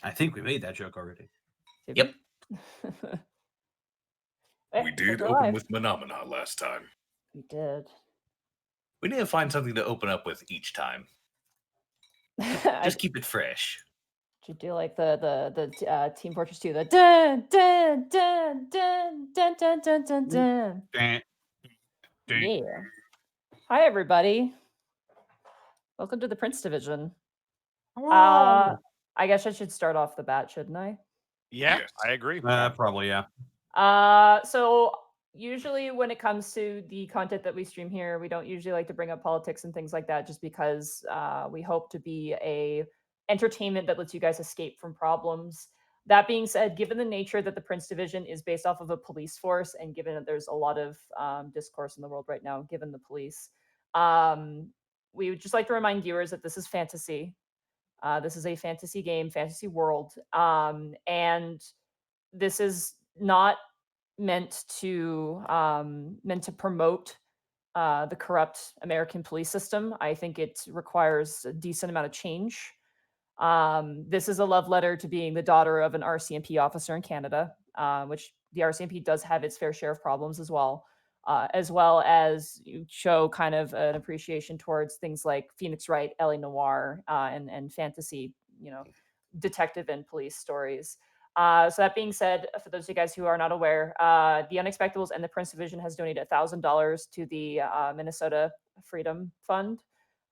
I think we made that joke already. Yep. We did open with Phenomena last time. We did. We need to find something to open up with each time. Just keep it fresh. Should do like the Team Fortress 2, the dun dun dun dun dun dun dun dun dun. Yeah. Hi everybody. Welcome to the Prince Division. I guess I should start off the bat, shouldn't I? Yeah, Yes. I agree. Probably, yeah. So usually when it comes to the content that we stream here, we don't usually like to bring up politics and things like that, just because we hope to be a entertainment that lets you guys escape from problems. That being said, given the nature that the Prince Division is based off of a police force, and given that there's a lot of discourse in the world right now, given the police, we would just like to remind viewers that this is fantasy. This is a fantasy game, fantasy world, and this is not meant to promote the corrupt American police system. I think it requires a decent amount of change. This is a love letter to being the daughter of an RCMP officer in Canada, which the RCMP does have its fair share of problems as well as you show kind of an appreciation towards things like Phoenix Wright, LA Noir, and fantasy, detective and police stories. So that being said, for those of you guys who are not aware, the Unexpectables and the Prince Division has donated $1,000 to the Minnesota Freedom Fund.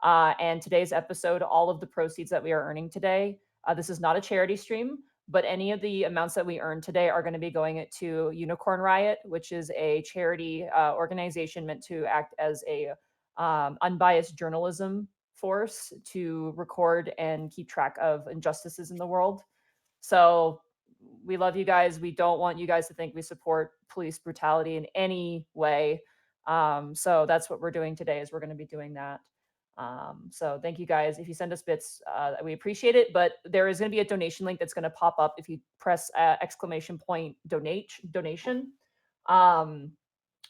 And today's episode, all of the proceeds that we are earning today, this is not a charity stream, but any of the amounts that we earn today are going to be going to Unicorn Riot, which is a charity organization meant to act as a unbiased journalism force to record and keep track of injustices in the world. So we love you guys. We don't want you guys to think we support police brutality in any way. So that's what we're doing today, is we're going to be doing that. So thank you guys. If you send us bits, we appreciate it, but there is going to be a donation link that's going to pop up if you press ! Donation,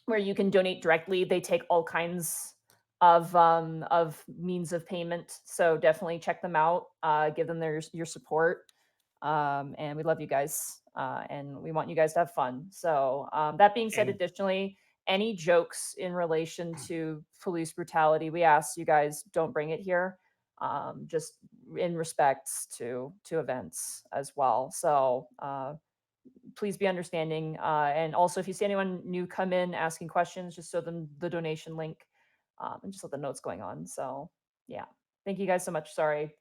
where you can donate directly. They take all kinds of means of payment, so definitely check them out, give them your support, and we love you guys, and we want you guys to have fun. So that being said, additionally, any jokes in relation to police brutality, we ask you guys don't bring it here, just in respects to events as well. So please be understanding. And also, if you see anyone new come in asking questions, just show them the donation link, and just let them know what's going on. So yeah, thank you guys so much. Sorry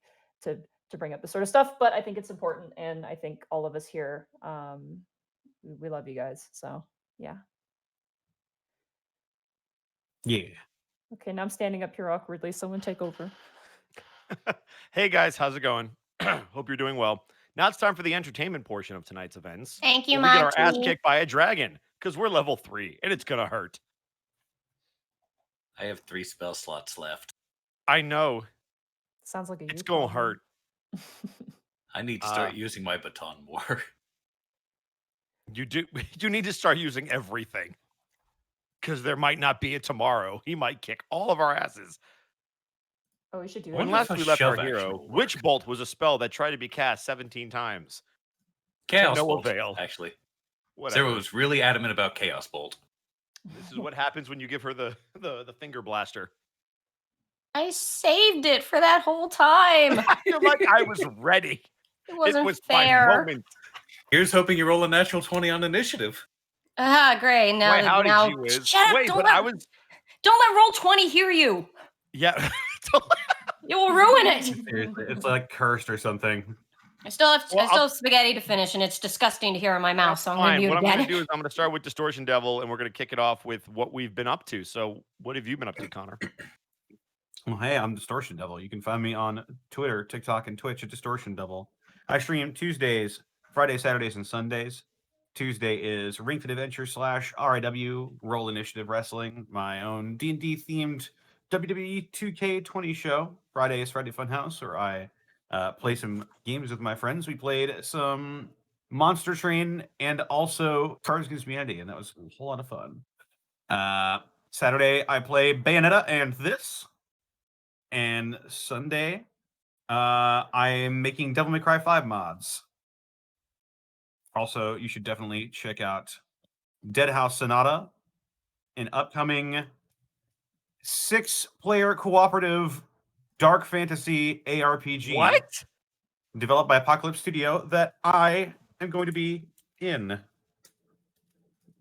to bring up this sort of stuff, but I think it's important, and I think all of us here, we love you guys. So yeah. Yeah. Okay, now I'm standing up here awkwardly. Someone take over. Hey guys, how's it going? Hope you're doing well. Now it's time for the entertainment portion of tonight's events. Thank you, We get our ass Monty. kicked by a dragon because we're level 3 and it's gonna hurt. I have 3 spell slots left. I know. Sounds like it's gonna hurt. I need to start using my baton more. You do. You need to start using everything, because there might not be a tomorrow. He might kick all of our asses. Oh, we should do When that. last we left our hero, Witch Bolt was a spell that tried to be cast 17 times. Chaos no Bolt, avail. actually. Whatever. Sarah was really adamant about Chaos Bolt. This is what happens when you give her the finger blaster. I saved it for that whole time. You're like, I was ready. It wasn't was fair. My moment. Here's hoping you roll a natural 20 on initiative. Great. Now, Wait, how now did you whiz? shut up. Wait, Don't but I was. Don't let roll 20 hear you. Yeah. You will ruin it. Seriously, it's like cursed or something. I still have spaghetti to finish, and it's disgusting to hear in my mouth. So I'm going to do it What again. I'm going to do is I'm going to start with Distortion Devil, and we're going to kick it off with what we've been up to. So, what have you been up to, Connor? Well, hey, I'm Distortion Devil. You can find me on Twitter, TikTok, and Twitch at Distortion Devil. I stream Tuesdays, Fridays, Saturdays, and Sundays. Tuesday is Ring Fit Adventure / RIW Roll Initiative Wrestling, my own D&D themed WWE 2K20 show. Friday is Friday Funhouse, where I play some games with my friends. We played some Monster Train and also Cards Against Humanity, and that was a whole lot of fun. Saturday, I play Bayonetta and this. And Sunday, I am making Devil May Cry 5 mods. Also, you should definitely check out Dead House Sonata, an upcoming 6-player cooperative dark fantasy ARPG What? developed by Apocalypse Studio that I am going to be in.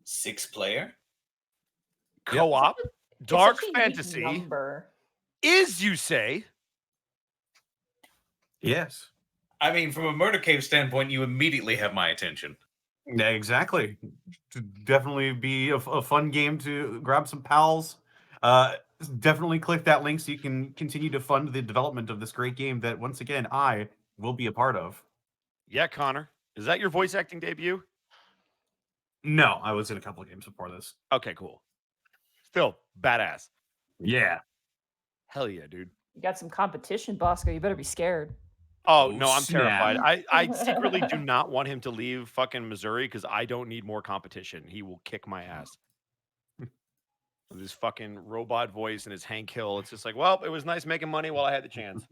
6-player? Co-op, It's dark such a unique fantasy number. is, you say? Yes. I mean, from a Murder Cave standpoint, you immediately have my attention. Yeah, exactly. To definitely be a fun game to grab some pals. Definitely click that link so you can continue to fund the development of this great game that, once again, I will be a part of. Yeah, Connor. Is that your voice acting debut? No, I was in a couple of games before this. Okay, cool. Still badass. Yeah. Hell yeah, dude. You got some competition, Bosco. You better be scared. Oh, Oh, no, I'm terrified. snap. I secretly do not want him to leave fucking Missouri because I don't need more competition. He will kick my ass. With his fucking robot voice and his Hank Hill. It's just like, well, it was nice making money while I had the chance.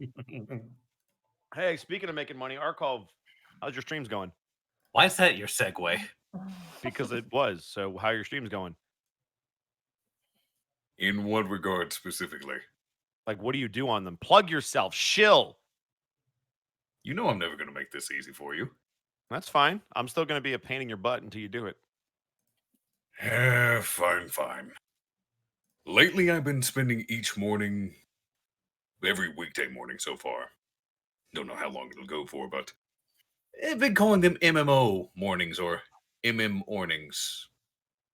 Hey, speaking of making money, Arkov, how's your streams going? Why is that your segue? Because it was. So how are your streams going? In what regard specifically? Like, what do you do on them? Plug yourself. Shill. You know I'm never going to make this easy for you. That's fine. I'm still going to be a pain in your butt until you do it. Fine. Lately, I've been spending each morning, every weekday morning so far. Don't know how long it'll go for, but I've been calling them MMO mornings or MM mornings.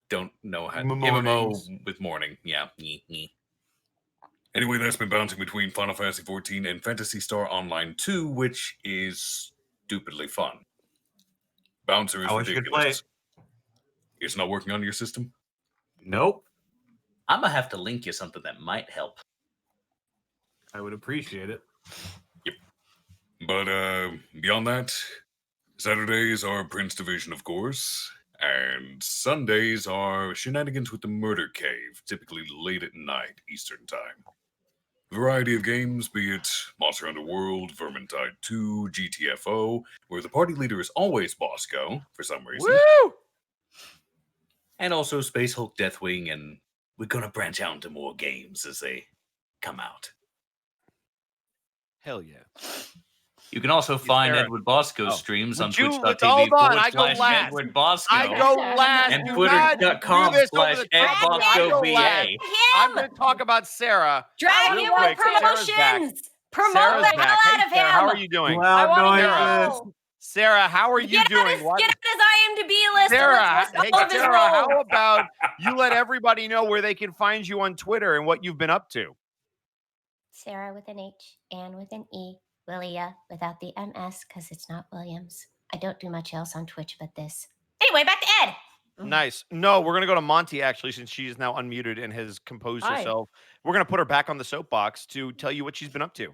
Don't know how. Mornings. MMO with morning. Yeah. Nyeh. anyway, that's been bouncing between Final Fantasy XIV and Phantasy Star Online 2, which is stupidly fun. Bouncer is I wish you could play. ridiculous. It's not working on your system? Nope. I'm gonna have to link you something that might help. I would appreciate it. But beyond that, Saturdays are Prince Division, of course, and Sundays are shenanigans with the Murder Cave, typically late at night, Eastern Time. Variety of games, be it Monster Hunter World, Vermintide 2, GTFO, where the party leader is always Bosco, for some reason. Woo! And also Space Hulk Deathwing, and we're gonna branch out into more games as they come out. Hell yeah. You can also find Sarah. Edward Bosco's Oh. streams Would on you- twitch.tv hold on, I go / last. Edward Bosco. I go last. and Do twitter.com not do this over the / Ed top. Bosco I go VA. last. I'm going to talk about Sarah. Drag Real me quick, with Sarah's back. promotions. Promote Sarah's the back. hell Hey, out of Sarah, him. how are you doing? I Loud want to noises. know. Sarah, how are you Get doing? on his IMDb list. Sarah, and let's list hey, all of his Sarah, how roles. about you let everybody know where they can find you on Twitter and what you've been up to? Sarah with an H and with an E. Willia without the MS because it's not Williams. I don't do much else on Twitch but this. Anyway, back to Ed. Nice. No, we're going to go to Monty, actually, since she's now unmuted and has composed Hi. herself. We're going to put her back on the soapbox to tell you what she's been up to.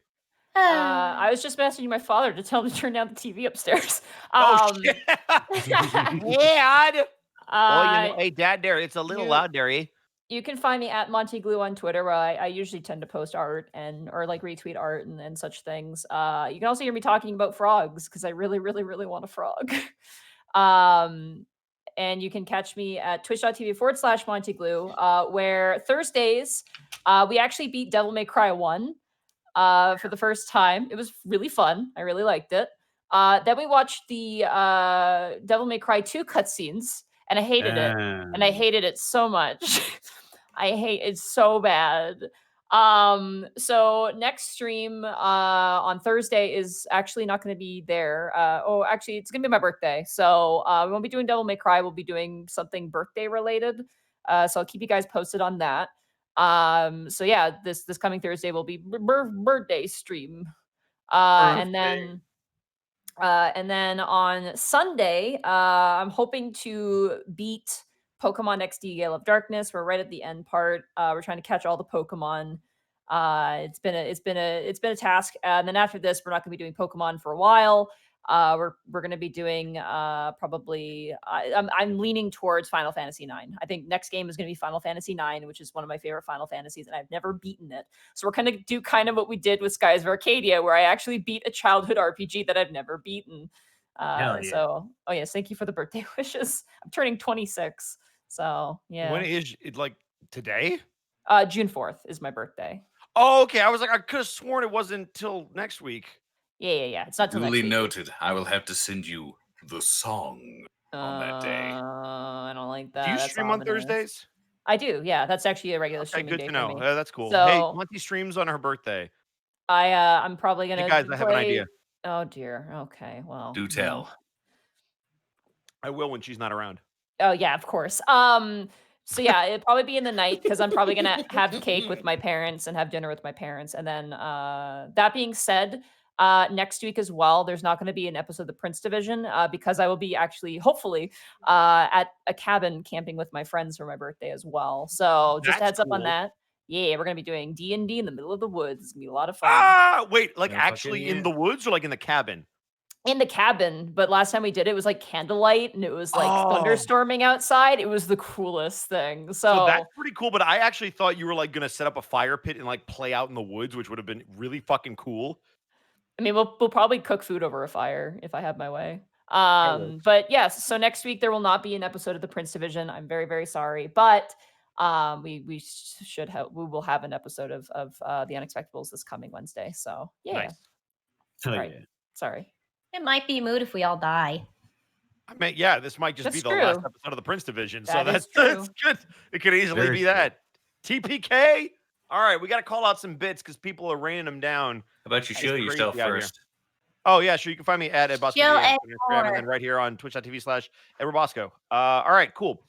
I was just messaging my father to tell him to turn down the TV upstairs. Oh, shit. Dad. Oh, you know, hey, Dad, there. It's a little you- loud, there, eh? You can find me at Monty Glue on Twitter, where I usually tend to post art or like retweet art and such things. You can also hear me talking about frogs because I really, really, really want a frog. And you can catch me at twitch.tv / Monty Glue, where Thursdays we actually beat Devil May Cry 1 for the first time. It was really fun. I really liked it. Then we watched the Devil May Cry 2 cutscenes, and I hated it. And I hated it so much. I hate it so bad. So next stream on Thursday is actually not going to be there. Actually, it's going to be my birthday. So we won't be doing Devil May Cry. We'll be doing something birthday related. So I'll keep you guys posted on that. So yeah, this coming Thursday will be birthday stream. And then on Sunday, I'm hoping to beat Pokemon XD Gale of Darkness. We're right at the end part. We're trying to catch all the Pokemon. It's been a task. And then after this, we're not going to be doing Pokemon for a while. We're going to be doing probably. I'm leaning towards Final Fantasy IX. I think next game is going to be Final Fantasy IX, which is one of my favorite Final Fantasies, and I've never beaten it. So we're going to do kind of what we did with Skies of Arcadia, where I actually beat a childhood RPG that I've never beaten. Hell yeah. So, oh yes, thank you for the birthday wishes. I'm turning 26, so yeah. When is it, like today? June 4th is my birthday. Oh, okay. I was like, I could have sworn it wasn't till next week. Yeah. It's not till next Duly week. noted. I will have to send you the song on that day. I don't like that. Do you That's stream on ominous. Thursdays? I do. Yeah, that's actually a regular Okay, streaming good day to for know. me. That's cool. Hey, So Monty streams on her birthday. I'm probably Hey gonna guys, I have an idea. Oh dear. Okay. Well. Do tell. I will when she's not around. Oh yeah, of course. So yeah, it'd probably be in the night because I'm probably gonna have cake with my parents and have dinner with my parents. And then that being said, next week as well, there's not gonna be an episode of the Prince Division because I will be actually, hopefully, at a cabin camping with my friends for my birthday as well. So just a That's heads up on cool. that. Yeah, we're gonna be doing D&D in the middle of the woods. It's gonna be a lot of fun. Ah, wait, like Yeah, fucking actually yeah. in the woods or like in the cabin? In the cabin, but last time we did it was like candlelight and it was like Oh. thunderstorming outside. It was the coolest thing. So So that's pretty cool, but I actually thought you were like gonna set up a fire pit and like play out in the woods, which would have been really fucking cool. I mean, we'll probably cook food over a fire if I have my way. works. But yes, so next week there will not be an episode of the Prince Division. I'm very, very sorry, but we will have an episode of the Unexpectables this coming Wednesday. So yeah, Nice. Hell Right. yeah. sorry. It might be mood if we all die. I mean, yeah, this might just That's be the last true. episode of the Prince Division, so That is that's true. good. It could easily Very be true. that. TPK. All right, we got to call out some bits because people are raining them down. How about you It's show crazy yourself out here. first? Oh yeah, sure. You can find me at Bosco Show on Instagram and Edward. then right here on twitch.tv/Edward Bosco. All right, cool.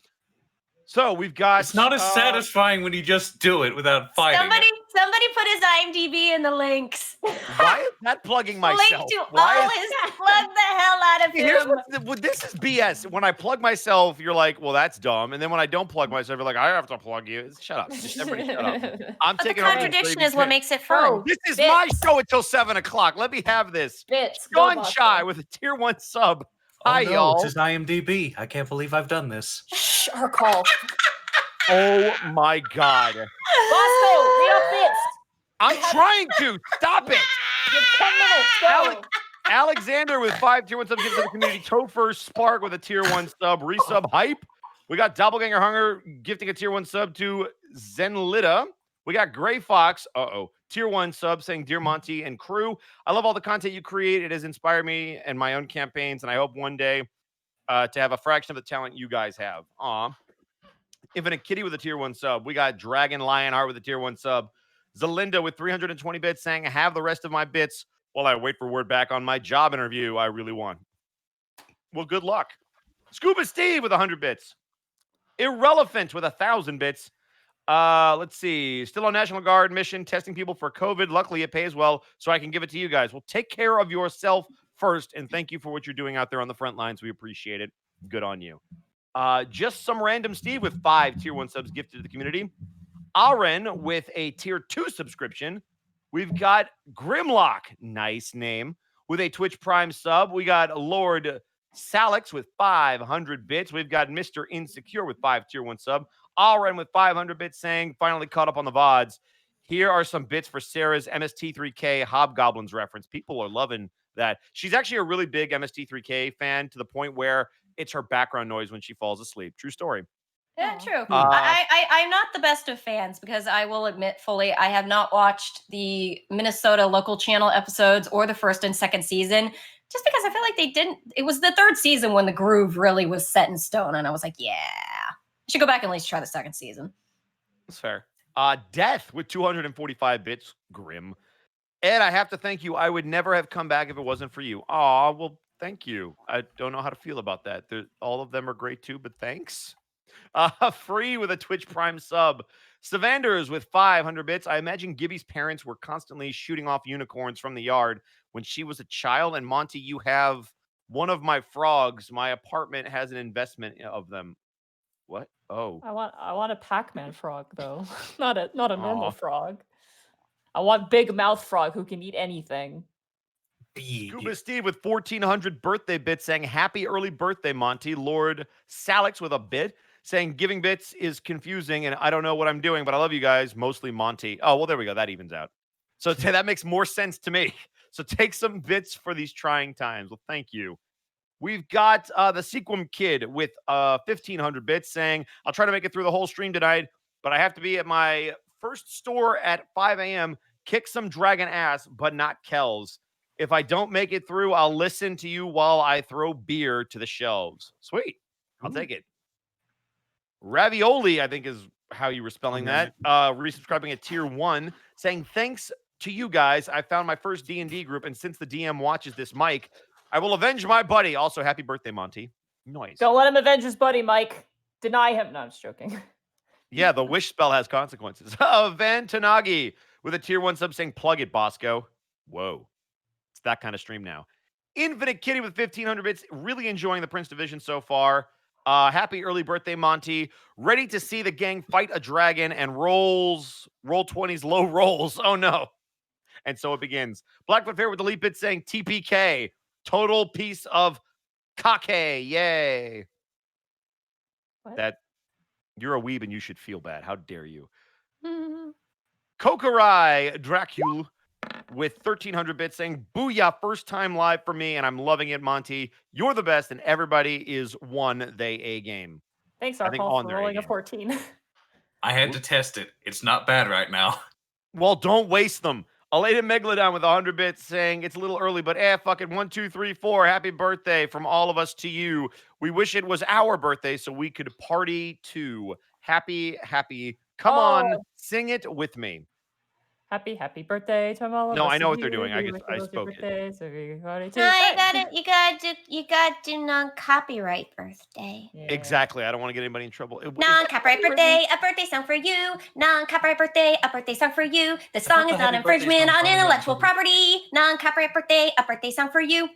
So we've got. It's not as satisfying when you just do it without fighting. Somebody put his IMDb in the links. Why is that plugging Link myself? to Why all is- his plug the hell out of Here's him. this is BS. When I plug myself, you're like, well, that's dumb. And then when I don't plug myself, you're like, I have to plug you. Shut up. Just everybody shut up. I'm But the taking over this contradiction lady is what pit. makes it fun. Oh, This is my Bits. show until 7 o'clock. Let me have this. Bits. go Sean Bosco. Shy with a tier 1 sub. Oh, Hi, no, y'all. This is IMDb. I can't believe I've done this. Shh, our call. Oh my God. Bosco, read up Bits. I'm trying to. Stop it. You have 10 minutes. Go. Alex- Alexander with 5 tier 1 subs gives to the community. Topher Spark with a tier 1 sub. Resub Hype. We got Doppelganger Hunger gifting a tier 1 sub to Zenlita. We got Gray Fox. Tier 1 sub saying, Dear Monty and crew, I love all the content you create. It has inspired me and my own campaigns, and I hope one day to have a fraction of the talent you guys have. Aw. Infinite Kitty with a tier 1 sub. We got Dragon Lionheart with a tier 1 sub. Zalinda with 320 bits saying, have the rest of my bits while I wait for word back on my job interview I really want. Well, good luck. Scuba Steve with 100 bits. Irrelevant with 1,000 bits. Let's see. Still on National Guard mission, testing people for COVID. Luckily, it pays well, so I can give it to you guys. Well, take care of yourself first, and thank you for what you're doing out there on the front lines. We appreciate it. Good on you. Just some random Steve with 5 tier 1 subs gifted to the community. Aren with a tier 2 subscription. We've got Grimlock, nice name, with a Twitch Prime sub. We got Lord Salix with 500 bits. We've got Mr. Insecure with 5 tier 1 sub. Aren with 500 bits saying, finally caught up on the VODs. Here are some bits for Sarah's MST3K Hobgoblins reference. People are loving that. She's actually a really big MST3K fan to the point where it's her background noise when she falls asleep. True story. Yeah, true. Uh, I'm not the best of fans because I will admit fully I have not watched the Minnesota local channel episodes or the first and second season just because I feel like they didn't. It was the third season when the groove really was set in stone, and I was like, yeah, I should go back and at least try the second season. That's fair. Death with 245 bits. Grim. Ed, I have to thank you. I would never have come back if it wasn't for you. Aw, well, thank you. I don't know how to feel about that. All of them are great too, but thanks. Free with a Twitch Prime sub. Savanders with 500 bits. I imagine Gibby's parents were constantly shooting off unicorns from the yard when she was a child. And Monty, you have one of my frogs. My apartment has an investment of them. What? Oh. I want a Pac-Man frog though, not a normal Aw. frog. I want big mouth frog who can eat anything. Scuba Steve with 1,400 birthday bits saying, happy early birthday, Monty. Lord Salix with a bit saying, giving bits is confusing and I don't know what I'm doing, but I love you guys. Mostly Monty. Oh, well, there we go. That evens out. So that makes more sense to me. So take some bits for these trying times. Well, thank you. We've got the Sequum Kid with 1,500 bits saying, I'll try to make it through the whole stream tonight, but I have to be at my first store at 5 a.m. Kick some dragon ass, but not Kells. If I don't make it through, I'll listen to you while I throw beer to the shelves. Sweet. I'll take it. Ravioli, I think is how you were spelling that. Resubscribing at tier 1, saying, thanks to you guys, I found my first D&D group, and since the DM watches this mic, I will avenge my buddy. Also, happy birthday, Monty. Nice. Don't let him avenge his buddy, Mike. Deny him. No, I'm just joking. Yeah, the wish spell has consequences. Van Tanagi with a tier 1 sub saying, plug it, Bosco. Whoa. It's that kind of stream now. Infinite Kitty with 1,500 bits. Really enjoying the Prince Division so far. Happy early birthday, Monty. Ready to see the gang fight a dragon and roll 20s low rolls. Oh, no. And so it begins. Blackfoot Fair with the lead bit saying TPK. Total piece of kake. Yay. What? That you're a weeb and you should feel bad. How dare you? Kokorai Dracul with 1,300 bits saying, booyah, first time live for me, and I'm loving it, Monty. You're the best, and everybody is one they A game. Thanks, I think Arcol, on for their rolling a A-game. 14. I had to test it. It's not bad right now. Well, don't waste them. Aleda Megalodon with 100 bits saying, it's a little early, but fuck it, 1, 2, 3, 4. Happy birthday from all of us to you. We wish it was our birthday so we could party too. Happy. Come on, sing it with me. Happy birthday to all of us. No, I know what and they're you. doing. We wish I it was your spoke it. birthday, so we party too. No, Hey! you gotta do non-copyright birthday. Yeah. Exactly. I don't want to get anybody in trouble. Non-copyright birthday, a birthday song for you. Non-copyright birthday, a birthday song for you. The song is not Happy birthday infringement song on for you. intellectual property. Non-copyright birthday, a birthday song for you.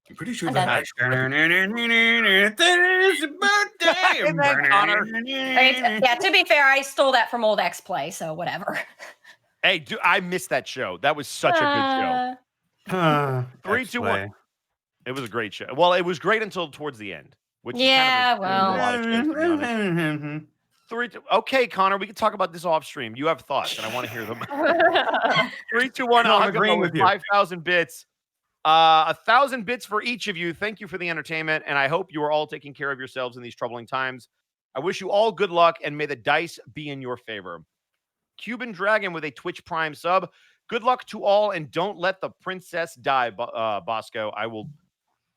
I'm pretty sure I'm that done. There's a birthday. And then Connor. Yeah, to be fair, I stole that from old X-Play, so whatever. Hey, dude, I missed that show. That was such a good show. 3, 2, 1. It was a great show. Well, it was great until towards the end. Which Yeah, is kind of a lot of shows, to be honest. Well, 3, 2, okay, Connor, we can talk about this off stream. You have thoughts, and I want to hear them. 3, 2, 1. No, I'm I'll agreeing go with you. 5,000 bits. 1,000 bits for each of you. Thank you for the entertainment, and I hope you are all taking care of yourselves in these troubling times. I wish you all good luck, and may the dice be in your favor. Cuban Dragon with a Twitch Prime sub. Good luck to all, and don't let the princess die, Bosco. I will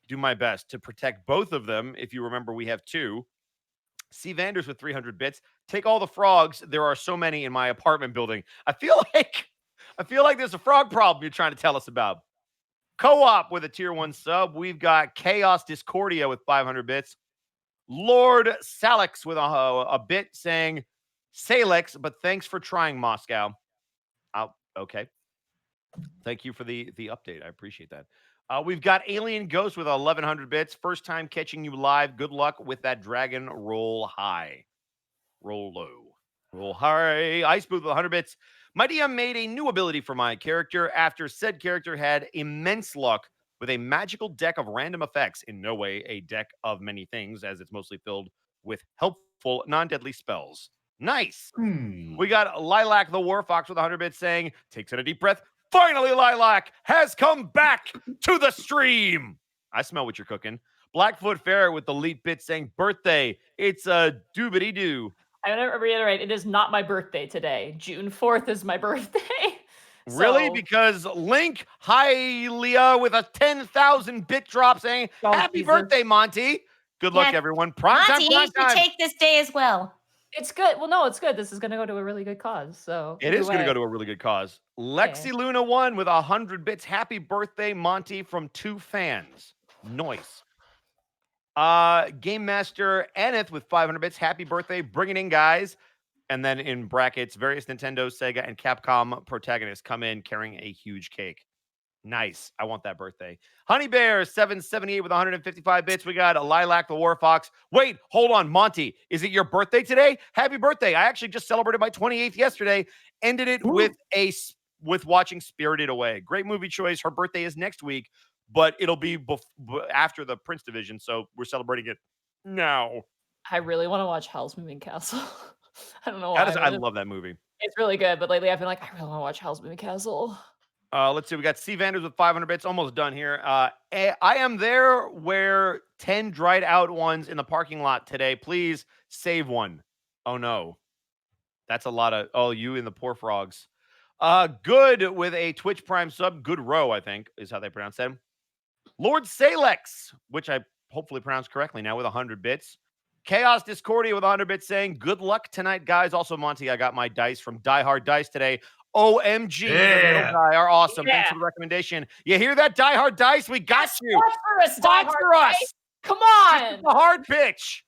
do my best to protect both of them. If you remember, we have 2. C. Vanders with 300 bits. Take all the frogs. There are so many in my apartment building. I feel like there's a frog problem you're trying to tell us about. Co-op with a tier 1 sub. We've got Chaos Discordia with 500 bits. Lord Salix with a bit saying, Salix, but thanks for trying, Moscow. Okay. Thank you for the update. I appreciate that. We've got Alien Ghost with 1,100 bits. First time catching you live. Good luck with that dragon. Roll high. Roll low. Roll high. Ice Booth with 100 bits. My DM made a new ability for my character after said character had immense luck with a magical deck of random effects. In no way a deck of many things, as it's mostly filled with helpful, non-deadly spells. Nice. We got Lilac the Warfox with 100 bits saying, takes in a deep breath. Finally, Lilac has come back to the stream. I smell what you're cooking. Blackfoot Ferret with the leap bit saying, birthday. It's a doobity-doo. I want to reiterate, it is not my birthday today. June 4th is my birthday. Really? So- Because Link, hi, Leah, with a 10,000 bit drop saying, Oh, happy Jesus. birthday, Monty. Good luck, Yeah, everyone. Prime Monty, you time, should prime time. take this day as well. It's good. Well, no, it's good. This is going to go to a really good cause. So It is going to go to a really good cause. Lexi Luna 1 with 100 bits. Happy birthday, Monty, from 2 fans. Nice. Game Master Aneth with 500 bits. Happy birthday. Bring it in, guys. And then in brackets, various Nintendo, Sega, and Capcom protagonists come in carrying a huge cake. Nice. I want that birthday. Honey Bear 778 with 155 bits. We got a Lilac the Warfox. Wait, hold on, Monty. Is it your birthday today? Happy birthday. I actually just celebrated my 28th yesterday. Ended it with watching Spirited Away. Great movie choice. Her birthday is next week, but it'll be after the Prince Division, so we're celebrating it now. I really want to watch Howl's Moving Castle. I don't know why. I love that movie. It's really good, but lately I've been like, I really want to watch Howl's Moving Castle. Let's see. We got C. Vanders with 500 bits. Almost done here. I am there where 10 dried out ones in the parking lot today. Please save one. Oh, no. That's a lot of... Oh, you and the poor frogs. Good with a Twitch Prime sub. Good row, I think, is how they pronounce them. Lord Salex, which I hopefully pronounced correctly now, with 100 bits. Chaos Discordia with 100 bits saying, good luck tonight, guys. Also, Monty, I got my dice from Die Hard Dice today. OMG, the middle guy are awesome. Thanks for the recommendation. You hear that, Die Hard Dice? We got you. Sponsor us. Come This is on. the hard pitch.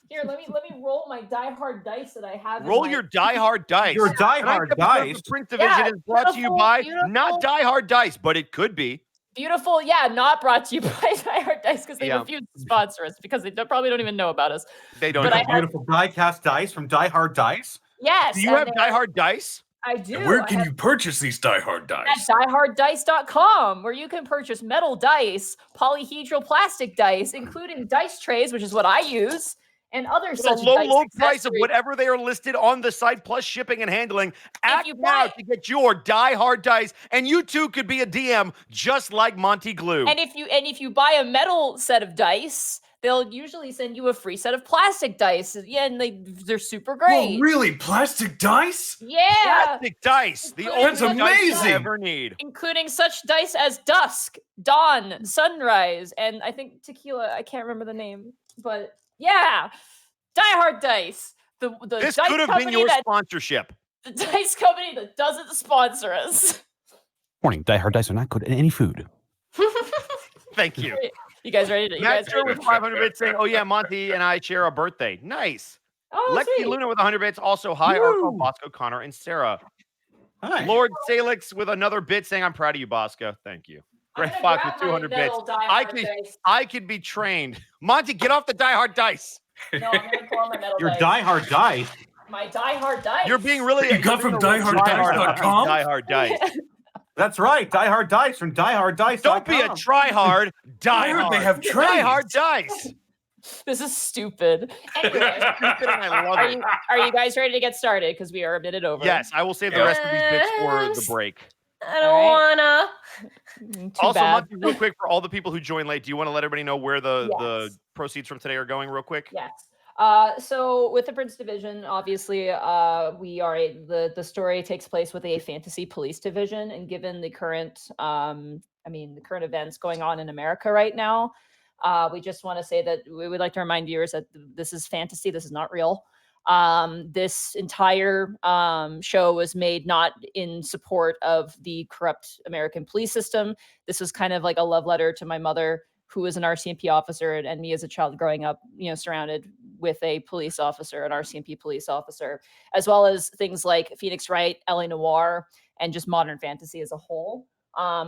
Here, let me roll my Die Hard dice that I have. Roll your Die Hard Dice. Your Die Hard Tonight's episode of Dice. The Prince Division is brought to you by not Die Hard Dice, but it could be. Beautiful, yeah, not brought to you by Die Hard Dice because they Yeah. refuse to sponsor us because they probably don't even know about us. They don't But know. I have- Beautiful die-cast dice from Die Hard Dice. Yes, Do you and have Die Hard Dice? I do. And where I can have you purchase these Die Hard at dice? dieharddice.com, where you can purchase metal dice, polyhedral plastic dice, including dice trays, which is what I use, and other For such the low, dice low price of accessories. whatever they are listed on the site, plus shipping and handling. Act you now buy- to get your Die Hard Dice, and you too could be a DM just like Monty Glue. And if you buy a metal set of dice, they'll usually send you a free set of plastic dice. Yeah, and they're super great. Whoa, really? Plastic dice? Yeah. Plastic dice, the That's only dice you amazing. ever need. Including such dice as Dusk, Dawn, Sunrise, and I think Tequila. I can't remember the name, but yeah, Die Hard Dice. The This dice could have been company your that sponsorship. the dice company that doesn't sponsor us. Warning, Die Hard Dice are not good in any food. Thank you. You guys ready to? You Matt guys Joe ready? with 500 bits saying, oh yeah, Monty and I share a birthday. Nice. Oh, Lexi sweet. Luna with 100 bits. Also, hi, Arco, Woo. Bosco, Connor, and Sarah. Hi. Lord Salix with another bit saying, I'm proud of you, Bosco. Thank you. I'm Greg gonna Fox grab with my 200 bits. metal Die I Hard could, dice. I could be trained. Monty, get off the Die Hard Dice. No, I'm gonna pull out my metal Your dice. Die Hard Dice. My Die Hard dice. You're being really. You got you're from being a real dieharddice.com? tryhard about these Die Hard Dice. That's right. Die Hard Dice from dieharddice.com. Don't be a tryhard. Die I heard hard. they have Die trays. Hard Dice. This is stupid. Anyway, Stupid and I love are it. you guys ready to get started? Because we are a minute over. Yes, I will save the rest of these bits for the Yes. break. I don't wanna. Too Also, bad. Monty, real quick, for all the people who joined late, do you want to let everybody know where the Yes. proceeds from today are going real quick? Yes. So with the Prince Division, obviously, we are the story takes place with a fantasy police division, and given the current, the current events going on in America right now, we just want to say that we would like to remind viewers that this is fantasy. This is not real. This entire show was made not in support of the corrupt American police system. This was kind of like a love letter to my mother, who was an RCMP officer, and me as a child growing up, surrounded with a police officer, an RCMP police officer, as well as things like Phoenix Wright, LA Noire, and just modern fantasy as a whole.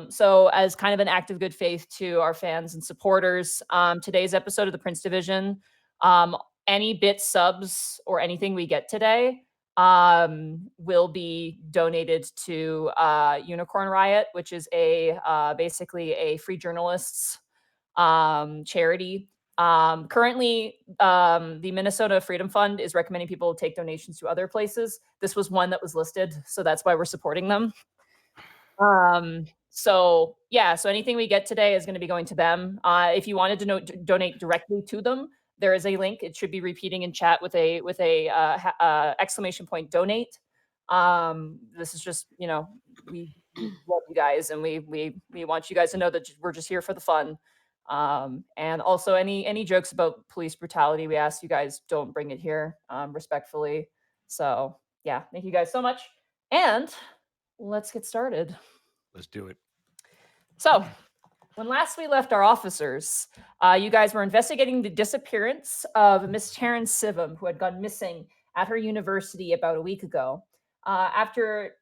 So as kind of an act of good faith to our fans and supporters, today's episode of the Prince Division, any bit subs or anything we get today will be donated to Unicorn Riot, which is basically a free journalists charity. Currently, the Minnesota Freedom Fund is recommending people take donations to other places. This was one that was listed, so that's why we're supporting them. So anything we get today is going to be going to them. If you wanted to donate directly to them, there is a link. It should be repeating in chat with a exclamation point donate. This is just, we love you guys, and we want you guys to know that we're just here for the fun. And also any jokes about police brutality, we ask you guys don't bring it here, respectfully. So yeah, thank you guys so much. And let's get started. Let's do it. So when last we left our officers, you guys were investigating the disappearance of Miss Terrence Sivum, who had gone missing at her university about a week ago. After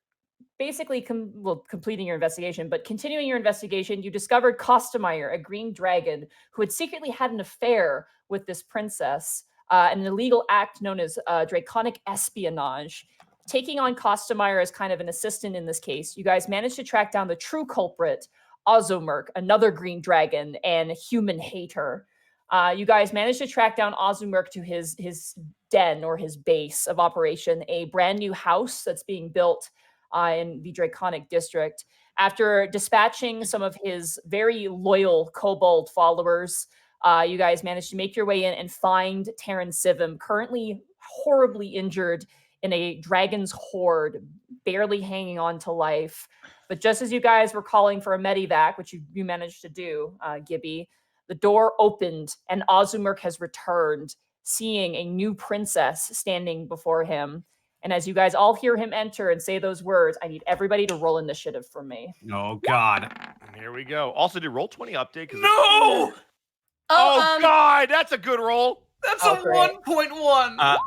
basically completing your investigation, but continuing your investigation, you discovered Kostemeyer, a green dragon who had secretly had an affair with this princess, an illegal act known as draconic espionage. Taking on Kostemeyer as kind of an assistant in this case, you guys managed to track down the true culprit, Ozamer, another green dragon and human hater. You guys managed to track down Ozamer to his den or his base of operation, a brand new house that's being built in the Draconic District. After dispatching some of his very loyal kobold followers, you guys managed to make your way in and find Terran Sivim, currently horribly injured in a dragon's horde, barely hanging on to life. But just as you guys were calling for a medivac, which you managed to do, Gibby, the door opened and Ozamer has returned, seeing a new princess standing before him. And as you guys all hear him enter and say those words, I need everybody to roll initiative for me. Oh God. Here we go. Also, did Roll20 update? No! Oh, God, that's a good roll. That's Oh, a great. 1.1.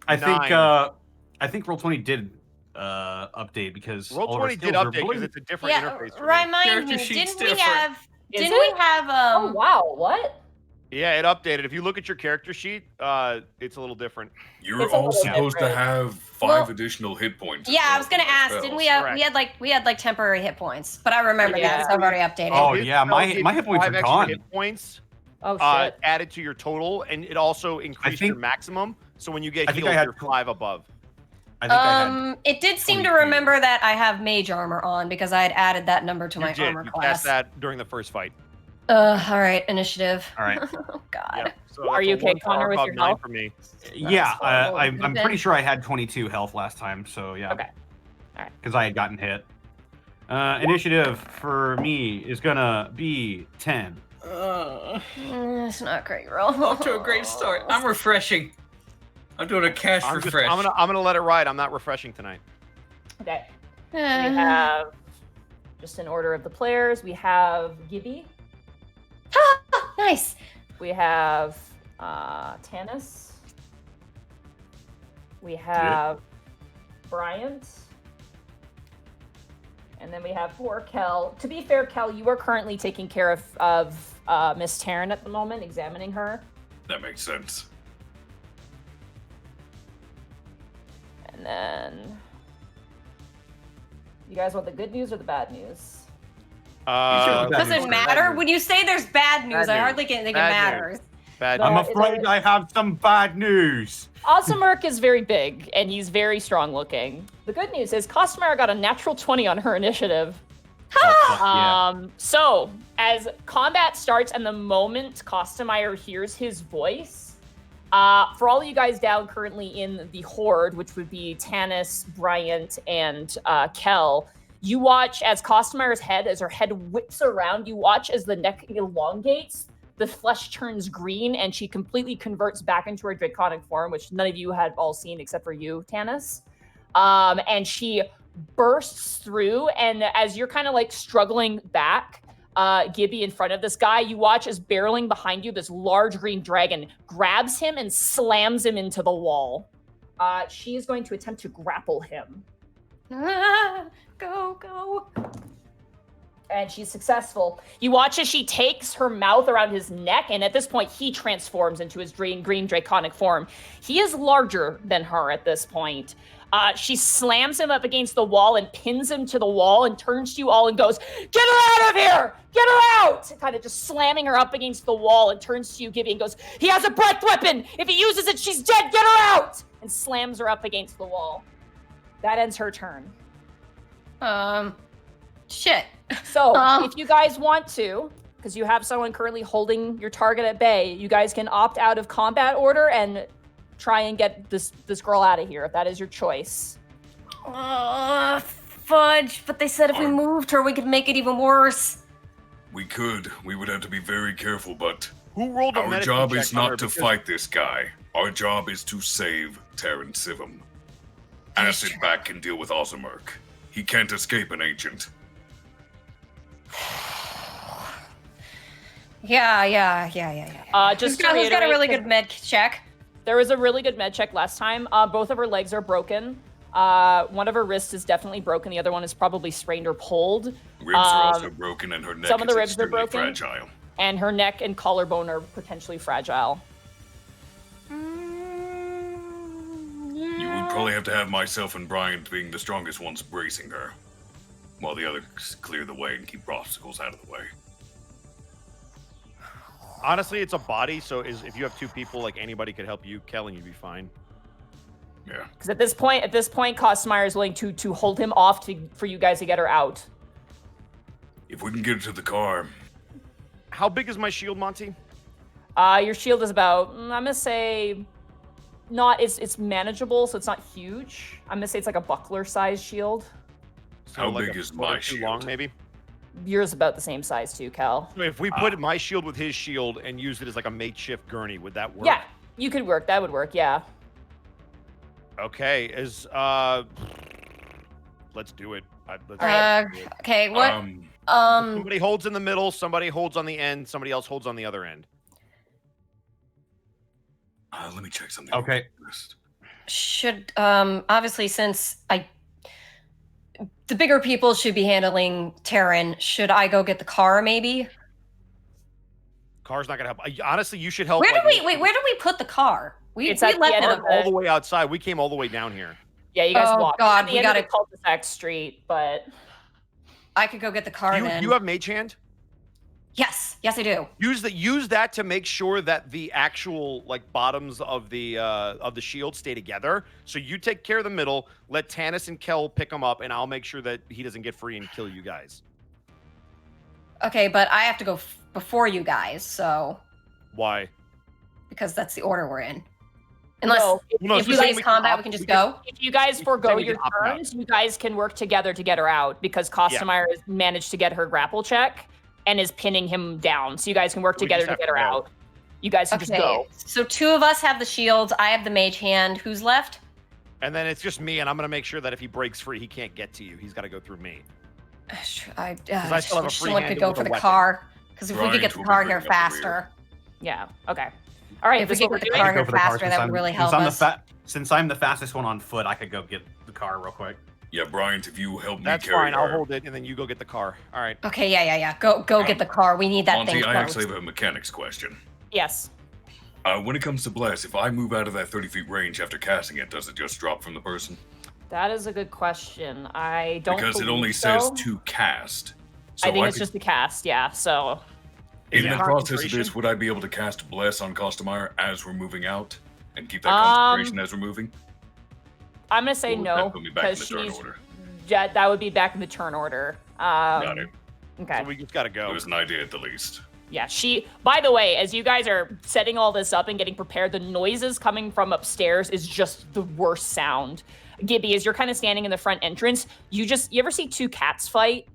I think Roll20 did update because all of our Roll20 did skills are update because blue. it's a different Yeah, interface. For me. remind Character me, sheet's didn't we different. have Is didn't it? we have Oh wow, what? Yeah, it updated. If you look at your character sheet, it's a little different. You're It's a all little supposed to different. have 5 Well, additional hit points. as Yeah, I well was gonna for my ask, spells. didn't we have Correct. we had like temporary hit points, but I remember Yeah. that, so I've already updated. Oh, His yeah, spell my- gave my you hit points 5 are extra gone. hit points Oh shit. added to your total, and it also increased your think- maximum. So when you get I think healed, I had you're 5 above. I think I had. It did seem to 22. remember that I have mage armor on because I had added that number to You my did. armor You class. passed that during the first fight. All right, initiative. All right. Oh God. Yep. So Are that's you a okay, 1 for Connor, with Arcog, your 9 health? for me. Yeah, horrible. I'm Could've pretty been. sure I had 22 health last time, so yeah. Okay. All right. Because I had gotten hit. Initiative for me is gonna be 10. It's not a great roll. Off to a great start. I'm refreshing. I'm doing a cash I'm refresh. gonna let it ride. I'm not refreshing tonight. Okay. We have, just in order of the players, we have Gibby, Nice. we have Tanis, we have Bryant, and then we have poor Kel. To be fair, Kel, you are currently taking care of Miss Taryn at the moment, examining her. That makes sense. And then, you guys want the good news or the bad news? Bad Doesn't news. matter. When you say there's bad news, Bad I news. hardly think it Bad news. matters. Bad. No. I'm it's afraid a- I have some bad news. Ozamer is very big, and he's very strong looking. The good news is Costumire got a natural 20 on her initiative. Oh, fuck yeah. So, as combat starts and the moment Costumire hears his voice, for all of you guys down currently in the Horde, which would be Tanis, Bryant, and Kel, you watch as Costumire's head, as her head whips around, you watch as the neck elongates, the flesh turns green, and she completely converts back into her draconic form, which none of you had all seen except for you, Tanis. And she bursts through, and as you're kind of like struggling back, Gibby, in front of this guy, you watch as barreling behind you, this large green dragon grabs him and slams him into the wall. She is going to attempt to grapple him. Go. And she's successful. You watch as she takes her mouth around his neck, and at this point, he transforms into his green draconic form. He is larger than her at this point. She slams him up against the wall and pins him to the wall and turns to you all and goes, "Get her out of here! Get her out!" Kind of just slamming her up against the wall, and turns to you, Gibby, and goes, "He has a breath weapon! If he uses it, she's dead! Get her out!" And slams her up against the wall. That ends her turn. Shit. So, Oh. if you guys want to, because you have someone currently holding your target at bay, you guys can opt out of combat order and try and get this girl out of here, if that is your choice. Fudge. But they said if we moved her, we could make it even worse. We could. We would have to be very careful, but Who rolled a our medicine job check is on her? not to Because- fight this guy. Our job is to save Terran Sivim. Acid back can deal with Ozamer. He can't escape an ancient. Yeah. Just Who's got a reiterate, really 'cause good med check? There was a really good med check last time. Both of her legs are broken. One of her wrists is definitely broken. The other one is probably sprained or pulled. Ribs are also broken, and her neck some of the is ribs are extremely broken. fragile. And her neck and collarbone are potentially fragile. You would probably have to have myself and Brian being the strongest ones bracing her, while the others clear the way and keep obstacles out of the way. Honestly, it's a body, so if you have 2 people, like anybody could help you, Kel, and you'd be fine. Yeah. Because at this point, Costmeyer is willing to hold him off for you guys to get her out. If we can get her to the car, How big is my shield, Monty? Your shield is about, I'm gonna say, it's manageable, so it's not huge. I'm gonna say it's like a buckler-sized shield. So How like big a is foot or my two shield? long, maybe? Yours about the same size too, Cal. So if we put my shield with his shield and use it as like a makeshift gurney, would that work? Yeah, you could work. That would work. Yeah. Okay. Let's do it. Let's do it. Okay, what? Somebody holds in the middle, somebody holds on the end, somebody else holds on the other end. let me check something. Okay. first. Should obviously since the bigger people should be handling Terran, should I go get the car maybe? Car's not gonna help. Honestly, you should help. Where did like, where did we put the car? We It's at the left end it of all the way outside. We came all the way down here. Yeah, you guys Oh, walk. God, At the we end of gotta- the cul-de-sac street, but I could go get the car then. You have mage hand? Yes, I do. Use that to make sure that the actual like bottoms of the shield stay together. So you take care of the middle, let Tanis and Kel pick him up, and I'll make sure that he doesn't get free and kill you guys. Okay, but I have to go before you guys, so Why? because that's the order we're in. Unless no, No, if it's you the same guys we can combat, opt- we can just we can- go. if you guys We forego can your opt out. turns, you guys can work together to get her out because Costmeyer has managed to get her grapple check and is pinning him down. So you guys can work We together just to have get to her go. out. You guys can just Okay, go. so 2 of us have the shields. I have the mage hand. Who's left? And then it's just me, and I'm gonna make sure that if he breaks free, he can't get to you. He's got to go through me. I still have a wish free someone hand could go with for a the weapon. car. Because if we could Brian get the will be car bringing here up the rear. faster. Yeah. Okay. All right. If we This is could what get we're the doing. car here Go for the car faster, since that would I'm- really since help I'm us. Since I'm the fastest one on foot, I could go get the car real quick. Yeah, Brian, if you help me That's carry fine. I'll her. hold it, and then you go get the car. All right. Okay, yeah. Go get the car. We need that Monty, thing I closed. actually have a mechanics question. Yes. When it comes to blast, if I move out of that 30 feet range after casting it, does it just drop from the person? That is a good question. I don't Because it believe only so. says to cast. So I think it's could- just a cast. Yeah. So Is in it the process of concentration? this, would I be able to cast Bless on Costmeyer as we're moving out and keep that Um, concentration as we're moving? I'm gonna say Or would that no put me back in because the turn she's. order? Yeah, that would be back in the turn order. Got it. Okay. So we just gotta It go. was an idea at the least. Yeah, by the way, as you guys are setting all this up and getting prepared, the noises coming from upstairs is just the worst sound. Gibby, as you're kind of standing in the front entrance, you ever see 2 cats fight?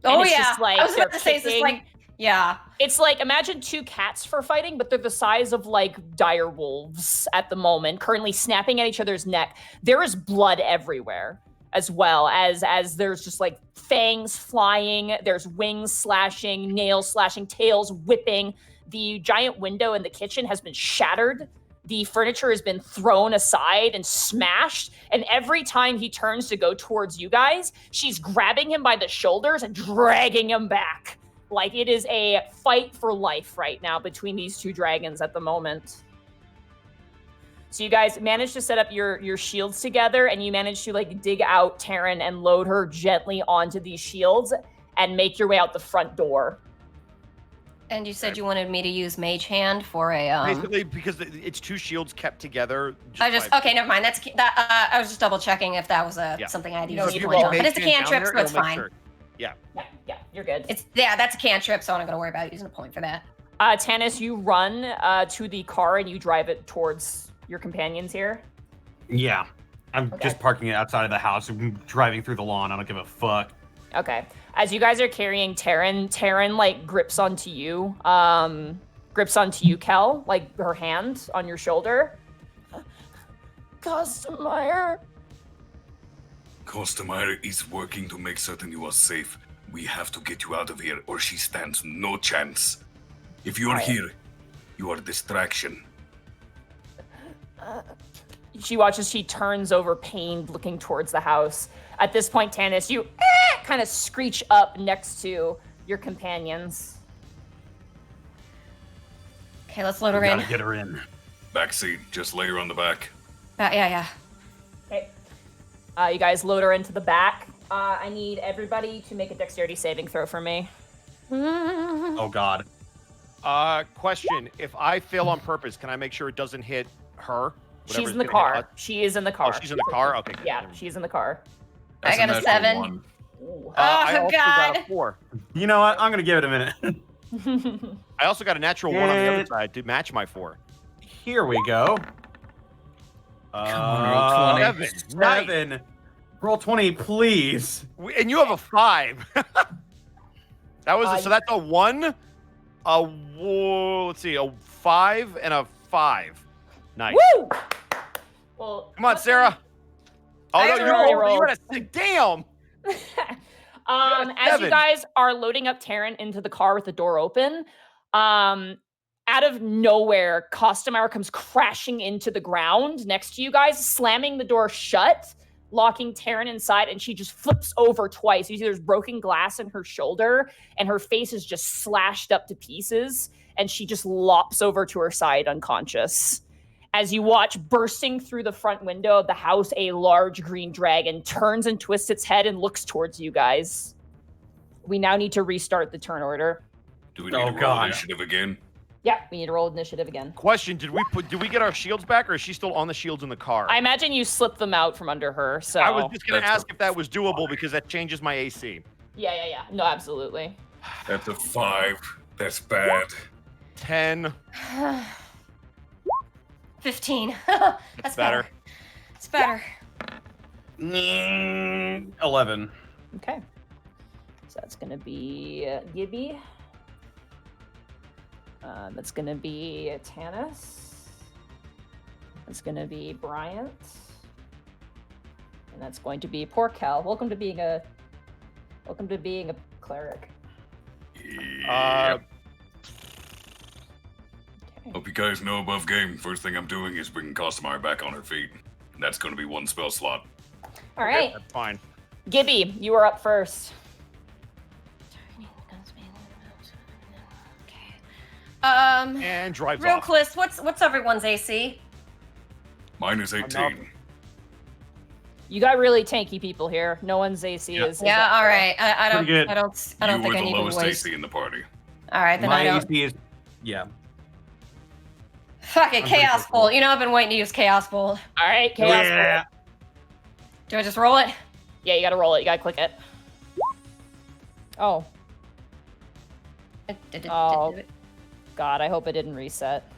And Oh it's yeah, just like I was about they're to say, is this kicking. like, yeah. It's like, imagine 2 cats for fighting, but they're the size of like dire wolves at the moment, currently snapping at each other's neck. There is blood everywhere, as well as there's just like fangs flying, there's wings slashing, nails slashing, tails whipping. The giant window in the kitchen has been shattered. The furniture has been thrown aside and smashed. And every time he turns to go towards you guys, she's grabbing him by the shoulders and dragging him back. Like, it is a fight for life right now between these 2 dragons at the moment. So you guys managed to set up your shields together, and you managed to like dig out Taryn and load her gently onto these shields and make your way out the front door. And you said you wanted me to use mage hand for a Basically, because it's 2 shields kept together. okay, never mind. I was just double checking if that was something I had to No, use you a roll. point on. But it's a Mage hand down cantrip, there, so it's it'll make fine. sure. Yeah. Yeah, you're good. That's a cantrip, so I'm not gonna worry about using a point for that. Tanis, you run to the car and you drive it towards your companions here. Yeah. I'm Okay. just parking it outside of the house and driving through the lawn. I don't give a fuck. Okay. As you guys are carrying Taryn like grips onto you, Kel, like her hand on your shoulder. Costmeyer. Costmeyer is working to make certain you are safe. We have to get you out of here, or she stands no chance. If you are here, you are a distraction. She turns over pained, looking towards the house. At this point, Tanis, you kind of screech up next to your companions. Okay, let's load her We in. gotta get her in. Backseat, just lay her on the back. Yeah. Okay. You guys load her into the back. I need everybody to make a dexterity saving throw for me. Oh god. Question: if I fail on purpose, can I make sure it doesn't hit her? She's whatever's in the gonna hit car. us. She is in the car. Oh, she's in the car. Okay. Good. Yeah, Never mind. she's in the car. That's I got a natural 7. one. Ooh. I Oh, also got a God. 4. You know what? I'm gonna give it a minute. I also got a natural 1 on the other And- side to match my 4. Here we go. on, roll 20. 7. Roll 20, please. And you have a 5. That was so that's a 1, let's see, a 5 and a 5. Nice. Woo! Well, Come on, Sarah. Oh I no, have you a roll. got a damn. As you 7. guys are loading up Taryn into the car with the door open, out of nowhere, Costumar comes crashing into the ground next to you guys, slamming the door shut, locking Taryn inside, and she just flips over twice. You see there's broken glass in her shoulder, and her face is just slashed up to pieces, and she just lops over to her side unconscious. As you watch, bursting through the front window of the house, a large green dragon turns and twists its head and looks towards you guys. We now need to restart the turn order. Do we need Oh, to roll God. initiative again? Yeah, we need to roll initiative again. Question: Did we get our shields back, or is she still on the shields in the car? I imagine you slipped them out from under her, so... I was just gonna That's ask if that was doable because that changes my AC. Yeah. No, absolutely. That's a 5. That's bad. 10. 15. That's That's better. better. It's better. 11. Okay. So that's going to be Gibby. That's going to be Tanis. That's going to be Bryant. And that's going to be poor Cal. Welcome to being a cleric. Yep. Okay. Hope you guys know above game. First thing I'm doing is bringing Costumar back on her feet. That's going to be 1 spell slot. All right. That's fine. Gibby, you are up first. Okay. And drives Real off. quick, what's everyone's AC? Mine is 18. You got really tanky people here. No one's AC Yeah. is. Yeah, all right. I don't Pretty good. I don't You think were I the need to lowest waste. AC in the party. All right, then My I don't. AC is, yeah. Fuck it, I'm pretty Chaos comfortable. Bolt. You know I've been waiting to use Chaos Bolt. All right, Chaos. Yeah. Do I just roll it? Yeah, you gotta roll it. You gotta click it. Oh, Oh. God, I hope it didn't reset.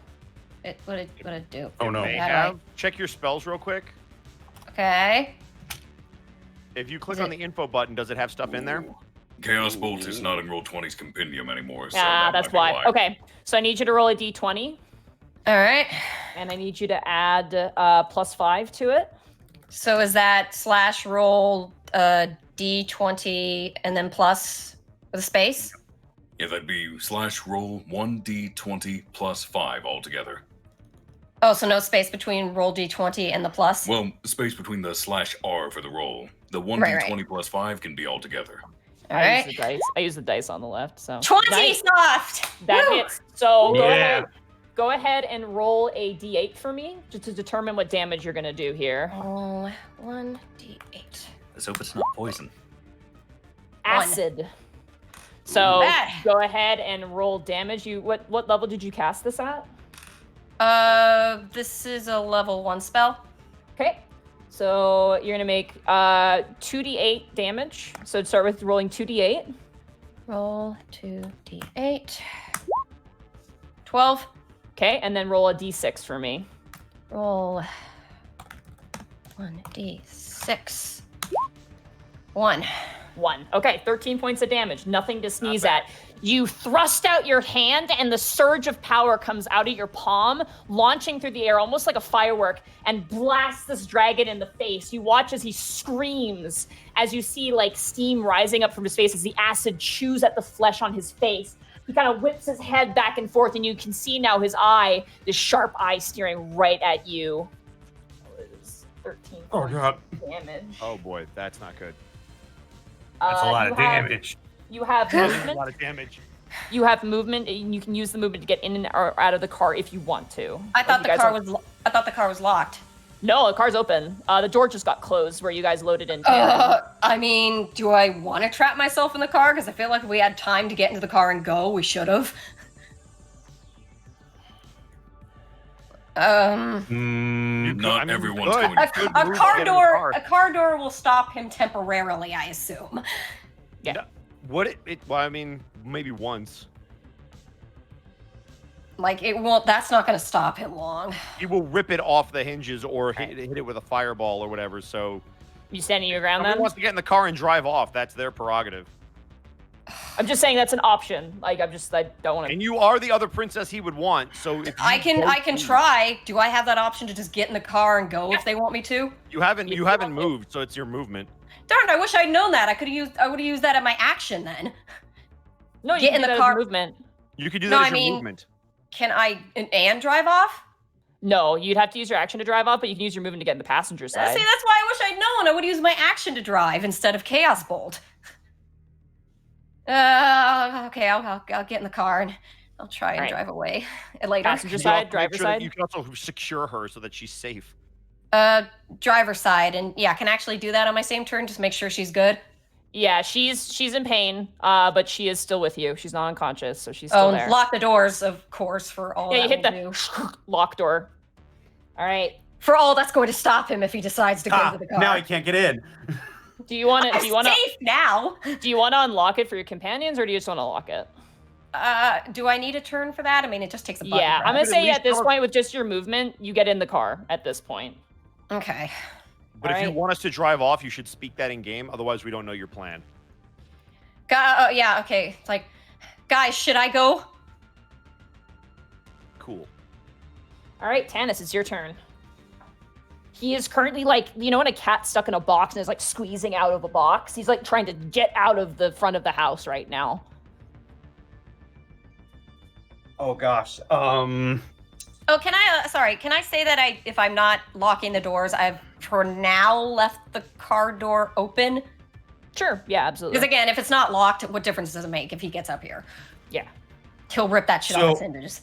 What did it do? Oh, no. May How do I- have. Check your spells real quick. Okay. If you click Is on the info button, does it have stuff in there? Ooh. Chaos Bolt is not in Roll20's compendium anymore. So Ah, that that's might be why. Okay, so I need you to roll a d20, All right. and I need you to add +5 to it. So is that slash roll d20 and then plus with a space? Yeah, that'd be slash roll 1d20 plus 5 altogether. Oh, so no space between roll d20 and the plus? Well, space between the slash R for the roll. The 1d20 Right. plus 5 can be altogether. All I right. use the dice. I use the dice on the left. So 20 Nice. soft! That Woo! hits. So Yeah. go ahead and roll a d8 for me just to determine what damage you're gonna do here. Roll 1d8. Let's hope it's not poison. Acid. So Ah. go ahead and roll damage. What level did you cast this at? This is a level 1 spell. Okay. So you're gonna make 2d8 damage. So start with rolling 2d8. Roll 2d8. 12. Okay, and then roll a d6 for me. Roll 1d6. 1. 1. Okay, 13 points of damage. Nothing to sneeze at. You thrust out your hand, and the surge of power comes out of your palm, launching through the air almost like a firework, and blasts this dragon in the face. You watch as he screams, as you see like steam rising up from his face as the acid chews at the flesh on his face. He kind of whips his head back and forth, and you can see now his eye, this sharp eye staring right at you. It was 13 Oh, points God. of damage. Oh boy, that's not good. That's a lot you of have- damage. You have That's a movement. lot of damage. You have movement, and you can use the movement to get in and or out of the car if you want to. I Like, thought you the guys car don't- was I thought the car was locked. No, the car's open. The door just got closed where you guys loaded in. Tannen. I mean, do I want to trap myself in the car? Because I feel like if we had time to get into the car and go, we should have. Not everyone's going A, to. a car door. A car door will stop him temporarily, I assume. Yeah. No, what well, I mean, maybe once. Like it won't. That's not going to stop him long. He will rip it off the hinges or hit it with a fireball or whatever. So You standing your ground someone then? wants to get in the car and drive off. That's their prerogative. I'm just saying that's an option. Like I don't want to. And you are the other princess he would want. So if I you both can leave- try. Do I have that option to just get in the car and go if they want me to? You haven't moved, so it's your movement. Darn! I wish I'd known that. I would have used that at my action then. No, you Get can in do the that as car. movement. You could do No, that I as your mean- movement. Can I and drive off? No, you'd have to use your action to drive off, but you can use your movement to get in the passenger See, side. that's why I wish I'd known. I would use my action to drive instead of Chaos Bolt. Okay, I'll get in the car and I'll try and Alright. drive away later. Passenger You side, also make driver sure that side. You can also secure her so that she's safe. Driver side, and yeah, can I actually do that on my same turn? Just make sure she's good. Yeah, she's in pain, but she is still with you. She's not unconscious, so she's still there. Lock the doors, of course, for all. Yeah, you that hit will the do. lock door. All right. For all that's going to stop him if he decides to go into the car. Now he can't get in. Do you want to? I'm Do you want to? safe now. Do you want to unlock it for your companions, or do you just want to lock it? Do I need a turn for that? I mean, it just takes a button. Yeah, press. I'm gonna But at say least at this tell her- point, with just your movement, you get in the car at this point. Okay. But if you Alright. want us to drive off, you should speak that in game. Otherwise, we don't know your plan. Yeah. Okay. It's like, guys, should I go? Cool. All right, Tannis, it's your turn. He is currently like, you know, when a cat's stuck in a box and is like squeezing out of a box. He's like trying to get out of the front of the house right now. Oh gosh. Oh, can I? Sorry. Can I say that if I'm not locking the doors, I've for now left the car door open? Sure. Yeah, absolutely. Because again, if it's not locked, what difference does it make if he gets up here? Yeah. He'll rip that shit So- off its hinges.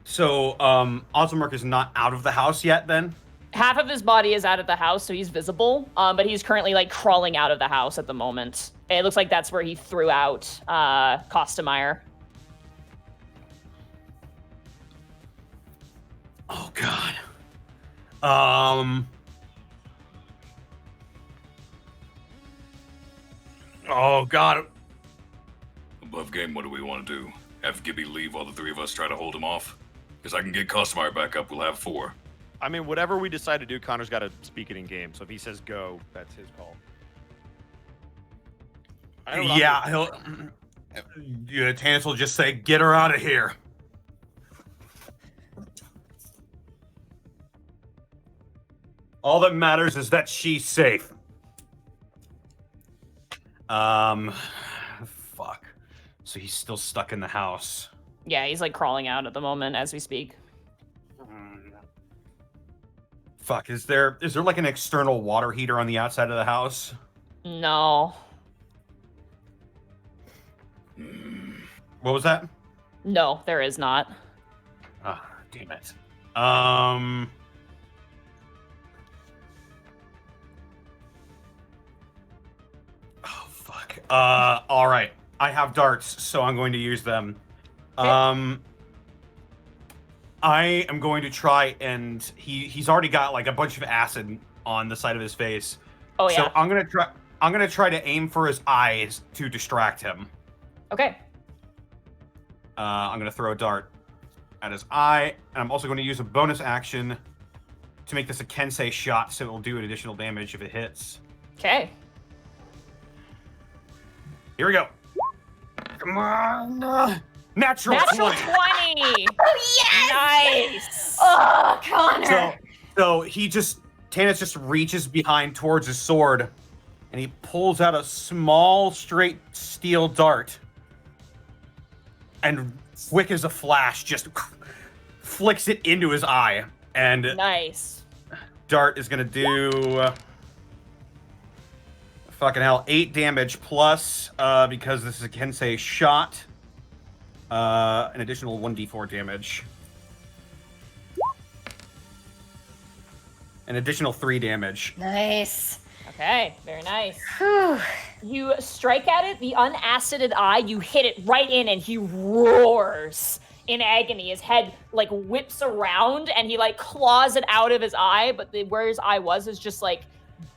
So Ozamer is not out of the house yet. Then. Half of his body is out of the house, so he's visible. But he's currently like crawling out of the house at the moment. It looks like that's where he threw out Kostemeyer. Oh God. Oh God. Above game, what do we want to do? Have Gibby leave while the three of us try to hold him off? Because I can get Cosmire back up, we'll have 4. I mean, whatever we decide to do, Connor's got to speak it in game. So if he says go, that's his call. I don't know. Yeah, he'll. Yeah, Tannis will just say, "Get her out of here." All that matters is that she's safe. Fuck. So he's still stuck in the house. Yeah, he's like crawling out at the moment as we speak. Fuck. Is there like an external water heater on the outside of the house? No. What was that? No, there is not. Ah, damn it. Oh fuck. All right. I have darts, so I'm going to use them. Okay. I am going to try and he's already got like a bunch of acid on the side of his face. Oh yeah. So I'm gonna try to aim for his eyes to distract him. Okay. I'm gonna throw a dart at his eye, and I'm also going to use a bonus action to make this a Kensei shot, so it will do an additional damage if it hits. Okay. Here we go. Come on. Natural 20. 20. Oh yes! Nice. Oh, Connor. So Tannis just reaches behind towards his sword, and he pulls out a small straight steel dart, and quick as a flash, just flicks it into his eye. And Nice. dart is gonna do fucking hell 8 damage plus because this is a Kensei shot. An additional 1d4 damage. An additional 3 damage. Nice. Okay, very nice. Whew. You strike at it, the unacided eye, you hit it right in, and he roars in agony. His head like whips around and he like claws it out of his eye, but where his eye was is just like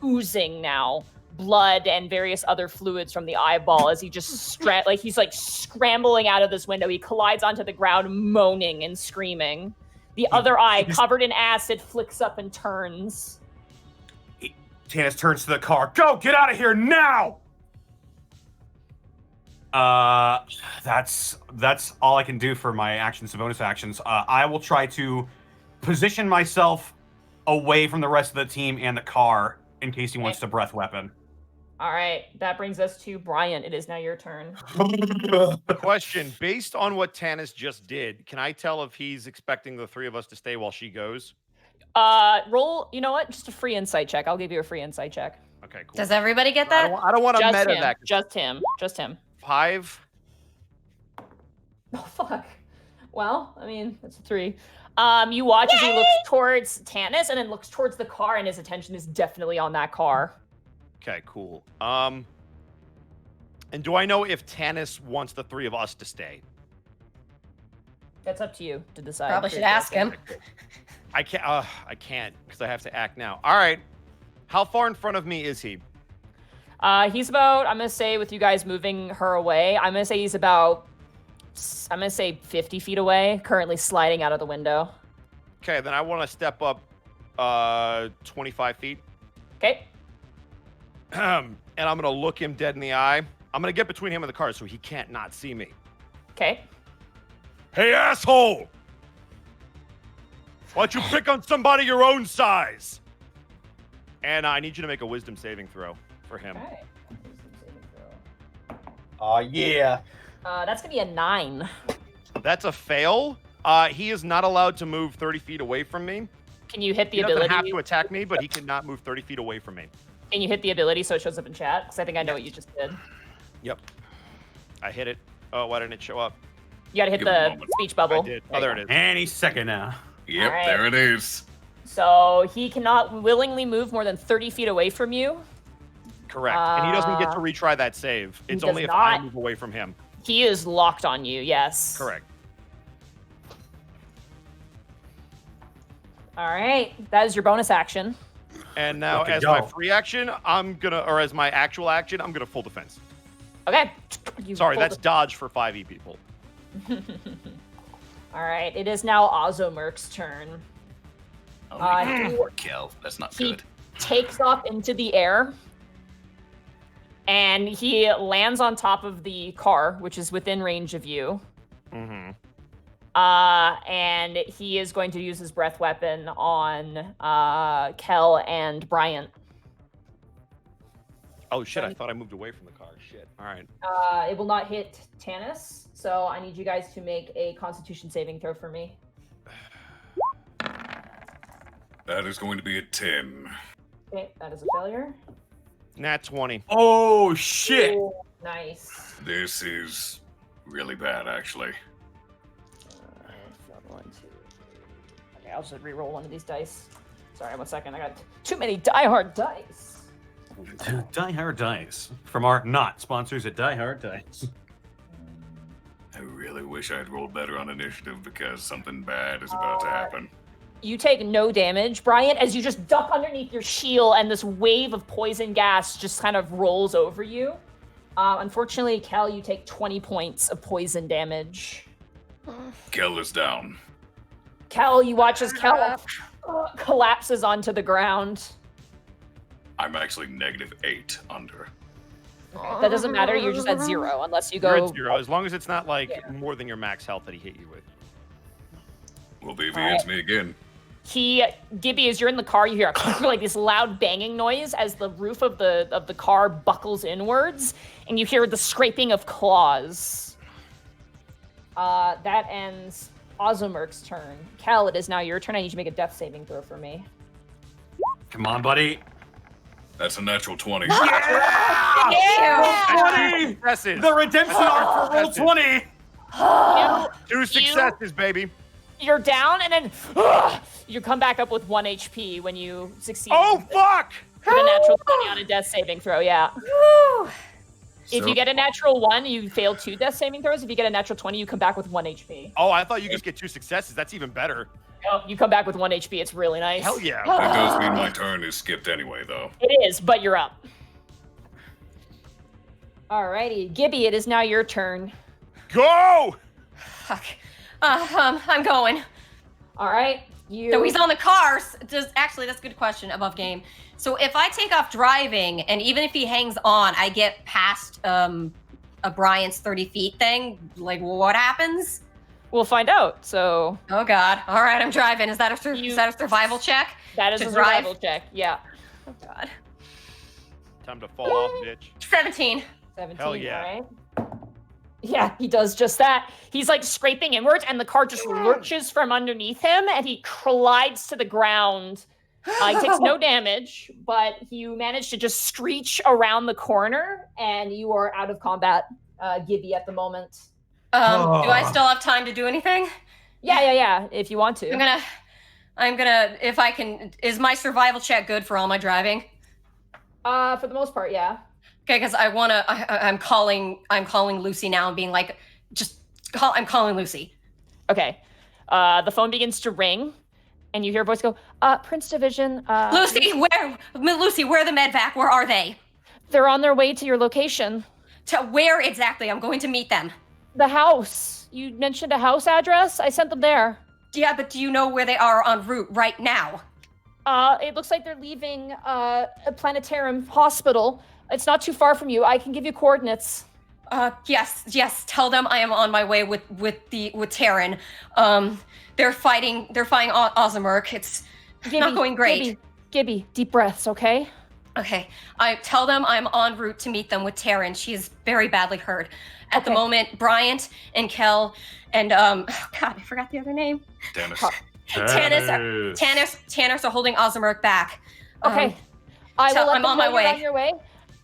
oozing now. Blood and various other fluids from the eyeball as he just he's like scrambling out of this window. He collides onto the ground, moaning and screaming. The other eye, covered in acid, flicks up and turns. Tannis turns to the car. Go! Get out of here now! That's all I can do for my actions and bonus actions. I will try to position myself away from the rest of the team and the car in case he wants to breath weapon. All right, that brings us to Brian. It is now your turn. Question: based on what Tannis just did, can I tell if he's expecting the three of us to stay while she goes? Roll. You know what? Just a free insight check. I'll give you a free insight check. Okay, cool. Does everybody get that? I don't want to Just meta him. that. Just him. Just him. 5. Oh fuck. Well, I mean, that's a 3. You watch as he looks towards Tannis and then looks towards the car, and his attention is definitely on that car. Okay, cool. And do I know if Tannis wants the three of us to stay? That's up to you to decide. Probably should ask him. I can't because I have to act now. All right. How far in front of me is he? He's about, I'm going to say with you guys moving her away, I'm going to say he's about, 50 feet away, currently sliding out of the window. Okay, then I want to step up 25 feet. Okay. And I'm going to look him dead in the eye. I'm going to get between him and the car so he can't not see me. Okay. Hey, asshole! Why don't you pick on somebody your own size? And I need you to make a wisdom saving throw for him. Okay. Yeah. That's going to be a 9. That's a fail. He is not allowed to move 30 feet away from me. Can you hit the He doesn't ability? have to attack me, but he cannot move 30 feet away from me. Can you hit the ability so it shows up in chat? Because I think I know what you just did. Yep. I hit it. Oh, why didn't it show up? You got to hit Give me a the moment. speech bubble. I did. Oh, there it is. And he's second now. Yep, All right. there it is. So he cannot willingly move more than 30 feet away from you. Correct. And he doesn't get to retry that save. It's does only if I not. move away from him. He is locked on you, yes. Correct. All right. That is your bonus action. And now, Fucking as my go. free action, as my actual action, I'm gonna full defense. Okay. You Sorry, pulled that's dodge for 5e people. All right. It is now Ozamer's turn. Oh, he- poor Kel. That's not he good. takes off into the air. And he lands on top of the car, which is within range of you. Mm-hmm. And he is going to use his breath weapon on Kel and Bryant. Oh, shit, I thought I moved away from the car. Shit. All right. It will not hit Tannis, so I need you guys to make a Constitution saving throw for me. That is going to be a 10. Okay, that is a failure. Nat 20. Oh, shit. Ooh, nice. This is really bad, actually. Okay, I'll just re-roll one of these dice. Sorry, 1 second. I got too many diehard dice. Die Hard Dice from our not sponsors at Die Hard Dice. I really wish I'd rolled better on initiative because something bad is about to happen. You take no damage, Bryant, as you just duck underneath your shield and this wave of poison gas just kind of rolls over you. Unfortunately, Kel, you take 20 points of poison damage. Kel is down. Kel, you watch as Kel collapses onto the ground. I'm actually -8 under. Okay, that doesn't matter. You're just at 0 unless you You're go. at 0, as long as it's not like Yeah. more than your max health that he hit you with. Will be if he All hits me again. Gibby, as you're in the car, you hear like this loud banging noise as the roof of the car buckles inwards, and you hear the scraping of claws. That ends Ozamer's turn. Kel, it is now your turn. I need you to make a death saving throw for me. Come on, buddy. That's a natural 20. Yeah. Successes. The redemption arc for roll 20. Two successes, baby. You're down, and then you come back up with 1 HP when you succeed. Oh, fuck! With a natural 20 on a death saving throw, yeah. Woo. If you get a natural 1, you fail 2 death saving throws. If you get a natural 20, you come back with 1 HP. Oh, I thought you just get 2 successes. That's even better. Oh, you come back with 1 HP. It's really nice. Hell yeah. That does mean my turn is skipped anyway, though. It is, but you're up. Alrighty, Gibby, it is now your turn. Go! Fuck. I'm going. All right, you. So he's on the cars. Actually, that's a good question. Above game. So if I take off driving, and even if he hangs on, I get past a Brian's 30 feet thing. Like, what happens? We'll find out. So. Oh God! All right, I'm driving. Is that a survival check? That is to a drive? survival check. Yeah. Oh God. Time to fall off, bitch. 17. 17. Hell yeah. All right. Yeah, he does just that. He's like scraping inwards, and the car just lurches from underneath him, and he collides to the ground. He takes no damage, but you manage to just screech around the corner, and you are out of combat, Gibby, at the moment. Do I still have time to do anything? Yeah. If you want to. I'm gonna, if I can. Is my survival check good for all my driving? For the most part, yeah. Okay, because I'm calling Lucy now and being like, I'm calling Lucy. Okay. The phone begins to ring, and you hear a voice go, Prince Division. Lucy, where are the medvac? Where are they? They're on their way to your location. To where exactly? I'm going to meet them. The house. You mentioned a house address? I sent them there. Yeah, but do you know where they are en route right now? It looks like they're leaving a planetarium hospital. It's not too far from you. I can give you coordinates. Yes. Tell them I am on my way with Terran. They're fighting Ozamer. It's not going great. Gibby, deep breaths, okay? Okay. I tell them I'm en route to meet them with Terran. She is very badly hurt. At the moment, Bryant and Kel and God, I forgot the other name. Dennis. Tannis are holding Ozamer back. Okay. I will let I'm them on know my you're way. on your way.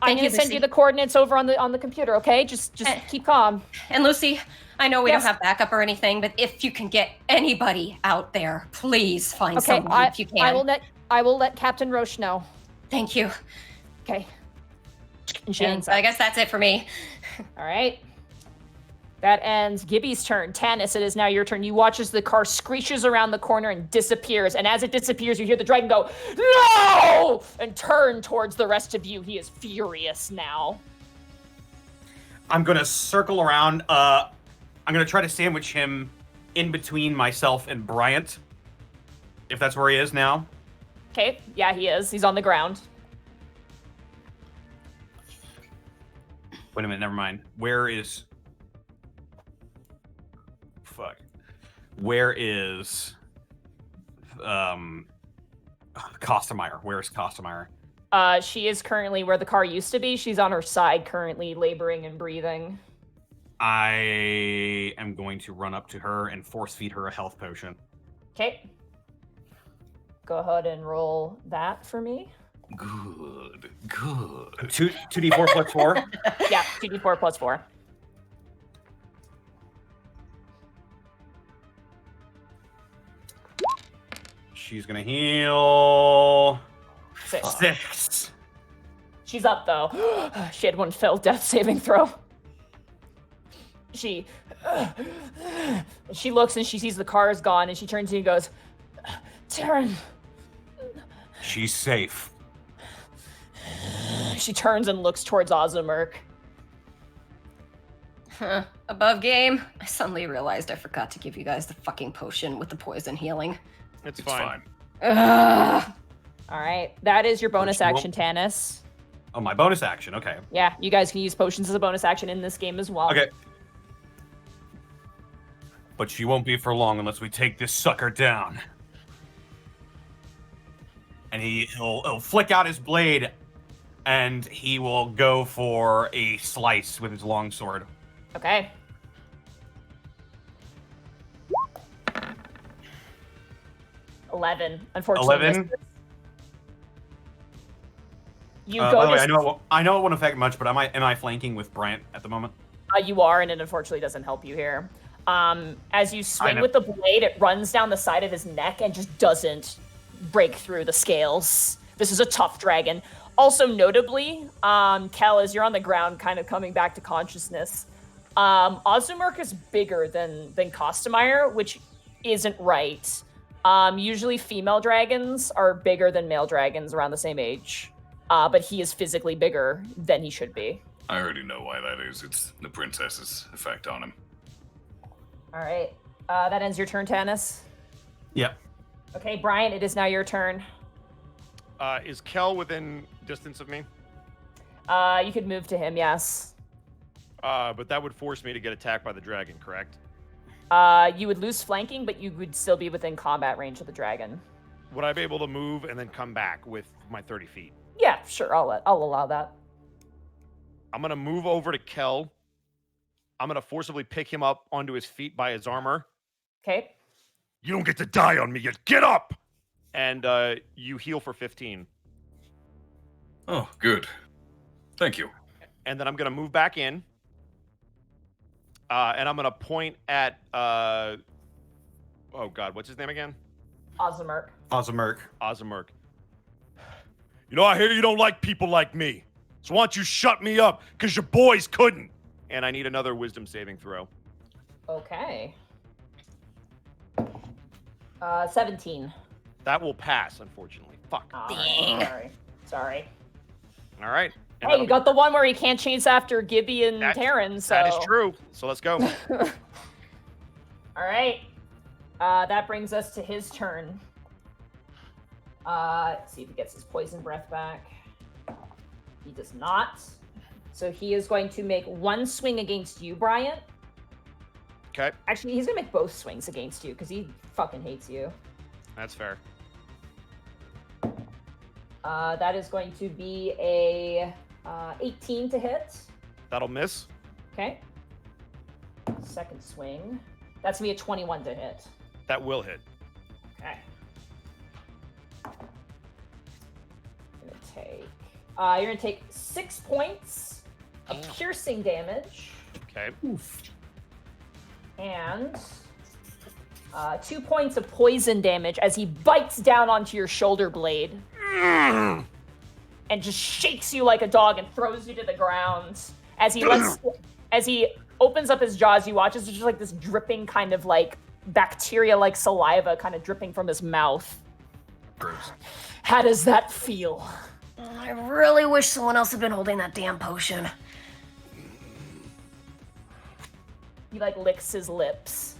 I'm Thank going you, to send Lucy. you the coordinates over on the computer, okay? Just keep calm. And Lucy, I know we Yes. don't have backup or anything, but if you can get anybody out there, please find Okay, someone if you can. I will let Captain Roche know. Thank you. Okay. And she And hangs I up. guess that's it for me. All right. That ends Gibby's turn. Tannis, it is now your turn. You watch as the car screeches around the corner and disappears. And as it disappears, you hear the dragon go, "No!" and turn towards the rest of you. He is furious now. I'm gonna circle around. I'm gonna try to sandwich him in between myself and Bryant, if that's where he is now. Okay. Yeah, he is. He's on the ground. Wait a minute. Never mind. Where is? Fuck. Where is? Kostemeyer. Where is Kostemeyer? She is currently where the car used to be. She's on her side currently, laboring and breathing. I am going to run up to her and force feed her a health potion. Okay. Go ahead and roll that for me. Good. 2d4 plus 4. Yeah, 2d4 plus 4. She's gonna heal 6. 6. She's up though. She had one failed death saving throw. She looks and she sees the car is gone and she turns to you and goes, Taryn. She's safe. She turns and looks towards Ozamer. Above game, I suddenly realized I forgot to give you guys the fucking potion with the poison healing. It's It's fine. fine. Ugh. All right, that is your bonus Which won't- action, Tannis. Oh, my bonus action. Okay. Yeah, you guys can use potions as a bonus action in this game as well. Okay. But she won't be for long unless we take this sucker down. And he'll flick out his blade, and he will go for a slice with his longsword. Okay. $11. Unfortunately, 11? misses. You By go the way, to I know it won't affect much, but am I flanking with Bryant at the moment? you are, and it unfortunately doesn't help you here. As you swing know. with the blade, it runs down the side of his neck and just doesn't break through the scales. This is a tough dragon. Also notably, Kel, as you're on the ground, kind of coming back to consciousness, Ozamer is bigger than Kostemeyer, which isn't right. Usually female dragons are bigger than male dragons around the same age, but he is physically bigger than he should be. I already know why that is. It's the princess's effect on him. All right. That ends your turn, Tanis. Yep. Okay, Brian, it is now your turn. Is Kel within distance of me? You could move to him, yes. But that would force me to get attacked by the dragon, correct? You would lose flanking, but you would still be within combat range of the dragon. Would I be able to move and then come back with my 30 feet? Yeah, sure. I'll allow that. I'm gonna move over to Kel. I'm gonna forcibly pick him up onto his feet by his armor. Okay. You don't get to die on me yet. Get up! And you heal for 15. Oh, good. Thank you. And then I'm gonna move back in. And I'm gonna point at oh god, what's his name again? Ozamer. Ozamer. You know, I hear you don't like people like me. So why don't you shut me up? Because your boys couldn't. And I need another wisdom saving throw. Okay. 17. That will pass, unfortunately. Fuck. Right. Sorry. All right. And Hey, you got the one where he can't chase after Gibby and Terran, so... That is true. So let's go. All right. That brings us to his turn. Let's see if he gets his poison breath back. He does not. So he is going to make one swing against you, Bryant. Okay. Actually, he's going to make both swings against you because he fucking hates you. That's fair. That is going to be a 18 to hit. That'll miss. Okay. Second swing. That's going to be a 21 to hit. That will hit. Okay. You're gonna take 6 points of piercing damage. Okay. And 2 points of poison damage as he bites down onto your shoulder blade and just shakes you like a dog and throws you to the ground. As he opens up his jaws, you watch as there's just like this dripping kind of like bacteria-like saliva kind of dripping from his mouth. Gross. How does that feel? I really wish someone else had been holding that damn potion. He like licks his lips.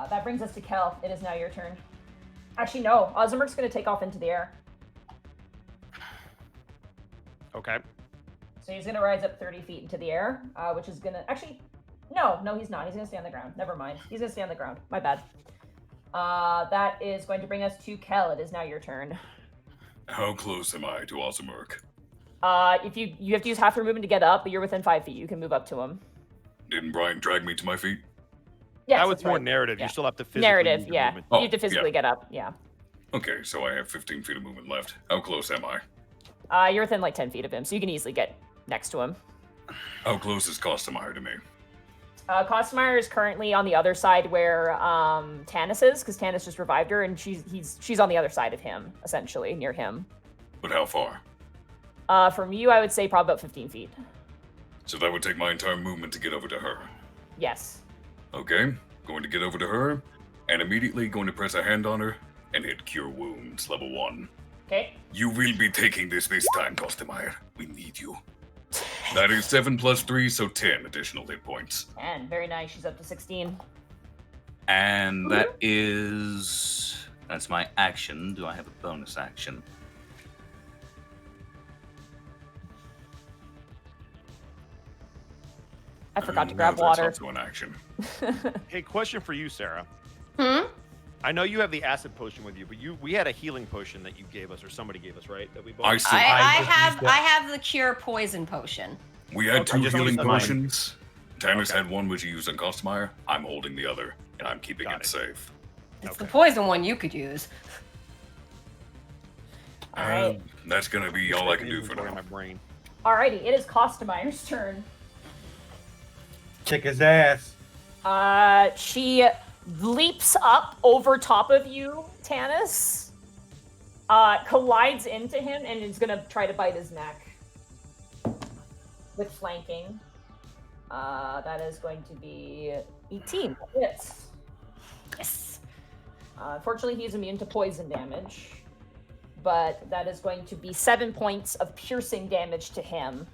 That brings us to Kel. It is now your turn. Actually, no. Ozamer's going to take off into the air. Okay. So he's going to rise up 30 feet into the air, which is going to... Actually, no, he's not. He's going to stay on the ground. Never mind. He's going to stay on the ground. My bad. That is going to bring us to Kel. It is now your turn. How close am I to Ozamer? If you have to use half your movement to get up, but you're within 5 feet. You can move up to him. Didn't Brian drag me to my feet? Yes, that was that's more right. narrative. Yeah. You still have to physically Narrative, move your yeah. movement. You have to Oh, physically yeah. get up, yeah. Okay, so I have 15 feet of movement left. How close am I? You're within like 10 feet of him, so you can easily get next to him. How close is Kostemeyer to me? Kostemeyer is currently on the other side where Tanis is, because Tanis just revived her, and she's on the other side of him, essentially, near him. But how far? From you, I would say probably about 15 feet. So that would take my entire movement to get over to her. Yes. Okay, going to get over to her, and immediately going to press a hand on her and hit Cure Wounds, level 1. Okay. You will be taking this time, Kostemeyer. We need you. That is 7 plus 3, so 10 additional hit points. And very nice. She's up to 16. And that's my action. Do I have a bonus action? I forgot to No, grab that's water. also an action. Hey, question for you, Sarah. Hmm? I know you have the acid potion with you, but we had a healing potion that you gave us, or somebody gave us, right? That we both. I still, I have the cure poison potion. we had Okay, 2 just healing use mine. potions. Tannis Okay. had one which he used on Kostemeyer. I'm holding the other, and I'm keeping Got it it. safe. It's the Okay. poison one you could use. All right. That's gonna be all I can do for Inventory in now. my brain. Alrighty, it is Kostemeyer's turn. Kick his ass. She leaps up over top of you, Tanis, collides into him, and is going to try to bite his neck with flanking. That is going to be 18. Hits. Yes. Unfortunately, he's immune to poison damage, but that is going to be 7 points of piercing damage to him.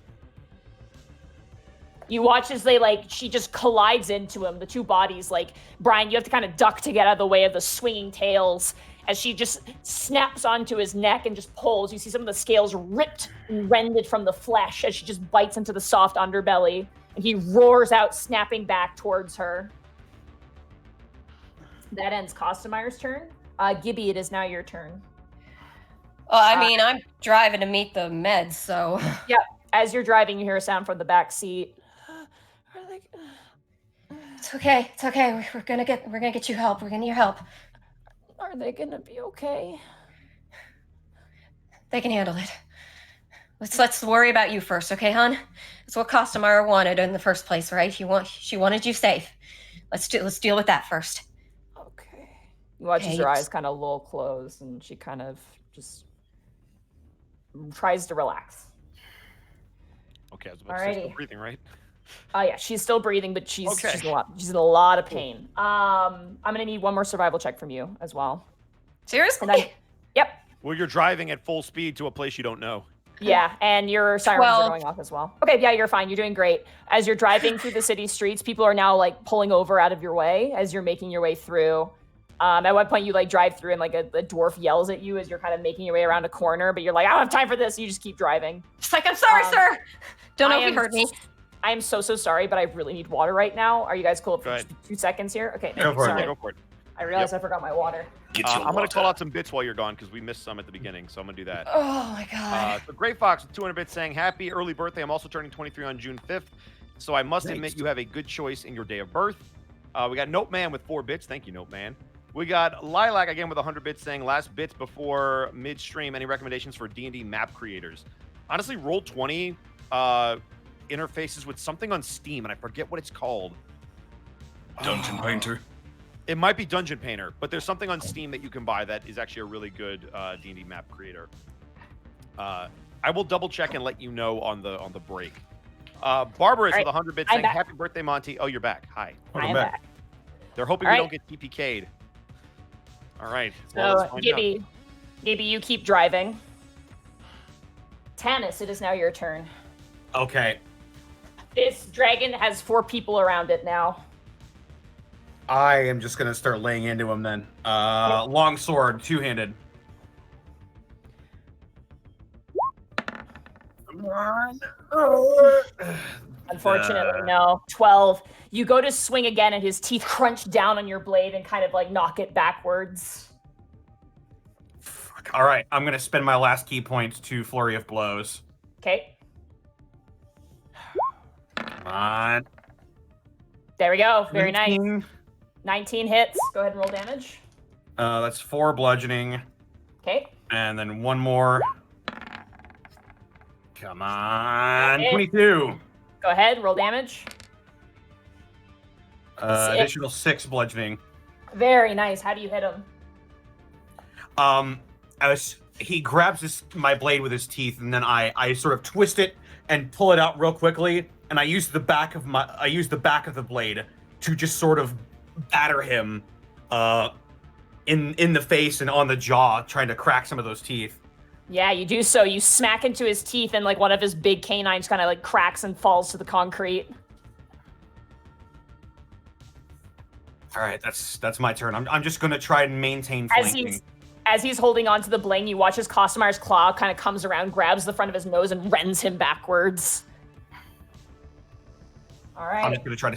You watch as she just collides into him, the two bodies. Brian, you have to kind of duck to get out of the way of the swinging tails as she just snaps onto his neck and just pulls. You see some of the scales ripped and rended from the flesh as she just bites into the soft underbelly, and he roars out, snapping back towards her. That ends Costomire's turn. Gibby, it is now your turn. Well, I mean, I'm driving to meet the meds, so. Yep. As you're driving, you hear a sound from the back seat. It's okay. It's okay. We're gonna get you help. We're gonna need your help. Are they gonna be okay? They can handle it. Let's worry about you first, okay, hon? That's what Costamara wanted in the first place, right? She wanted you safe. Let's deal with that first. Okay. You watch as her eyes kind of lull closed, and she kind of just tries to relax. Okay, I was about to say, still breathing, right? Yeah, she's still breathing, but she's in a lot of pain. I'm gonna need one more survival check from you as well. Seriously? Yep. Well, you're driving at full speed to a place you don't know. Yeah, and your sirens are going off as well. Okay, yeah, you're fine. You're doing great. As you're driving through the city streets, people are now pulling over out of your way as you're making your way through. At one point, you drive through and a dwarf yells at you as you're kind of making your way around a corner, but you're like, I don't have time for this. So you just keep driving. It's I'm sorry, sir. Don't know if you heard me. I am so sorry, but I really need water right now. Are you guys cool for 2 seconds here? Okay, Go for it. Go for it. I realized I forgot my water. I'm going to call out some bits while you're gone because we missed some at the beginning, so I'm going to do that. Oh my god. So Great Fox with 200 bits saying, happy early birthday. I'm also turning 23 on June 5th, so I must admit you have a good choice in your day of birth. We got Note Man with 4 bits. Thank you, Note Man. We got Lilac again with 100 bits saying, last bits before midstream. Any recommendations for D&D map creators? Honestly, Roll20 interfaces with something on Steam, and I forget what it's called. Dungeon Painter. It might be Dungeon Painter, but there's something on Steam that you can buy that is actually a really good D&D map creator. I will double check and let you know on the break. Barbarous with 100 bits saying, happy birthday, Monty. Oh, you're back. Hi. I'm back. They're hoping we don't get TPK'd. All right. So, Gibby, you keep driving. Tanis, it is now your turn. Okay. This dragon has 4 people around it now. I am just gonna start laying into him then. Long sword, 2-handed. Come on. Unfortunately, no. 12. You go to swing again, and his teeth crunch down on your blade and kind of knock it backwards. Fuck. All right, I'm gonna spend my last key points to Flurry of Blows. Okay. Come on. There we go. Very 19. nice. 19 hits. Go ahead and roll damage. That's 4 bludgeoning. Okay. And then 1 more. Come on. 22. Go ahead, roll damage. Additional 6 bludgeoning. Very nice. How do you hit him? He grabs my blade with his teeth, and then I sort of twist it and pull it out real quickly, and I use the back of the blade to just sort of batter him in the face and on the jaw, trying to crack some of those teeth. Yeah, you do so. You smack into his teeth, and one of his big canines kind of cracks and falls to the concrete. All right, that's my turn. I'm just gonna try and maintain flanking. As he's holding onto the bling, you watch his Costomire's claw kind of comes around, grabs the front of his nose, and rends him backwards. All right. I'm gonna try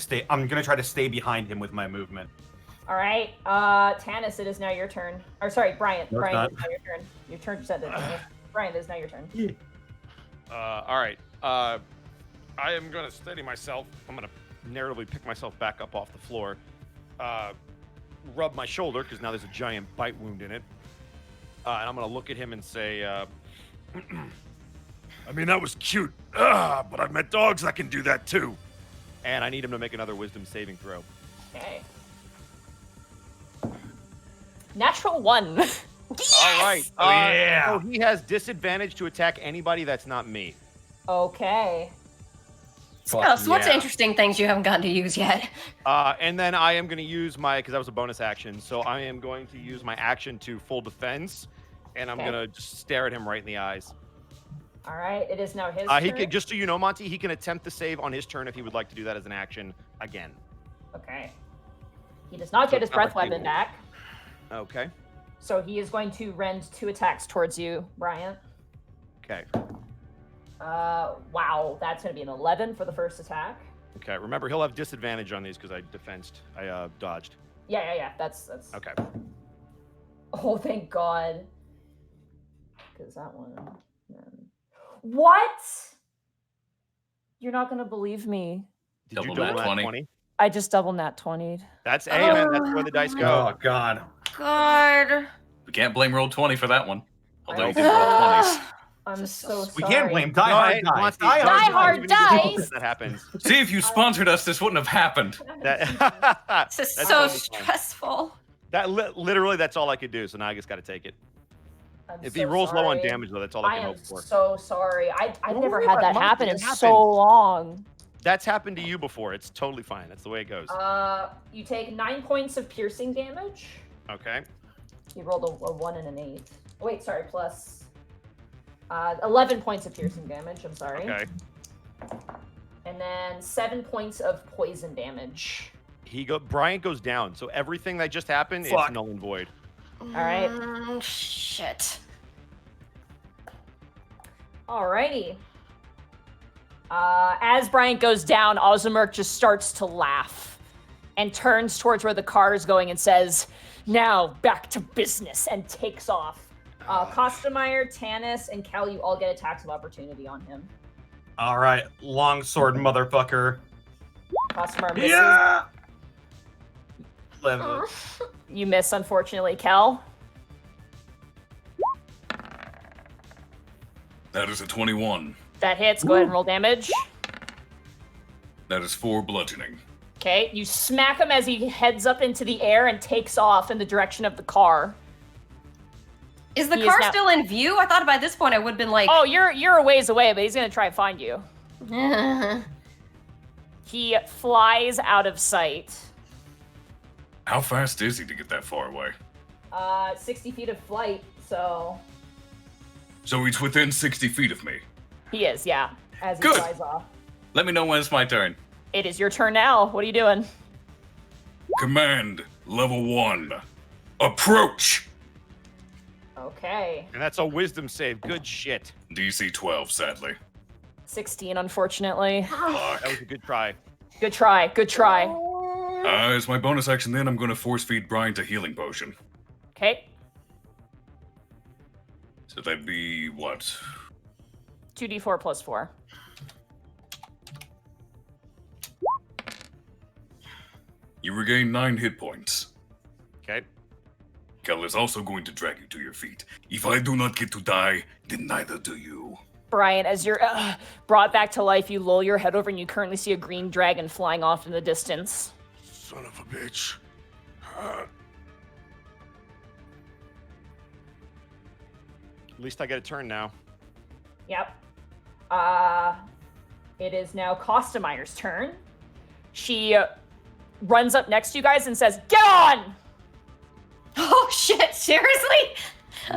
to stay behind him with my movement. All right, Tanis, it is now your turn. Or sorry, Brian. No, Brian, it is now your turn. Your turn said it. Brian, it is now your turn. All right. I am going to steady myself. I'm going to narratively pick myself back up off the floor. Rub my shoulder, because now there's a giant bite wound in it. And I'm going to look at him and say, I mean, that was cute. But I've met dogs that can do that too. And I need him to make another wisdom saving throw. Okay. Natural 1. All right. Oh, yeah. So he has disadvantage to attack anybody that's not me. Okay. Oh, so what's yeah. interesting things you haven't gotten to use yet? And then I am going to use my, because that was a bonus action, so I am going to use my action to full defense, and I'm Okay. going to just stare at him right in the eyes. All right. It is now his He turn. can, just so you know, Monty, he can attempt to save on his turn if he would like to do that as an action again. Okay. He does not So get his it's not breath like weapon you- back, Okay. so he is going to rend 2 attacks towards you, Bryant. Okay. Wow, that's going to be an 11 for the first attack. Okay. Remember, he'll have disadvantage on these because I dodged. Yeah. That's. Okay. Oh, thank God. Because that one. What? You're not going to believe me. Did you Double double nat that 20? 20? I just double nat 20'd. That's A, man. That's where the dice go. Oh God. God. We can't blame roll 20 for that one. Although you I- did roll 20s. I'm This is so so We sorry. can't blame Die No, Hard hey, Dice. Monty, Die don't Hard Die Hard even need to do Dice. That happens. See, if you sponsored us, this wouldn't have happened. That, This is That's so totally fine. stressful. literally, that's all I could do. So now I just got to take it. I'm If so he rolls low on sorry. damage, though, that's all I I can am hope for. so sorry. I've Don't never worry had about that it, happen Monty, in it so happens. long. That's happened to you before. It's totally fine. That's the way it goes. You take 9 points of piercing damage. Okay. You rolled a 1 and an 8. Oh, wait, sorry, plus 11 points of piercing damage. I'm sorry. Okay. And then 7 points of poison damage. Bryant goes down. So everything that just happened, Fuck. it's null and void. All right. Shit. Alrighty. As Bryant goes down, Ozamer just starts to laugh and turns towards where the car is going and says, "Now back to business," and takes off. Kostemeyer, Tanis, and Cal, you all get attacks of opportunity on him. All right, longsword motherfucker. Kostemeyer misses. Yeah. 11. You miss, unfortunately, Cal. That is a 21. That hits. Go ahead and roll damage. That is 4 bludgeoning. Okay, you smack him as he heads up into the air and takes off in the direction of the car. Is the He is car now- still in view? I thought by this point I would have been like, Oh, you're a ways away, but he's gonna try and find you. He flies out of sight. How fast is he to get that far away? 60 feet of flight, so So he's within 60 feet of me. he is, yeah, as he Good. flies off. Let me know when it's my turn. It is your turn now. What are you doing? Command level 1. Approach! Okay. And that's a wisdom save. Good shit. DC 12, sadly. 16, unfortunately. Fuck. That was a good try. Good try, good try. As my bonus action then, I'm going to force feed Brian a healing potion. Okay, So that'd be what? 2d4 plus 4. You regain 9 hit points. Okay. Kel is also going to drag you to your feet. If I do not get to die, then neither do you. Brian, as you're brought back to life, you lull your head over and you currently see a green dragon flying off in the distance. Son of a bitch. At least I get a turn now. Yep. It is now Kostemeyer's turn. She runs up next to you guys and says, "Get on!" oh shit, seriously?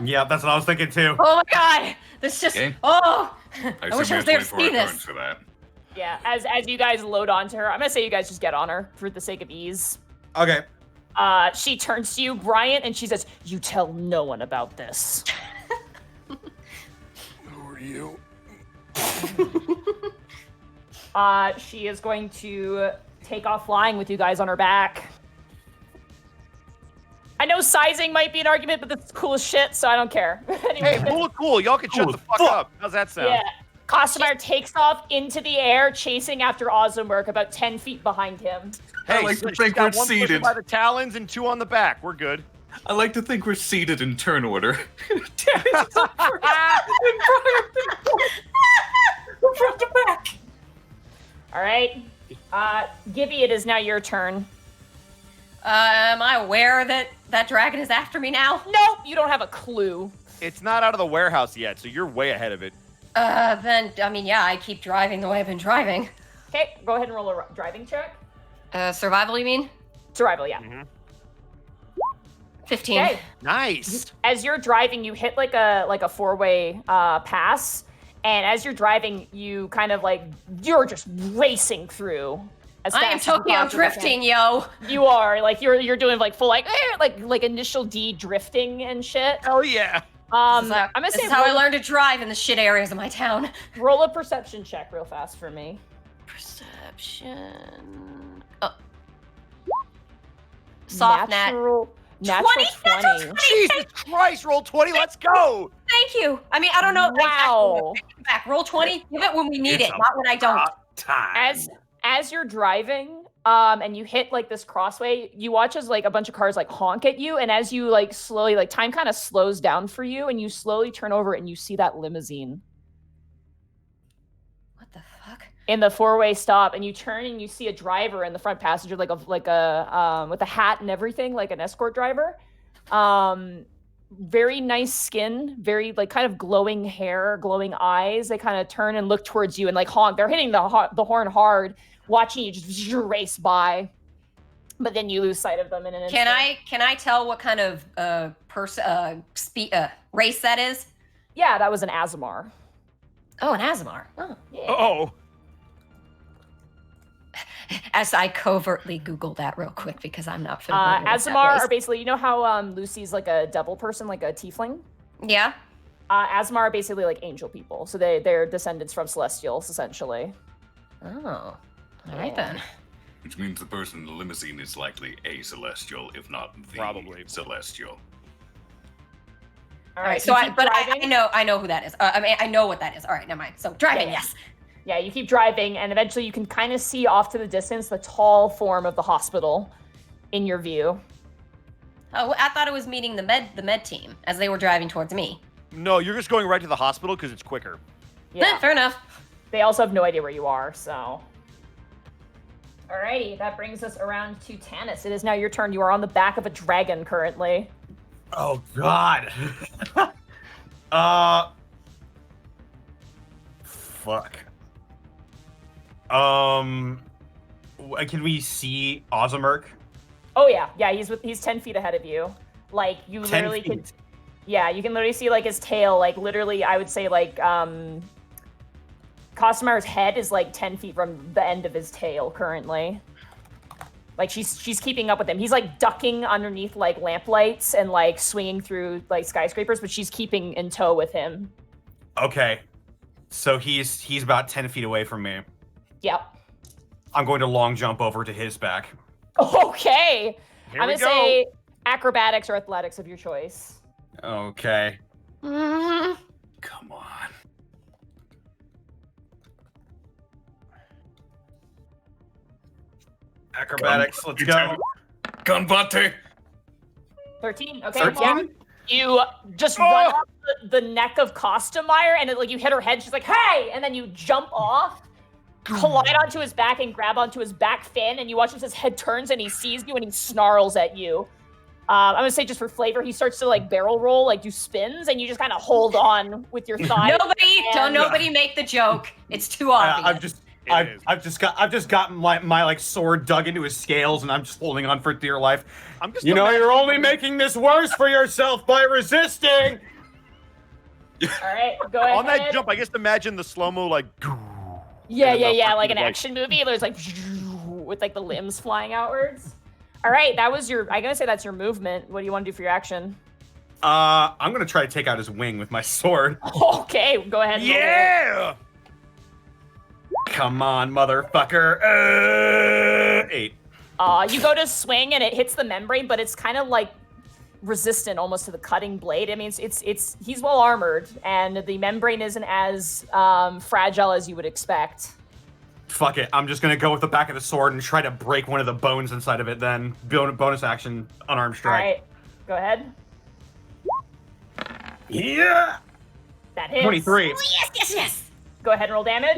Yeah, that's what I was thinking too. Oh my god. This just, Okay. oh. I I wish I assume was we there have to 24 see turns this. for that. Yeah, as you guys load onto her, I'm gonna say you guys just get on her for the sake of ease. Okay. She turns to you, Bryant, and she says, "You tell no one about this." Who are you? She is going to take off flying with you guys on her back. I know sizing might be an argument, but this is cool as shit, so I don't care. Anyway, Hey, cool. Y'all can shut Cool the as fuck fuck. up. How's that sound? yeah. Kostemeyer takes off into the air, chasing after Ozamer about 10 feet behind him. I Hey, like so to she's think got we're one pusher seated. by the talons and 2 on the back. We're good. I like to think we're seated in turn order. All right. Gibby, it is now your turn. Am I aware that that dragon is after me now? Nope, you don't have a clue. It's not out of the warehouse yet, so you're way ahead of it. Then, I mean, yeah, I keep driving the way I've been driving. Okay, go ahead and roll a driving check. Survival, you mean? Survival, yeah. 15. Okay. Nice. As you're driving, you hit like a four-way pass, and as you're driving, you kind of like you're just racing through. As I am fast as you Tokyo possibly can. drifting, yo. You are like you're doing like full like initial D drifting and shit. Oh yeah. I'm gonna This say is how I learned to drive in the shit areas of my town. roll a perception check real fast for me. Perception. Oh. Soft nat. Natural 20? 20. Jesus Christ! Roll 20. Let's go. Thank you. I mean, I don't know. Wow. Back. Roll 20. Give it when we need It's it, a not when I don't. Time. As you're driving, and you hit like this crossway, you watch as like a bunch of cars like honk at you, and as you like slowly like time kind of slows down for you, and you slowly turn over and you see that limousine What the fuck? in the four-way stop, and you turn and you see a driver in the front passenger like a with a hat and everything, like an escort driver. Very nice skin, very like kind of glowing hair, glowing eyes. They kind of turn and look towards you and like honk. They're hitting the horn hard, watching you just race by. But then you lose sight of them in an instant. Can I tell what kind of race that is? Yeah, that was an Ozamer. Oh, an Ozamer. Oh. Yeah. Oh. As I covertly Googled that real quick because I'm not familiar with that Ozamer race. are basically, you know how Lucy's like a devil person, like a tiefling? Yeah. Ozamer are basically like angel people. So they're descendants from Celestials, essentially. Oh. All right Yeah. then. Which means the person in the limousine is likely a celestial, if not the Probably. celestial. All All right. right, So you I keep but driving. I know who that is. I mean I know what that is. All right, never mind. So driving, Yeah. yes. Yeah, you keep driving, and eventually you can kind of see off to the distance the tall form of the hospital in your view. Oh, I thought it was meeting the med team as they were driving towards me. No, you're just going right to the hospital because it's quicker. Yeah. Fair enough. They also have no idea where you are, so. Alrighty, that brings us around to Tanis. It is now your turn. You are on the back of a dragon currently. Oh God. Fuck. Can we see Ozamer? Oh yeah, he's 10 feet ahead of you. Like you 10 literally feet. can. Yeah, you can literally see like his tail. Like literally, I would say like Costumer's head is like 10 feet from the end of his tail currently. Like she's keeping up with him. He's like ducking underneath like lamplights and like swinging through like skyscrapers, but she's keeping in tow with him. Okay. So he's about 10 feet away from me. Yep. I'm going to long jump over to his back. Okay. Here I'm we gonna go. say acrobatics or athletics of your choice. Okay. Mhm. Come on. Acrobatics, let's go. Combate! 13. Okay. 13? Yeah. You just run up the neck of Costumer, and like you hit her head. She's like, "Hey!" And then you jump off, collide onto his back, and grab onto his back fin. And you watch as his head turns, and he sees you, and he snarls at you. I'm gonna say just for flavor, he starts to like barrel roll, like do spins, and you just kind of hold on with your thigh. Nobody make the joke. It's too obvious. I've just gotten my like sword dug into his scales, and I'm just holding on for dear life. I'm just You know, you're imagining- only making this worse for yourself by resisting. All right, go ahead. on that jump. I guess imagine the slow mo like. Yeah, And then the like an fucking, action movie. There's like with like the limbs flying outwards. All right, that was your. I'm gonna say that's your movement. What do you want to do for your action? I'm gonna try to take out his wing with my sword. Okay, go ahead. and roll it. Yeah. Come on, motherfucker. 8. You go to swing and it hits the membrane, but it's kind of like resistant almost to the cutting blade. I mean, it's he's well armored, and the membrane isn't as fragile as you would expect. Fuck it. I'm just gonna go with the back of the sword and try to break one of the bones inside of it. Then bonus action, unarmed All strike. right, go ahead. Yeah. That hits. 23. Yes. Go ahead and roll damage.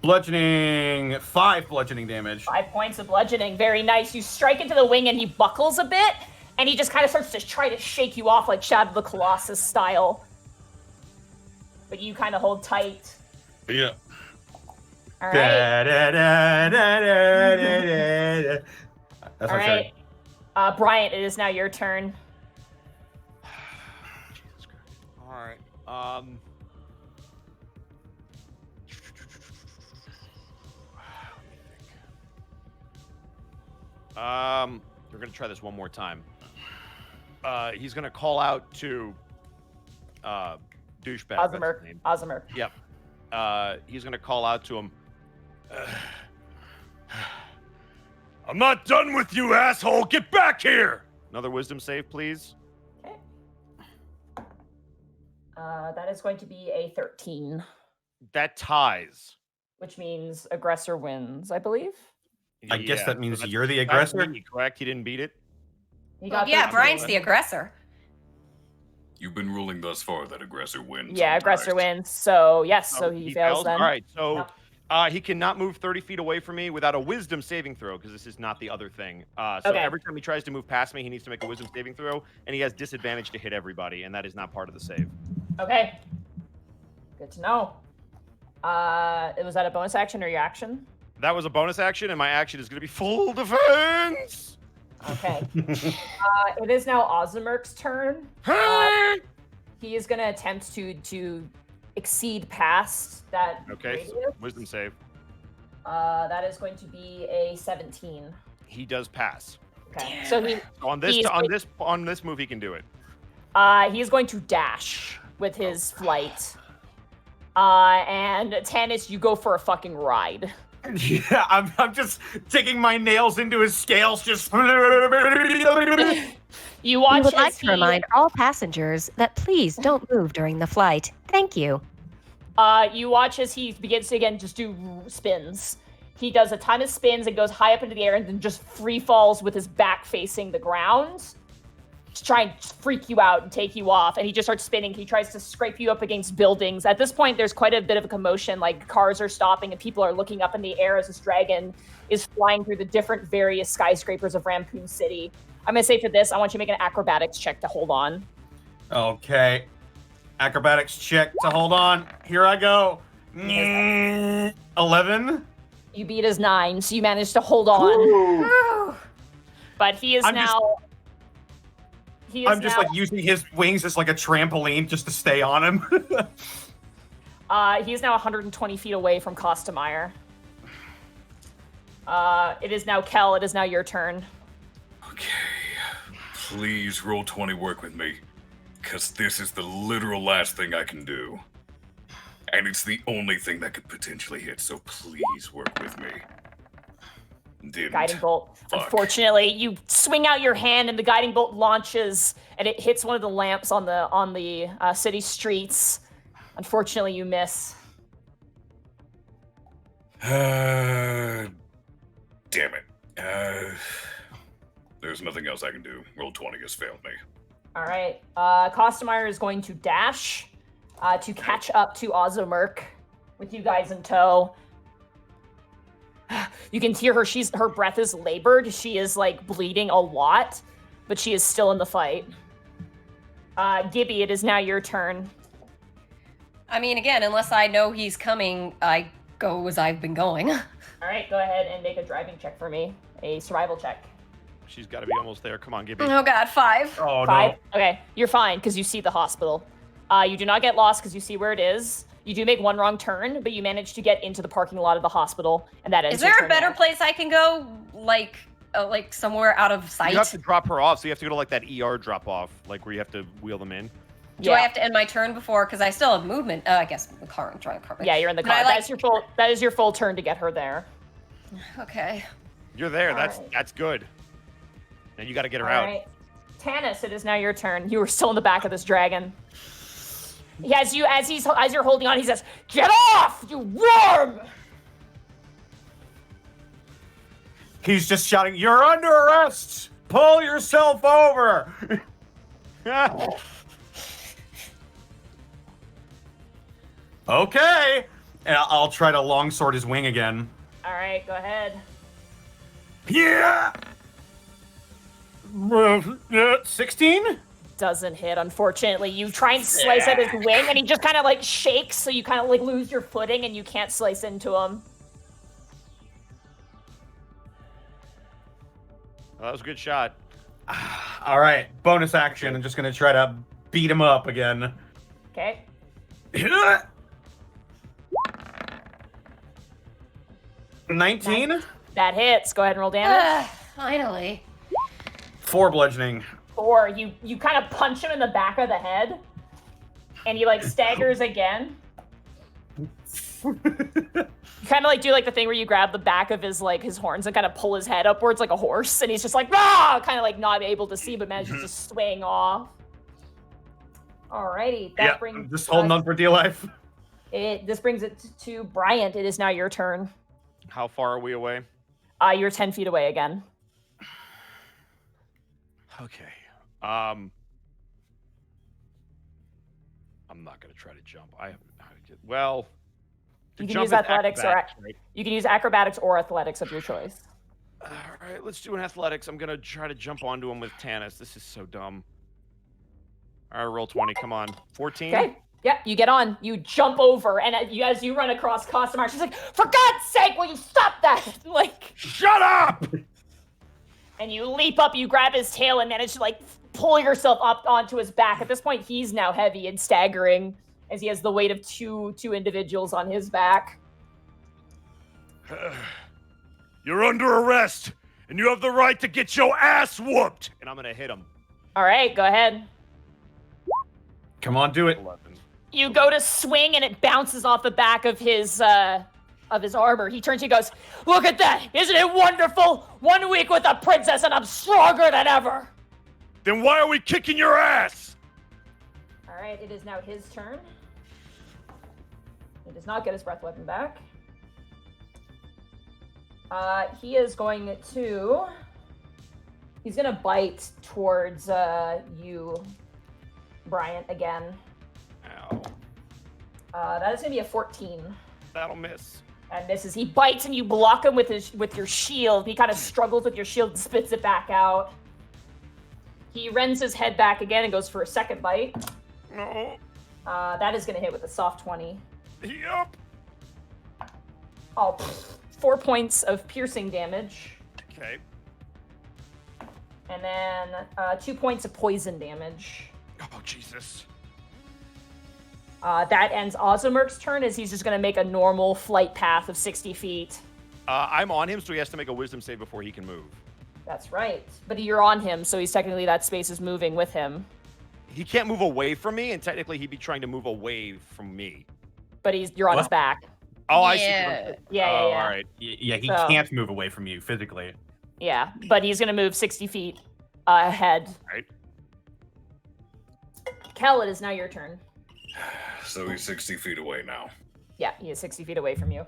Bludgeoning. 5 bludgeoning damage. 5 points of bludgeoning. Very nice. You strike into the wing and he buckles a bit, and he just kind of starts to try to shake you off like Shadow of the Colossus style. But you kind of hold tight. Yeah. All right. That's All my right. Bryant, it is now your turn. Jesus Christ. All right. Let me think. We're gonna try this one more time. He's gonna call out to douchebag. that's his Ozamer. name. Ozamer. Yep. He's gonna call out to him. I'm not done with you, asshole! Get back here! Another wisdom save, please. Okay. That is going to be a 13, That ties. which means aggressor wins, I believe. I guess that means that's- you're the that's aggressor? me, correct? He didn't beat it? He Well, got yeah, 13. Brian's the aggressor. You've been ruling thus far that aggressor wins. Yeah, aggressor wins. So, yes, so Oh, he fails then. All right, so Yep. he cannot move 30 feet away from me without a wisdom saving throw, because this is not the other thing. So Okay. every time he tries to move past me, he needs to make a wisdom saving throw, and he has disadvantage to hit everybody, and that is not part of the save. Okay. Good to know. Was that a bonus action or your action? That was a bonus action, and my action is going to be full defense! Okay. It is now Ozamer's turn. He is going to attempt to exceed past that Okay, radius. wisdom save. That is going to be a 17. He does pass. Okay. So he On this, He's on this move, he can do it. he is going to dash with his flight. And Tannis, you go for a fucking ride. Yeah, I'm just digging my nails into his scales, just. You We watch would like as to remind all passengers that please don't move during the flight. Thank you. you watch as he begins to again just do spins. He does a ton of spins and goes high up into the air and then just free falls with his back facing the ground to try and freak you out and take you off. And he just starts spinning. He tries to scrape you up against buildings. At this point, there's quite a bit of a commotion. Like cars are stopping and people are looking up in the air as this dragon is flying through the different various skyscrapers of Rampoon City. I'm going to say for this, I want you to make an acrobatics check to hold on. Okay. Acrobatics check to hold on. Here I go. 11. You beat his 9, so you managed to hold on. But he is I'm now... I'm just like using his wings as like a trampoline just to stay on him. He is now 120 feet away from Kostemeyer. It is now Kel. It is now your turn. Okay. Please roll 20 work with me. Because this is the literal last thing I can do. And it's the only thing that could potentially hit, so please work with me. Didn't. Guiding bolt. Fuck. Unfortunately, you swing out your hand and the guiding bolt launches and it hits one of the lamps on the city streets. Unfortunately, you miss. Damn it. There's nothing else I can do. Roll 20 has failed me. All right. Kostemeyer is going to dash to catch up to Ozamer with you guys in tow. You can hear her. Her breath is labored. She is like bleeding a lot, but she is still in the fight. Gibby, it is now your turn. I mean, again, unless I know he's coming, I go as I've been going. All right, go ahead and make a driving check for me. A survival check. She's got to be almost there. Come on, Gibby. Oh God, 5. Oh 5? no. Okay, you're fine because you see the hospital. You do not get lost because you see where it is. You do make one wrong turn, but you manage to get into the parking lot of the hospital, and that ends Is your there a turn better there. place I can go, like somewhere out of sight? You have to drop her off, so you have to go to like that ER drop off, like where you have to wheel them in. Do I have to end my turn before? Because I still have movement. I guess the car and drive car. Yeah, you're in the But car. I like- That is your full turn to get her there. Okay. You're there. All That's right. that's good. And you got to get her All out. right. Tannis, it is now your turn. You are still in the back of this dragon. As you're holding on, he says, "Get off, you worm!" He's just shouting, "You're under arrest! Pull yourself over!" Okay. And I'll try to longsword his wing again. All right, go ahead. Yeah! 16? Doesn't hit, unfortunately. You try and slice at his wing, and he just kind of like shakes, so you kind of like lose your footing, and you can't slice into him. That was a good shot. All right, bonus action. I'm just gonna try to beat him up again. Okay. 19? That hits. Go ahead and roll damage. Finally. 4 bludgeoning. 4. You kind of punch him in the back of the head, and he like staggers again. You kind of like do like the thing where you grab the back of his horns and kind of pull his head upwards like a horse, and he's just like ah, kind of like not able to see, but manages to swing off. Alrighty, that brings just holding on for dear life. This brings it to Bryant. It is now your turn. How far are we away? You're 10 feet away again. Okay. I'm not gonna try to jump. I have well. You can use athletics right? You can use acrobatics or athletics of your choice. All right, let's do an athletics. I'm gonna try to jump onto him with Tanis. This is so dumb. All right, roll 20. Come on, 14. Okay. Yeah, you get on. You jump over, and as you run across Costamar, she's like, "For God's sake, will you stop that?" Like, shut up! And you leap up, you grab his tail, and manage to like pull yourself up onto his back. At this point, he's now heavy and staggering, as he has the weight of two individuals on his back. You're under arrest, and you have the right to get your ass whooped. And I'm gonna hit him. All right, go ahead. Come on, do it. 11. You go to swing, and it bounces off the back of his armor. He turns to you and goes, "Look at that! Isn't it wonderful? 1 week with a princess, and I'm stronger than ever." Then why are we kicking your ass? All right, it is now his turn. He does not get his breath weapon back. He is going to... He's going to bite towards you, Bryant, again. Ow. That is going to be a 14. That'll miss. And misses. He bites, and you block him with your shield. He kind of struggles with your shield and spits it back out. He rends his head back again and goes for a second bite. No. That is going to hit with a soft 20. Yup. Oh, 4 points of piercing damage. Okay. And then 2 points of poison damage. Oh, Jesus. That ends Ozamer's turn, as he's just going to make a normal flight path of 60 feet. I'm on him, so he has to make a wisdom save before he can move. That's right. But you're on him, so he's technically, that space is moving with him. He can't move away from me, and technically he'd be trying to move away from me. But you're on his back. Oh, I see. Yeah. All right. Yeah, he So- can't move away from you physically. Yeah, but he's going to move 60 feet ahead. Right. Kel, it is now your turn. So he's 60 feet away now. Yeah, he is 60 feet away from you.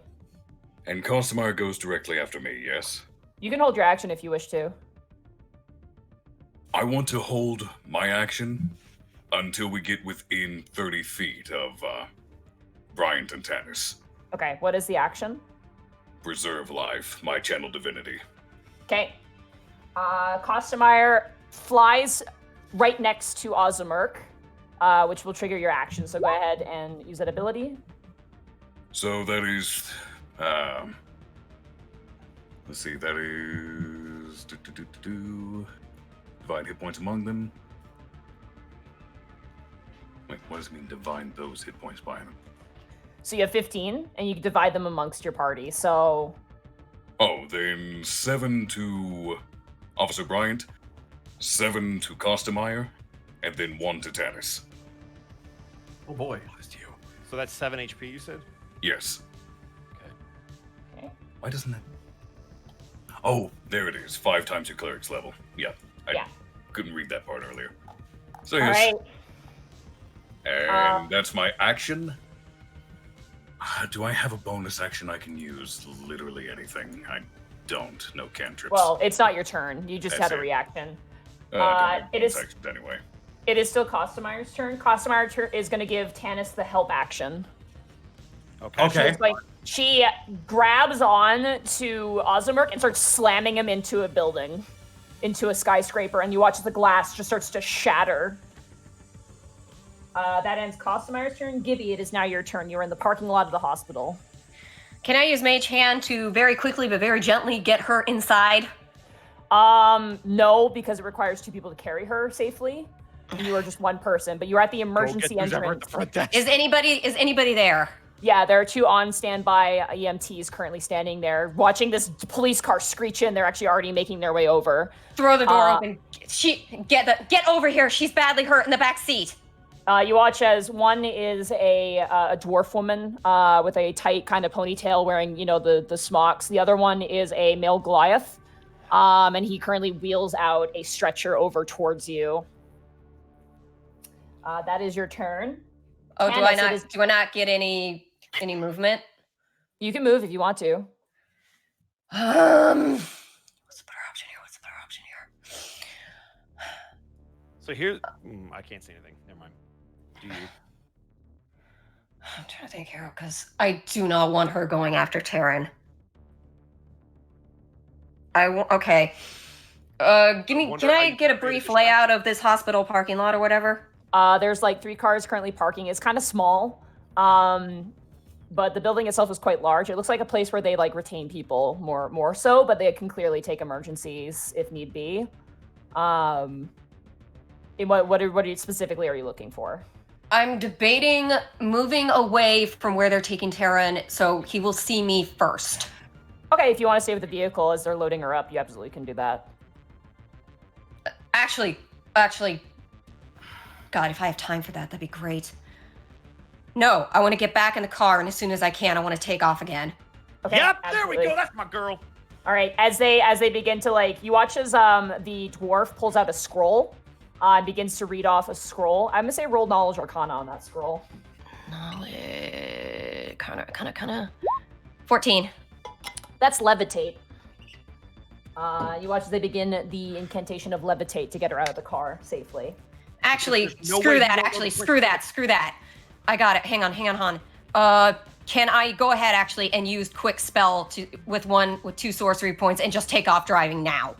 And Costamar goes directly after me, yes? You can hold your action if you wish to. I want to hold my action until we get within 30 feet of Bryant and Tanis. Okay, what is the action? Preserve life, my channel divinity. Okay. Kostemeyer flies right next to Ozamer, which will trigger your action. So go ahead and use that ability. So that is, let's see, that is divide hit points among them. Wait, what does it mean, divide those hit points by them? So you have 15, and you can divide them amongst your party. So Oh, then 7 to Officer Bryant, 7 to Kostemeyer, and then 1 to Tanis. Oh boy. So that's 7 HP, you said? Yes. Okay. Why doesn't that... Oh, there it is. 5 times your cleric's level. Yeah. I couldn't read that part earlier. So all yes. right. And that's my action. Do I have a bonus action I can use? Literally anything. I don't. No cantrips. Well, it's not your turn. You just That's had a it. reaction. I don't have it bonus is- actions anyway. It is still Kostemeyer's turn. Kostemeyer is going to give Tanis the help action. Okay. She's like, she grabs on to Ozamer and starts slamming him into a building. into a skyscraper, and you watch as the glass just starts to shatter. That ends Costumer's turn. Gibby, it is now your turn. You're in the parking lot of the hospital. Can I use Mage Hand to very quickly but very gently get her inside? No, because it requires 2 people to carry her safely. And you are just 1 person, but you're at the emergency Go get Ozamer at entrance. the front desk. Is anybody there? Yeah, there are 2 on standby EMTs currently standing there, watching this police car screech in. They're actually already making their way over. Throw the door open. Get over here. She's badly hurt in the back seat. You watch as one is a dwarf woman with a tight kind of ponytail, wearing the smocks. The other one is a male Goliath, and he currently wheels out a stretcher over towards you. That is your turn. Oh, do Candace, I not get any movement? You can move if you want to. What's the better option here? So here, I can't say anything. Never mind. Do you? I'm trying to think here because I do not want her going after Taryn. Okay. Can I get a brief layout of this hospital parking lot or whatever? There's like 3 cars currently parking. It's kind of small, but the building itself is quite large. It looks like a place where they like retain people more so, but they can clearly take emergencies if need be. What specifically are you looking for? I'm debating moving away from where they're taking Taryn so he will see me first. Okay, if you want to stay with the vehicle as they're loading her up, you absolutely can do that. Actually, God, if I have time for that, that'd be great. No, I want to get back in the car, and as soon as I can, I want to take off again. Okay, Yep, absolutely. there we go. That's my girl. All right, as they begin to you watch as the dwarf pulls out a scroll, and begins to read off a scroll. I'm gonna say roll knowledge arcana on that scroll. Knowledge, kinda. 14. That's levitate. You watch as they begin the incantation of levitate to get her out of the car safely. Actually, There's no screw way that. you Actually, will- screw that. I got it. Hang on. Can I go ahead actually and use quick spell with 2 sorcery points and just take off driving now?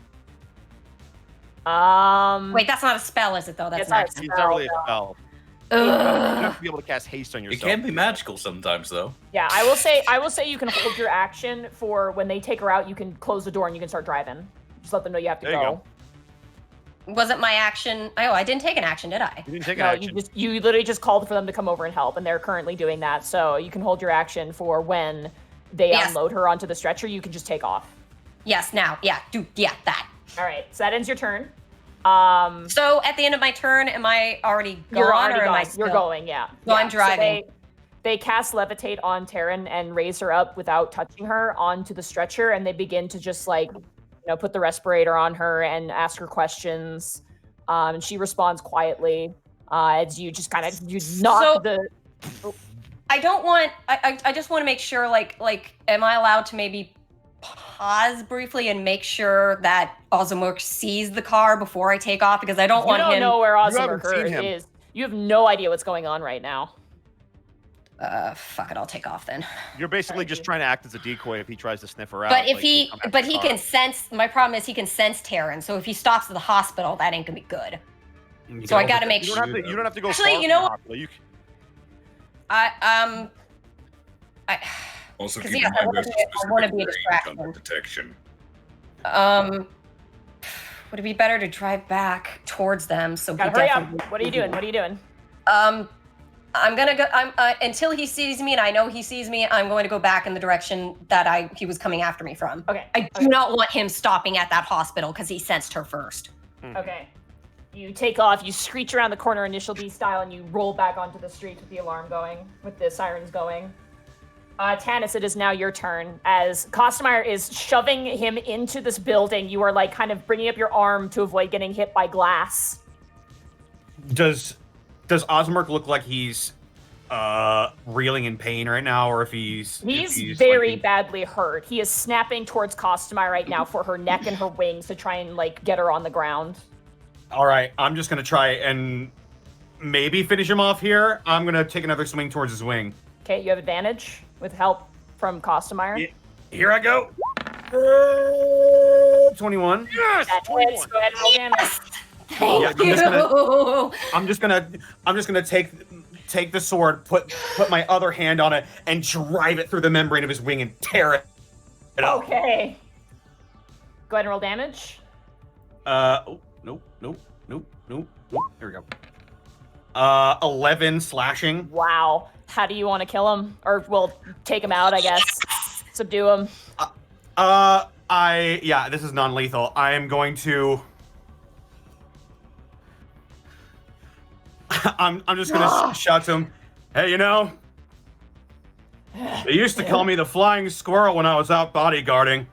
Wait, that's not a spell, is it though? That's It's not. not a It's spell, not really a no. spell. You Ugh. have to be able to cast haste on It yourself. can be magical sometimes, though. Yeah, I will say you can hold your action for when they take her out. You can close the door and you can start driving. Just let them know you have to There you go. Wasn't my action? Oh, I didn't take an action, did I? You didn't take No, action. you literally just called for them to come over and help, and they're currently doing that. So you can hold your action for when they Yes. unload her onto the stretcher. You can just take off. Yes, now. Yeah, that. All right, so that ends your turn. So at the end of my turn, am I already gone You're already or am I gone. still? You're going, yeah. So I'm Yeah, driving. they cast levitate on Taryn and raise her up without touching her onto the stretcher, and they begin to just put the respirator on her and ask her questions. And she responds quietly as you just kind of knock the. I don't want. I just want to make sure. Am I allowed to maybe pause briefly and make sure that Ozamer sees the car before I take off? Because I don't want You don't him. know where haven't Ozamer seen him. is. You have no idea what's going on right now. Fuck it. I'll take off then. You're basically just trying to act as a decoy if he tries to sniff her out. But if like, he, come after but the he car. can sense. My problem is he can sense Taryn. So if he stops at the hospital, that ain't gonna be good. So I gotta make You sure. don't have to go. Actually, far you from know the what? hospital. You Also, 'Cause, keep yeah, in I mind there's a wanna specific be a range distraction. on detection. Would it be better to drive back towards them? So Gotta he hurry up. definitely- What are you doing? What are you doing? I'm gonna go. Until he sees me, and I know he sees me. I'm going to go back in the direction that he was coming after me from. Okay. I do not want him stopping at that hospital because he sensed her first. Okay. You take off, you screech around the corner Initial D style, and you roll back onto the street with the alarm going, with the sirens going. Tanis, it is now your turn. As Costumer is shoving him into this building, you are kind of bringing up your arm to avoid getting hit by glass. Does Ozamer look like he's reeling in pain right now, or if he's very badly hurt. He is snapping towards Costumer right now for her neck and her wings to try and get her on the ground. All right, I'm just gonna try and maybe finish him off here. I'm gonna take another swing towards his wing. Okay, you have advantage with help from Costumer. Here I go. 21. Yes, That 21. hits. Go ahead and roll damage. Thank Yeah, I'm just you. I'm just gonna take the sword, put my other hand on it, and drive it through the membrane of his wing and tear it up. Okay. Go ahead and roll damage. Nope. There we go. 11 slashing. Wow. How do you want to kill him? Or, well, take him out, I guess. Subdue him. This is non-lethal. I am going to. I'm just gonna shout to him. Hey, they used to call me the flying squirrel when I was out bodyguarding.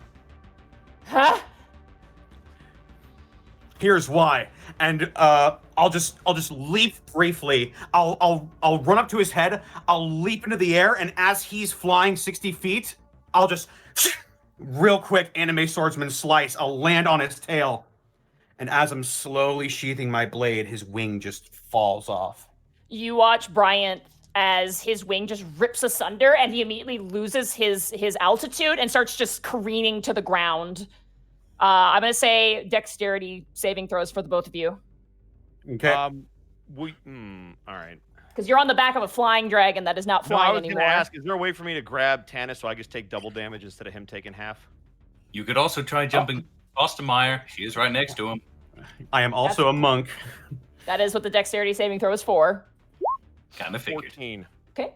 Huh? Here's why. And I'll just leap briefly. I'll run up to his head. I'll leap into the air, and as he's flying 60 feet, I'll just real quick anime swordsman slice. I'll land on his tail. And as I'm slowly sheathing my blade, his wing just falls off. You watch Bryant as his wing just rips asunder, and he immediately loses his altitude and starts just careening to the ground. I'm gonna say dexterity saving throws for the both of you. Okay. All right. Because you're on the back of a flying dragon that is not No, I flying was anymore. gonna ask, is there a way for me to grab Tannis so I just take double damage instead of him taking half? You could also try jumping Ostermeyer. She is right next to him. I am also a monk. That is what the dexterity saving throw is for. Kind of figured. 14. Okay.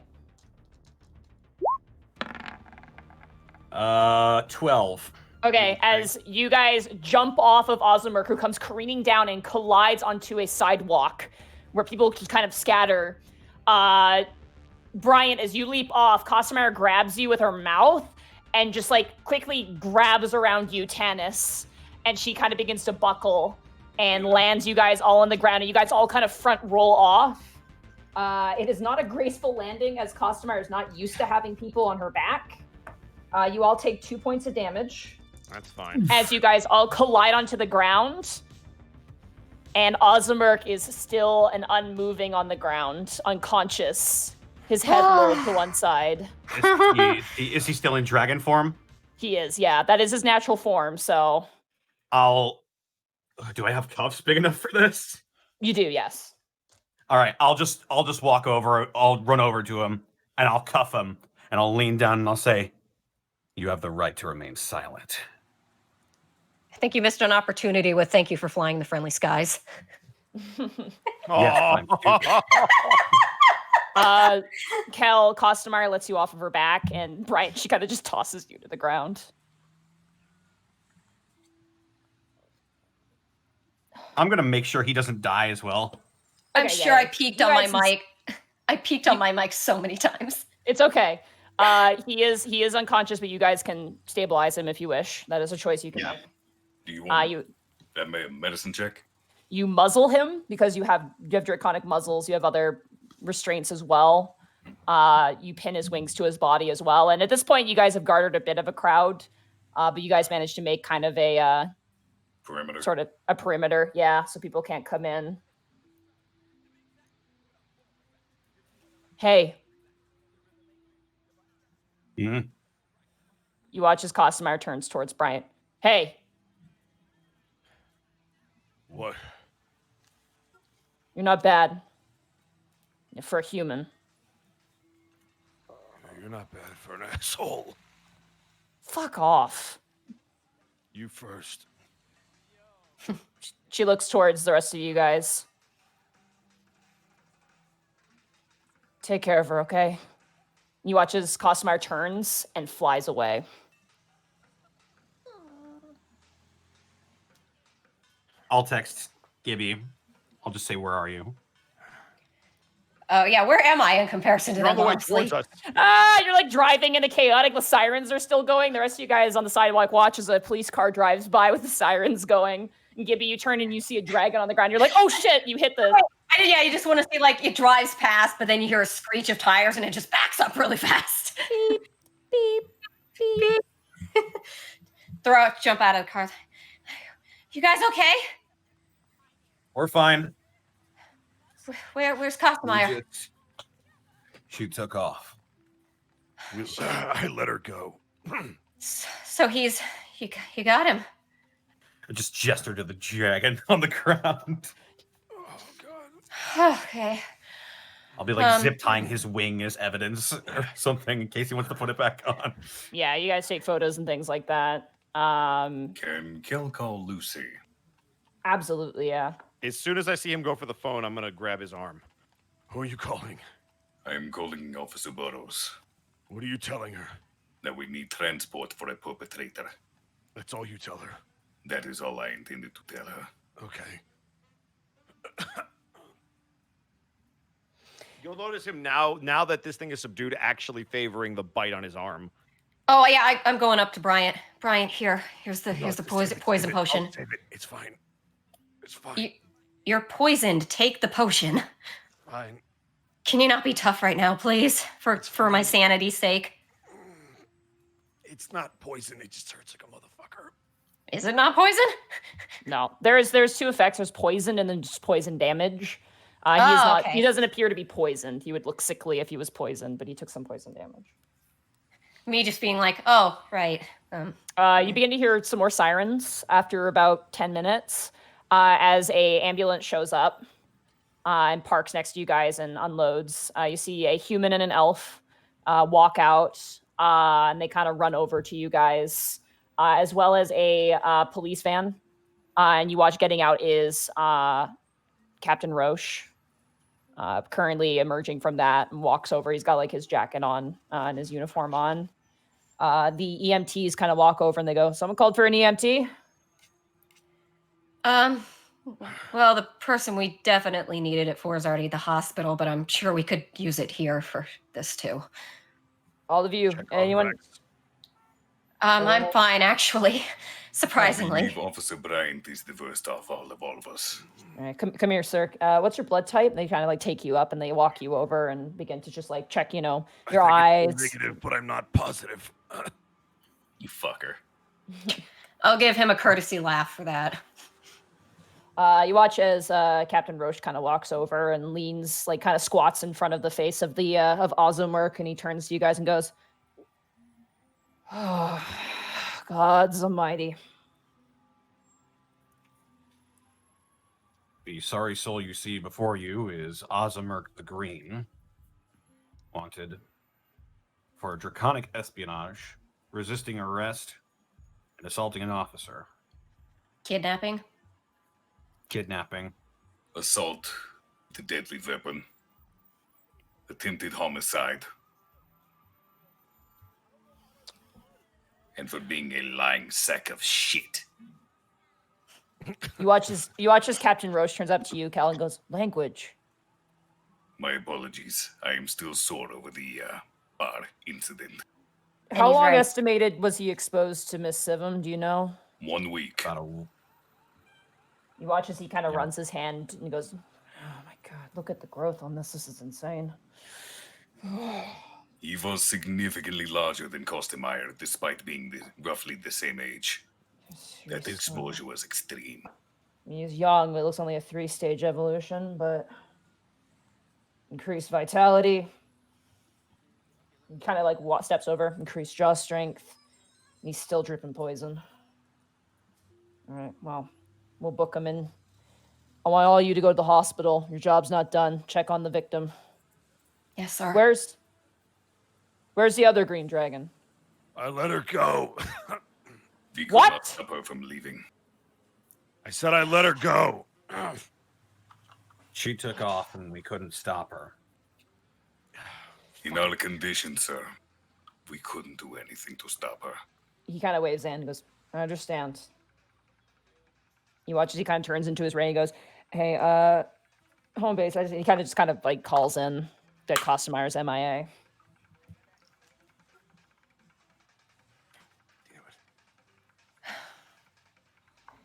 12. Okay, as you guys jump off of Ozamer, who comes careening down and collides onto a sidewalk where people can kind of scatter. Bryant, as you leap off, Costamare grabs you with her mouth and just quickly grabs around you, Tannis, and she kind of begins to buckle and lands you guys all on the ground, and you guys all kind of front roll off. It is not a graceful landing, as Costamare is not used to having people on her back. You all take 2 points of damage. That's fine. As you guys all collide onto the ground, and Ozamer is still and unmoving on the ground, unconscious. His head rolled to one side. Is he still in dragon form? He is, yeah. That is his natural form, so... Do I have cuffs big enough for this? You do, yes. All right, I'll just walk over. I'll run over to him, and I'll cuff him, and I'll lean down, and I'll say, "You have the right to remain silent." I think you missed an opportunity with thank you for flying the friendly skies. Yes, Kel Costamare lets you off of her back, and Brian, she kind of just tosses you to the ground. I'm gonna make sure he doesn't die as well. I'm Okay, sure yeah. I peeked You on my guys- mic. I peeked on my mic so many times. It's okay. He is unconscious, but you guys can stabilize him if you wish. That is a choice you can Yeah. make. Do you want You that medicine check? you muzzle him because you have draconic muzzles. You have other restraints as well. You pin his wings to his body as well. And at this point, you guys have garnered a bit of a crowd, but you guys managed to make kind of a Perimeter. sort of a perimeter, yeah, so people can't come in. Hey. Mhm. You watch as Costamare turns towards Bryant. Hey, What? you're not bad for a human. You're not bad for an asshole. Fuck off. You first. She looks towards the rest of you guys. Take care of her, okay? You watch as Costamare turns and flies away. I'll text Gibby. I'll just say, "Where are you?" Oh yeah, where am I in comparison to You're on them? the way Honestly, towards us. You're driving in the chaotic. The sirens are still going. The rest of you guys on the sidewalk watch as a police car drives by with the sirens going. And Gibby, you turn and you see a dragon on the ground. You're like, oh shit, you hit the... yeah, you just want to see it drives past, but then you hear a screech of tires and it just backs up really fast. Beep, beep, beep. Jump out of the car. You guys okay? We're fine. Where's Costamire? She took off. I let her go. So he's You got him. I just gesture to the dragon on the ground. Oh god. Okay. I'll be like Um, zip tying his wing as evidence or something in case he wants to put it back on. Yeah, you guys take photos and things like that. Can Kel call Lucy? Absolutely, yeah. As soon as I see him go for the phone, I'm gonna grab his arm. Who are you calling? I am calling Officer Burrows What are you telling her? that we need transport for a perpetrator. That's all you tell her. That is all I intended to tell her. Okay. You'll notice him now that this thing is subdued, actually favoring the bite on his arm. Oh yeah, I'm going up to Bryant. Bryant, here's the No, poison save it, poison save it. potion. I'll save it. It's fine. It's fine. You're poisoned. Take the potion. Fine. Can you not be tough right now, please? For my sanity's sake. It's not poison. It just hurts like a motherfucker. Is it not poison? No, there's two effects. There's poison and then just poison damage. He is Oh, not. okay. He doesn't appear to be poisoned. He would look sickly if he was poisoned, but he took some poison damage. Me just being like, oh, right. You begin to hear some more sirens after about 10 minutes as a ambulance shows up and parks next to you guys and unloads. You see a human and an elf walk out, and they kind of run over to you guys, as well as a police van. And you watch getting out is Captain Roche, currently emerging from that, and walks over. He's got like his jacket on and his uniform on. The EMTs kind of walk over and they go, "Someone called for an EMT?" Well, the person we definitely needed it for is already at the hospital, but I'm sure we could use it here for this too. All of you, Check on anyone? Rex. I'm fine, actually. I Surprisingly. believe Officer Bryant is the worst of all of us. All right, come here, sir. What's your blood type? And they kind of like take you up and they walk you over and begin to just like check, your I think eyes. it's negative, but I'm not positive. You fucker. I'll give him a courtesy laugh for that. You watch as Captain Roche kind of walks over and leans, like kind of squats in front of the face of the of Ozamer, and he turns to you guys and goes, "Oh, God's almighty." The sorry soul you see before you is Ozamer the Green, wanted for draconic espionage, resisting arrest, and assaulting an officer, Kidnapping? kidnapping, Assault with a deadly weapon. Attempted homicide. And for being a lying sack of shit. You watch as Captain Roche turns up to you, Cal, and goes, "Language." My apologies. I am still sore over the bar incident. How he's long right. estimated was he exposed to Miss Sivum? Do you know? 1 week. about a You watch as he kind of Yeah. runs his hand and he goes, "Oh my God, look at the growth on this. This is insane." He was significantly larger than Kostemeyer, despite being roughly the same age. That Seriously. exposure was extreme. He's young, but it looks only a 3-stage evolution, but increased vitality. He kind of like steps over, increased jaw strength. He's still dripping poison. All right, well, we'll book him in. I want all you to go to the hospital. Your job's not done. Check on the victim. Yes, sir. Where's the other green dragon? I let her go. We could What? not stop her from leaving. I said I let her go. She took off and we couldn't stop her. In our condition, sir, we couldn't do anything to stop her. He kind of waves in and goes, "I understand." You watch as he kind of turns into his ring and goes, "Hey, home base." He kind of like calls in that Kostemeyer's MIA.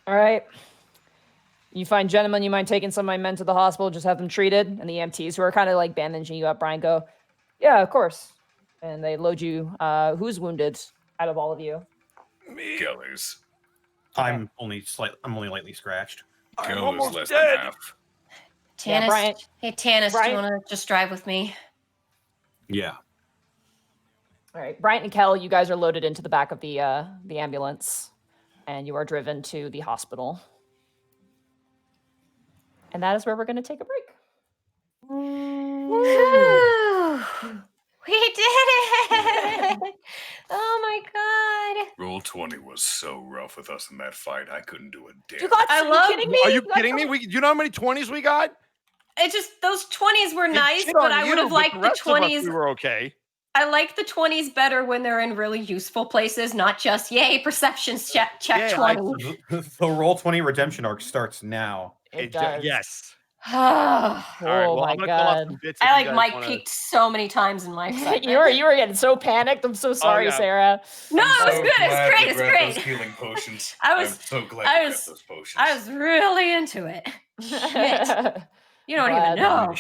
All right. You find gentlemen, you mind taking some of my men to the hospital, just have them treated? And the EMTs who are kind of like bandaging you up, Brian, go, "Yeah, of course." And they load you. Who's wounded out of all of you? Me. Keller's. I'm only lightly scratched. I'm Keller's almost less dead. than half. Yeah, Tanis, Brian- hey, Tanis, do Brian- you want to just drive with me? Yeah. All right, Bryant and Kel, you guys are loaded into the back of the ambulance. and you are driven to the hospital. And that is where we're going to take a break. Whew. We did it! Oh my god. Roll 20 was so rough with us in that fight. I couldn't do a damn. You got, I are love- you kidding me? Are you got kidding me? some- You know how many 20s we got? It just, those 20s were It nice, shit but on I would you, have but liked the the rest of us, 20s. we were okay. I like the 20s better when they're in really useful places, not just, yay, perceptions check Yeah, 20. The roll 20 redemption arc starts now. It does. Yes. Oh All right. Well, my I'm gonna call out god. some bits. if I you like guys Mike wanna- peaked so many times in my excitement. you were getting so panicked. I'm so sorry, yeah. Sarah. No, it was So good. glad It's great. you It's grabbed great. Those healing potions. I was- I'm so glad I you was- grabbed those potions. I was really into it. Shit. You don't Glad. even know.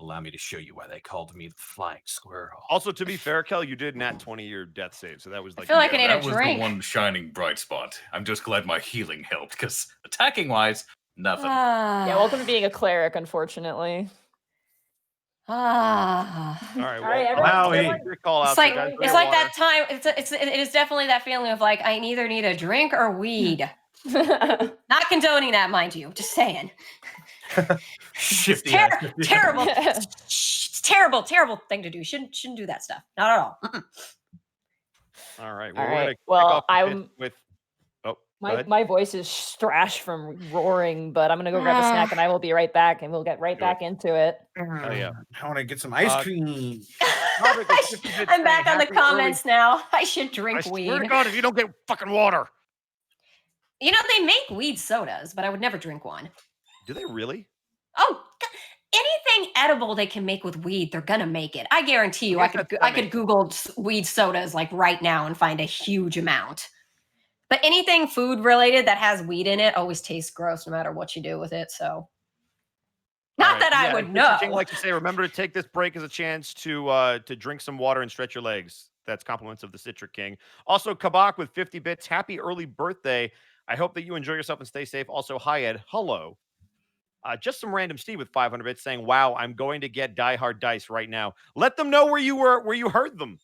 Allow me to show you why they called me the flying squirrel. Also, to be fair, Kel, you did nat 20 your death save, so that was like. feel like I need that a was drink. the one shining bright spot. I'm just glad my healing helped, because attacking-wise, nothing. Yeah, welcome to being a cleric, unfortunately. All right. All Well, right, everyone- everyone, your call out. It's like, drink it's your like that time. It is definitely that feeling of like I either need a drink or weed. Not condoning that, mind you. Just saying. Shifty. Terrible. It's terrible thing to do. Shouldn't do that stuff. Not at all. Mm-mm. All right. All Well, we're right, gonna kick well, off the I'm- bit with. Oh, go My ahead. my voice is strash from roaring, but I'm gonna go grab a snack and I will be right back, and we'll get right Do back into it. Hell yeah. I want to get some ice Uh, cream. Topic of 50 bits I'm back saying on the happy early- comments now. I should I drink swear weed. to God, if you don't get fucking water. You know, they make weed sodas, but I would never drink one. Do they really? Oh, anything edible they can make with weed, they're gonna make it. I guarantee you. I guess could that I makes could Google weed sodas like right now and find a huge amount. But anything food related that has weed in it always tastes gross, no matter what you do with it. So, not All right, that I yeah, would Mr. know. King likes to say, remember to take this break as a chance to drink some water and stretch your legs. That's compliments of the Citric King. Also, Kabak with 50 bits. Happy early birthday. I hope that you enjoy yourself and stay safe. Also, hi Ed. Hello. Just some random Steve with 500 bits saying, "Wow, I'm going to get Die Hard dice right now." Let them know where you heard them.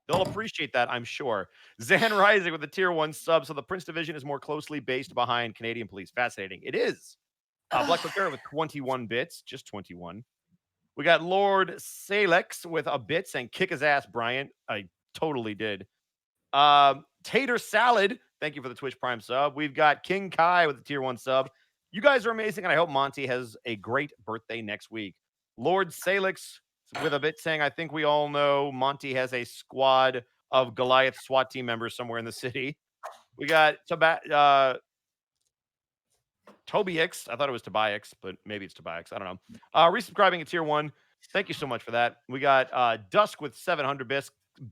They'll appreciate that, I'm sure. Zan Rising with the tier 1 sub. So the Prince Division is more closely based behind Canadian police. Fascinating. It is. Black Clover with 21 bits, just 21. We got Lord Salex with a bit saying, "Kick his ass, Brian." I totally did. Tater Salad, thank you for the Twitch Prime sub. We've got King Kai with the tier 1 sub. You guys are amazing, and I hope Monty has a great birthday next week. Lord Salix with a bit saying, "I think we all know Monty has a squad of Goliath SWAT team members somewhere in the city." We got Toby X. I thought it was Tobiax, but maybe it's Tobiax. I don't know. Resubscribing at tier 1. Thank you so much for that. We got Dusk with 700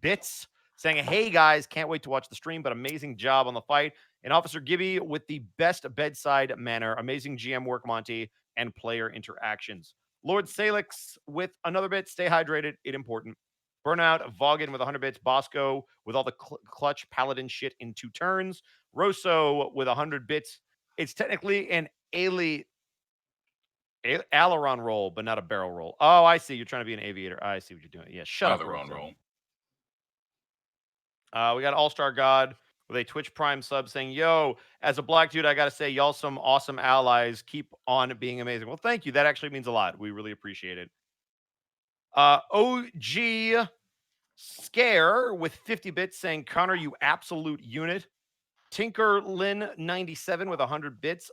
bits saying, "Hey guys, can't wait to watch the stream, but amazing job on the fight." And Officer Gibby with the best bedside manner. Amazing GM work, Monty, and player interactions. Lord Salix with another bit. Stay hydrated. It's important. Burnout. Vogan with 100 bits. Bosco with all the clutch paladin shit in 2 turns. Rosso with 100 bits. It's technically an aileron roll, but not a barrel roll. Oh, I see. You're trying to be an aviator. I see what you're doing. Yeah, shut up. Aileron Rosso. roll. We got All-Star God with a Twitch Prime sub saying, "Yo, as a black dude, I got to say, y'all some awesome allies. Keep on being amazing." Well, thank you. That actually means a lot. We really appreciate it. OG Scare with 50 bits saying, "Connor, you absolute unit." Tinker Lynn 97 with 100 bits.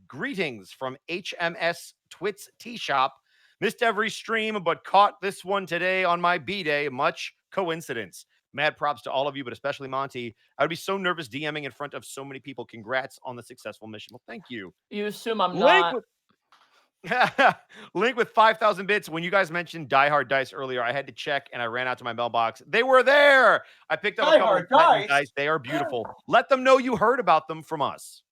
Greetings from HMS Twits Tea Shop. Missed every stream, but caught this one today on my B-Day. Much coincidence. Mad props to all of you, but especially Monty. I would be so nervous DMing in front of so many people. Congrats on the successful mission. Well, thank you. You assume I'm Link not. with, Link with 5,000 bits. When you guys mentioned Die Hard dice earlier, I had to check and I ran out to my mailbox. They were there. I picked up a Die couple Hard of platinum dice? dice. They are beautiful. Let them know you heard about them from us.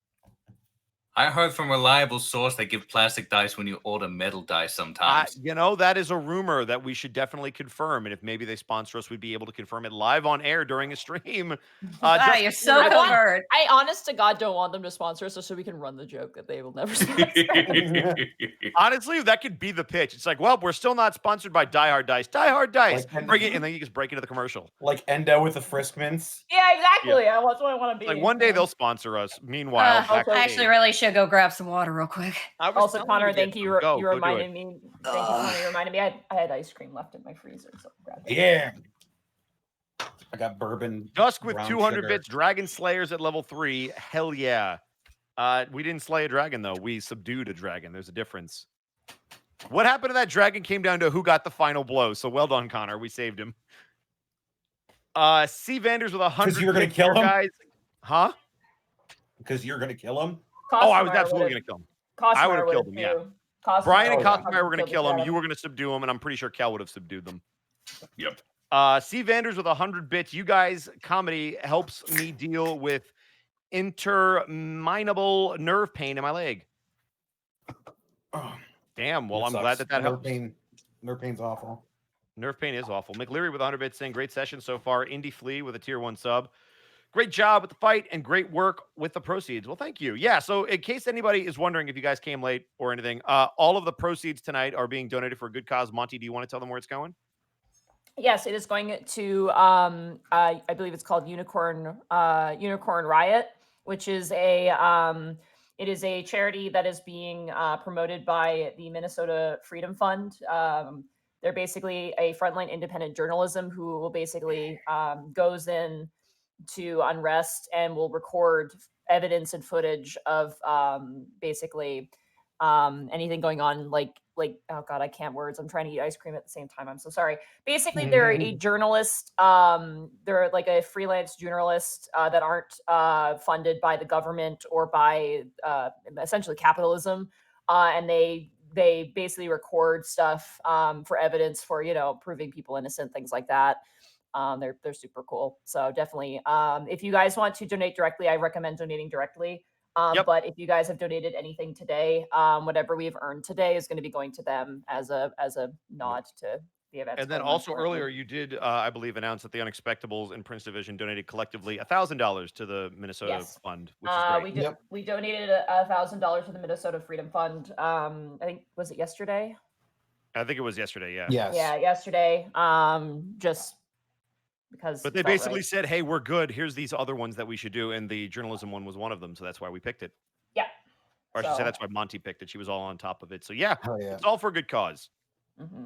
I heard from reliable source they give plastic dice when you order metal dice sometimes. You know, that is a rumor that we should definitely confirm. And if maybe they sponsor us, we'd be able to confirm it live on air during a stream. Just- you're so I want- covert. I honest to God don't want them to sponsor us just so we can run the joke that they will never sponsor. Honestly, that could be the pitch. It's like, well, we're still not sponsored by Die Hard Dice. Die Hard Dice. Like, Bring it, and then you just break into the commercial. Like Endo with the Friskmans. Yeah, exactly. That's what I want to be. Like one day Yeah. they'll sponsor us. Meanwhile, also- I actually really should go grab some water real quick. I was Also, telling Connor, you to thank get you. some. Go You do it. reminded me. Thank you, Connor. You reminded me. I had ice cream left in my freezer, so grab it. Yeah. I got bourbon. Dusk with brown 200 sugar. bits. Dragon Slayers at level 3. Hell yeah. We didn't slay a dragon, though. We subdued a dragon. There's a difference. What happened to that dragon came down to who got the final blow. So well done, Connor. We saved him. C. Vanders with 100 you were gonna bits kill here, him? guys. Huh? Because you're gonna kill him. Oh, I was Cosmar absolutely would've- going to kill him. Cosmar I would've killed would've him, yeah. too. Cosmar Brian and Oh, yeah. Cosmere were going to kill him. killed You the were going to subdue him, and I'm pretty sure Cal would have subdued them. Yep. C. Vanders with 100 bits. You guys, comedy helps me deal with interminable nerve pain in my leg. Oh, Damn. Well, that I'm glad sucks. that that helps. Nerve pain's awful. Nerve pain is awful. McLeary with 100 bits saying, great session so far. Indy Flea with a tier 1 sub. Great job with the fight and great work with the proceeds. Well, thank you. Yeah, so in case anybody is wondering if you guys came late or anything, all of the proceeds tonight are being donated for a good cause. Monty, do you want to tell them where it's going? Yes, it is going to I believe it's called Unicorn Riot, which is it is a charity that is being promoted by the Minnesota Freedom Fund. They're basically a frontline independent journalism who will basically goes in to unrest and will record evidence and footage of basically anything going on like oh god, I can't words. I'm trying to eat ice cream at the same time. I'm so sorry. Basically, they're a journalist. They're like a freelance journalist that aren't funded by the government or by essentially capitalism, and they basically record stuff for evidence for proving people innocent, things like that. They're super cool. So definitely, if you guys want to donate directly, I recommend donating directly. But if you guys have donated anything today, whatever we've earned today is going to be going to them as a nod to the event. And then also earlier, you did, I believe, announce that the Unexpectables and Prince Division donated collectively $1,000 to the Minnesota Fund, which is great. We donated $1,000 to the Minnesota Freedom Fund. I think was it yesterday? I think it was yesterday. Yeah. Yes. Yeah, yesterday. Just because. But they basically said, "Hey, we're good. Here's these other ones that we should do," and the journalism one was one of them. So that's why we picked it. Yeah. Or I should say that's why Monty picked it. She was all on top of it. So yeah, Hell yeah. it's all for a good cause. Mm-hmm.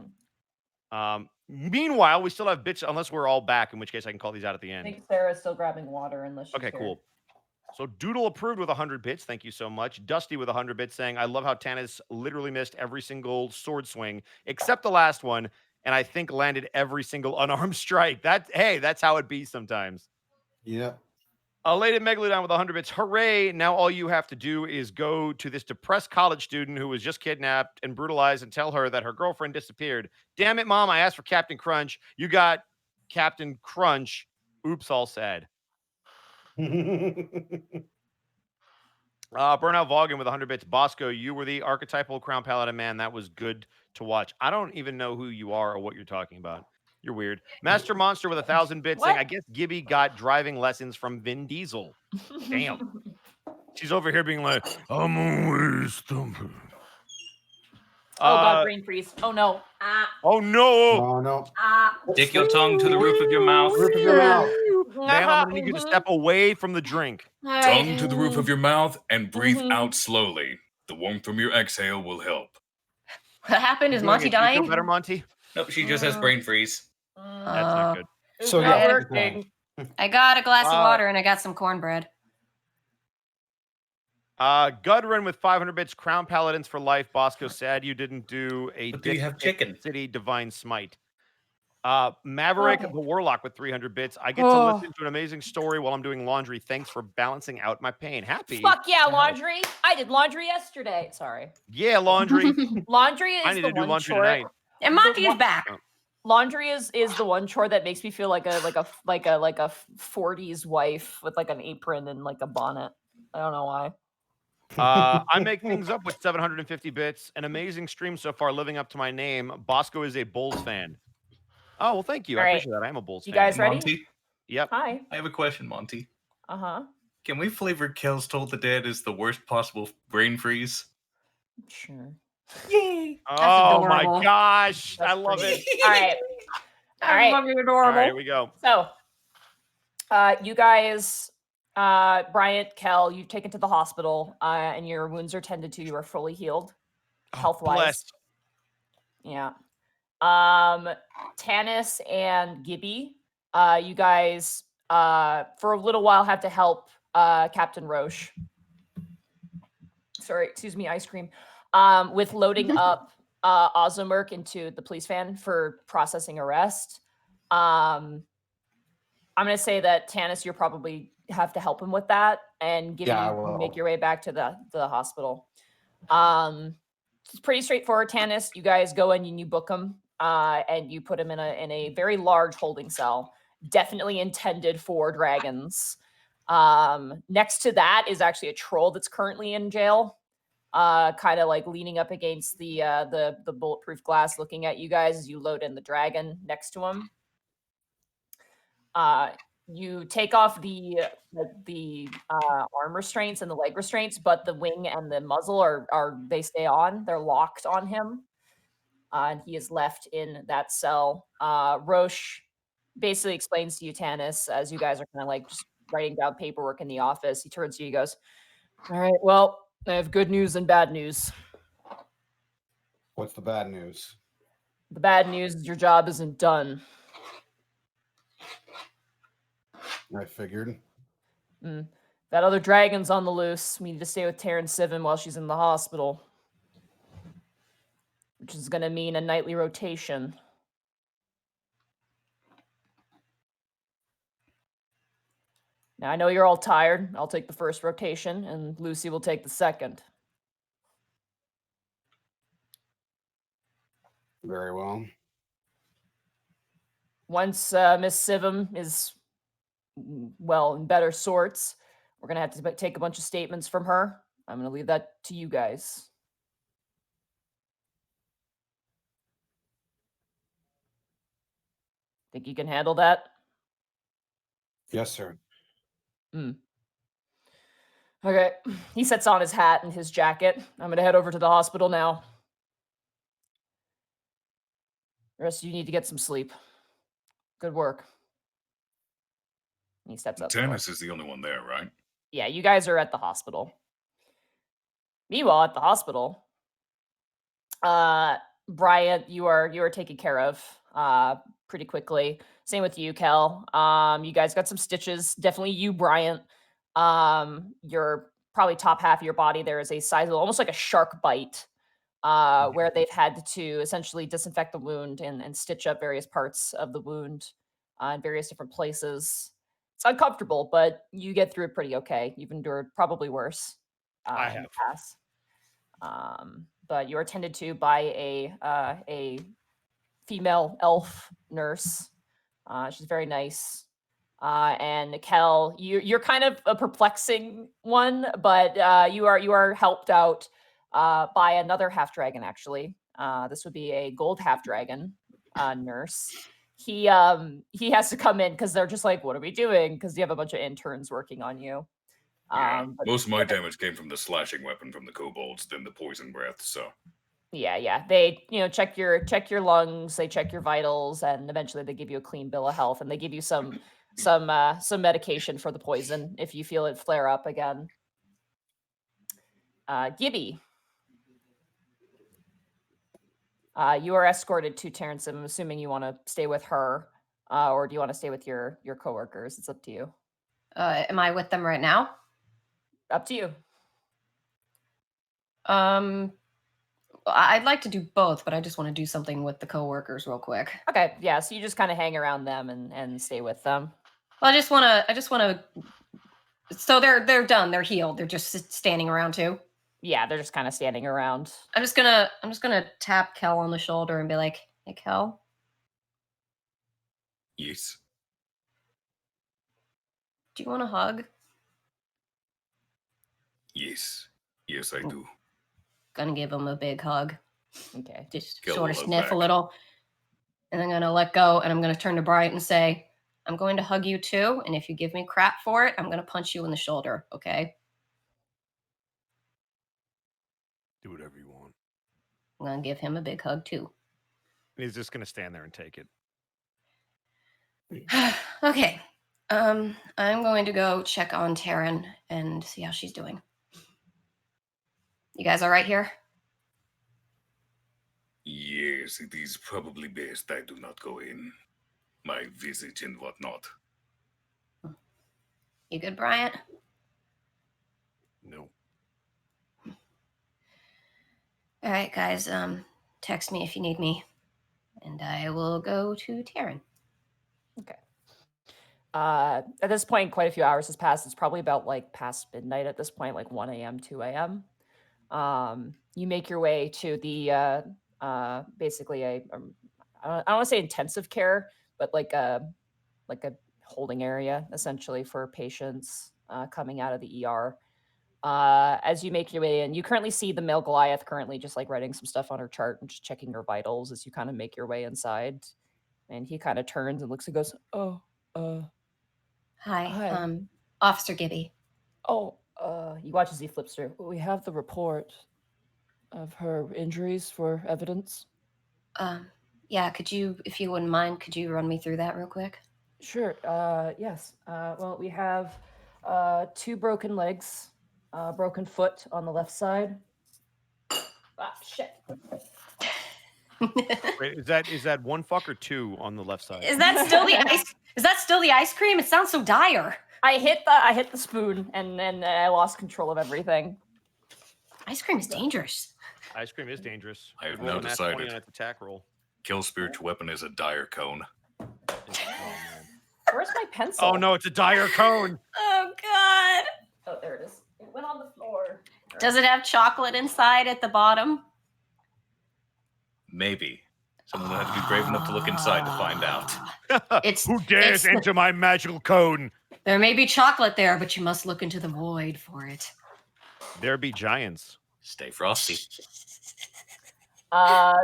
Meanwhile, we still have bits, unless we're all back, in which case I can call these out at the I end. think Sarah's still grabbing water unless she's Okay, here. cool. So Doodle approved with 100 bits. Thank you so much. Dusty with 100 bits saying, I love how Tannis literally missed every single sword swing except the last one, and I think landed every single unarmed strike. That's how it be sometimes. Yeah. Elated Megalodon with 100 bits. Hooray. Now all you have to do is go to this depressed college student who was just kidnapped and brutalized and tell her that her girlfriend disappeared. Damn it, Mom. I asked for Captain Crunch. You got Captain Crunch. Oops, all sad. Burnout Vaughan with 100 bits. Bosco, you were the archetypal Crown Paladin man. That was good to watch. I don't even know who you are or what you're talking about. You're weird. Master Monster with 1,000 bits saying, I guess Gibby got driving lessons from Vin Diesel. Damn. She's over here being like, I'm always stumping. Oh god, brain freeze. Oh no. Oh no. Oh no. Stick your tongue to the roof of your mouth. Roof of your mouth. Man, I'm gonna need you to step away from the drink. Tongue to the roof of your mouth and breathe out slowly. The warmth from your exhale will help. What happened? Is Monty Do you dying? feel better, Monty? Nope, she just has brain freeze. That's not good. So Not yeah. working. I got a glass of water and I got some cornbread. Gudrun with 500 bits. Crown Paladins for life. Bosco, sad you didn't do a But do you have chicken? City Divine Smite. Maverick the Warlock with 300 bits. I get to listen to an amazing story while I'm doing laundry. Thanks for balancing out my pain. Happy. Fuck yeah, laundry. I did laundry yesterday. Sorry. Yeah, laundry. Laundry is I need the to do one laundry chore. tonight. And Monty is back. Laundry is the one chore that makes me feel like a 40s wife with like an apron and like a bonnet. I don't know why. I make things up with 750 bits. An amazing stream so far, living up to my name. Bosco is a Bulls fan. Oh, well, thank you. All I right. appreciate that. I am a Bulls You fan. guys ready? Monty, Yep. Hi. I have a question, Monty. Uh-huh. Can we flavor Kel's Told the Dead as the worst possible brain freeze? Sure. Yay! Oh my adorable. gosh. I That's love pretty it. All right. All right. fucking All adorable. right, here we go. So, you guys, Bryant, Kel, you've taken to the hospital, and your wounds are tended to. You are fully healed, Oh, health-wise. blessed. Yeah. Tanis and Gibby, you guys, for a little while had to help Captain Roche. Sorry, excuse me, ice cream. With loading up Ozamer into the police van for processing arrest. I'm gonna say that Tanis, you probably have to help him with that, and Gibby, Yeah, I you make will. your way back to the hospital. It's pretty straightforward, Tanis. You guys go in and you book him, and you put him in a very large holding cell, definitely intended for dragons. Next to that is actually a troll that's currently in jail, kind of like leaning up against the bulletproof glass, looking at you guys as you load in the dragon next to him. You take off the arm restraints and the leg restraints, but the wing and the muzzle are they stay on. They're locked on him, and he is left in that cell. Roche basically explains to you, Tanis, as you guys are kind of like just writing down paperwork in the office. He turns to you, goes, "All right, well, I have good news and bad news. What's the bad news? The bad news is your job isn't done." I figured. That other dragon's on the loose. We need to stay with Taryn Sivan while she's in the hospital, which is going to mean a nightly rotation. Now, I know you're all tired. I'll take the first rotation, and Lucy will take the second. Very well. Once Miss Sivam is, well, in better sorts, we're going to have to take a bunch of statements from her. I'm going to leave that to you guys. Think you can handle that? Yes, sir. Okay. He sets on his hat and his jacket. I'm going to head over to the hospital now. The rest of you need to get some sleep. Good work. And he steps up. Tanis is the only one there, right? Yeah, you guys are at the hospital. Meanwhile, at the hospital, Bryant, you are taken care of pretty quickly. Same with you, Kel. You guys got some stitches. Definitely you, Bryant. Your probably top half of your body, there is a sizable, almost like a shark bite, where they've had to essentially disinfect the wound and stitch up various parts of the wound in various different places. It's uncomfortable, but you get through it pretty okay. You've endured probably worse I in the have. past. But you are attended to by a female elf nurse. She's very nice. And Kel, you're kind of a perplexing one, but you are helped out by another half dragon. Actually, this would be a gold half dragon nurse. He has to come in because they're just like, what are we doing? Because you have a bunch of interns working on you. Yeah. But Most of my damage came from the slashing weapon from the kobolds, then the poison breath, so. yeah, they check your lungs, they check your vitals, and eventually they give you a clean bill of health, and they give you some medication for the poison if you feel it flare up again. Gibby, you are escorted to Terrence. I'm assuming you want to stay with her, or do you want to stay with your coworkers? It's up to you. Am I with them right now? Up to you. I'd like to do both, but I just want to do something with the coworkers real quick. Okay, yeah. So you just kind of hang around them and stay with them. Well, I just want to. So they're done. They're healed. They're just standing around too. Yeah, they're just kind of standing around. I'm just gonna tap Kel on the shoulder and be like, "Hey, Kel, Yes. do you want a hug?" Yes. Yes, I do. Gonna give him a big hug. Okay. Just Get a sort of little sniff a back. little. And I'm gonna let go and I'm gonna turn to Bryant and say, I'm going to hug you too. And if you give me crap for it, I'm gonna punch you in the shoulder, okay? Do whatever you want. I'm gonna give him a big hug too. And he's just gonna stand there and take it. Okay. I'm going to go check on Taryn and see how she's doing. You guys all right here? Yes, it is probably best I do not go in. My visage and whatnot. You good, Bryant? No. All right, guys. Text me if you need me, and I will go to Taryn. Okay. At this point, quite a few hours has passed. It's probably about like past midnight at this point, like 1 a.m., 2 a.m. You make your way to the basically I don't want to say intensive care, but like a holding area essentially for patients coming out of the ER. As you make your way in, you currently see the male Goliath currently just like writing some stuff on her chart and just checking her vitals as you kind of make your way inside. And he kind of turns and looks and goes, "Oh, Hi, Hi. Officer Gibby. You watch as he flips through. We have the report of her injuries for evidence. Yeah, could you, if you wouldn't mind, could you run me through that real quick? Sure. Yes. Well, we have 2 broken legs, broken foot on the left side. Ah, shit. Wait, is that one fuck or 2 on the left side? Is that still the ice? Is that still the ice cream? It sounds so dire. I hit the spoon and I lost control of everything. Ice cream is dangerous. Ice cream is dangerous. I have Roll now a nat 20 decided. on its attack roll. Kill spiritual weapon is a dire cone. Oh, man. Where's my pencil? Oh no, it's a dire cone. Oh God! Oh, there it is. It went on the floor. Does it have chocolate inside at the bottom? Maybe. Someone will have to be brave enough to look inside to find out. It's Who dares it's- enter my magical cone? There may be chocolate there, but you must look into the void for it. There be giants. Stay frosty.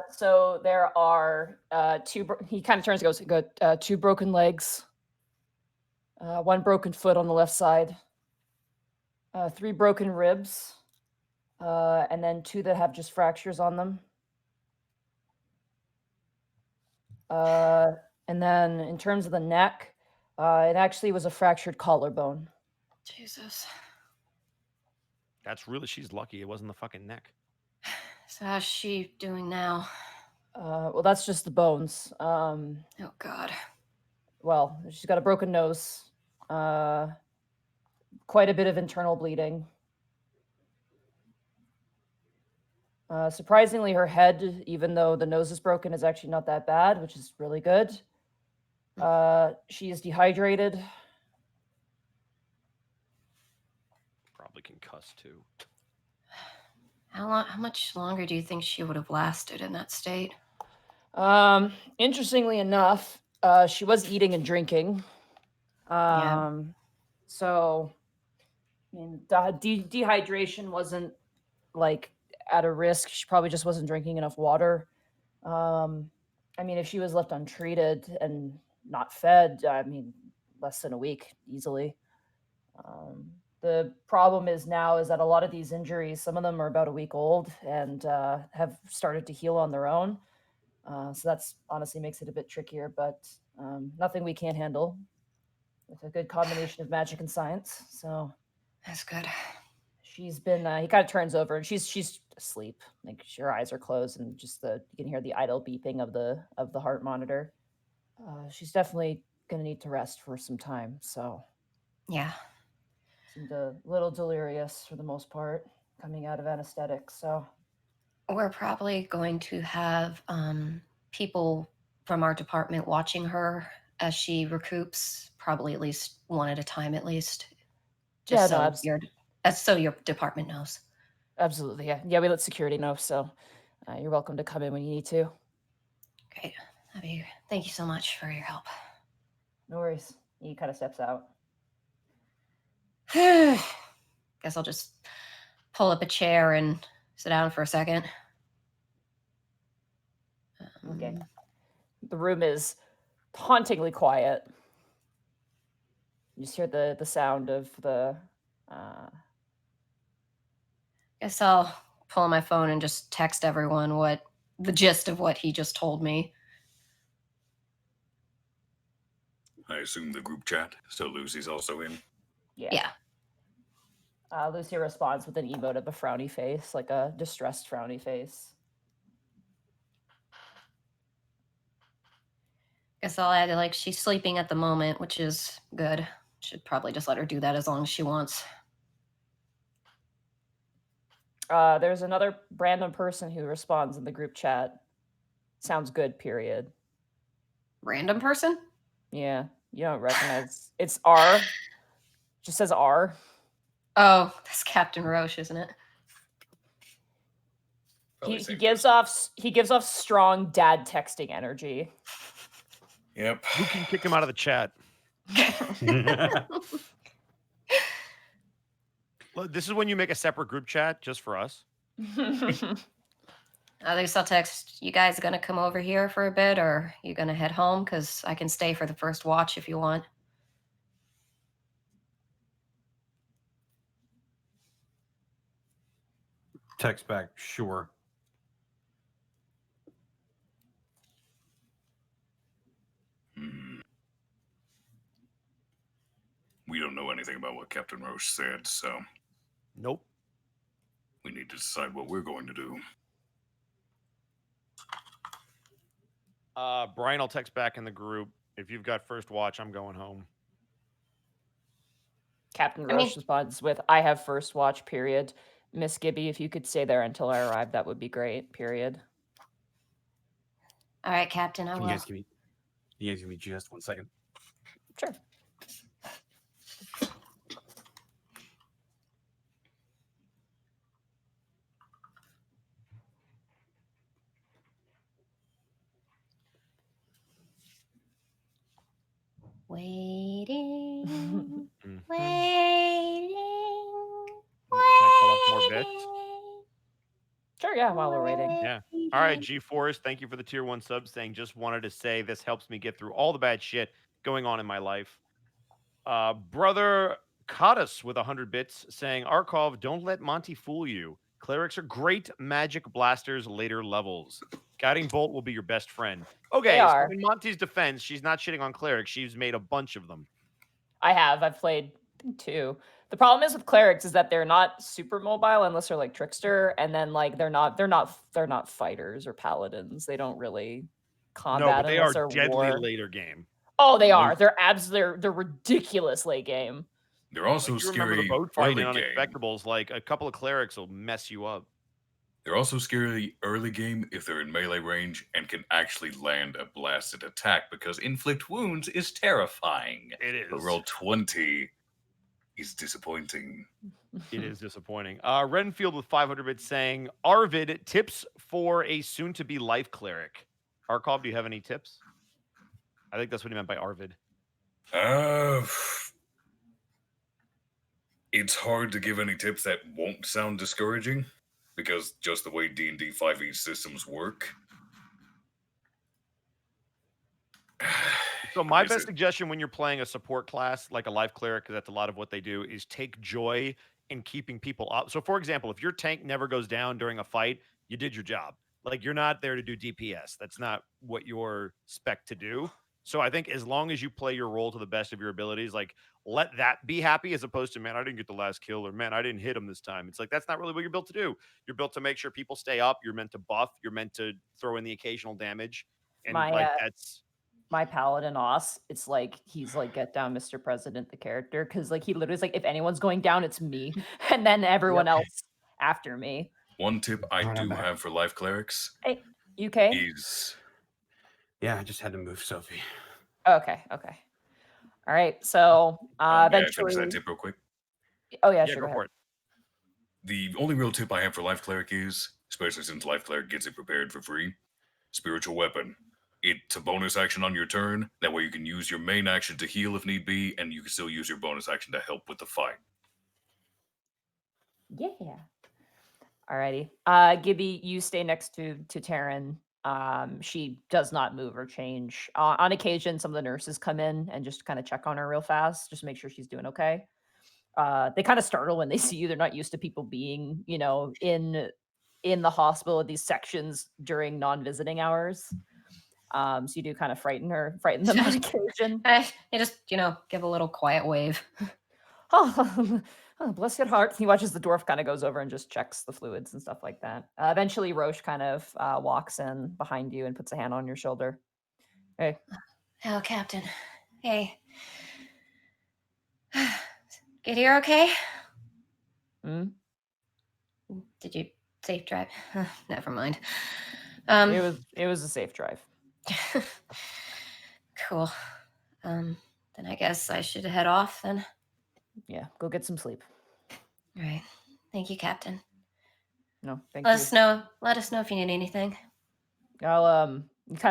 So there are 2. He kind of turns and goes, 2 broken legs, 1 broken foot on the left side, 3 broken ribs, and then 2 that have just fractures on them. And then in terms of the neck, it actually was a fractured collarbone. Jesus. That's really, she's lucky it wasn't the fucking neck. So how's she doing now? Well, that's just the bones. Oh God. Well, she's got a broken nose, quite a bit of internal bleeding. Surprisingly, her head, even though the nose is broken, is actually not that bad, which is really good. She is dehydrated. Probably concussed too. How much longer do you think she would have lasted in that state? Interestingly enough, she was eating and drinking. So, I mean, dehydration wasn't like at a risk. She probably just wasn't drinking enough water. I mean, if she was left untreated and not fed, I mean, less than a week easily. The problem is now is that a lot of these injuries, some of them are about a week old and have started to heal on their own. So that's honestly makes it a bit trickier, but nothing we can't handle with a good combination of magic and science. So That's good. she's been, he kind of turns over and she's asleep. Like her eyes are closed and just you can hear the idle beeping of the heart monitor. She's definitely going to need to rest for some time. So Yeah. seemed a little delirious for the most part coming out of anesthetic. So We're probably going to have people from our department watching her as she recoups, probably at least one at a time, at least. Just Yeah, no, so your department knows. absolutely. Yeah, we let security know. So you're welcome to come in when you need to. Great. Thank you so much for your help. No worries. He kind of steps out. Guess I'll just pull up a chair and sit down for a second. Okay. The room is hauntingly quiet. You just hear the sound of the Guess I'll pull on my phone and just text everyone what the gist of what he just told me. I assume the group chat, so Lucy's also in. Yeah. Lucy responds with an emote of a frowny face, like a distressed frowny face. Guess I'll add like she's sleeping at the moment, which is good. Should probably just let her do that as long as she wants. There's another random person who responds in the group chat. Sounds good, period. Random person? Yeah, you don't recognize. It's R. Just says R. Oh, that's Captain Roche, isn't it? Probably He same gives off strong dad texting energy. Yep. Who can kick him out of the chat? Look, this is when you make a separate group chat just for us. At least I'll text, you guys gonna come over here for a bit, or you gonna head home? Because I can stay for the first watch if you want. Text back, sure. We don't know anything about what Captain Roche said, so Nope. we need to decide what we're going to do. Brian, I'll text back in the group. If you've got first watch, I'm going home. Captain I mean- Roche responds with, I have first watch, period. Miss Gibby, if you could stay there until I arrive, that would be great, period. All right, Captain, I Can will. you guys give me just 1 second? Sure. Waiting, Mhm. waiting, Can I call off more bits? waiting. Sure, yeah, while we're waiting. Yeah. All right, G Forest, thank you for the tier 1 sub, saying just wanted to say this helps me get through all the bad shit going on in my life. Brother Cottus with 100 bits saying, Arkov, don't let Monty fool you. Clerics are great magic blasters later levels. Guiding Bolt will be your best friend. Okay, so are. in Monty's defense, she's not shitting on clerics. She's made a bunch of them. I've played 2. The problem is with clerics is that they're not super mobile unless they're like trickster, and then like they're not fighters or paladins. They don't really No, combat but they unless are they're deadly war. later game. Oh, they are. They're they're ridiculous late game. They're also Like, you remember the scary boat fight early in game. Unexpectables, like a couple of clerics will mess you up. They're also scary early game if they're in melee range and can actually land a blasted attack, because inflict wounds is terrifying. It is. But roll 20 is disappointing. It is disappointing. Renfield with 500 bits saying, Arvid, tips for a soon-to-be life cleric. Arkov, do you have any tips? I think that's what he meant by Arvid. It's hard to give any tips that won't sound discouraging, because just the way D&D 5e systems work. So my Is best it- suggestion when you're playing a support class, like a life cleric, because that's a lot of what they do, is take joy in keeping people up. So for example, if your tank never goes down during a fight, you did your job. Like, you're not there to do DPS. That's not what you're spec to do. So I think as long as you play your role to the best of your abilities, like, let that be happy, as opposed to, man, I didn't get the last kill, or man, I didn't hit him this time. It's like, that's not really what you're built to do. You're built to make sure people stay up. You're meant to buff. You're meant to throw in the occasional damage. And that's My paladin Os, it's like he's like, get down, Mr. President, the character, because like he literally is like, if anyone's going down, it's me, and then everyone else after me. One tip I Alright, I'm do back. have for life clerics Hey, UK. is Yeah, I just had to move Sophie. Okay. All right. So may I finish eventually. that tip real quick? Oh yeah, yeah, sure. go Go for ahead. it. The only real tip I have for life cleric is, especially since life cleric gets it prepared for free, spiritual weapon. It's a bonus action on your turn. That way you can use your main action to heal if need be, and you can still use your bonus action to help with the fight. Yeah. Alrighty. Gibby, you stay next to Taryn. She does not move or change. On occasion, some of the nurses come in and just kind of check on her real fast, just to make sure she's doing okay. They kind of startle when they see you. They're not used to people being, in the hospital in these sections during non-visiting hours. So you do kind of frighten them on occasion. You just, give a little quiet wave. Oh, bless your heart. He watches the dwarf kind of goes over and just checks the fluids and stuff like that. Eventually, Roche kind of walks in behind you and puts a hand on your shoulder. Hey. Oh, Captain. Hey. Get here okay? Hmm? Did you safe drive? Never mind. It was a safe drive. Cool. Then I guess I should head off then. Yeah, go get some sleep. All right. Thank you, Captain. No, thank Let you. us know. Let us know if you need anything. He kind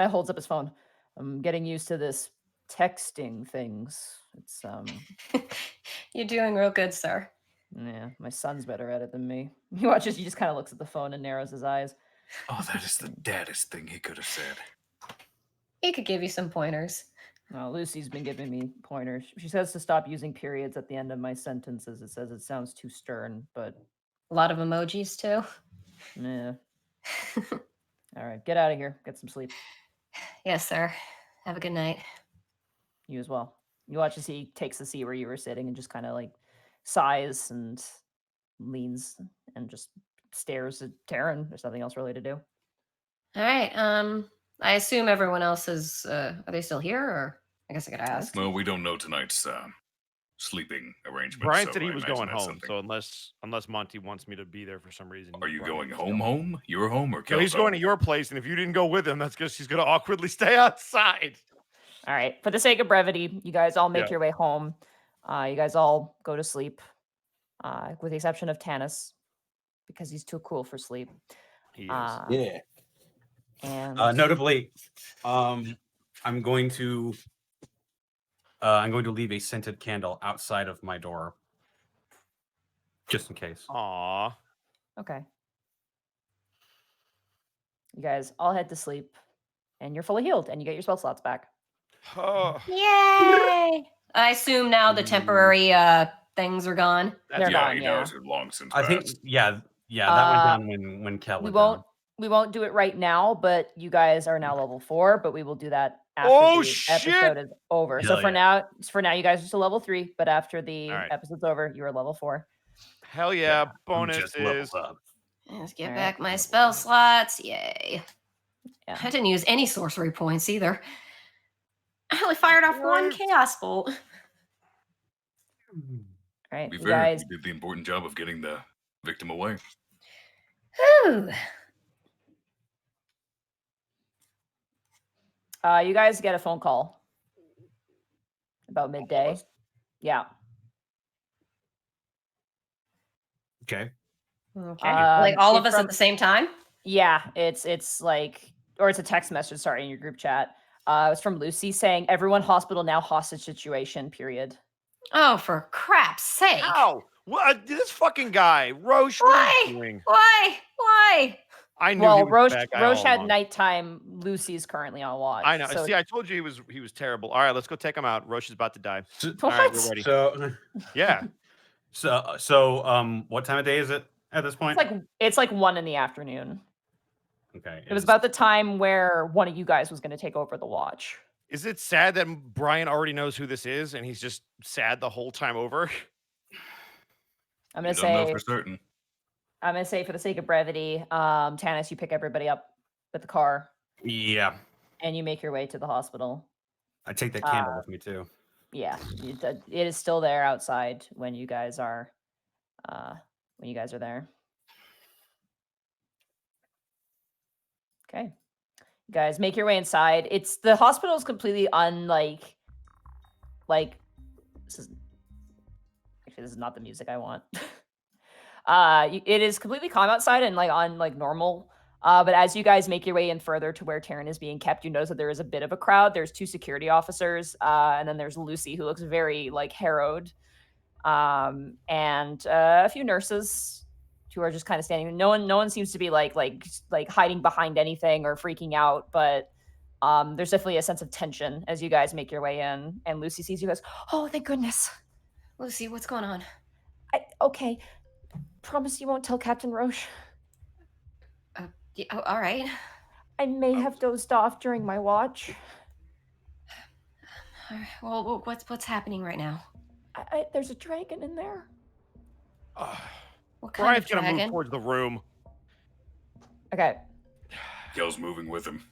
of holds up his phone. I'm getting used to this texting things. It's You're doing real good, sir. yeah, my son's better at it than me. He just kind of looks at the phone and narrows his eyes. Oh, that is the daddest thing he could have said. He could give you some pointers. Oh, Lucy's been giving me pointers. She says to stop using periods at the end of my sentences. It says it sounds too stern, but A lot of emojis too. yeah. All right, get out of here. Get some sleep. Yes, sir. Have a good night. You as well. You watch as he takes the seat where you were sitting and just kind of like sighs and leans and just stares at Taryn. There's nothing else really to do. All right. I assume everyone else is. Are they still here, or I guess I could ask. Well, we don't know tonight's sleeping arrangements. Brian so said he I was imagine going that's home, something. so unless Monty wants me to be there for some reason. Are you Brian going is home? Your home or No, Kel's he's going to home? your place, and if you didn't go with him, that's because he's going to awkwardly stay outside. All right. For the sake of brevity, you guys all make Yeah. your way home. You guys all go to sleep, with the exception of Tanis, because he's too cool for sleep. He is. Yeah. And Notably, I'm going to leave a scented candle outside of my door, just in case. Aw. okay. You guys all head to sleep, and you're fully healed, and you get your spell slots back. Oh, Yay! I assume now the temporary things are gone. They're Yeah, gone, he yeah. knows it long since I think, passed. yeah, that went down when Kel We went down. won't do it right now, but you guys are now level 4, but we will do that after Oh, the episode shit! is over. So Hell for yeah. now, you guys are still level 3, but after the All right. episode's over, you are level 4. Hell yeah! I'm just Bonuses. leveled up. Let's get All back right. my spell slots. Yay. Yeah. I didn't use any sorcery points either. I only fired off one What? chaos bolt. All right, To be you fair, guys. he did the important job of getting the victim away. Whew. You guys get a phone call about midday. us? Yeah. Okay. Okay. Um, Like all of it's us from- at the same time? Yeah, it's like, or it's a text message, sorry, in your group chat. It's from Lucy saying, everyone hospital now, hostage situation, period. Oh, for crap's sake. Ow! What? This fucking guy, Roche. What are you Why? doing? Why? I knew he Well, was the bad guy Roche all had along. nighttime. Lucy's currently on watch. I know. So See, I told you he was terrible. All right, let's go take him out. Roche is about to die. So, All right, we're What? ready. so, Yeah. what time of day is it at this point? it's like 1 in the afternoon. Okay. It was about the time where one of you guys was going to take over the watch. Is it sad that Brian already knows who this is and he's just sad the whole time over? I'm You gonna don't know say for certain. for the sake of brevity, Tanis, you pick everybody up with the car Yeah. and you make your way to the hospital. I take that candle with me too. Yeah, it is still there outside when you guys are there. Okay. You guys make your way inside. The hospital is completely this is not the music I want. It is completely calm outside and on normal. But as you guys make your way in further to where Taryn is being kept, you notice that there is a bit of a crowd. There's 2 security officers, and then there's Lucy, who looks very harrowed, and a few nurses who are just kind of standing. No one seems to be like hiding behind anything or freaking out, but there's definitely a sense of tension as you guys make your way in. And Lucy sees you guys. Oh, thank goodness. Lucy, what's going on? Okay. Promise you won't tell Captain Roche. Yeah, all right. I may have dozed off during my watch. All right. Well, what's happening right now? There's a dragon in there. What kind Brian's of gonna move dragon? towards the room. Okay. Kel's moving with him.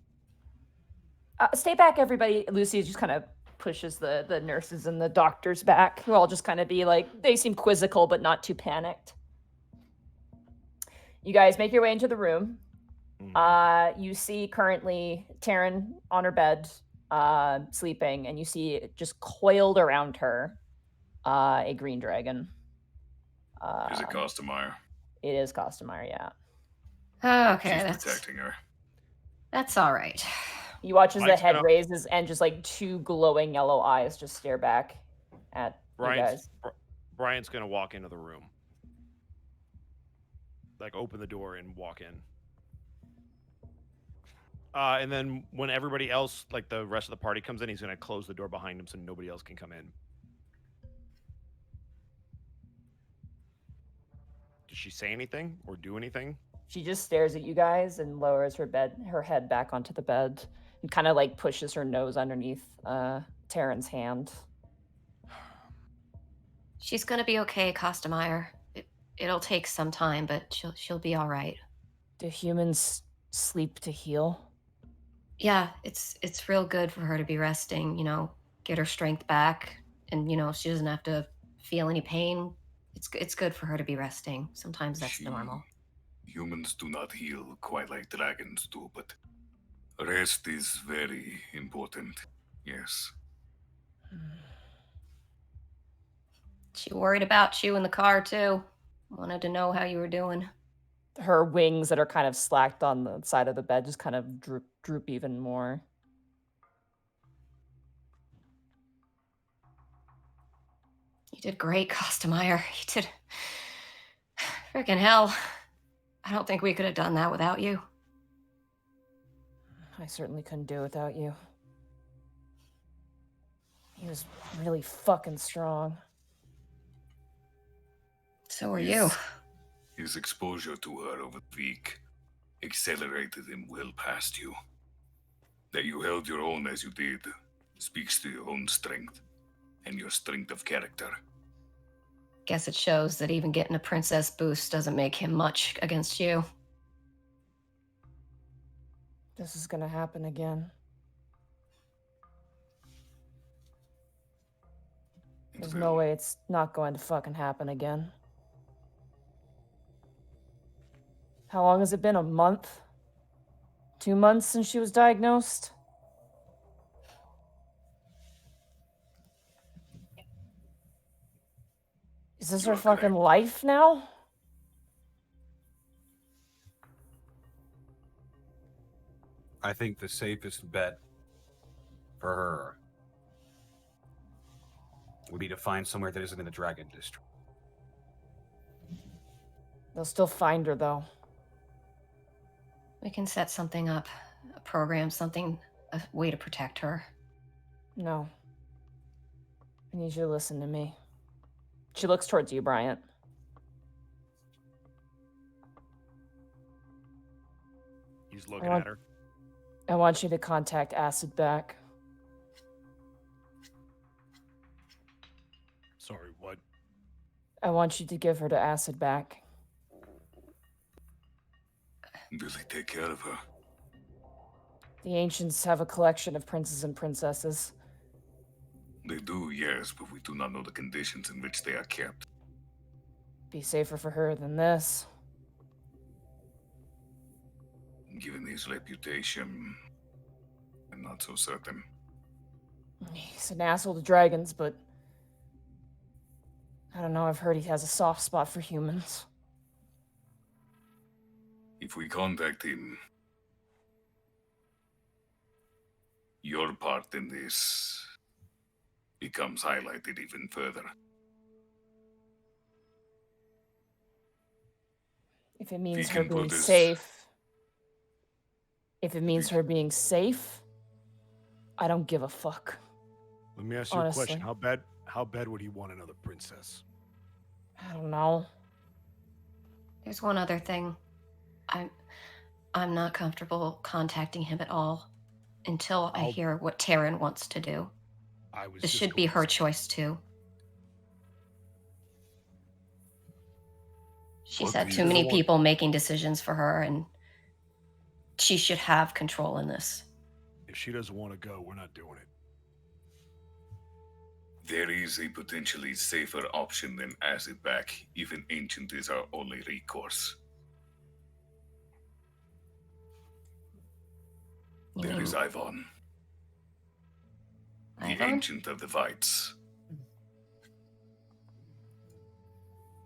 Stay back, everybody. Lucy just kind of pushes the nurses and the doctors back, who all just kind of be like, they seem quizzical, but not too panicked. You guys make your way into the room. You see currently Taryn on her bed, sleeping, and you see just coiled around her a green dragon. Is it Costameyer? It is Costameyer, yeah. Okay, She's that's protecting her. that's all right. You watch as the Mike's head gonna- raises and just like two glowing yellow eyes just stare back at you guys. Brian's gonna walk into the room. Like open the door and walk in. And then when everybody else, like the rest of the party comes in, he's gonna close the door behind him so nobody else can come in. Does she say anything or do anything? She just stares at you guys and lowers her head back onto the bed and kind of like pushes her nose underneath Taryn's hand. She's gonna be okay, Costameyer. It'll take some time, but she'll be all right. Do humans sleep to heal? Yeah, it's real good for her to be resting. Get her strength back, and she doesn't have to feel any pain. It's good for her to be resting. Sometimes that's normal. Humans do not heal quite like dragons do, but rest is very important. Yes. She worried about you in the car too. Wanted to know how you were doing. Her wings that are kind of slacked on the side of the bed just kind of droop even more. You did great, Costameyer. You did. Freaking hell. I don't think we could have done that without you. I certainly couldn't do it without you. He was really fucking strong. So are you. His exposure to her over the week accelerated him well past you. That you held your own as you did speaks to your own strength and your strength of character. Guess it shows that even getting a princess boost doesn't make him much against you. This is gonna happen again. There's no way it's not going to fucking happen again. How long has it been? A month? 2 months since she was diagnosed? Is this her fucking life now? I think the safest bet for her would be to find somewhere that isn't in the Dragon District. They'll still find her, though. We can set something up, a program, something, a way to protect her. No. I need you to listen to me. She looks towards you, Bryant. He's looking at her. I want you to contact Acid back. Sorry, what? I want you to give her to Acid back. Will he take care of her? The ancients have a collection of princes and princesses. They do, yes, but we do not know the conditions in which they are kept. Be safer for her than this. Given his reputation, I'm not so certain. He's an asshole to dragons, but I don't know, I've heard he has a soft spot for humans. If we contact him, your part in this becomes highlighted even further. If it means We her can put being this- safe. If it means her being safe, I don't give a fuck. Let me ask you a question. Honestly. How bad would he want another princess? I don't know. There's one other thing. I'm not comfortable contacting him at all until I I'll- hear what Taryn wants to do. This should be her choice too. She's What had do too you many want? people making decisions for her, and she should have control in this. If she doesn't want to go, we're not doing it. There is a potentially safer option than acid back. Even ancient is our only recourse. You There mean is Ivan, the Ivan? ancient of the Vites.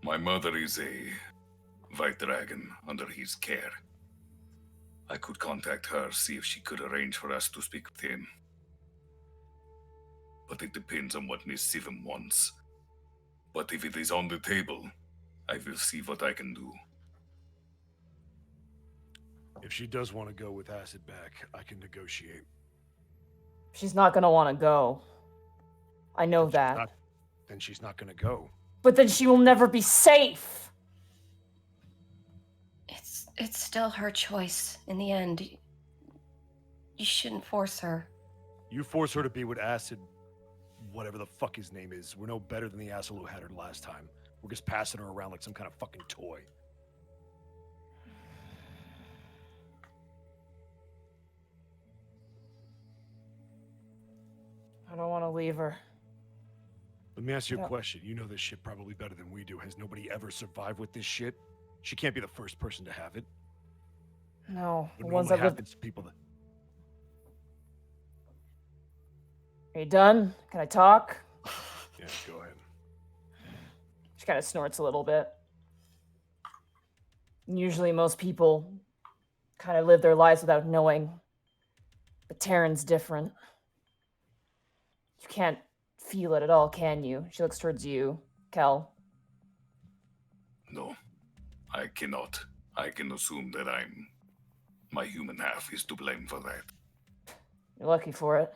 My mother is a white dragon under his care. I could contact her, see if she could arrange for us to speak with him. But it depends on what Miss Sivim wants. But if it is on the table, I will see what I can do. If she does want to go with acid back, I can negotiate. She's not gonna want to go. I know Then she's that. not- Then she's not going to go. But then she will never be safe. It's still her choice in the end. You shouldn't force her. You force her to be with acid, whatever the fuck his name is. We're no better than the asshole who had her last time. We're just passing her around like some kind of fucking toy. I don't want to leave her. Let me ask you a Yeah. question. You know this shit probably better than we do. Has nobody ever survived with this shit? She can't be the first person to have it. No, It the ones normally that live. happens to people that... Are you done? Can I talk? Yeah, go ahead. She kind of snorts a little bit. Usually, most people kind of live their lives without knowing. But Taryn's different. You can't feel it at all, can you? She looks towards you, Kel. No, I cannot. I can assume that my human half is to blame for that. You're lucky for it.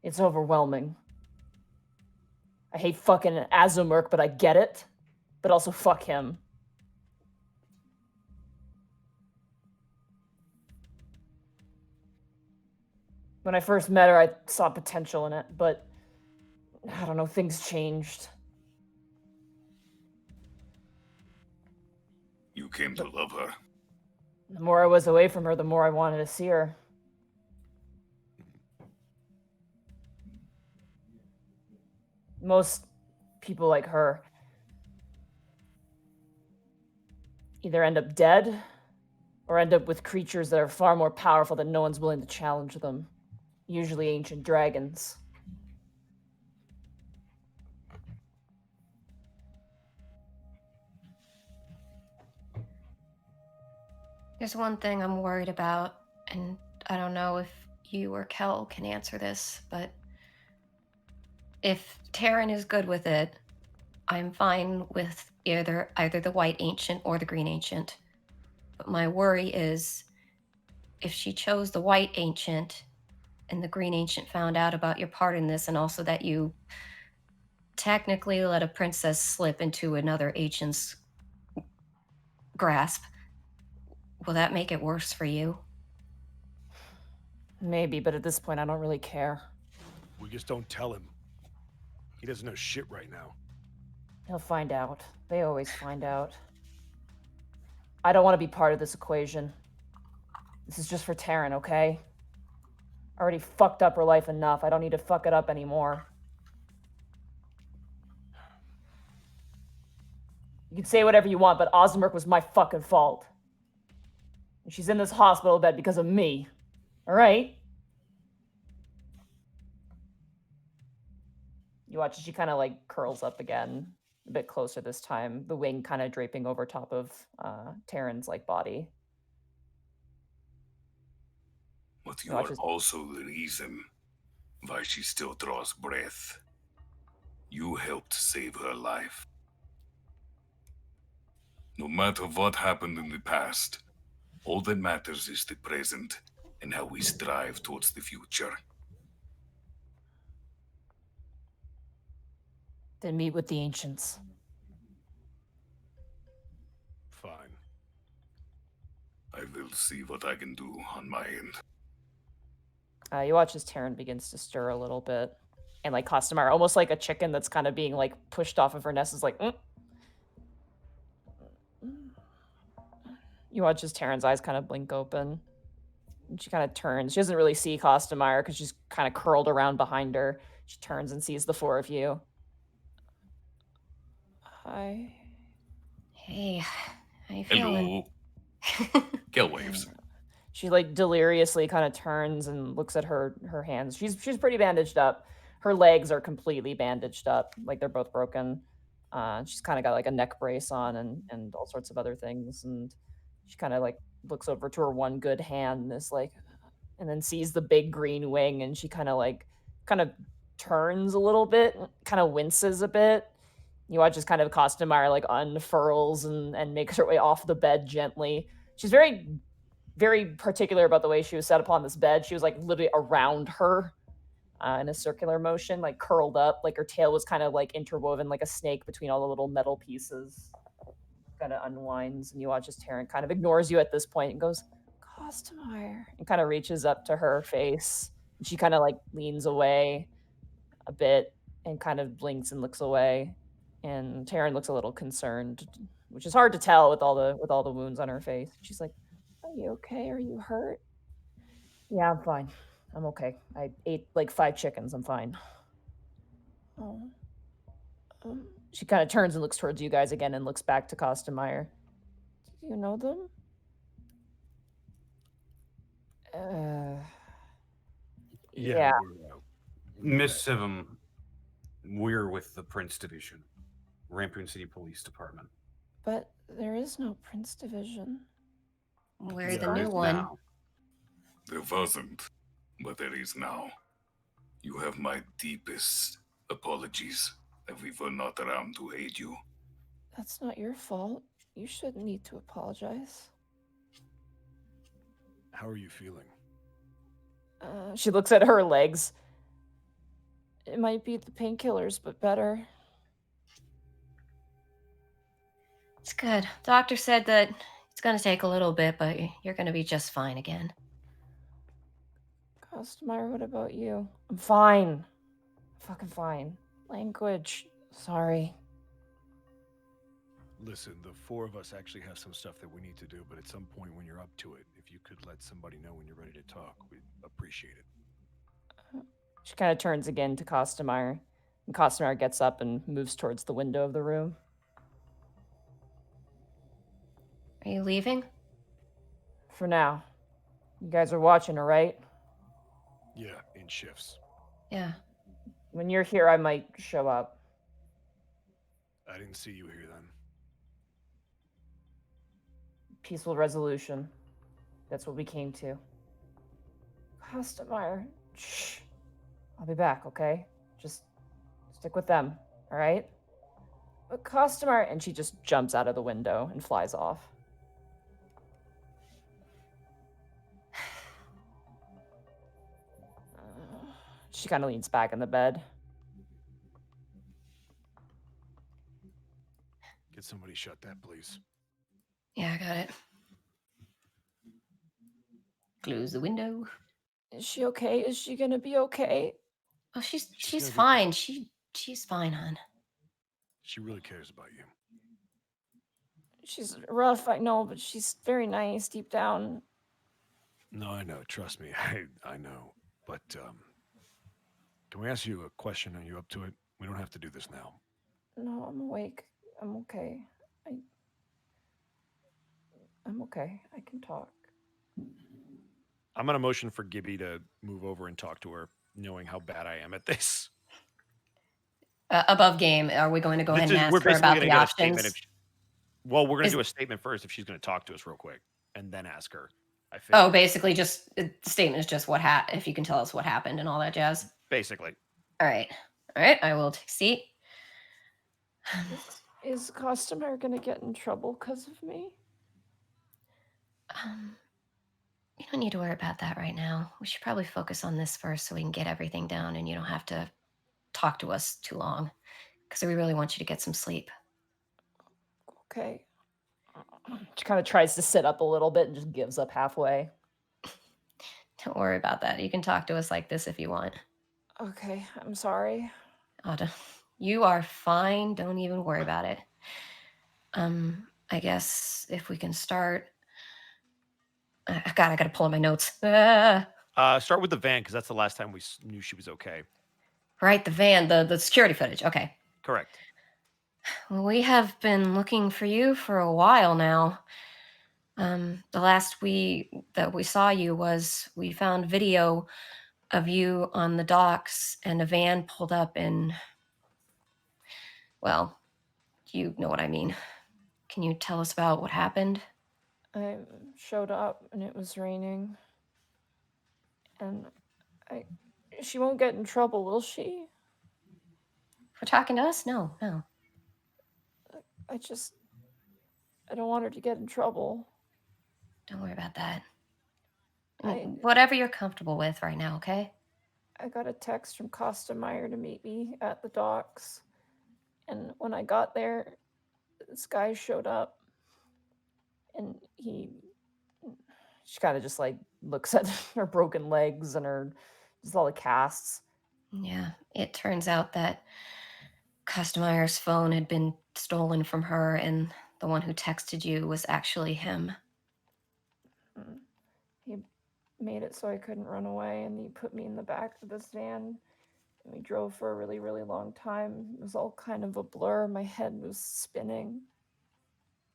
It's overwhelming. I hate fucking Ozamer, but I get it. But also, fuck him. When I first met her, I saw potential in it, but I don't know, things changed. You came to love her. The more I was away from her, the more I wanted to see her. Most people like her either end up dead or end up with creatures that are far more powerful that no one's willing to challenge them. Usually ancient dragons. There's one thing I'm worried about, and I don't know if you or Kel can answer this, but if Taryn is good with it, I'm fine with either the White Ancient or the Green Ancient. But my worry is if she chose the White Ancient and the Green Ancient found out about your part in this, and also that you technically let a princess slip into another ancient's grasp, will that make it worse for you? Maybe, but at this point, I don't really care. We just don't tell him. He doesn't know shit right now. He'll find out. They always find out. I don't want to be part of this equation. This is just for Taryn, okay? I already fucked up her life enough. I don't need to fuck it up anymore. You can say whatever you want, but Ozamer was my fucking fault. And she's in this hospital bed because of me. All right? You watch as she kind of like curls up again, a bit closer this time, the wing kind of draping over top of Taryn's like body. But you Watch are his- also the reason why she still draws breath. You helped save her life. No matter what happened in the past, all that matters is the present and how we strive towards the future. Then meet with the ancients. Fine. I will see what I can do on my end. You watch as Taryn begins to stir a little bit. And like Costamar, almost like a chicken that's kind of being like pushed off of her nest, is like, mm. You watch as Taryn's eyes kind of blink open. And she kind of turns. She doesn't really see Costamar because she's kind of curled around behind her. She turns and sees the four of you. Hi. Hey, how you feeling? Hello. Gale waves. She like deliriously kind of turns and looks at her hands. She's pretty bandaged up. Her legs are completely bandaged up, like they're both broken. She's kind of got like a neck brace on and all sorts of other things. And she kind of like looks over to her one good hand and is like, and then sees the big green wing, and she kind of turns a little bit, kind of winces a bit. You watch as kind of Costamar like unfurls and makes her way off the bed gently. She's very, very particular about the way she was set upon this bed. She was like literally around her in a circular motion, like curled up, like her tail was kind of like interwoven like a snake between all the little metal pieces. Kind of unwinds, and you watch as Taryn kind of ignores you at this point and goes, Costamar, and kind of reaches up to her face. And she kind of like leans away a bit and kind of blinks and looks away. And Taryn looks a little concerned, which is hard to tell with all the wounds on her face. She's like, "Are you okay? Are you hurt?" "Yeah, I'm fine. I'm okay. I ate like 5 chickens. I'm fine." Oh. She kind of turns and looks towards you guys again and looks back to Costamire. "Do you know them?" Yeah. Miss Sivum, we're with the Prince Division, Rampoon City Police Department. But there is no Prince Division. We're the There new is one. now. There wasn't, but there is now. You have my deepest apologies that we were not around to aid you. That's not your fault. You shouldn't need to apologize. How are you feeling? She looks at her legs. It might be the painkillers, but better. It's good. Doctor said that it's going to take a little bit, but you're going to be just fine again. Costamire, what about you? I'm fine. Fucking fine. Language. Sorry. Listen, the 4 of us actually have some stuff that we need to do, but at some point when you're up to it, if you could let somebody know when you're ready to talk, we'd appreciate it. She kind of turns again to Costamire, and Costamire gets up and moves towards the window of the room. Are you leaving? For now. You guys are watching, all right? Yeah, in shifts. Yeah. When you're here, I might show up. I didn't see you here then. Peaceful resolution. That's what we came to. Costamire, shh. I'll be back, okay? Just stick with them, all right? But Costamire, and she just jumps out of the window and flies off. She kind of leans back in the bed. Get somebody shut that, please. Yeah, I got it. Close the window. Is she okay? Is she gonna be okay? Oh, she's gonna be fine. She's fine, hon. She really cares about you. She's rough, I know, but she's very nice deep down. No, I know. Trust me. I know. But, can we ask you a question? Are you up to it? We don't have to do this now. No, I'm awake. I'm okay. I'm okay. I can talk. I'm going to motion for Gibby to move over and talk to her, knowing how bad I am at this. Above game, are we going to go ahead and ask her about gonna the get a options? statement well, we're going Is- to do a statement first if she's going to talk to us real quick, and then ask her. I think. Oh, basically, just the statement is just if you can tell us what happened and all that jazz. Basically. All right. I will take a seat. Is Costumer gonna get in trouble because of me? You don't need to worry about that right now. We should probably focus on this first so we can get everything down and you don't have to talk to us too long. Because we really want you to get some sleep. Okay. She kind of tries to sit up a little bit and just gives up halfway. Don't worry about that. You can talk to us like this if you want. Okay, I'm sorry. You are fine. Don't even worry about it. I guess if we can start. God, I gotta pull up my notes. Start with the van because that's the last time we knew she was okay. Right, the van, the security footage. Okay. Correct. Well, we have been looking for you for a while now. The last that we saw you was we found video of you on the docks and a van pulled up in. Well, you know what I mean. Can you tell us about what happened? I showed up and it was raining. And she won't get in trouble, will she? For talking to us? No. I don't want her to get in trouble. Don't worry about that. I Whatever you're comfortable with right now, okay? I got a text from Costumeyer to meet me at the docks. And when I got there, this guy showed up. And she kind of just like looks at her broken legs and just all the casts. Yeah, it turns out that Customeyer's phone had been stolen from her, and the one who texted you was actually him. He made it so I couldn't run away, and he put me in the back of this van. And we drove for a really, really long time. It was all kind of a blur. My head was spinning.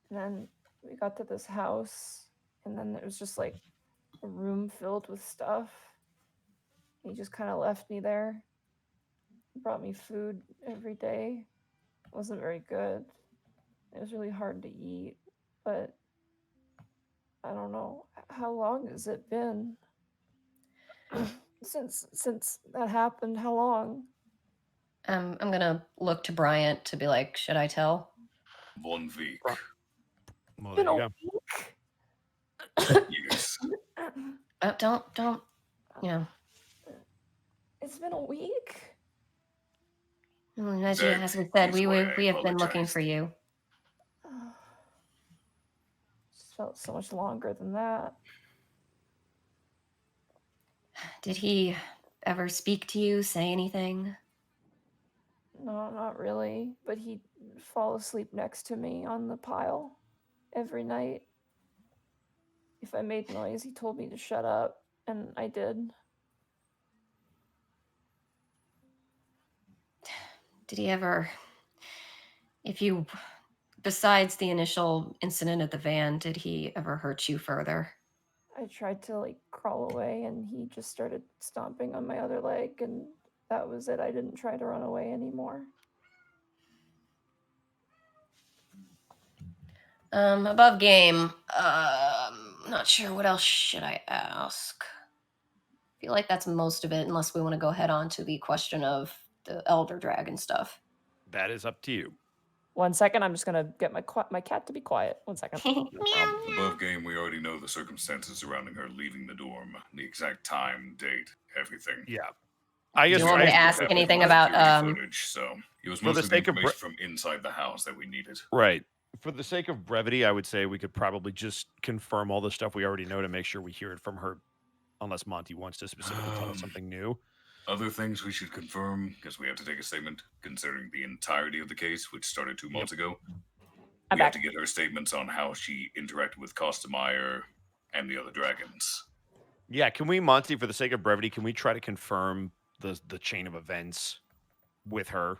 And then we got to this house, and then it was just like a room filled with stuff. He just kind of left me there. He brought me food every day. It wasn't very good. It was really hard to eat, but I don't know. How long has it been? since that happened, how long? I'm gonna look to Bryant to be like, should I tell? 1 week. Well, Been there you a go. week. Yes. Don't, you know. It's been a week. As we said, That's we why I have been looking apologized. for you. Just felt so much longer than that. Did he ever speak to you, say anything? No, not really. But he'd fall asleep next to me on the pile every night. If I made noise, he told me to shut up, and I did. Did he ever, besides the initial incident at the van, did he ever hurt you further? I tried to like crawl away, and he just started stomping on my other leg, and that was it. I didn't try to run away anymore. Above game. Not sure what else should I ask. I feel like that's most of it, unless we want to go head on to the question of the Elder Dragon stuff. That is up to you. 1 second, I'm just gonna get my cat to be quiet. 1 second. Above game, we already know the circumstances surrounding her leaving the dorm, the exact time, date, everything. Yeah. I guess You want me to ask That anything was about security footage, so it was for the mostly the sake of information from inside the house that we needed. Right. For the sake of brevity, I would say we could probably just confirm all the stuff we already know to make sure we hear it from her, unless Monty wants to specifically tell us something new. Other things we should confirm, because we have to take a statement considering the entirety of the case, which started 2 months ago. I'm We have back. to get her statements on how she interacted with Costumeyer and the other dragons. Yeah, can we, Monty, for the sake of brevity, can we try to confirm the chain of events with her?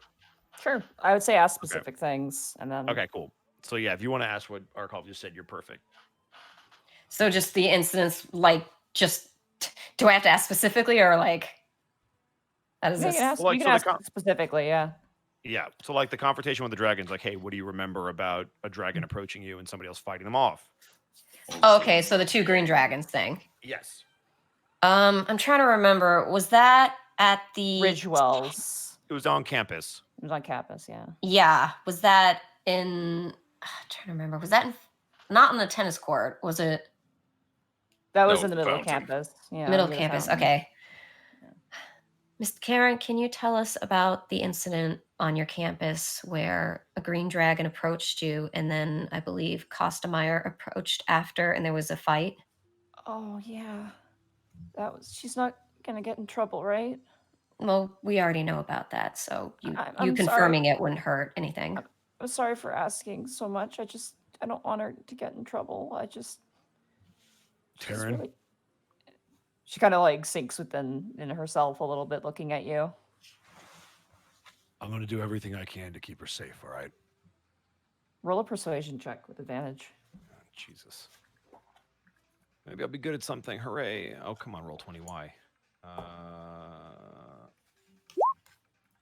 Sure. I would say ask specific things, and then. Okay, cool. So yeah, if you want to ask what Arkov just said, you're perfect. So just the incidents, like, just do I have to ask specifically, or like, how does You this? can ask, Well, you like, can so the ask specifically, yeah. Yeah, so like the confrontation with the dragons, like, hey, what do you remember about a dragon approaching you and somebody else fighting them off? Oh, okay, so the 2 green dragons thing. Yes. I'm trying to remember. Was that at the Ridgewells. It was on campus. It was on campus, yeah. Yeah. Was that in. I'm trying to remember. Was that not on the tennis court? Was it That was No, in the middle of fountain. campus. Yeah, middle near the campus? fountain. Okay. Miss Karen, can you tell us about the incident on your campus where a green dragon approached you, and then I believe Kostemeyer approached after, and there was a fight? Oh yeah, that was. She's not gonna get in trouble, right? Well, we already know about that, so you I'm confirming sorry. it wouldn't hurt anything. I'm sorry for asking so much. I don't want her to get in trouble. she's Taryn? really. She kind of like sinks in herself a little bit, looking at you. I'm going to do everything I can to keep her safe, all right? Roll a persuasion check with advantage. Jesus. Maybe I'll be good at something. Hooray. Oh, come on, roll 20Y.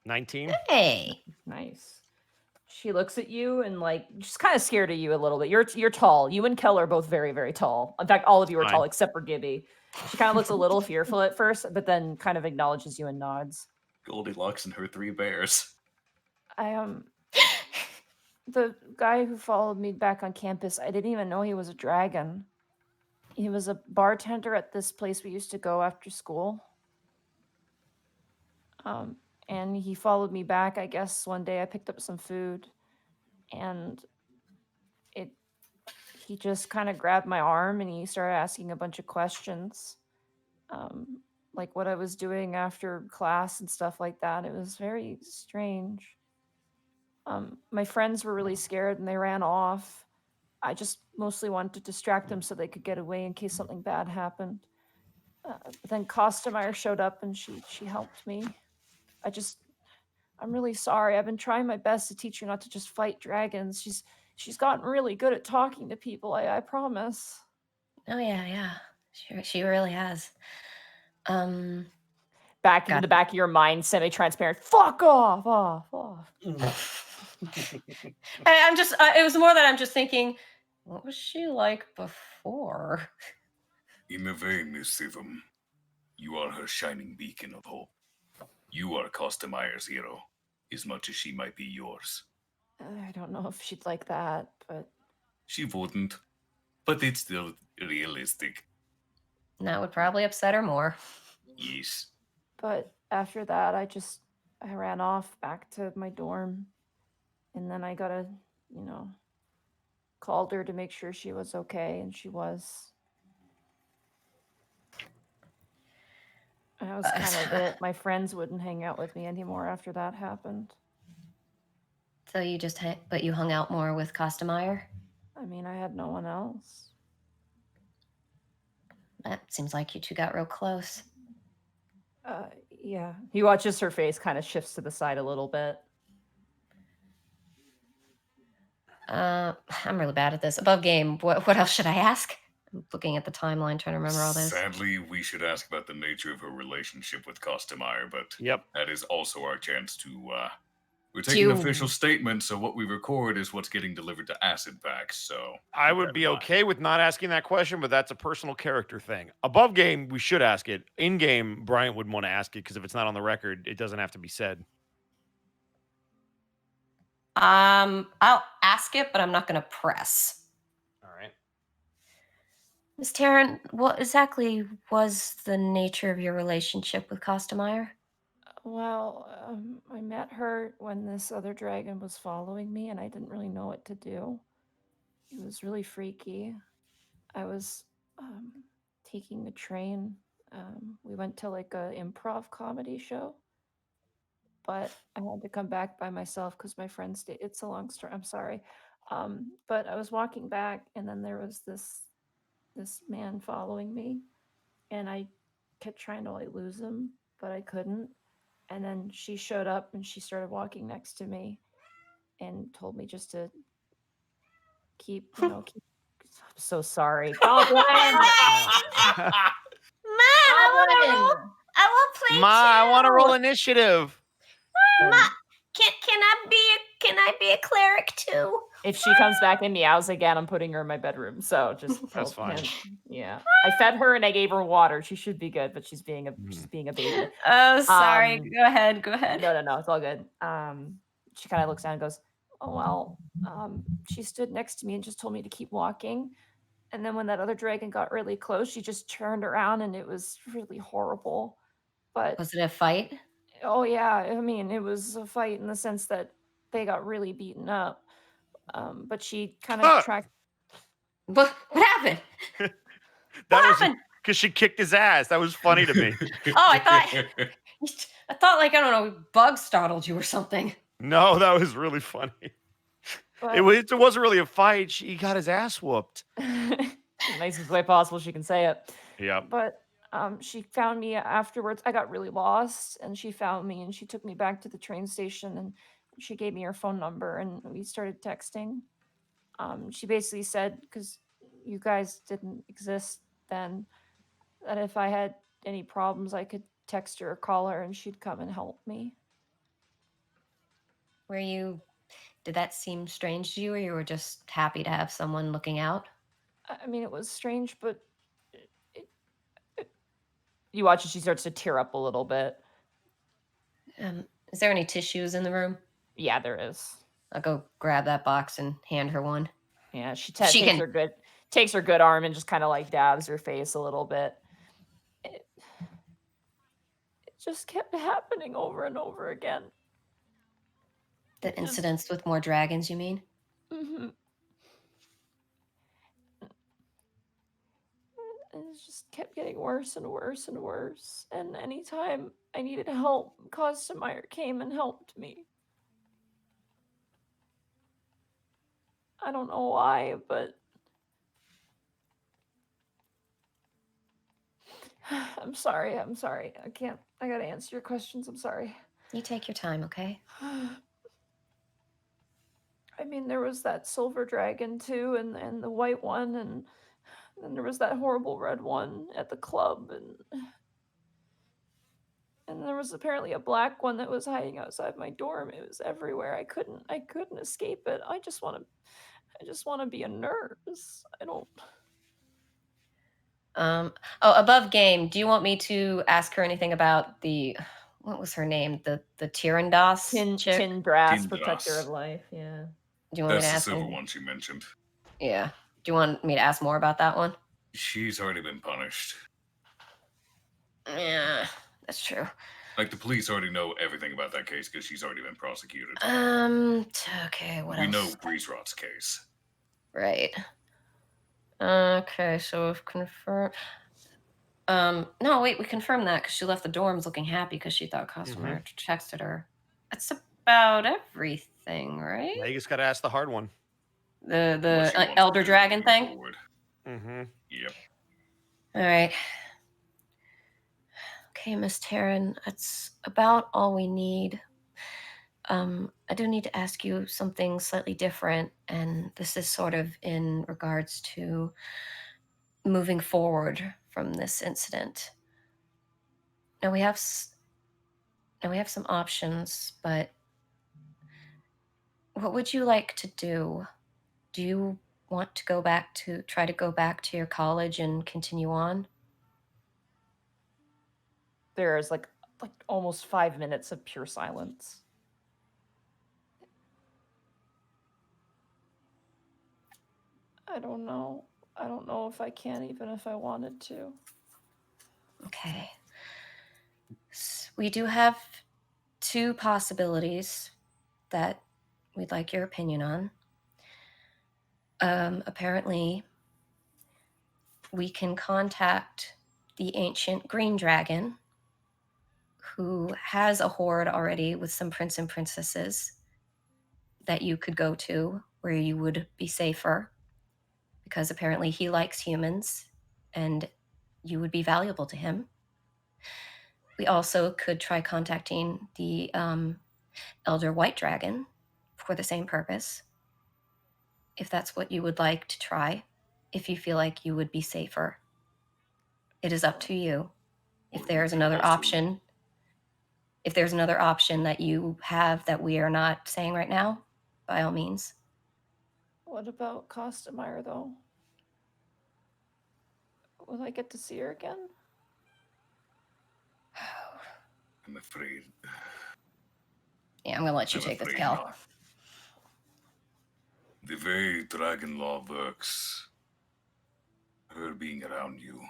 19? Hey, Nice. She looks at you and like she's kind of scared of you a little bit. You're tall. You and Kel are both very, very tall. In fact, all of you are tall Fine. except for Gibby. She kind of looks a little fearful at first, but then kind of acknowledges you and nods. Goldilocks and her 3 bears. I the guy who followed me back on campus, I didn't even know he was a dragon. He was a bartender at this place we used to go after school. And he followed me back, I guess one day I picked up some food and he just kind of grabbed my arm and he started asking a bunch of questions. Like what I was doing after class and stuff like that. It was very strange. My friends were really scared and they ran off. I just mostly wanted to distract them so they could get away in case something bad happened. But then Kostemeyer showed up and she helped me. I'm really sorry. I've been trying my best to teach her not to just fight dragons. She's gotten really good at talking to people. I promise. oh yeah, she really has. Back into Got the back of your mind, semi-transparent. Fuck off, off. I'm just. It was more that I'm just thinking, what was she like before? In a way, Miss Sivum, you are her shining beacon of hope. You are Kostemeyer's hero, as much as she might be yours. I don't know if she'd like that, but She wouldn't, but it's still realistic. That would probably upset her more. Yes. but after that, I ran off back to my dorm, and then I called her to make sure she was okay, and she was. That was kind of it. My friends wouldn't hang out with me anymore after that happened. So you just, but you hung out more with Kostemeyer? I mean, I had no one else. That seems like you two got real close. Yeah. He watches her face kind of shifts to the side a little bit. I'm really bad at this. Above game, what else should I ask? I'm looking at the timeline, trying to remember all this. Sadly, we should ask about the nature of her relationship with Kostemeyer, but Yep. that is also our chance to. We're taking an Do- official statement, so what we record is what's getting delivered to Acid Packs. So I keep would that be in mind. okay with not asking that question, but that's a personal character thing. Above game, we should ask it. In game, Brian wouldn't want to ask it because if it's not on the record, it doesn't have to be said. I'll ask it, but I'm not going to press. All right. Miss Tarrant, what exactly was the nature of your relationship with Kostemeyer? Well, I met her when this other dragon was following me, and I didn't really know what to do. It was really freaky. I was taking the train. We went to like a improv comedy show, but I had to come back by myself because my friends did. It's a long story. I'm sorry. But I was walking back, and then there was this man following me, and I kept trying to like lose him, but I couldn't. And then she showed up and she started walking next to me and told me just to keep. I'm so sorry. Goblin! I want to play Ma, I want to too. roll initiative. Can I be a cleric too? If she comes back and meows again, I'm putting her in my bedroom. So just That's tell fine. him- Yeah, I fed her and I gave her water. She should be good, but she's being a baby. Oh, sorry. Um, Go ahead. No, it's all good. She kind of looks down and goes, Oh, well, she stood next to me and just told me to keep walking. And then when that other dragon got really close, she just turned around and it was really horrible. But Was it a fight? oh yeah, I mean, it was a fight in the sense that they got really beaten up. But she kind of Huh. tracked. What happened? That was happened? because she kicked his ass. That was funny to me. Oh, I thought like, I don't know, bug startled you or something. No, that was really funny. But It wasn't really a fight. He got his ass whooped. nicest way possible she can say it. Yeah. But she found me afterwards. I got really lost, and she found me, and she took me back to the train station, and she gave me her phone number, and we started texting. She basically said, because you guys didn't exist then, that if I had any problems, I could text her or call her, and she'd come and help me. Did that seem strange to you, or you were just happy to have someone looking out? I mean, it was strange, but you watch as she starts to tear up a little bit. Is there any tissues in the room? Yeah, there is. I'll go grab that box and hand her one. Yeah, she She takes can- her good arm and just kind of like dabs her face a little bit. It just kept happening over and over again. The incidents with more dragons, you mean? Mm-hmm. And it just kept getting worse and worse and worse. And anytime I needed help, Ozamer came and helped me. I don't know why, but I'm sorry. I gotta answer your questions. I'm sorry. You take your time, okay? I mean, there was that silver dragon too, and the white one, and then there was that horrible red one at the club, and there was apparently a black one that was hiding outside my dorm. It was everywhere. I couldn't escape it. I just want to be a nurse. I don't. Above game, do you want me to ask her anything about what was her name? The Tyrandos chick? Tin brass, Tin protector brass. of life. Yeah. Do you want me That's to the ask silver any- one she mentioned. Yeah. Do you want me to ask more about that one? She's already been punished. Yeah, that's true. Like, the police already know everything about that case because she's already been prosecuted. Okay, what We else? know Breezerot's case. Right. Okay, so we've confirmed. No, wait, we confirmed that because she left the dorms looking happy because she thought Ozamer texted her. That's about everything, right? Now you just got to ask the hard one. What The she wants to elder do dragon moving thing. forward. Mm-hmm. Yep. All right. Okay, Miss Taryn, that's about all we need. I do need to ask you something slightly different, and this is sort of in regards to moving forward from this incident. Now we have some options, but what would you like to do? Do you want to try to go back to your college and continue on? There's like almost 5 minutes of pure silence. I don't know. I don't know if I can, even if I wanted to. Okay. We do have two possibilities that we'd like your opinion on. Apparently, we can contact the ancient green dragon, who has a horde already with some prince and princesses that you could go to where you would be safer, because apparently he likes humans and you would be valuable to him. We also could try contacting the elder white dragon for the same purpose, if that's what you would like to try, if you feel like you would be safer. It is up to you. If there's another option that you have that we are not saying right now, by all means. What about Ozamer, though? Will I get to see her again? I'm afraid. Yeah, I'm gonna let you I'm take this, afraid Cal. not. The way dragon law works, her being around you,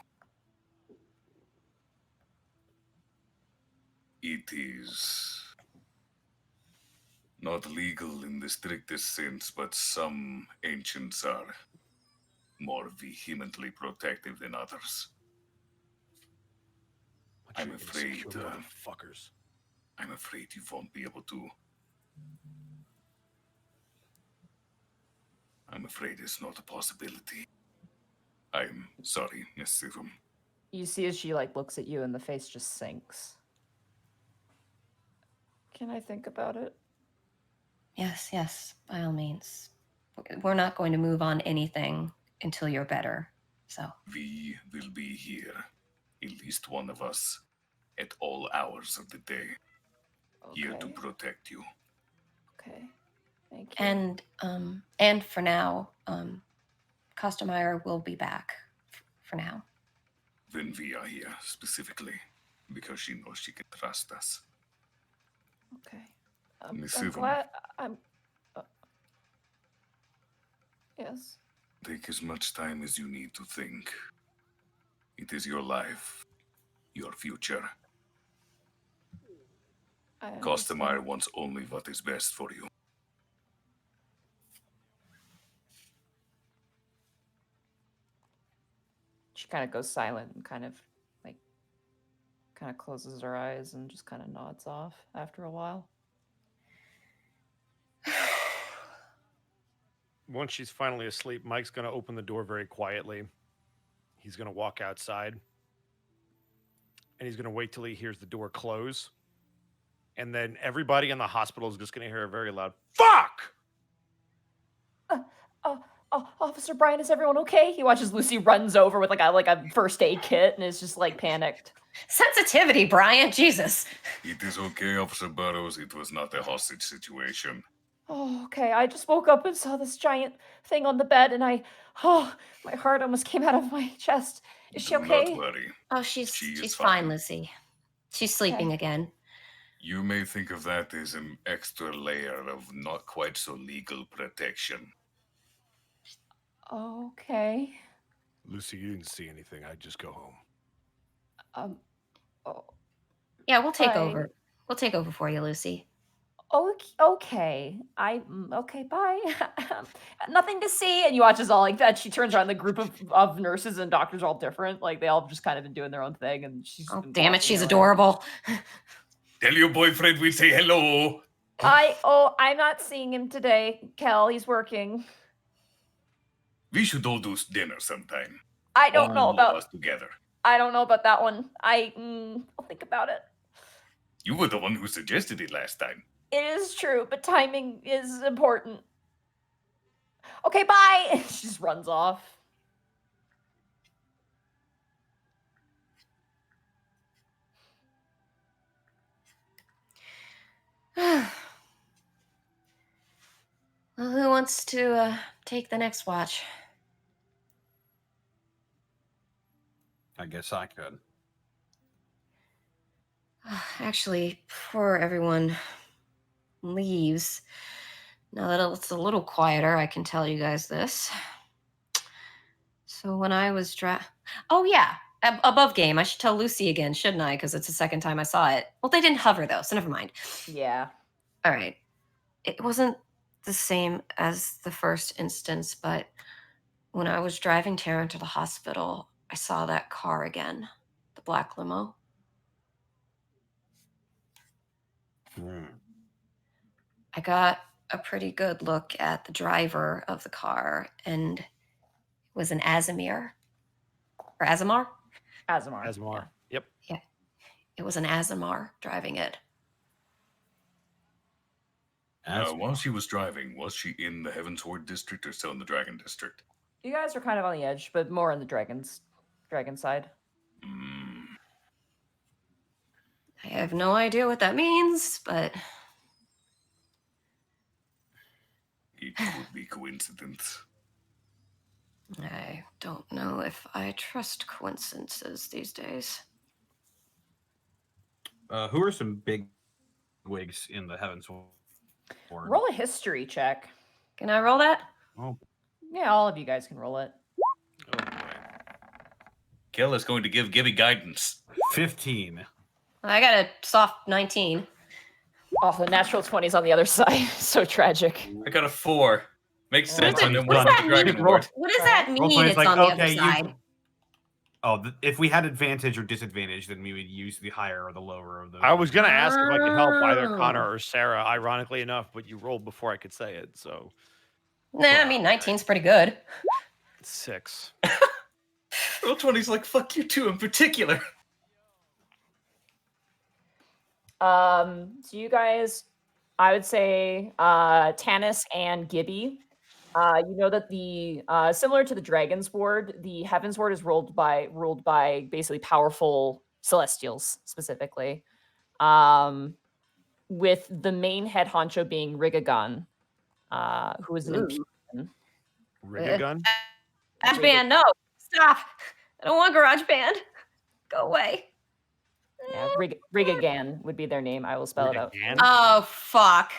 it is not legal in the strictest sense, but some ancients are more vehemently protective than others. Bunch I'm of afraid, insecure motherfuckers. I'm afraid you won't be able to. I'm afraid it's not a possibility. I'm sorry, Miss Serum. You see as she like looks at you and the face just sinks. Can I think about it? Yes, by all means. We're not going to move on anything until you're better. So, We will be here, at least one of us, at all hours of the day, here to Okay. protect you. Okay. Thank you. and for now, Kostermeyer will be back for now. When we are here, specifically, because she knows she can trust us. Okay. Miss I'm Serum. glad. I'm. Yes. Take as much time as you need to think. It is your life, your future. I Kostermeyer understand. wants only what is best for you. She kind of goes silent and kind of closes her eyes and just kind of nods off after a while. Once she's finally asleep, Mike's going to open the door very quietly. He's going to walk outside. And he's going to wait till he hears the door close. And then everybody in the hospital is just going to hear a very loud, fuck! Officer Brian, is everyone okay? He watches Lucy runs over with like a first aid kit and is just like panicked. Sensitivity, Brian. Jesus. It is okay, Officer Burrows. It was not a hostage situation. Oh, okay. I just woke up and saw this giant thing on the bed, and my heart almost came out of my chest. Is she Do okay? not worry. Oh, She she's is fine, fine. Lucy. She's sleeping Okay. again. You may think of that as an extra layer of not quite so legal protection. Okay. Lucy, you didn't see anything. I'd just go home. Oh, Yeah, we'll take Right. over. We'll take over for you, Lucy. okay. Okay. Bye. Nothing to see. And you watch as all like that. She turns around. The group of nurses and doctors are all different. Like they all just kind of been doing their own thing, and she's. Oh, been damn it, walking she's around. adorable. Tell your boyfriend we say hello. I'm not seeing him today, Kel. He's working. We should all do dinner sometime. I don't know All of about. us together. I don't know about that one. I'll think about it. You were the one who suggested it last time. It is true, but timing is important. Okay, bye. And she just runs off. Well, who wants to take the next watch? I guess I could. Actually, before everyone leaves, now that it's a little quieter, I can tell you guys this. So when I was oh yeah, above game. I should tell Lucy again, shouldn't I? Because it's the second time I saw it. Well, they didn't hover though, so never mind. Yeah. All right. It wasn't the same as the first instance, but when I was driving Taryn to the hospital, I saw that car again, the black limo. I got a pretty good look at the driver of the car, and it was an Ozamer. Or Azamar? Azamar. Asmar. Yep. Yeah. It was an Azamar driving it. While she was driving, was she in the Heavensward district or still in the Dragon district? You guys are kind of on the edge, but more on the dragon side. I have no idea what that means, but It could be coincidence. I don't know if I trust coincidences these days. Who are some big wigs in the Heavens War? Roll a history check. Can I roll that? Oh, Yeah, all of you guys can roll it. Oh boy. Kel is going to give Gibby guidance. 15. I got a soft 19. Oh, the natural 20's on the other side. So tragic. I got a 4. Makes Oh, sense. that's And then what one he's with the done. dragon Roll- lord. What does that Roll mean? 20's It's like, on the other okay, you side. can- Oh, if we had advantage or disadvantage, then we would use the higher or the lower of those. I was gonna ask if I could help either Oh. Connor or Sarah, ironically enough, but you rolled before I could say it, so Nah, I mean 19's pretty good. it's 6. Roll 20's like, fuck you too in particular. So you guys, I would say Tanis and Gibby. You know that the similar to the Dragon's Ward, the Heaven's Ward is ruled by basically powerful celestials specifically. With the main head honcho being Rigagon, who is an Ooh. Imperial. Rig a gun? Garage band, no. Stop. I don't want garage band. Go away. Yeah, Rigagan would be their name. I will spell it out. Again? Oh, fuck.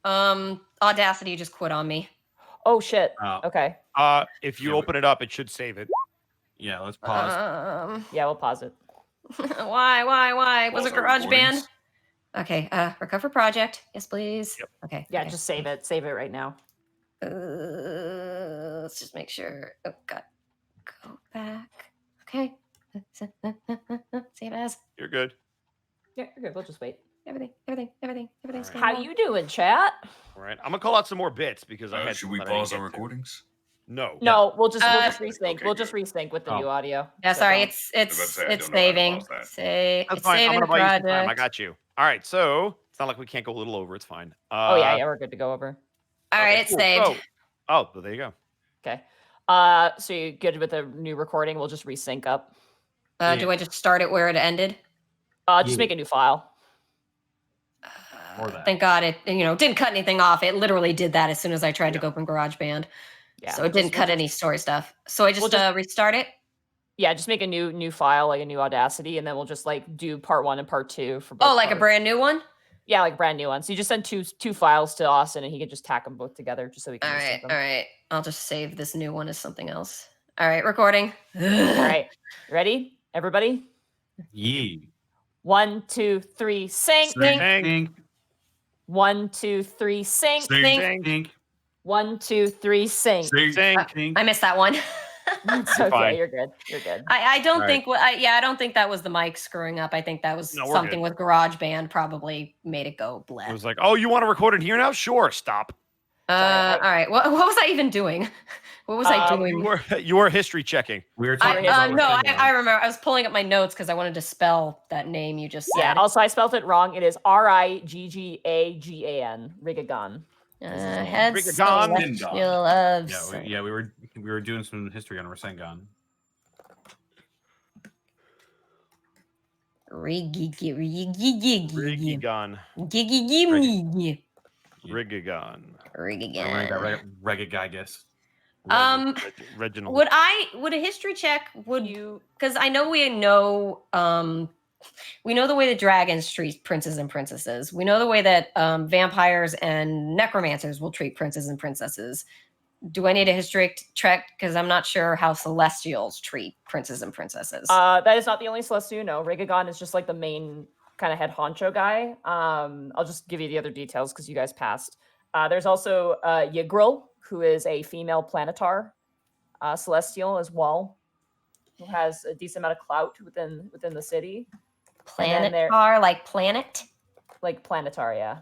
Audacity just quit on me. Oh shit. Oh. Okay. If you Yeah, open it up, it should save it. Yeah, let's pause. Yeah, we'll pause it. Why? Was Pause it our garage band? recordings. Okay, recover project. Yes, please. Yep. Okay. Yeah, okay. just save it. Save it right now. Let's just make sure. Oh god. Go back. Okay. Save as. You're good. Yeah, you're good. We'll just wait. Everything's Alright. going How well. you doing, chat? All right. I'm gonna call out some more bits because I had Should some we that I didn't pause our get to. recordings? No. No, we'll just Uh, resync. okay, We'll just good. resync with the Oh. new audio. Yeah, So sorry. don't- It's about to say, I it's don't know how to saving. pause that. Say That's it's fine. I'm saving gonna buy you some project. time. I got you. All right. So it's not like we can't go a little over. It's fine. Oh yeah, we're good to go over. All right, okay, it's cool. saved. So- oh, well, there you go. Okay. So you good with the new recording? We'll just resync up. Do I just start it where it ended? Just Yeah. make a new file. Or that. Thank God it didn't cut anything off. It literally did that as soon as I tried to Yeah. go open GarageBand. Yeah. So we'll it didn't just- cut we'll any just- story stuff. So I just, we'll just- restart it. Yeah, just make a new file, like a new Audacity, and then we'll just like do part 1 and part 2 for both. Oh, like a parts. brand new one. Yeah, like a brand new one. So you just send two files to Austin, and he can just tack them both together, just so we can. All resync right, them. all right. I'll just save this new one as something else. All right, recording. All right. Ready, everybody? Yee. 1, 2, 3, sync. Sync. Think. 1, 2, 3, sync. Sync. Ding. Think. 1, 2, 3, sync. Sync. Think. Think. I missed that one. It's You're okay. fine. You're good. You're good. I don't Right. think I don't think that was the mic screwing up. I think that was No, we're something good. with GarageBand probably made it go It bleh. was like, oh, you want to record it here now? Sure. Stop. I- All right. What was I even doing? What was I doing? You were history checking. We were I- talking about no, Rigagan. I remember. I was pulling up my notes because I wanted to spell that name you just said. Yeah. Also, I spelled it wrong. It is Riggagan. Rigagan. Head Rigagan. celestial of Yeah, we were doing some history on Rasengan. Rigagon. Rigagan. Rigagon. Regigigas. Reginald. Would a history check You because I know we know the way that dragons treat princes and princesses. We know the way that vampires and necromancers will treat princes and princesses. Do I need a history check? Because I'm not sure how celestials treat princes and princesses. that is not the only celestial you know. Rigagan is just like the main kind of head honcho guy. I'll just give you the other details because you guys passed. There's also Ygril, who is a female planetar celestial as well, who has a decent amount of clout within the city. Planet there- are like planet. Like planetar, yeah.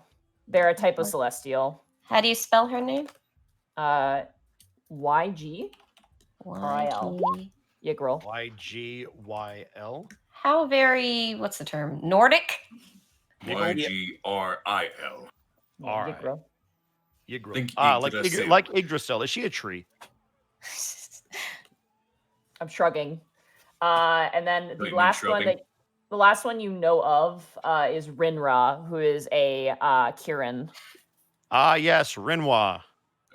They're a type of celestial. How do you spell her name? YG R-I-L. Y-G. Ygril. YGYL. How very what's the term? Nordic? YGRIL. All right. Ygril. Yggdrasil. Think Like Yggdrasil. like Yggdrasil. Is she a tree? I'm shrugging. And then you the mean last one shrugging? the last one you know of is Rinra, who is a Kirin. Yes, Rinwa.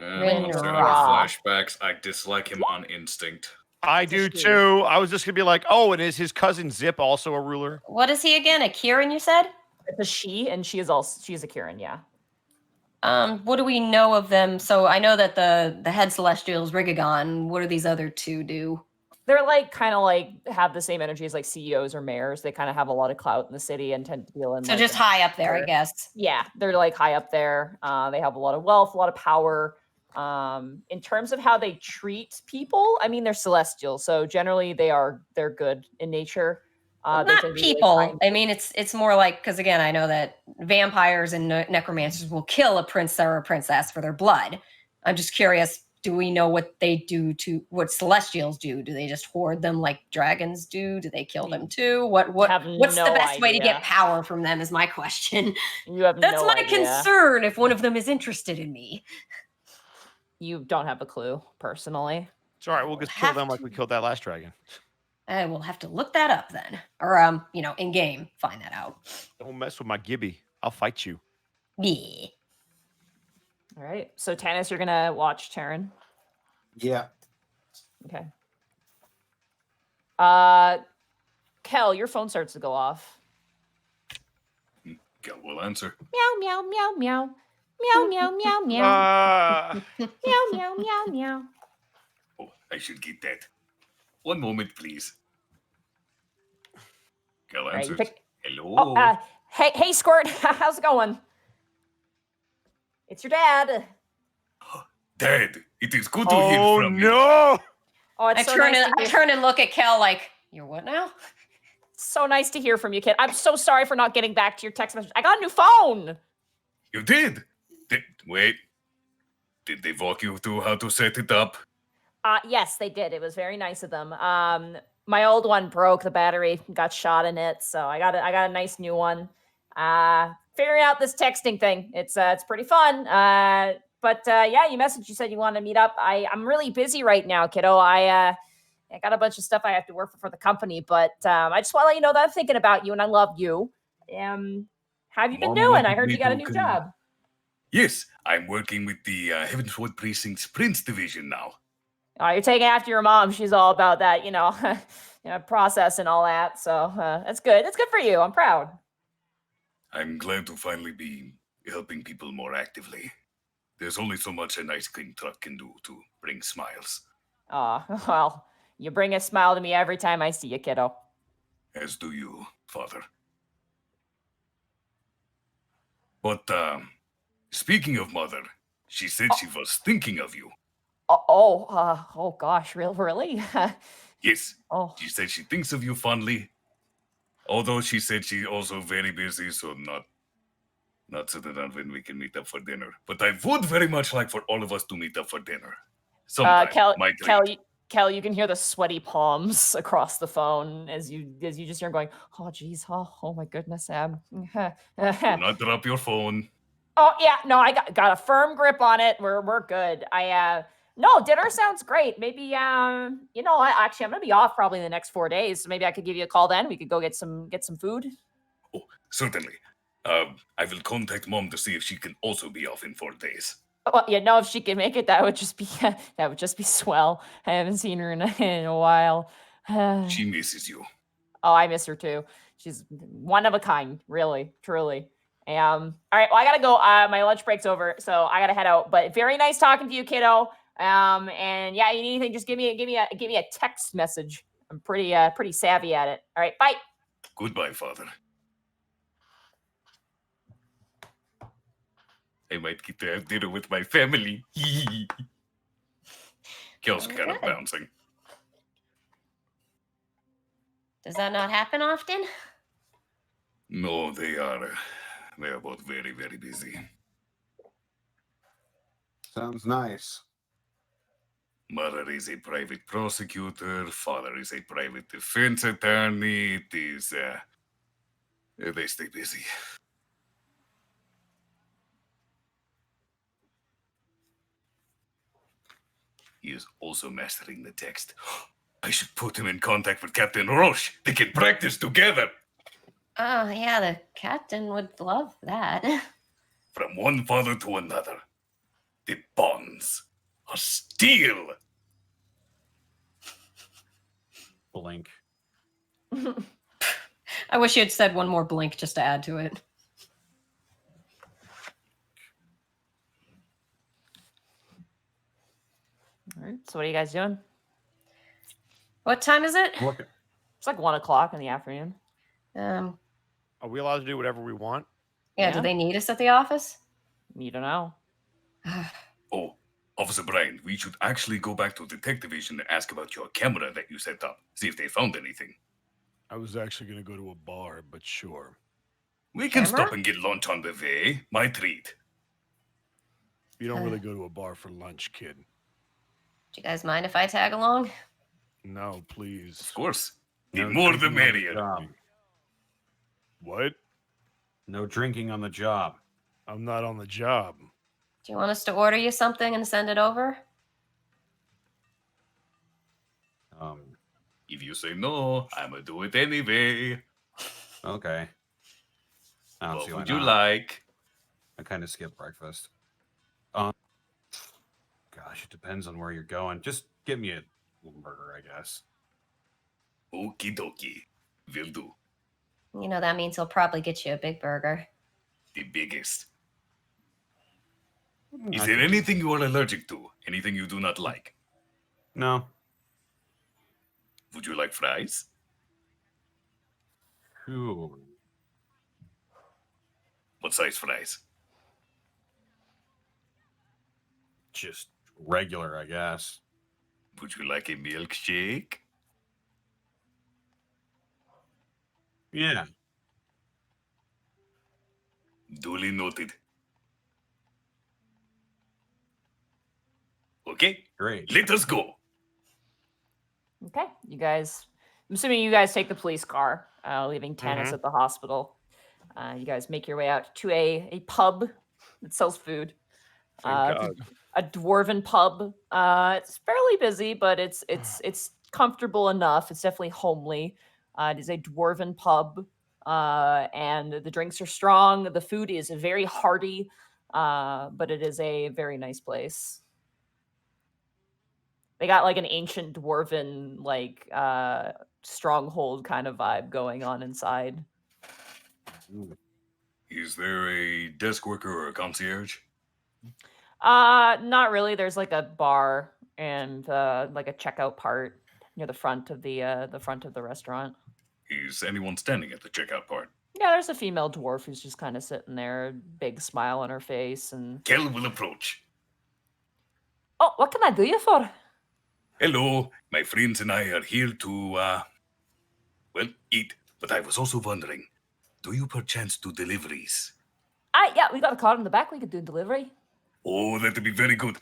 I'm having Rinra. flashbacks. I dislike him on instinct. I It's a do she. too. I was just gonna be like, oh, and is his cousin Zip also a ruler? What is he again? A Kieran, you said? It's a she, and she's a Kirin, yeah. What do we know of them? So I know that the head celestial is Rigagon. What do these other two do? They're like kind of like have the same energy as like CEOs or mayors. They kind of have a lot of clout in the city and tend to deal in So like just high up there, I guess. Yeah, they're like high up there. They have a lot of wealth, a lot of power. In terms of how they treat people, I mean, they're celestial, so generally they're good in nature. They Not tend to be really people. kind. I mean, it's more like, because again, I know that vampires and necromancers will kill a prince or a princess for their blood. I'm just curious. Do we know what they do to what celestials do? Do they just hoard them like dragons do? Do they kill them too? What's have the no best way to get idea. power from them is my question. You have That's no my idea. concern if one of them is interested in me. You don't have a clue, personally. It's all right. We'll just kill them like we killed that last dragon. I will have to look that up then. Or in game, find that out. Don't mess with my Gibby. I'll fight you. Yeah. All right. So Tanis, you're gonna watch Taryn. Yeah. Okay. Kel, your phone starts to go off. Kel will answer. Meow, meow, meow, meow. Meow, meow, meow, meow. Meow, meow, meow, meow. Oh, I should get that. One moment, please. Kel All right, you answers. pick- Hello. Oh, hey, Squirt. How's it going? It's your dad. Dad, it is good to hear from you. no! Oh, it's I so turn nice and to I hear. turn and look at Kel like, you're what now? So nice to hear from you, kid. I'm so sorry for not getting back to your text message. I got a new phone. You did? Wait. Did they walk you through how to set it up? Yes, they did. It was very nice of them. My old one broke. The battery got shot in it, so I got a nice new one. Figuring out this texting thing. It's pretty fun. But yeah, you messaged. You said you wanted to meet up. I'm really busy right now, kiddo. I got a bunch of stuff I have to work for the company, but I just want to let you know that I'm thinking about you and I love you. How have you been Mom doing? I wanted heard me you got a to new con- job. Yes, I'm working with the Heavensward Precinct's Prince Division now. Oh, you're taking after your mom. She's all about that, process and all that. So that's good. That's good for you. I'm proud. I'm glad to finally be helping people more actively. There's only so much an ice cream truck can do to bring smiles, Well, you bring a smile to me every time I see you, kiddo. as do you, Father. But, speaking of Mother, she said she was thinking of you. Oh gosh, really? Yes, Oh, she said she thinks of you fondly. Although she said she's also very busy, so not certain on when we can meet up for dinner. But I would very much like for all of us to meet up for dinner. Sometime, my treat. Kel, you can hear the sweaty palms across the phone as you just hear him going, oh geez, oh my goodness, Do not drop your phone. Oh yeah, no, I got a firm grip on it. We're good. No, dinner sounds great. Maybe actually I'm gonna be off probably in the next 4 days, so maybe I could give you a call then. We could go get some food. Oh, certainly. I will contact Mom to see if she can also be off in 4 days. Well, if she can make it, that would just be swell. I haven't seen her in a while. She misses you. Oh, I miss her too. She's one of a kind, really, truly. All right, well, I gotta go. My lunch break's over, so I gotta head out. But very nice talking to you, kiddo. And yeah, you need anything, just give me a text message. I'm pretty savvy at it. All right, bye. Goodbye, Father. I might get to have dinner with my family. Kel's kind of Good. bouncing. Does that not happen often? No, they are both very, very busy. Sounds nice. Mother is a private prosecutor. Father is a private defense attorney. It is, they stay busy. He is also mastering the text. I should put him in contact with Captain Roche. They can practice together. Oh, yeah, the captain would love that. From one father to another, the bonds are steel. Blink. I wish you had said one more blink just to add to it. right. So what are you guys doing? What time is it? Look, It's like 1 o'clock in the afternoon. Um, Are we allowed to do whatever we want? yeah, do Yeah. they need us at the office? You don't know. Oh, Officer Brian, we should actually go back to Detectivation and ask about your camera that you set up. See if they found anything. I was actually going to go to a bar, but sure. We can Camera? stop and get lunch on the way. My treat. You don't Uh. really go to a bar for lunch, kid. Do you guys mind if I tag along? No, please. Of course. The no more the drinking on merrier. job. What? No drinking on the job. I'm not on the job. Do you want us to order you something and send it over? If you say no, I'ma do it anyway. Okay. I don't What see why would you not. like? I kind of skip breakfast. Gosh, it depends on where you're going. Just give me a little burger, I guess. Okie dokie. Will do. You know, that means he'll probably get you a big burger. The biggest. Mm, Is I there could- anything you are allergic to? Anything you do not like? No. Would you like fries? Ooh. What size fries? Just regular, I guess. Would you like a milkshake? Yeah. Duly noted. Okay, Great. let us go. Okay, you guys. I'm assuming you guys take the police car, leaving Tanis Mhm. at the hospital. You guys make your way out to a pub that sells food. Thank It's God. a dwarven pub. It's fairly busy, but it's comfortable enough. It's definitely homely. It is a dwarven pub, and the drinks are strong. The food is very hearty, but it is a very nice place. They got like an ancient dwarven stronghold kind of vibe going on inside. Ooh. Is there a desk worker or a concierge? Not really. There's like a bar and like a checkout part near the front of the restaurant. Is anyone standing at the checkout part? Yeah, there's a female dwarf who's just kind of sitting there, big smile on her face, and Kel will approach. oh, what can I do you for? Hello, my friends and I are here to, eat. But I was also wondering, do you perchance do deliveries? Yeah, we got a car in the back. We could do delivery. Oh, that'd be very good.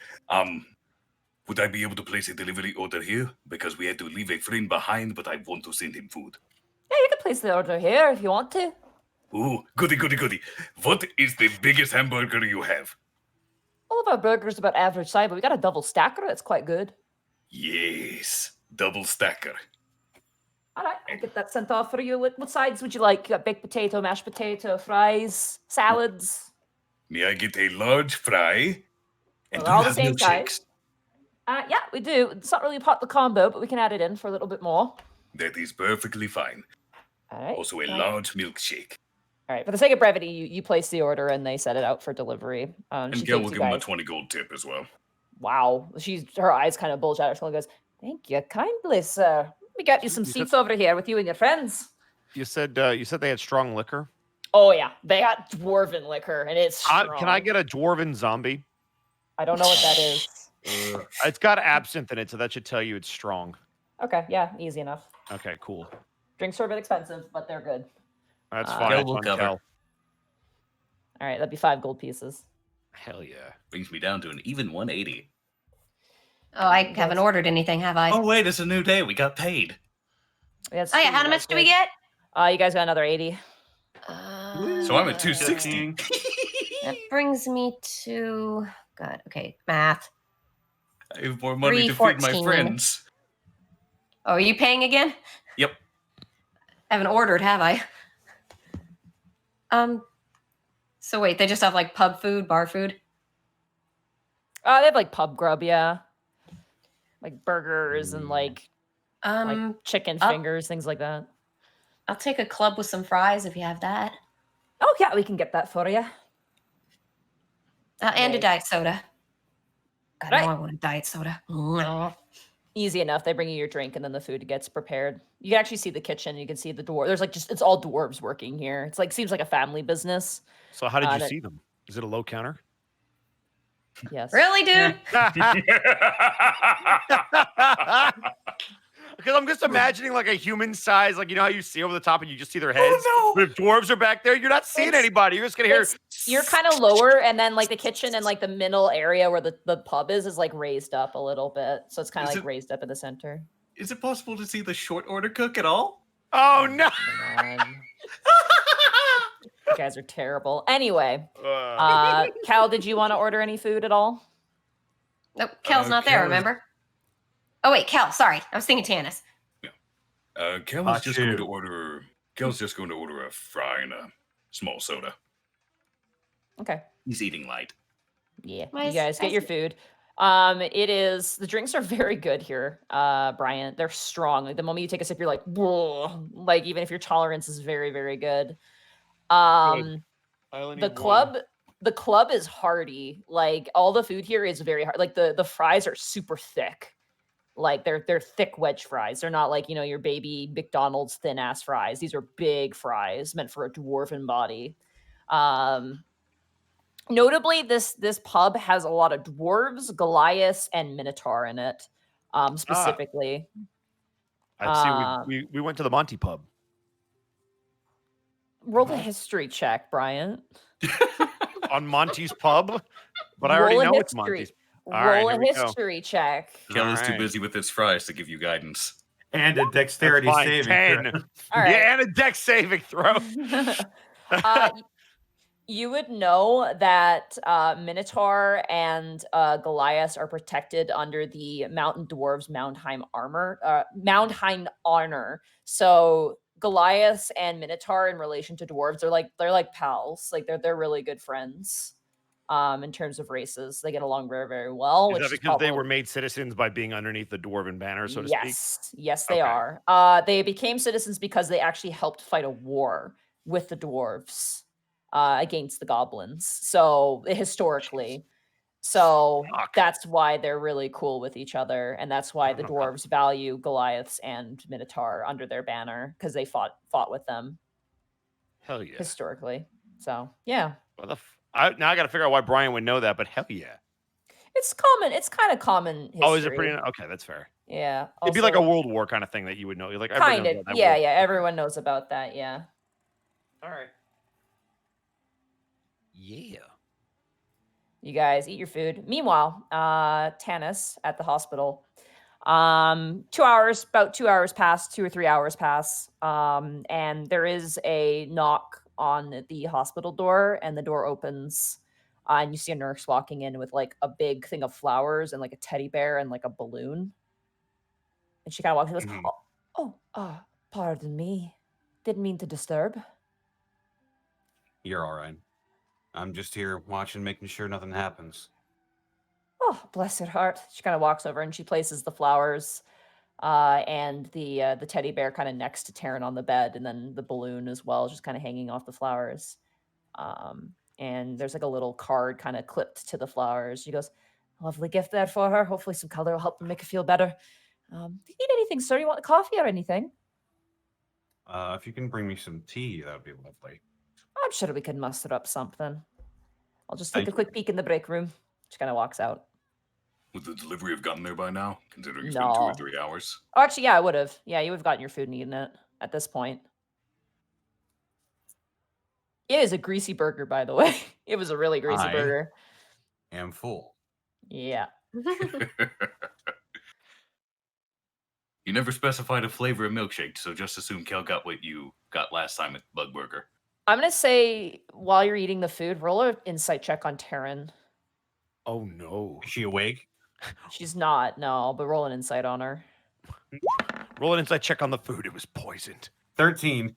Would I be able to place a delivery order here? Because we had to leave a friend behind, but I want to send him food. Yeah, you can place the order here if you want to. Oh, goody, goody, goody. What is the biggest hamburger you have? All of our burgers are about average size, but we got a double stacker that's quite good. Yes, double stacker. All right, I'll get that sent off for you. What sides would you like? Baked potato, mashed potato, fries, salads? May I get a large fry? And Well, do all you the have same size. milkshakes? Yeah, we do. It's not really part of the combo, but we can add it in for a little bit more. That is perfectly fine. All right. Also, a right. large milkshake. All right. For the sake of brevity, you place the order and they set it out for delivery. And She Kel takes will you give him a guys. 20 gold tip as well. Wow. Her eyes kind of bulge out. Her skull goes, "Thank you kindly, sir. We got you some seats over here with you and your friends." You said they had strong liquor. Oh yeah, they got dwarven liquor, and it's strong. Can I get a dwarven zombie? I don't know what that is. It's got absinthe in it, so that should tell you it's strong. Okay, yeah, easy enough. Okay, cool. Drinks are a bit expensive, but they're good. That's Uh, fine. Kel it's will on cover. Kel. All right, that'd be 5 gold pieces. Hell yeah. Brings me down to an even 180. Oh, I haven't ordered anything, have I? Oh wait, it's a new day. We got paid. That's Oh, yeah, true, how you much guys do we did. get? You guys got another 80. So I'm at 260. That brings me to... God, okay, math. I have more money to feed my 314. friends. Oh, are you paying again? Yep. I haven't ordered, have I? So wait, they just have like pub food, bar food? They have like pub grub, yeah. Like burgers and like chicken I'll- fingers, things like that. I'll take a club with some fries if you have that. Oh yeah, we can get that for you. And a Right. diet soda. God, Right. now I want a diet soda. No. Easy enough. They bring you your drink and then the food gets prepared. You can actually see the kitchen. You can see the dwarf. There's like just it's all dwarves working here. It's like seems like a family business. So how did you that- see them? Is it a low counter? Yes. Really, dude? Because I'm just imagining like a human size, like you know how you see over the top and you just see their heads. no! But if dwarves are back there, you're not seeing It's- anybody. You're just gonna hear. You're kind of lower, and then like the kitchen and like the middle area where the pub is like raised up a little bit. So it's kind of Is like it- raised up in the center. Is it possible to see the short order cook at all? Oh no! God. You guys are terrible. Anyway, Uh, Cal, did you want to order any food at all? Nope, Kel's not there, Kel is- remember? Oh, wait, Kel, sorry. I was thinking Tannis. Kel's just going to Achoo. order. Kel's just going to order a fry and a small soda. Okay. He's eating light. Yeah. Nice, You guys get nice. your food. It is the drinks are very good here, Brian. They're strong. Like the moment you take a sip, you're like, whoa. Like even if your tolerance is very, very good. I only The need one. club is hearty. Like all the food here is very hard. Like the fries are super thick. Like they're thick wedge fries. They're not like, your baby McDonald's thin ass fries. These are big fries meant for a dwarven body. Notably, this pub has a lot of dwarves, Goliaths, and Minotaur in it. Specifically. I see. We went to the Monty pub. Roll a history check, Brian. On Monty's pub, but I Roll already a know it's history. Monty's. All right, Roll here a we go. history check. Kel is too Alright. busy with his fries to give you guidance. And a That's dexterity fine, saving 10. throw. All right. Yeah, and a dex saving throw. You would know that Minotaur and Goliath are protected under the Mountain Dwarves Moundheim honor. So Goliath and Minotaur, in relation to dwarves, they're like pals. Like they're really good friends. In terms of races, they get along very, very well. Is which that is because they probably- were made citizens by being underneath the dwarven banner, so to speak? Yes, they Okay. are. They became citizens because they actually helped fight a war with the dwarves against the goblins. So historically, Fuck. that's why they're really cool with each other, and that's why the dwarves value Goliaths and Minotaur under their banner because they fought with them Hell yeah. historically. So yeah, Now I got to figure out why Brian would know that, but hell yeah. it's common. It's kind of common history. Oh, is it pretty? Okay, that's fair. Yeah, It'd be like a also- World War kind of thing that you would know. You're like, everybody kind knows of. about that Yeah, war. yeah. Everyone knows about that. Yeah. All right. Yeah. You guys eat your food. Meanwhile, Tannis at the hospital. 2 hours, about 2 hours pass, 2 or 3 hours pass. And there is a knock on the hospital door, and the door opens. And you see a nurse walking in with like a big thing of flowers and like a teddy bear and like a balloon. And she kind of walks in and goes, pardon me. Didn't mean to disturb. You're all right. I'm just here watching, making sure nothing happens. Oh, bless her heart. She kind of walks over and she places the flowers and the teddy bear kind of next to Taryn on the bed, and then the balloon as well, just kind of hanging off the flowers. And there's like a little card kind of clipped to the flowers. She goes, lovely gift there for her. Hopefully some color will help them make her feel better. Do you need anything, sir? You want coffee or anything? If you can bring me some tea, that would be lovely. I'm sure we can muster up something. I'll just take Thank a quick peek in the break room. She kind of walks out. Would the delivery have gotten there by now, considering it's been 2 or No. 3 hours? Oh, actually, yeah, I would have. Yeah, you would have gotten your food and eaten it at this point. It is a greasy burger, by the way. It was a really greasy I- burger. Am full. Yeah. You never specified a flavor of milkshake, so just assume Kel got what you got last time at Bug Burger. I'm going to say, while you're eating the food, roll an insight check on Taryn. Oh no. Is she awake? She's not, no, but roll an insight on her. Roll an inside check on the food. It was poisoned. 13.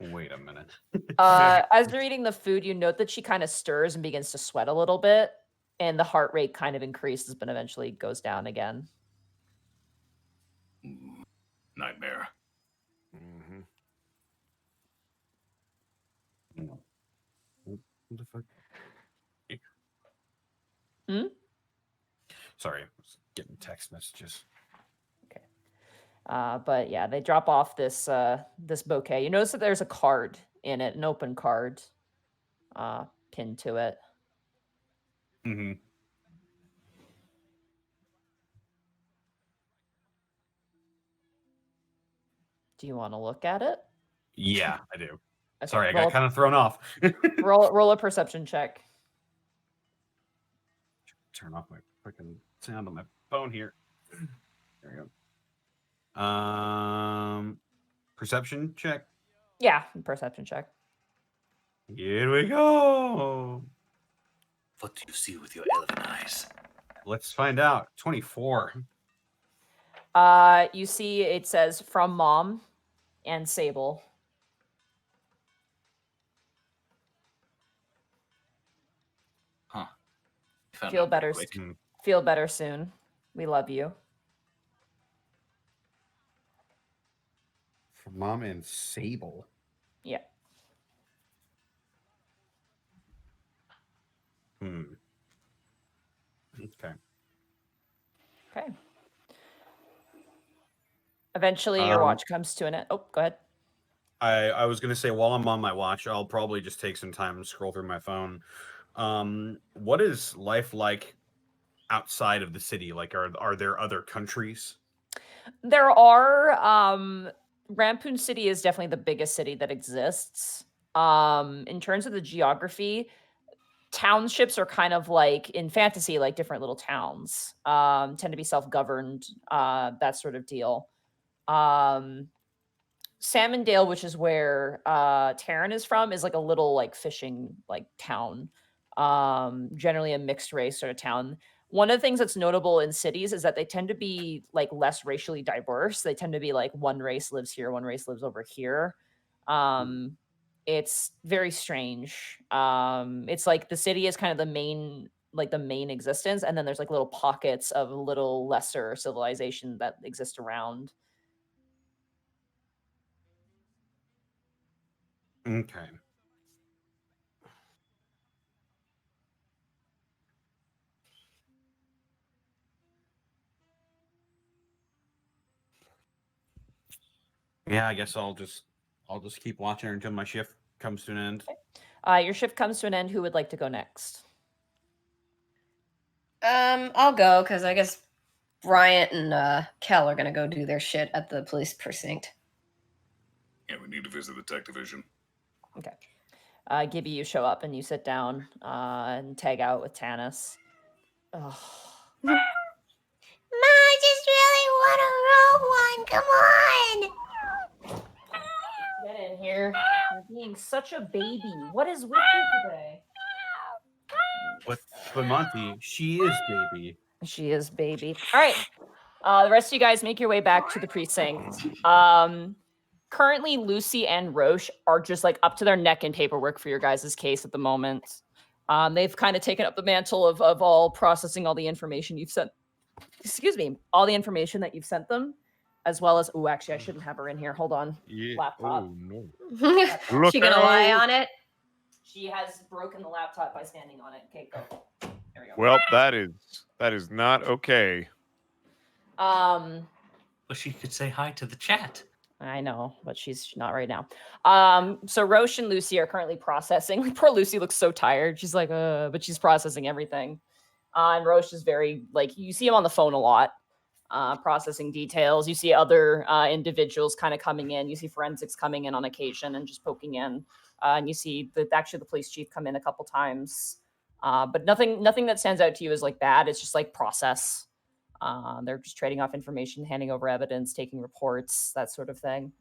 Wait a minute. As you're eating the food, you note that she kind of stirs and begins to sweat a little bit, and the heart rate kind of increases, but eventually goes down again. Ooh, nightmare. Mm-hmm. What the fuck? Hmm? Sorry, I was getting text messages. But yeah, they drop off this this bouquet. You notice that there's a card in it, an open card, pinned to it. Mm-hmm. Do you want to look at it? Yeah, I do. Okay, Sorry, I roll, got kind of thrown off. roll a perception check. Turn off my freaking sound on my phone here. There we go. Perception check. Yeah, perception check. Here we go. What do you see with your elven eyes? Let's find out. 24. You see it says from Mom and Sable. Huh. Found Feel out pretty better. quick. Feel better soon. We love you. From Mom and Sable. Yeah. Okay. Okay. Eventually, your watch comes to an end. Oh, go ahead. I was gonna say while I'm on my watch, I'll probably just take some time and scroll through my phone. What is life like outside of the city? Like, are there other countries? There are. Rampoon City is definitely the biggest city that exists. In terms of the geography, townships are kind of like in fantasy, like different little towns. Tend to be self-governed, that sort of deal. Salmondale, which is where Taryn is from, is like a little like fishing like town. Generally a mixed race sort of town. One of the things that's notable in cities is that they tend to be like less racially diverse. They tend to be like one race lives here, one race lives over here. It's very strange. It's like the city is kind of the main existence, and then there's like little pockets of little lesser civilization that exist around. Okay. Yeah, I guess I'll just keep watching until my shift comes to an end. Your shift comes to an end. Who would like to go next? I'll go because I guess Bryant and Kel are gonna go do their shit at the police precinct. Yeah, we need to visit the tech division. Okay. Gibby, you show up and you sit down and tag out with Tanis. Oh. Ma, I just really want to roll one. Come on. Get in here. You're being such a baby. What is with you today? But Monty, she is baby. She is baby. All right. The rest of you guys make your way back to the precinct. Currently, Lucy and Roche are just like up to their neck in paperwork for your guys' case at the moment. They've kind of taken up the mantle of all processing all the information you've sent. Excuse me, all the information that you've sent them, as well as. Oh, actually, I shouldn't have her in here. Hold on. Yeah. Laptop. Oh no. Laptop. She gonna lie on it? She has broken the laptop by standing on it. Okay, go. There we go. Well, that is not okay. Well, she could say hi to the chat. I know, but she's not right now. So Roche and Lucy are currently processing. Like, poor Lucy looks so tired. She's like, but she's processing everything. And Roche is very, like, you see him on the phone a lot, processing details. You see other individuals kind of coming in. You see forensics coming in on occasion and just poking in. And you see actually the police chief come in a couple times. But nothing that stands out to you is like bad. It's just like process. They're just trading off information, handing over evidence, taking reports, that sort of thing.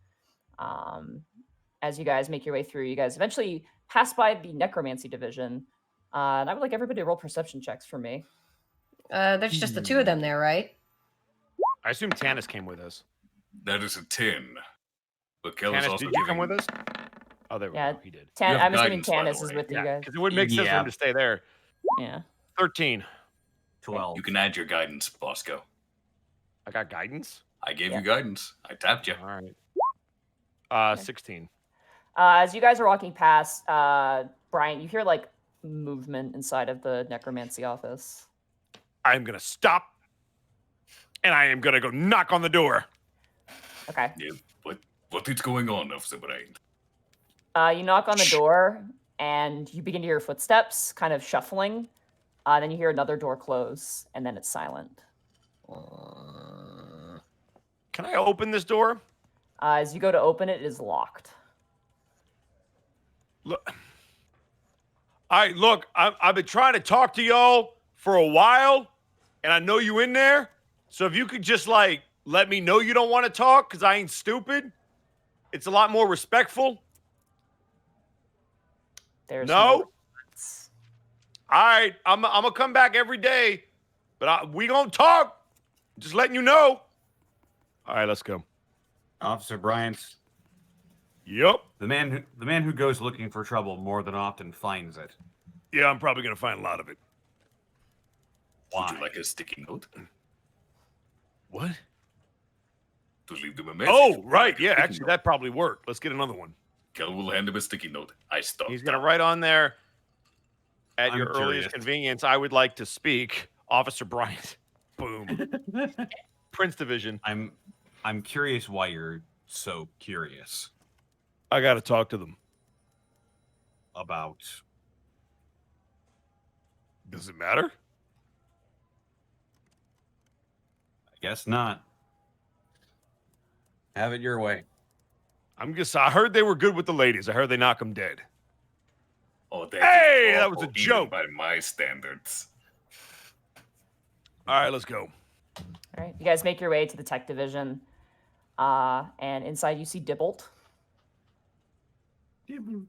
As you guys make your way through, you guys eventually pass by the necromancy division. And I would like everybody to roll perception checks for me. There's just the two of them there, right? I assume Tanis came with us. That is a 10. But Kel is Tanis, also did you come giving- with us? Oh, there we Yeah. go. He did. You have I'm assuming guidance, by the Tanis is way. with you guys. Because it would make sense for Yeah. him to stay there. Yeah. 13. 12. You can add your guidance, Bosco. I got guidance. I gave Yeah. you guidance. I tapped you. All right. Okay. 16. As you guys are walking past, Brian, you hear like movement inside of the necromancy office. I am going to stop, and I am going to go knock on the door. Okay. Yeah, what is going on, Officer Bryant? You knock on the Shh. door, and you begin to hear footsteps kind of shuffling. Then you hear another door close, and then it's silent. Can I open this door? As you go to open it, it is locked. Look. All right, look, I've been trying to talk to y'all for a while, and I know you in there. So if you could just, like, let me know you don't want to talk, because I ain't stupid. It's a lot more respectful. There's No? response. All right, I'm going to come back every day, but we going to talk. Just letting you know. All right, let's go. Officer Bryant, Yep. the man who goes looking for trouble more than often finds it. Yeah, I'm probably going to find a lot of it. Would Why? you like a sticky note? What? To leave them a message? Oh, Would you right. like a Yeah, sticky actually, note? that probably worked. Let's get another one. Kel will hand him a sticky note. I stopped. He's going to write on there, at I'm your curious. earliest convenience, I would like to speak. Officer Bryant. Boom. Prince Division. I'm curious why you're so curious I got to talk to them. about. Does it matter? I guess not. Have it your way. I heard they were good with the ladies. I heard they knock them dead. Oh, Hey, is that was a awful, even joke. by my standards. All right, let's go. All right. You guys make your way to the tech division. And inside you see Dibbolt. You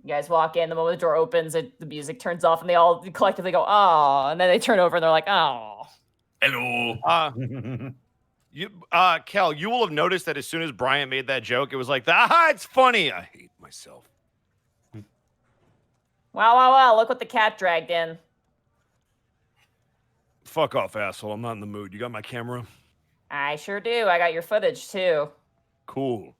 guys walk in. The moment the door opens, the music turns off, and they all collectively go, "Oh!" And then they turn over and they're like, "Oh." Hello. Kel, you will have noticed that as soon as Bryant made that joke, it was like, "Ah, it's funny." I hate myself. Wow! Look what the cat dragged in. Fuck off, asshole. I'm not in the mood. You got my camera? I sure do. I got your footage too. Cool.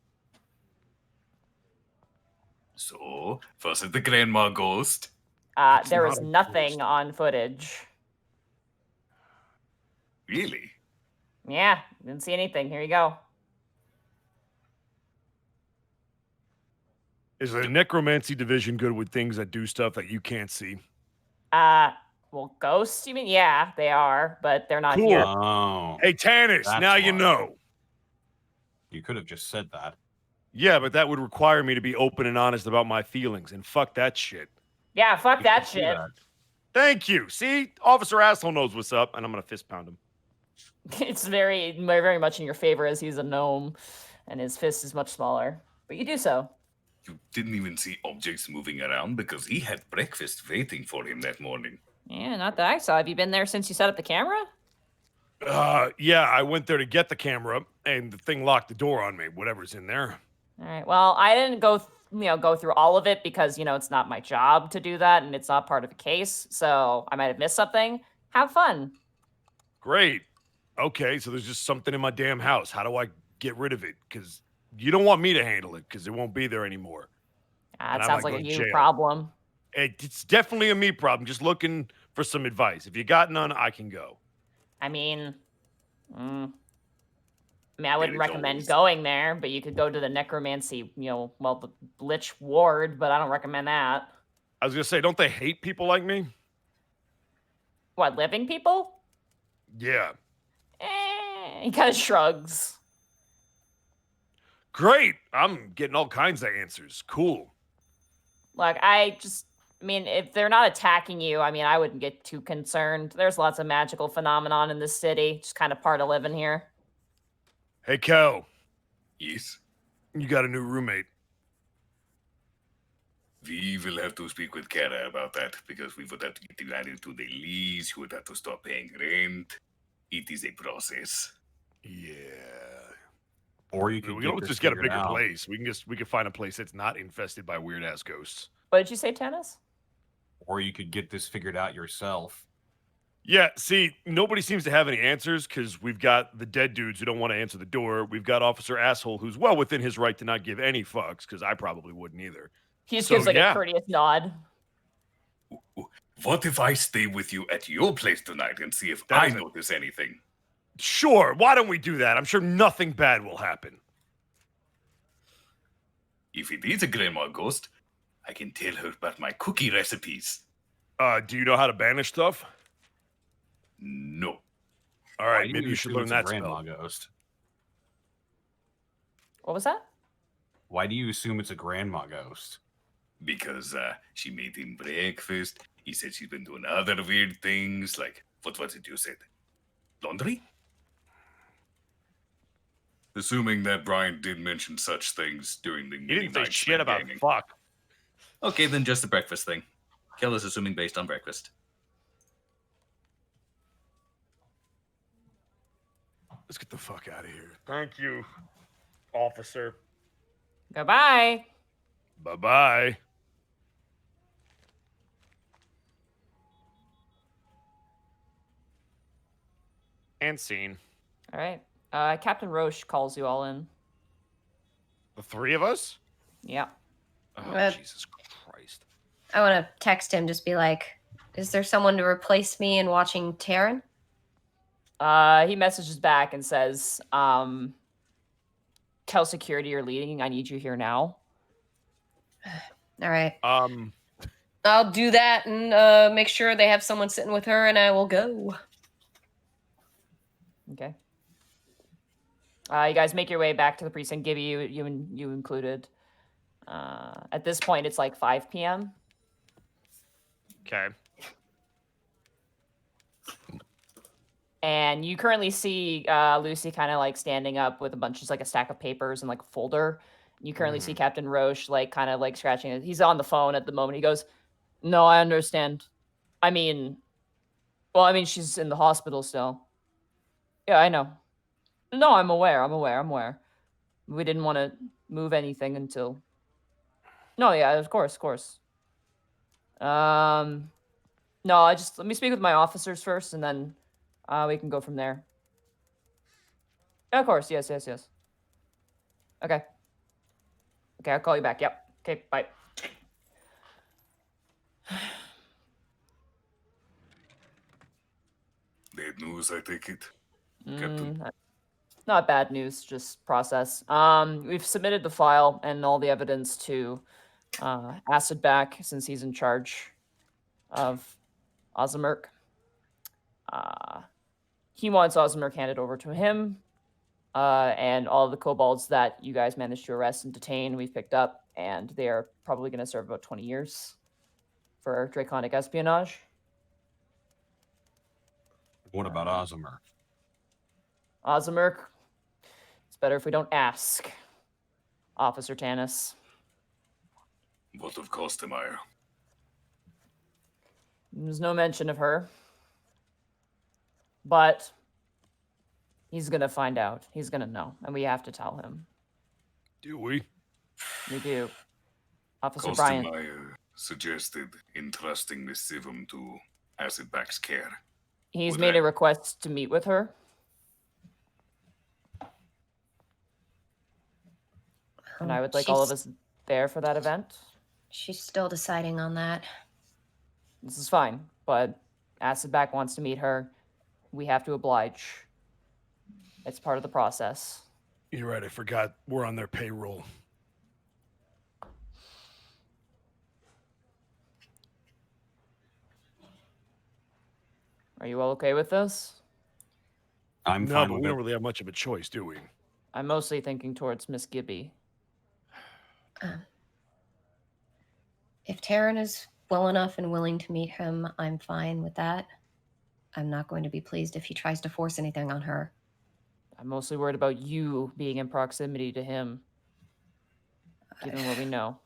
So, was it the grandma ghost? There not was a nothing ghost. on footage. Really? Yeah, didn't see anything. Here you go. Is the necromancy division good with things that do stuff that you can't see? Well, ghosts, you mean? Yeah, they are, but they're not Cool. here. Oh, Hey, Tannis, That's now you why. know. you could have just said that. Yeah, but that would require me to be open and honest about my feelings, and fuck that shit. Yeah, fuck You that could do shit. that. Thank you. See? Officer Asshole knows what's up, and I'm going to fist pound him. It's very, very much in your favor as he's a gnome, and his fist is much smaller. But you do so. You didn't even see objects moving around because he had breakfast waiting for him that morning. Yeah, not that I saw. Have you been there since you set up the camera? Yeah, I went there to get the camera, and the thing locked the door on me, whatever's in there. All right. Well, I didn't go through all of it because it's not my job to do that, and it's not part of the case. So I might have missed something. Have fun. Great. Okay, so there's just something in my damn house. How do I get rid of it? Because you don't want me to handle it, because it won't be there anymore. That And I sounds might like a go to you jail. problem. It's definitely a me problem. Just looking for some advice. If you got none, I can go. I mean, I wouldn't is recommend always- going there, but you could go to the necromancy, the Lich ward, but I don't recommend that. I was going to say, don't they hate people like me? What, living people? Yeah. He kind of shrugs. Great. I'm getting all kinds of answers. Cool. Look, if they're not attacking you, I wouldn't get too concerned. There's lots of magical phenomenon in this city. Just kind of part of living here. Hey, Kel, Yes? you got a new roommate. We will have to speak with Kara about that because we would have to get divided to the lease. You would have to stop paying rent. It is a process. Yeah. Or you could We get don't this just get a figured bigger out. place. We can find a place that's not infested by weird ass ghosts. What did you say, Tennis? Or you could get this figured out yourself. Yeah, see, nobody seems to have any answers because we've got the dead dudes who don't want to answer the door. We've got Officer Asshole who's well within his right to not give any fucks because I probably wouldn't either. He just So, gives yeah. a courteous nod. What if I stay with you at your place tonight and see if That I is a- notice anything? Sure, why don't we do that? I'm sure nothing bad will happen. If it is a grandma ghost, I can tell her about my cookie recipes. Do you know how to banish stuff? No. All Why right, do maybe you should assume learn it's a that grandma spell. ghost? What was that? Why do you assume it's a grandma ghost? Because she made him breakfast. He said she's been doing other weird things, like, what was it you said? Laundry? Assuming that Brian did mention such things during the He many didn't say nights shit spent about gaming. fuck. Okay, then just the breakfast thing. Kel is assuming based on breakfast. Let's get the fuck out of here. Thank you, officer. Goodbye. Bye-bye. And scene. All right. Captain Roche calls you all in. The three of us? Yeah. Oh, Uh, Jesus Christ. I want to text him, just be like, is there someone to replace me in watching Taryn? He messages back and says, tell security you're leading. I need you here now. All right. I'll do that and make sure they have someone sitting with her, and I will go. Okay. You guys make your way back to the precinct. Gibby, you included. At this point, it's like 5 p.m. Okay. And you currently see Lucy kind of like standing up with a bunch, just like a stack of papers and like a folder. You currently see Captain Roche like kind of like scratching it. He's on the phone at the moment. He goes, "No, I understand. I mean, she's in the hospital still. Yeah, I know. No, I'm aware. We didn't want to move anything until. No, yeah, of course. No, let me speak with my officers first, and then we can go from there. Of course, yes. Okay, I'll call you back. Yep. Okay, bye. Bad news, I take it. Captain. Not bad news, just process. We've submitted the file and all the evidence to Acid back since he's in charge of Ozamer. He wants Ozamer handed over to him, and all of the kobolds that you guys managed to arrest and detain, we've picked up, and they are probably going to serve about 20 years for draconic espionage. What about Ozamer? Ozamer, it's better if we don't ask, Officer Tanis. What of Kostemeyer? There's no mention of her. But he's going to find out. He's going to know. And we have to tell him. Do we? We do. Officer Bryant. Kostemeyer suggested entrusting Miss Sivum to Acidback's care. He's Would made I- a request to meet with her. And I would like all of us there for that event. She's still deciding on that. This is fine. But Acidback wants to meet her. We have to oblige. It's part of the process. You're right, I forgot we're on their payroll. Are you all okay with this? I'm No, fine but with we it. don't really have much of a choice, do we? I'm mostly thinking towards Miss Gibby. If Taryn is well enough and willing to meet him, I'm fine with that. I'm not going to be pleased if he tries to force anything on her. I'm mostly worried about you being in proximity to him, given what we know.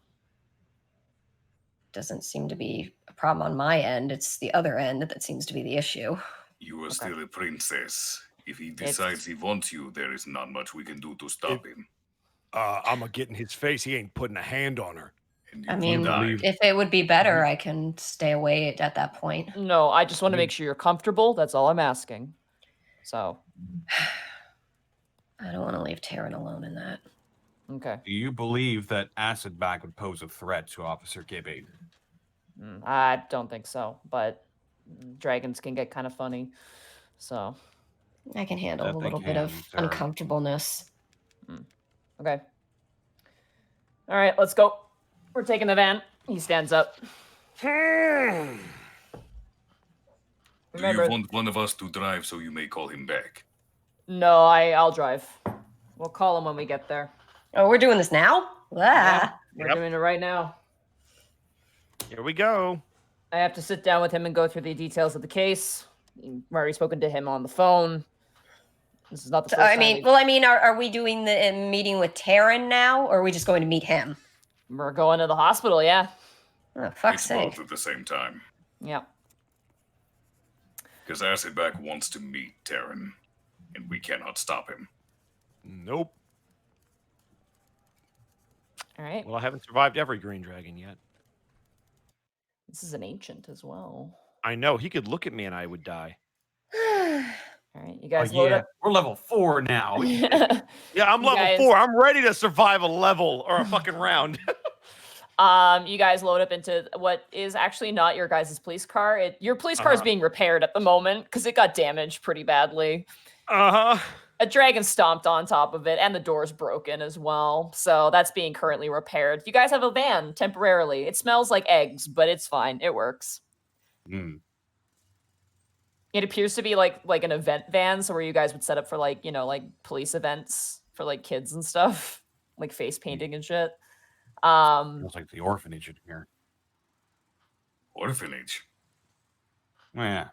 Doesn't seem to be a problem on my end. It's the other end that seems to be the issue. You are still a princess. If he decides he wants you, there is not much we can do to stop him. I'm gonna get in his face. He ain't putting a hand on her. And you I will mean, die. if it would be better, I can stay away at that point. No, I just want to make sure you're comfortable. That's all I'm asking. So, I don't want to leave Taryn alone in that. okay. Do you believe that Acidback would pose a threat to Officer Gibby? I don't think so, but dragons can get kind of funny. So, I can handle That a they little bit of can, sir. uncomfortableness. okay. All right, let's go. We're taking the van. He stands up. Do you Remember, want one of us to drive so you may call him back? no, I'll drive. We'll call him when we get there. Oh, we're doing this now? Yeah, Ah. we're Yep. doing it right now. Here we go. I have to sit down with him and go through the details of the case. I've already spoken to him on the phone. This is not the So, first I time mean, are we doing the meeting with Taryn now, or are we just going to meet him? we're going to the hospital, yeah. Oh, fuck's It's sake. both at the same time. Yeah. Because Acidback wants to meet Terran, and we cannot stop him. Nope. All right. Well, I haven't survived every green dragon yet. This is an ancient as well. I know. He could look at me and I would die. All right, you Oh, guys load yeah. up. We're level 4 now. Yeah, I'm You level guys- 4. I'm ready to survive a level or a fucking round. You guys load up into what is actually not your guys' police car. Your police car is Uh-huh. being repaired at the moment because it got damaged pretty badly. Uh-huh. A dragon stomped on top of it, and the door's broken as well. So that's being currently repaired. You guys have a van temporarily. It smells like eggs, but it's fine. It works. Hmm. It appears to be like an event van, so where you guys would set up for like police events for like kids and stuff, like face painting and shit. Smells like the orphanage in here. Orphanage. Oh, yeah.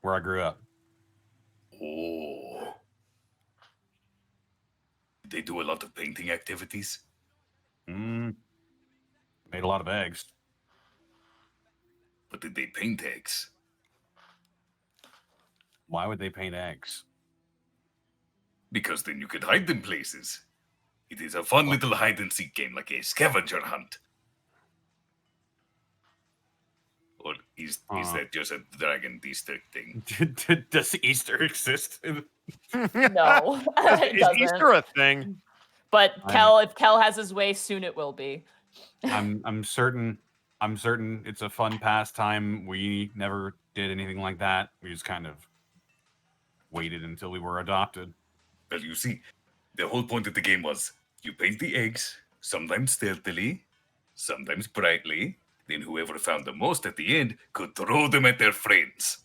Where I grew up. Oh. They do a lot of painting activities. Made a lot of eggs. But did they paint eggs? Why would they paint eggs? Because then you could hide them places. It is a fun little hide-and-seek game, like a scavenger hunt. Or is that just a dragon district thing? Does Easter exist? No, it Is doesn't. Easter a thing? But I'm- if Kel has his way, soon it will be. I'm certain it's a fun pastime. We never did anything like that. We just kind of waited until we were adopted. Well, you see, the whole point of the game was you paint the eggs, sometimes stealthily, sometimes brightly. Then whoever found the most at the end could throw them at their friends.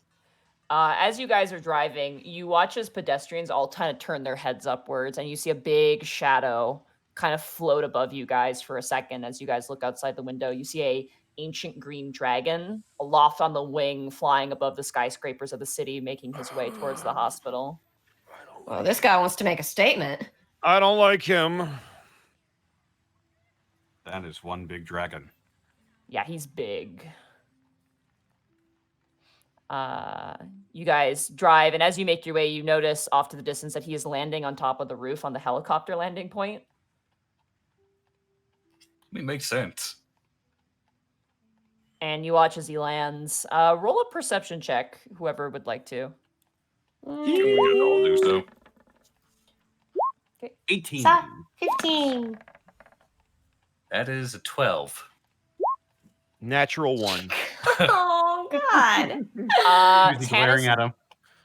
As you guys are driving, you watch as pedestrians all kind of turn their heads upwards, and you see a big shadow kind of float above you guys for a second. As you guys look outside the window, you see a ancient green dragon aloft on the wing, flying above the skyscrapers of the city, making his way towards the hospital. Well, this guy wants to make a statement. I don't like him. That is one big dragon. Yeah, he's big. You guys drive, and as you make your way, you notice off to the distance that he is landing on top of the roof on the helicopter landing point. I mean, makes sense. And you watch as he lands. Roll a perception check, whoever would like to. Can we all do so? 18. 15. That is a 12. Natural 1. Oh, God. He's glaring at him.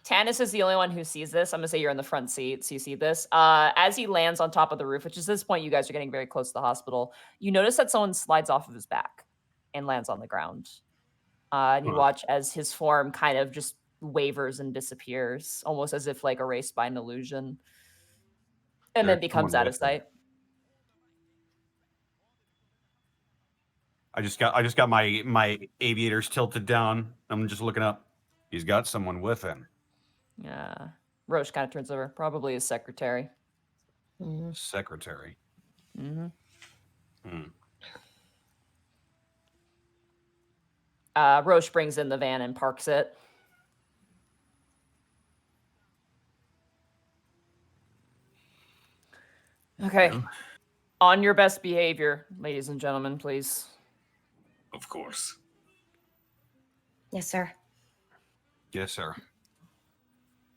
Tanis is the only one who sees this. I'm gonna say you're in the front seat, so you see this. As he lands on top of the roof, which is this point, you guys are getting very close to the hospital. You notice that someone slides off of his back and lands on the ground. And you Huh. watch as his form kind of just wavers and disappears, almost as if like erased by an illusion, and then There's becomes someone out of with him. sight. I just got my aviators tilted down. I'm just looking up. He's got someone with him. Roche kind of turns over, probably his secretary. Secretary. Mm-hmm. Hmm. Roche brings in the van and parks it. Okay. Yeah. On your best behavior, ladies and gentlemen, please. Of course. Yes, sir. Yes, sir.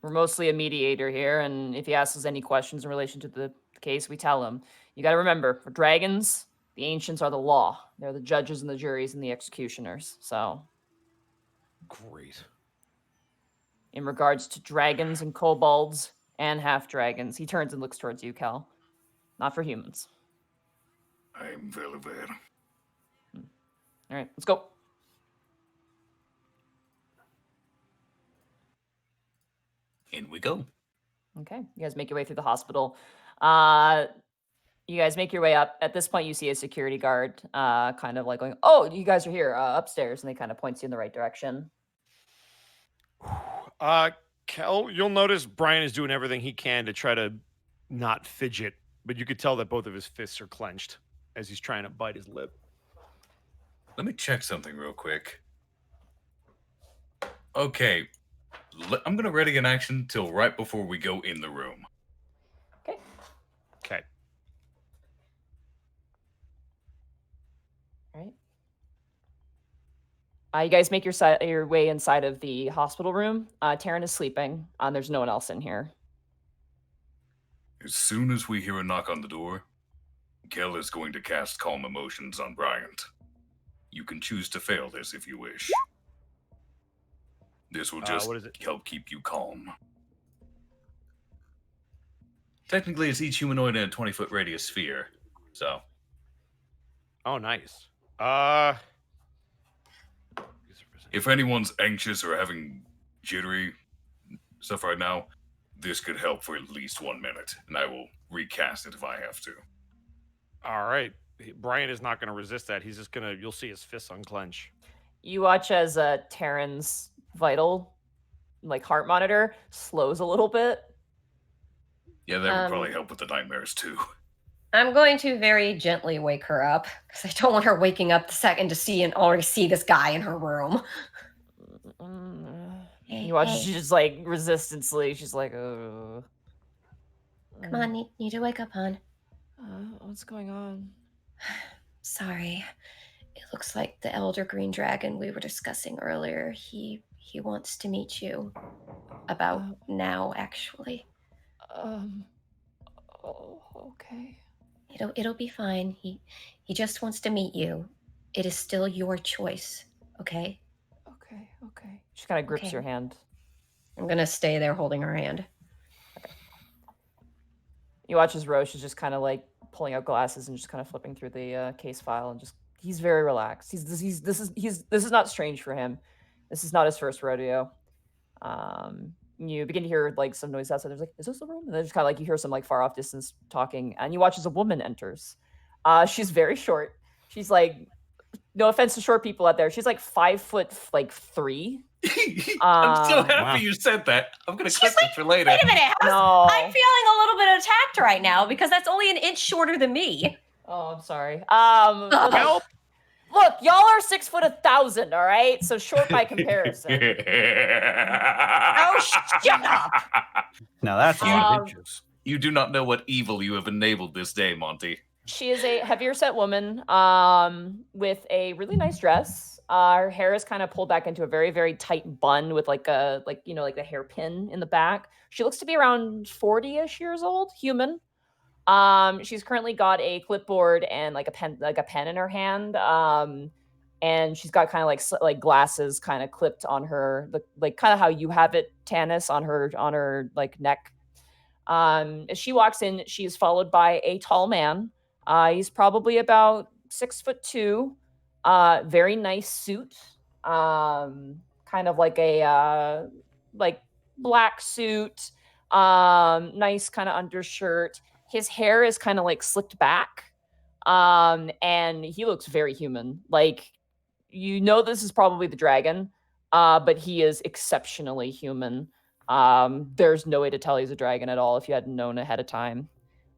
We're mostly a mediator here, and if he asks us any questions in relation to the case, we tell him. You got to remember, we're dragons. The ancients are the law. They're the judges and the juries and the executioners. So, Great. in regards to dragons and kobolds and half dragons, he turns and looks towards you, Kel. Not for humans. I'm well aware. All right, let's go. In we go. Okay, you guys make your way through the hospital. You guys make your way up. At this point, you see a security guard kind of like going, "Oh, you guys are here upstairs," and they kind of points you in the right direction. Kel, you'll notice Brian is doing everything he can to try to not fidget, but you could tell that both of his fists are clenched as he's trying to bite his lip. Let me check something real quick. Okay. I'm going to ready an action till right before we go in the room. Okay. Okay. All right. You guys make your way inside of the hospital room. Taryn is sleeping. There's no one else in here. As soon as we hear a knock on the door, Kel is going to cast Calm Emotions on Bryant. You can choose to fail this if you wish. This will just what is it? help keep you calm. Technically, it's each humanoid in a 20-foot radius sphere, so... Oh, nice. If anyone's anxious or having jittery stuff right now, this could help for at least 1 minute, and I will recast it if I have to. All right. Brian is not going to resist that. He's just going to, you'll see his fists unclench. You watch as Taryn's vital, like heart monitor, slows a little bit. Yeah, that would probably help with the nightmares too. I'm going to very gently wake her up because I don't want her waking up the second to see and already see this guy in her room. You watch she just like resistantly. She's like, Come on, need to wake up, hon. What's going on? Sorry. It looks like the Elder Green Dragon we were discussing earlier. He wants to meet you. About now, actually. Oh, okay. It'll be fine. He just wants to meet you. It is still your choice, okay? Okay. She kind of grips Okay. your hand. I'm gonna stay there holding her hand. You watch as Roche is just kind of like pulling out glasses and just kind of flipping through the case file and just he's very relaxed. This is not strange for him. This is not his first rodeo. You begin to hear like some noise outside. There's like, is this the room? And then just kind of like you hear some like far off distance talking, and you watch as a woman enters. She's very short. She's like, no offense to short people out there, she's like 5'3". I'm so happy Wow. you said that. I'm gonna She's clip like, this for later. Wait a minute. No. I'm feeling a little bit attacked right now because that's only an inch shorter than me. Oh, I'm sorry. Look, y'all are 6'1,000", all right? So short by comparison. Oh, shut up. Now that's inches. You do not know what evil you have enabled this day, Monty. She is a heavier set woman with a really nice dress. Her hair is kind of pulled back into a very, very tight bun with like a the hairpin in the back. She looks to be around 40-ish years old, human. She's currently got a clipboard and like a pen in her hand. And she's got kind of like glasses kind of clipped on her, like kind of how you have it, Tanis, on her like neck. As she walks in, she is followed by a tall man. He's probably about 6'2", very nice suit, kind of like a like black suit, nice kind of undershirt. His hair is kind of like slicked back, and he looks very human. Like, you know, this is probably the dragon, but he is exceptionally human. There's no way to tell he's a dragon at all if you hadn't known ahead of time.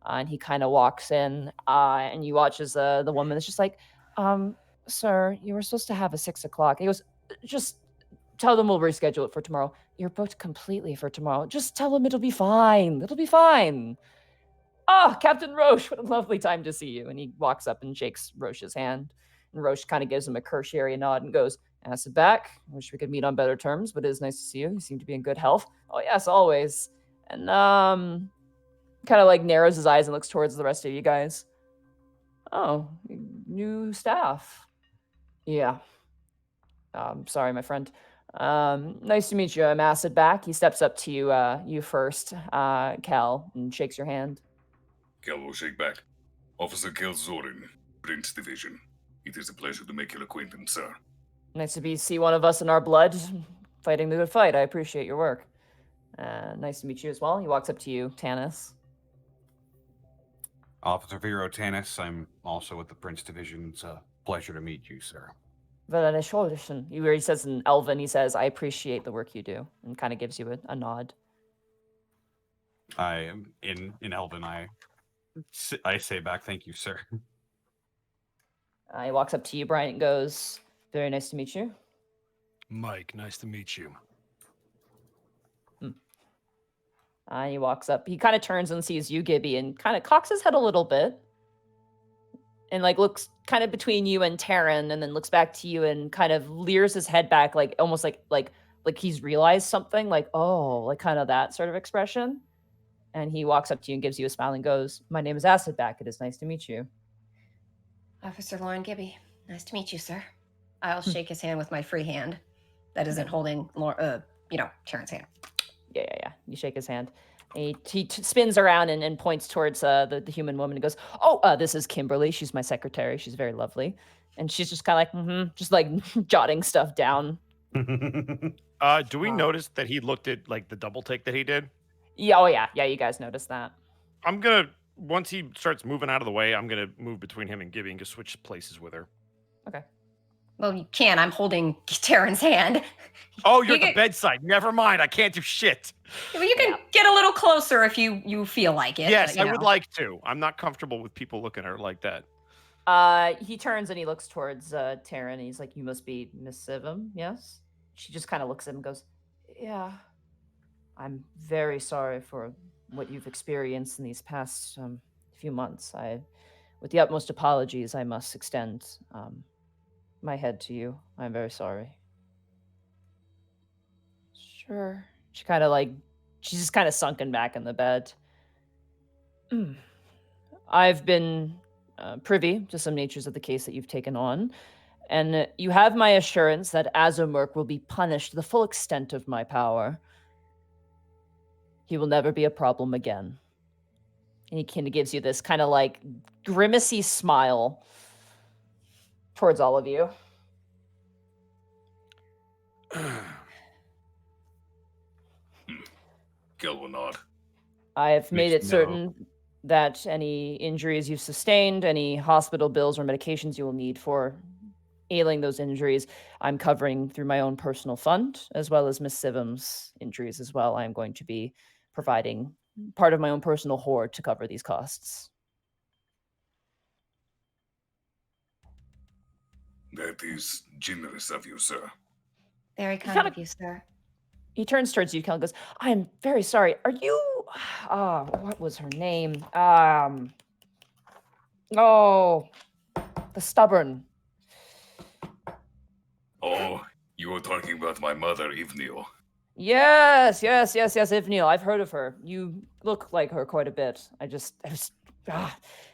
And he kind of walks in, and you watch as the woman is just like, sir, you were supposed to have a 6 o'clock. He goes, just tell them we'll reschedule it for tomorrow. You're booked completely for tomorrow. Just tell them it'll be fine. It'll be fine. Oh, Captain Roche, what a lovely time to see you. And he walks up and shakes Roche's hand. And Roche kind of gives him a cursory nod and goes, acid back. I wish we could meet on better terms, but it is nice to see you. You seem to be in good health. Oh, yes, always. And kind of like narrows his eyes and looks towards the rest of you guys. Oh, new staff. Yeah. Sorry, my friend. Nice to meet you. I'm Acid back. He steps up to you, you first, Cal, and shakes your hand. Cal will shake back. Officer Kel Zorin, Prince Division. It is a pleasure to make your acquaintance, sir. Nice to see one of us in our blood, fighting the good fight. I appreciate your work. Nice to meet you as well. He walks up to you, Tanis. Officer Vero Tanis, I'm also with the Prince Division. It's a pleasure to meet you, sir. Where he says in Elven, he says, I appreciate the work you do, and kind of gives you a nod. I am in Elven. I say back, thank you, sir. He walks up to you, Brian, and goes, very nice to meet you. Mike, nice to meet you. He walks up. He kind of turns and sees you, Gibby, and kind of cocks his head a little bit. And like looks kind of between you and Taryn, and then looks back to you and kind of leers his head back, like almost like he's realized something, like, oh, like kind of that sort of expression. And he walks up to you and gives you a smile and goes, my name is Acidback. It is nice to meet you. Officer Lauren Gibby, nice to meet you, sir. I'll shake his hand with my free hand that isn't holding, Taryn's hand. Yeah. You shake his hand. He spins around and points towards the human woman and goes, oh, this is Kimberly. She's my secretary. She's very lovely. And she's just kind of like, just like jotting stuff down. Do we notice that he looked at like the double take that he did? Yeah, oh yeah. You guys noticed that. I'm gonna, once he starts moving out of the way, I'm gonna move between him and Gibby and just switch places with her. Okay. Well, you can. I'm holding Taryn's hand. Oh, you're at the bedside. Never mind. I can't do shit. Well, you can get a little closer if you feel like it. Yes, but, I would like to. I'm not comfortable with people looking at her like that. He turns and he looks towards Taryn. And he's like, you must be Miss Sivum, yes? She just kind of looks at him and goes, yeah. I'm very sorry for what you've experienced in these past few months. With the utmost apologies, I must extend my head to you. I'm very sorry. Sure. She's just kind of sunken back in the bed. I've been privy to some natures of the case that you've taken on, and you have my assurance that Ozamer will be punished to the full extent of my power. He will never be a problem again. And he kind of gives you this kind of like grimacy smile towards all of you. Kel will nod. I have made it No. certain that any injuries you've sustained, any hospital bills or medications you will need for ailing those injuries, I'm covering through my own personal fund, as well as Miss Sivum's injuries as well. I'm going to be providing part of my own personal hoard to cover these costs. That is generous of you, sir. Very kind kinda- of you, sir. He turns towards you, Kel, and goes, I'm very sorry. Are you... what was her name? The Stubborn. Oh, you were talking about my mother, Ivnil. Yes, Ivnil. I've heard of her. You look like her quite a bit. it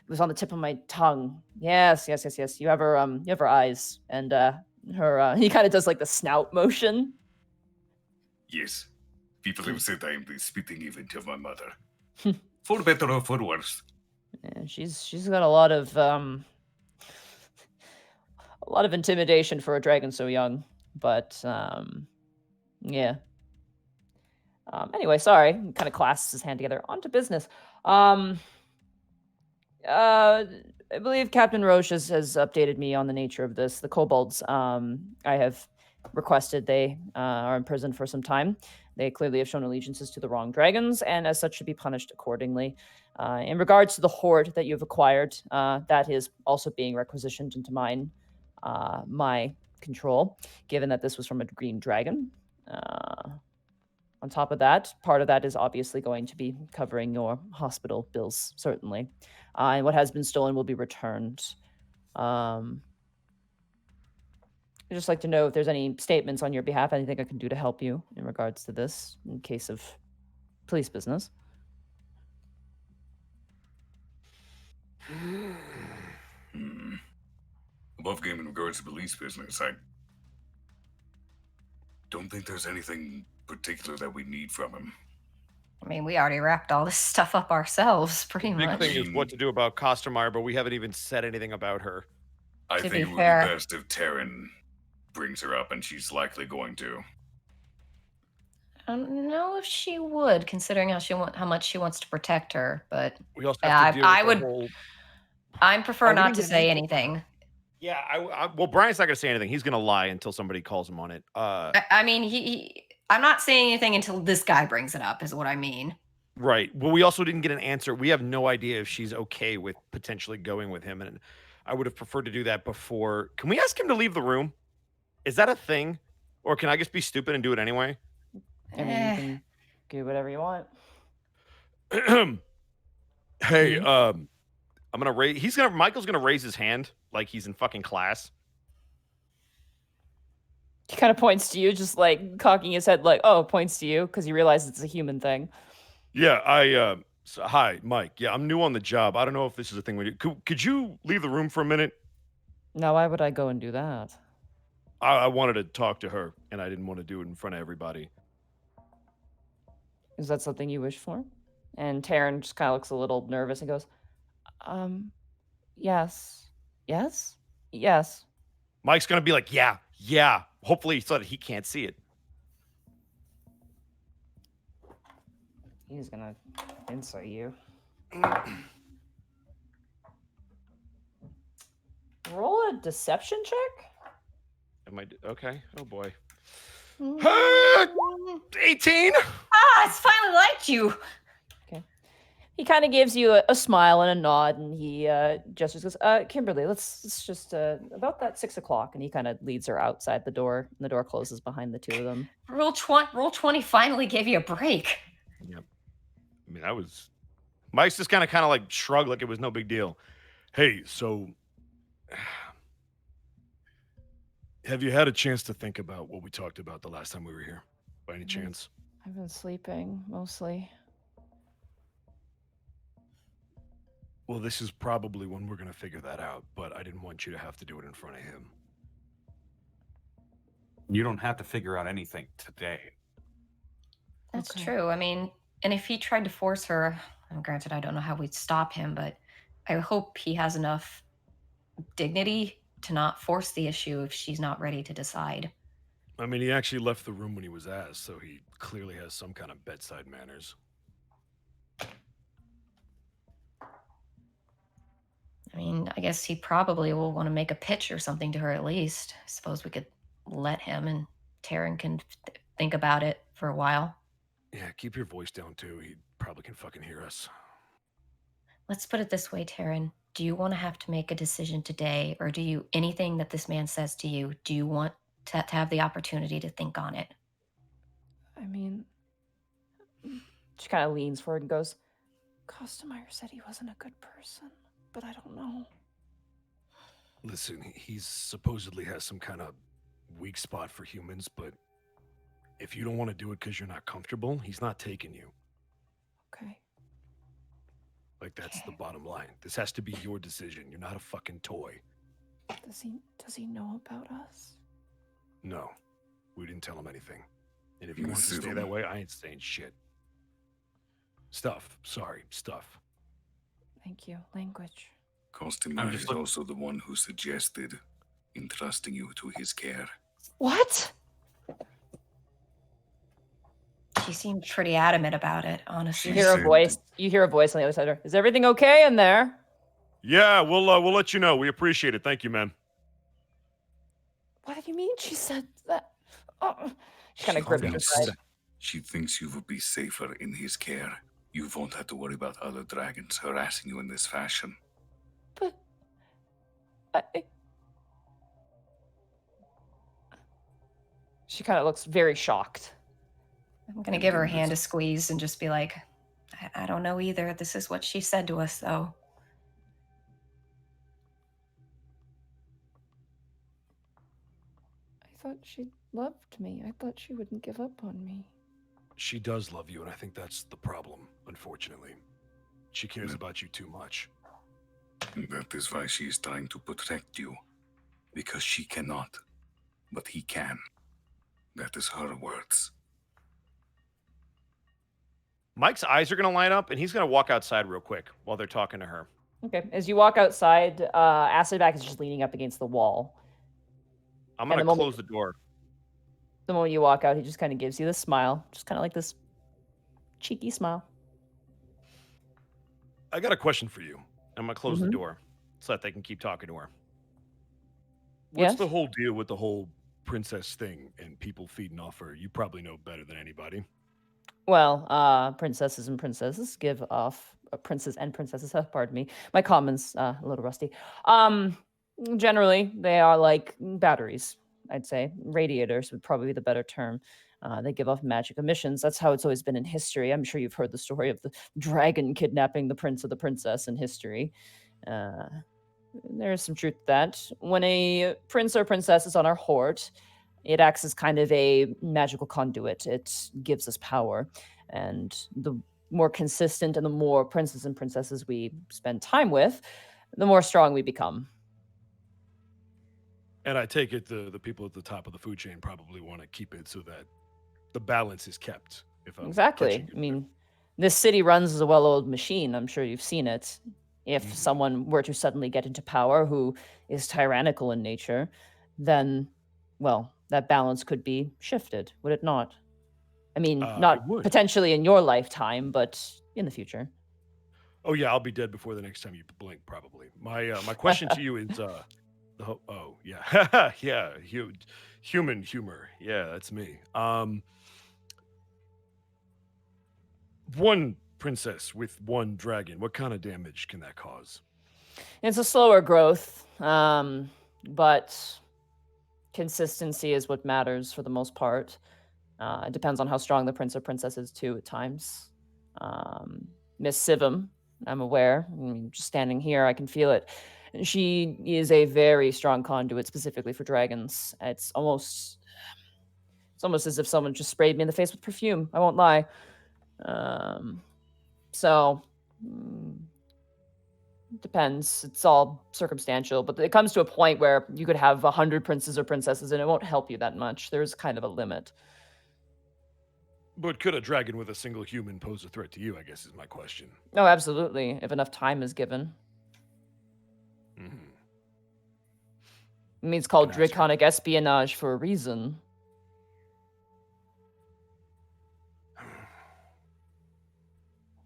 was on the tip of my tongue. Yes. You have her eyes, and her. He kind of does like the snout motion. Yes. People have said I am the spitting image of my mother. For better or for worse. And she's got a lot of intimidation for a dragon so young. But yeah. Anyway, sorry. Kind of clasps his hand together. On to business. I believe Captain Roche has updated me on the nature of this. The kobolds, I have requested they are imprisoned for some time. They clearly have shown allegiances to the wrong dragons, and as such should be punished accordingly. In regards to the hoard that you've acquired, that is also being requisitioned into my control, given that this was from a green dragon. On top of that, part of that is obviously going to be covering your hospital bills, certainly. And what has been stolen will be returned. I'd just like to know if there's any statements on your behalf, anything I can do to help you in regards to this, in case of police business. above game in regards to police business. I don't think there's anything particular that we need from him. I mean, we already wrapped all this stuff up ourselves, pretty Big much. thing is what to do about Kostermeyer, but we haven't even said anything about her. I To think be it would fair- be best if Taryn brings her up, and she's likely going to. I don't know if she would, considering how much she wants to protect her. But We also have to deal I with the would. whole... I prefer Oh, we not didn't to get an say answer. anything. Yeah, well, Brian's not going to say anything. He's going to lie until somebody calls him on it. I mean, I'm not saying anything until this guy brings it up. Is what I mean. Right. Well, we also didn't get an answer. We have no idea if she's okay with potentially going with him. And I would have preferred to do that before. Can we ask him to leave the room? Is that a thing? Or can I just be stupid and do it anyway? I mean, you can do whatever you want. Hey, I'm gonna raise. Michael's gonna raise his hand like he's in fucking class. He kind of points to you, just like cocking his head, like, "Oh," points to you because he realizes it's a human thing. Yeah, hi, Mike. Yeah, I'm new on the job. I don't know if this is a thing we do. Could you leave the room for a minute? Now, why would I go and do that? I wanted to talk to her, and I didn't want to do it in front of everybody. Is that something you wish for? And Taryn just kind of looks a little nervous and goes, yes, yes, yes. Mike's gonna be like, yeah. Hopefully, so that he can't see it. He's gonna insult you. Roll a deception check. Am I okay? Oh boy. Mm. 18. It's finally liked you. He kind of gives you a smile and a nod, and he gestures, goes, Kimberly, let's just, about that 6 o'clock, and he kind of leads her outside the door, and the door closes behind the two of them. Roll 20 finally gave you a break. Yep. I mean, that was. Mike's just kind of like shrugged like it was no big deal. Hey, so. Have you had a chance to think about what we talked about the last time we were here? By any chance? I've been sleeping, mostly. Well, this is probably when we're going to figure that out, but I didn't want you to have to do it in front of him. You don't have to figure out anything today. That's Okay. true. I mean, and if he tried to force her, and granted, I don't know how we'd stop him, but I hope he has enough dignity to not force the issue if she's not ready to decide. I mean, he actually left the room when he was asked, so he clearly has some kind of bedside manners. I mean, I guess he probably will want to make a pitch or something to her at least. I suppose we could let him, and Taryn can think about it for a while. Yeah, keep your voice down too. He probably can fucking hear us. Let's put it this way, Taryn. Do you want to have to make a decision today, or do you, anything that this man says to you, do you want to have the opportunity to think on it? I mean, she kind of leans forward and goes, Kostemeyer said he wasn't a good person, but I don't know. Listen, he supposedly has some kind of weak spot for humans, but if you don't want to do it because you're not comfortable, he's not taking you. Okay. Like, that's the Okay. bottom line. This has to be your decision. You're not a fucking toy. Does he know about us? No, we didn't tell him anything. And if you Miss want to stay Siddle. that way, I ain't saying shit. Stuff. Thank you. Language. Kostimer just is look- also the one who suggested entrusting you to his care. What? She seemed pretty adamant about it, honestly. You She hear a said- voice. You hear a voice on the other side of her. Is everything okay in there? Yeah, we'll let you know. We appreciate it. Thank you, man. What do you mean? She said that. Oh. She kind She of grips her thinks- side. She thinks you will be safer in his care. You won't have to worry about other dragons harassing you in this fashion. But she kind of looks very shocked. I'm going to give her a hand a squeeze and just be like, I don't know either. This is what she said to us, though. I thought she loved me. I thought she wouldn't give up on me. She does love you, and I think that's the problem, unfortunately. She cares about you too much. That is why she is trying to protect you. Because she cannot, but he can. That is her words. Mike's eyes are going to light up, and he's going to walk outside real quick while they're talking to her. Okay. As you walk outside, Acidback is just leaning up against the wall. I'm And going the to moment- close the door. The moment you walk out, he just kind of gives you this smile, just kind of like this cheeky smile. I got a question for you. I'm going to close the Mhm. door so that they can keep talking to her. What's Yes? the whole deal with the whole princess thing and people feeding off her? You probably know better than anybody. Well, princesses and princesses give off princes and princesses. Pardon me, my common's a little rusty. Generally, they are like batteries. I'd say radiators would probably be the better term. They give off magic emissions. That's how it's always been in history. I'm sure you've heard the story of the dragon kidnapping the prince or the princess in history. There's some truth to that. When a prince or princess is on our horde, it acts as kind of a magical conduit. It gives us power. And the more consistent and the more princes and princesses we spend time with, the more strong we become. And I take it the people at the top of the food chain probably want to keep it so that the balance is kept. If I'm Exactly. catching you I mean, this city runs as a well-oiled machine. I'm sure you've seen it. If someone were to suddenly get into power who is tyrannical in nature, then, well, that balance could be shifted, would it not? I mean, It not would. potentially in your lifetime, but in the future. Oh yeah, I'll be dead before the next time you blink, probably. My question to you is yeah yeah human humor, yeah, that's me. One princess with one dragon, what kind of damage can that cause? It's a slower growth, but consistency is what matters for the most part. It depends on how strong the prince or princess is too at times. Miss Sivum, I'm aware. I mean, just standing here, I can feel it. She is a very strong conduit specifically for dragons. It's almost as if someone just sprayed me in the face with perfume. I won't lie. So depends. It's all circumstantial, but it comes to a point where you could have 100 princes or princesses and it won't help you that much. There's kind of a limit. But could a dragon with a single human pose a threat to you, I guess is my question. Oh, absolutely. If enough time is given. Mhm. I mean, it's called Can ask her. draconic espionage for a reason. I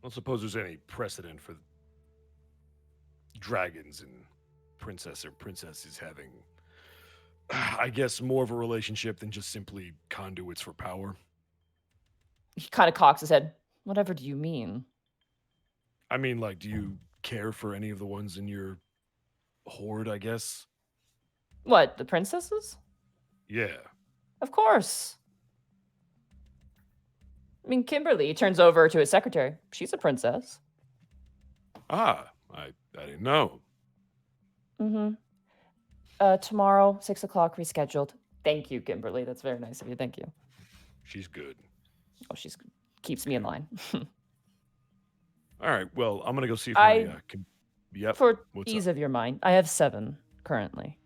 don't suppose there's any precedent for dragons and princess or princesses having, I guess, more of a relationship than just simply conduits for power. He kind of cocks his head. Whatever do you mean? I mean, like, do you care for any of the ones in your horde, I guess? What, the princesses? Yeah. Of course. I mean, Kimberly turns over to his secretary. She's a princess. Ah, I didn't know. Mm-hmm. Tomorrow, 6 o'clock, rescheduled. Thank you, Kimberly. That's very nice of you. Thank you. She's good. Oh, she's keeps me in line. All right, well, I'm going to go see if I- my can... Yep. For What's ease up? of your mind, I have 7 currently.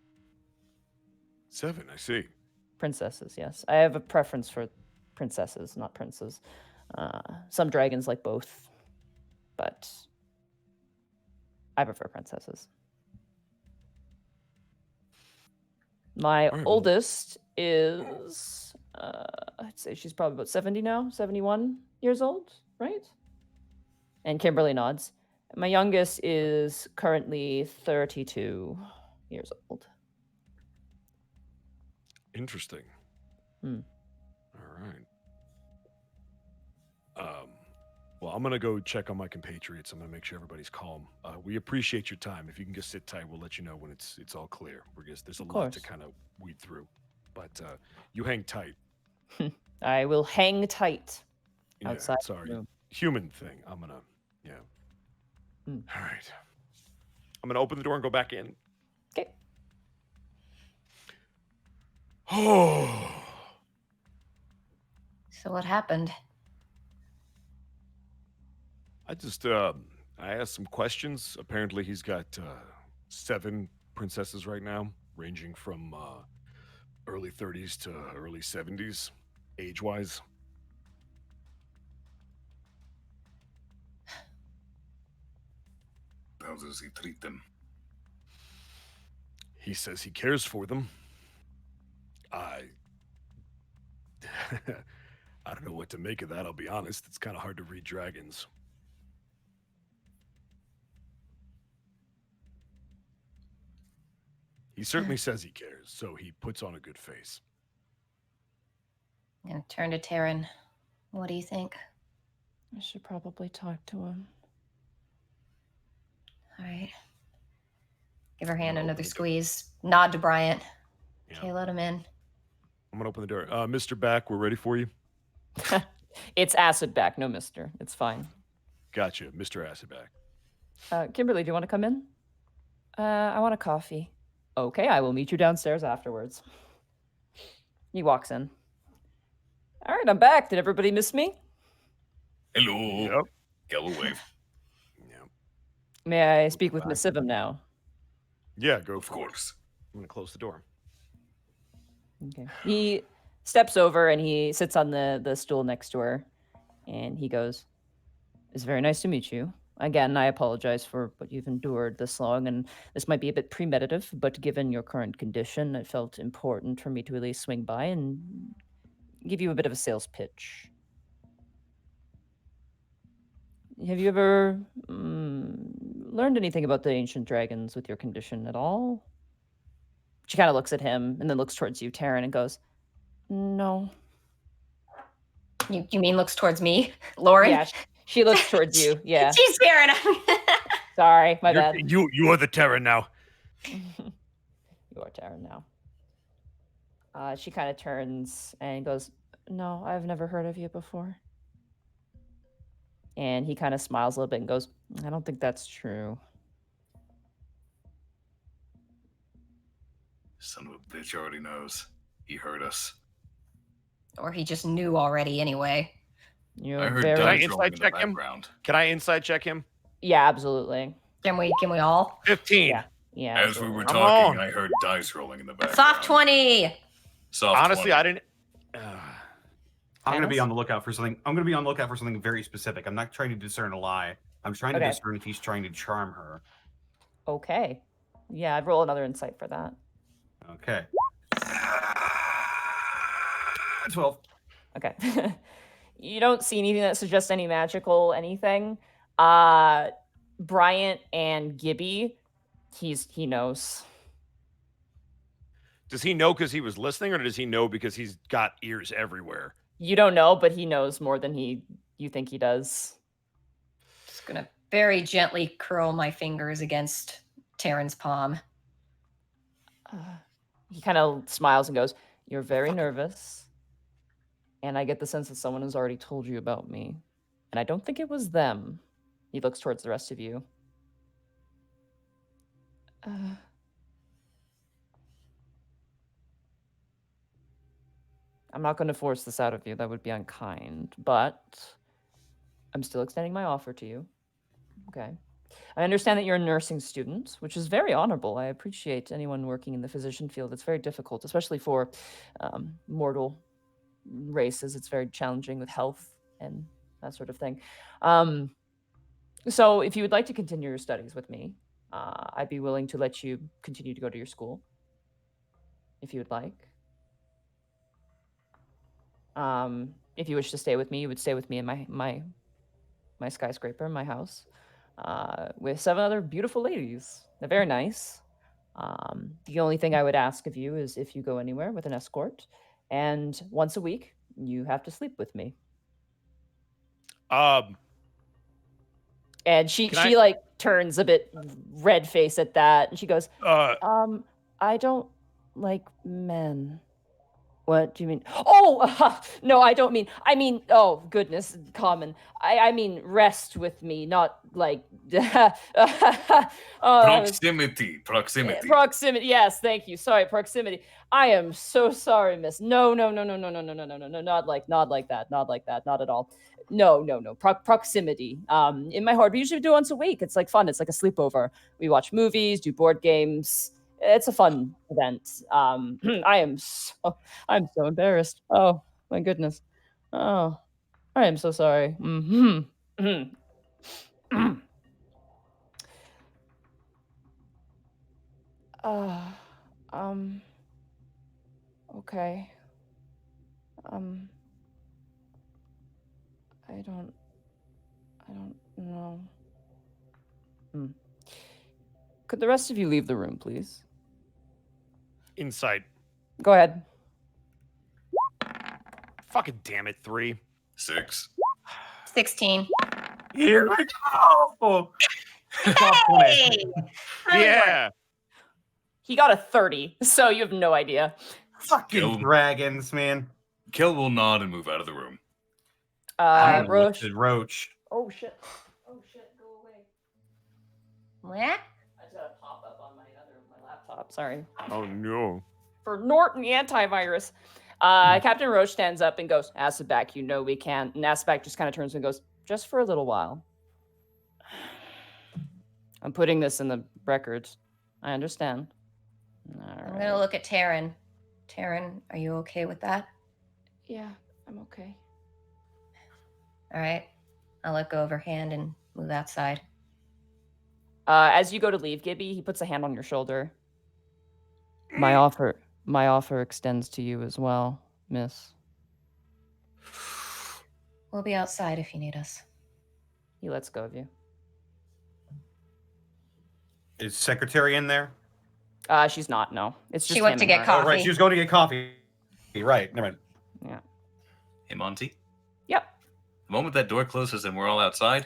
7, I see. Princesses, yes. I have a preference for princesses, not princes. Some dragons like both, but I prefer princesses. My All right, well- oldest is, I'd say she's probably about 70 now, 71 years old, right? And Kimberly nods. My youngest is currently 32 years old. Interesting. Hmm. All right. Well, I'm gonna go check on my compatriots. I'm gonna make sure everybody's calm. We appreciate your time. If you can just sit tight, we'll let you know when it's all clear. There's a Of lot to course. kind of weed through, but you hang tight. I will hang tight Yeah, outside. the sorry, room. human thing. I'm gonna, yeah. Hmm. All right. I'm going to open the door and go back in. Okay. Oh. So what happened? I just I asked some questions. Apparently, he's got 7 princesses right now. ranging from early 30s to early 70s, age-wise. How does he treat them? He says he cares for them. I I don't know what to make of that, I'll be honest. It's kind of hard to read dragons. He certainly says he cares, so he puts on a good face. I'm gonna turn to Taryn. What do you think? I should probably talk to him. All right. Give her hand gonna another open the door. squeeze. Nod to Bryant. Yeah. Okay, let him in. I'm gonna open the door. Mr. Back, we're ready for you. It's acid back, no mister. It's fine. Gotcha, Mr. Acidback. Kimberly, do you want to come in? I want a coffee. Okay, I will meet you downstairs afterwards. He walks in. All right, I'm back. Did everybody miss me? Hello. Yep. Yellow wave. Yep. May I speak with Miss Sivum now? Yeah, go Of for it. course. I'm gonna close the door. Okay. He steps over and he sits on the stool next to her, and he goes, "It's very nice to meet you. Again, I apologize for what you've endured this long, and this might be a bit premeditative, but given your current condition, it felt important for me to at least swing by and give you a bit of a sales pitch. Have you ever learned anything about the ancient dragons with your condition at all?" She kind of looks at him and then looks towards you, Taryn, and goes, "No." You mean looks towards me, Lauren? Yeah, she looks towards you. Yeah. She's staring at me. Sorry, my bad. You are the Terran now. You are Taryn now. She kind of turns and goes, "No, I've never heard of you before." And he kind of smiles a little bit and goes, "I don't think that's true." Son of a bitch already knows. He heard us. Or he just knew already anyway. You're I heard very... dice inside rolling in the check him? background. Can I inside check him? Yeah, absolutely. Can we all? 15. Yeah. Yeah. As we were Come talking, on. I heard dice rolling in the background. Soft 20. Soft Honestly, 20. I didn't. I'm going to be Thanos? on the lookout for something. I'm going to be on the lookout for something very specific. I'm not trying to discern a lie. I'm trying to Okay. discern if he's trying to charm her. Okay. Yeah, I'd roll another insight for that. Okay. 12. Okay. You don't see anything that suggests any magical anything. Bryant and Gibby, he knows. Does he know because he was listening, or does he know because he's got ears everywhere? You don't know, but he knows more than you think he does. Just gonna very gently curl my fingers against Taryn's palm. He kind of smiles and goes, "You're very nervous. And I get the sense that someone has already told you about me. And I don't think it was them." He looks towards the rest of you. I'm not going to force this out of you. That would be unkind. But I'm still extending my offer to you. Okay. I understand that you're a nursing student, which is very honorable. I appreciate anyone working in the physician field. It's very difficult, especially for mortal races. It's very challenging with health and that sort of thing. So if you would like to continue your studies with me, I'd be willing to let you continue to go to your school, if you would like. If you wish to stay with me, you would stay with me in my skyscraper, my house, with 7 other beautiful ladies. They're very nice. The only thing I would ask of you is if you go anywhere with an escort, and once a week, you have to sleep with me. And she like turns a bit red face at that, and she goes, "I don't like men." "What do you mean?" "Oh, no, I don't mean. I mean, oh goodness, common. I mean, rest with me, not like." Proximity. Proximity. Yes, thank you. Sorry, proximity. I am so sorry, miss. No, not like that. Not at all. No. Proximity. In my heart, we usually do it once a week. It's like fun. It's like a sleepover. We watch movies, do board games. it's a fun event. I'm so embarrassed. Oh my goodness. Oh, I am so sorry. uh, um. Okay. Um. I don't know. Could the rest of you leave the room, please? Insight. Go ahead. Fucking damn it, 3. 6. 16. Here we go. Hey! Yeah. He got a 30, so you have no idea. Fucking Kill. dragons, man. Kel will nod and move out of the room. Roche. Roach. Oh shit. Oh shit. Go away. What? I just got a pop up on my laptop. Sorry. Oh no. For Norton the antivirus. Captain Roche stands up and goes, "Acid back, you know we can't." And Acid back just kind of turns and goes, "Just for a little while. I'm putting this in the records. I understand." I'm going to look at Taryn. Taryn, are you okay with that? Yeah, I'm okay. All right. I'll let go of her hand and move outside. As you go to leave, Gibby, he puts a hand on your shoulder. My offer extends to you as well, miss. We'll be outside if you need us. He lets go of you. Is secretary in there? She's not, no. It's just She went him to and get her. coffee. Oh, right. She was going to get coffee. Right. Never mind. Yeah. Hey, Monty. Yep. The moment that door closes and we're all outside,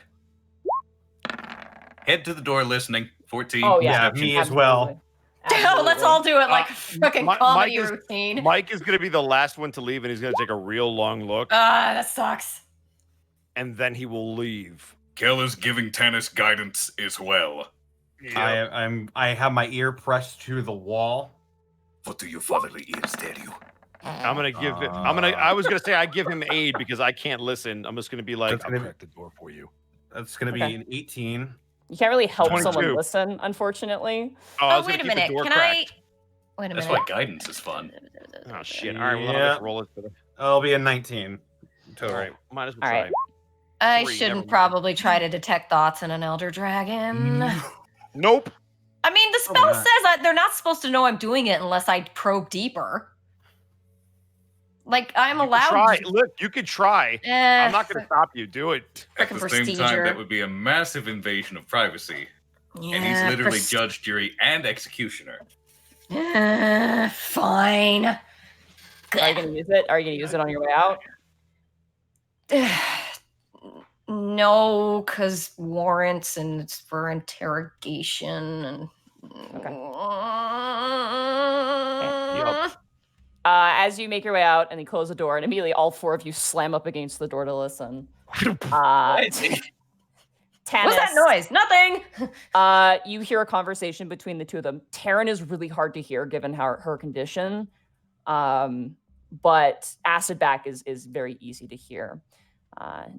head to the door listening. 14. Oh, yeah. Yeah, me as well. Oh, let's all do it like a fucking comedy Mike is- routine. Mike is going to be the last one to leave, and he's going to take a real long look, That sucks. and then he will leave. Kel is giving Tanis guidance as well. I have my ear pressed to the wall. What do your fatherly ears tell you? I'm gonna give it. I was gonna say I give him aid because I can't listen. I'm just gonna be like, That's I'll gonna be- crack the door for you. That's going to be Okay. an 18. You can't really help 22. someone listen, unfortunately. I Oh, was gonna wait a keep the minute. door Can cracked. Wait a That's minute. why guidance is fun. Oh shit! All right, well, I'll Yeah. just roll it for the. It'll be a 19. Total. All right, might as well All try. right. I 3, shouldn't never mind. probably try to detect thoughts in an elder dragon. Nope. I mean, the Probably spell not. says that they're not supposed to know I'm doing it unless I probe deeper. Like, I'm You can allowed try. to. Look, you could try. I'm not gonna stop you. Do it. At Frickin' the same time, procedure. that would be a massive invasion of privacy. Yeah, And he's literally judge, jury, and executioner. Fine. Are you going to use it? Are you going to use it on your way out? No, because warrants and it's for interrogation and. Yup. As you make your way out and you close the door, and immediately all 4 of you slam up against the door to listen. Tannis, What's that noise? Nothing. You hear a conversation between the two of them. Taryn is really hard to hear given her condition, but Acid back is very easy to hear.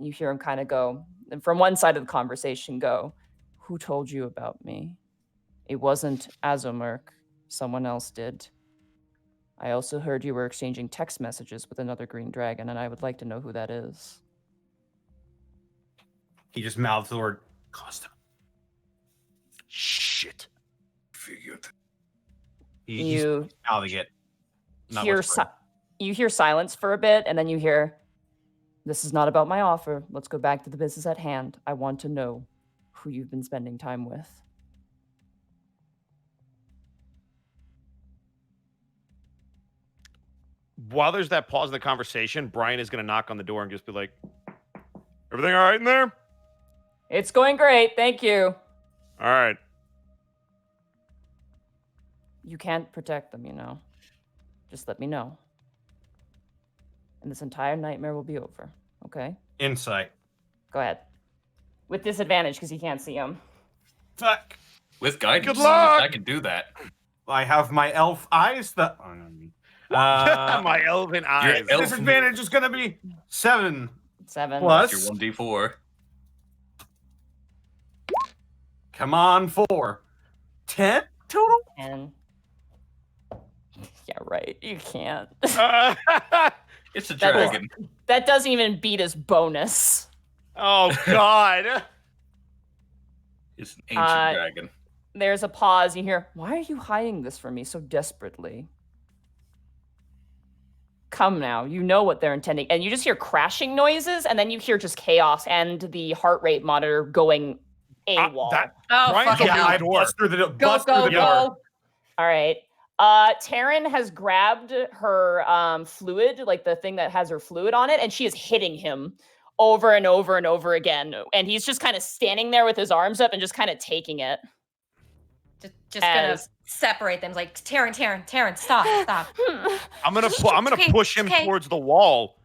You hear him kind of go, and from one side of the conversation go, "Who told you about me? It wasn't Ozamer. Someone else did. I also heard you were exchanging text messages with another green dragon, and I would like to know who that is." He just mouths the word, "Costa." Shit. Figured. He's You mouthing it. Not hear whispering. you hear silence for a bit, and then you hear, "This is not about my offer. Let's go back to the business at hand. I want to know who you've been spending time with." While there's that pause in the conversation, Brian is gonna knock on the door and just be like, "Everything all right in there?" "It's going great, thank you." All right. "You can't protect them, you know. Just let me know. And this entire nightmare will be over, okay? Insight. Go ahead." With disadvantage because you can't see him. Fuck. With guidance, Good luck! I can do that. I have my elf eyes that. Oh, no, me. My elven eyes. elf- Disadvantage is going to be 7 7. plus. Your 1d4. Come on, 4. 10 total? 10. Yeah, right. You can't. It's a That does- dragon. That doesn't even beat his bonus. Oh God. It's an ancient Uh, dragon. There's a pause. You hear, "Why are you hiding this from me so desperately?" Come now, you know what they're intending. And you just hear crashing noises, and then you hear just chaos and the heart rate monitor going AWOL. Oh, Brian, fucking yeah, hell. I door. bust through the door. Go, go, go. All right. Taryn has grabbed her fluid, like the thing that has her fluid on it, and she is hitting him over and over and over again. And he's just kind of standing there with his arms up and just kind of taking it. Just gonna As- separate them. Like, Taryn, stop. I'm gonna okay, push him okay. towards the wall.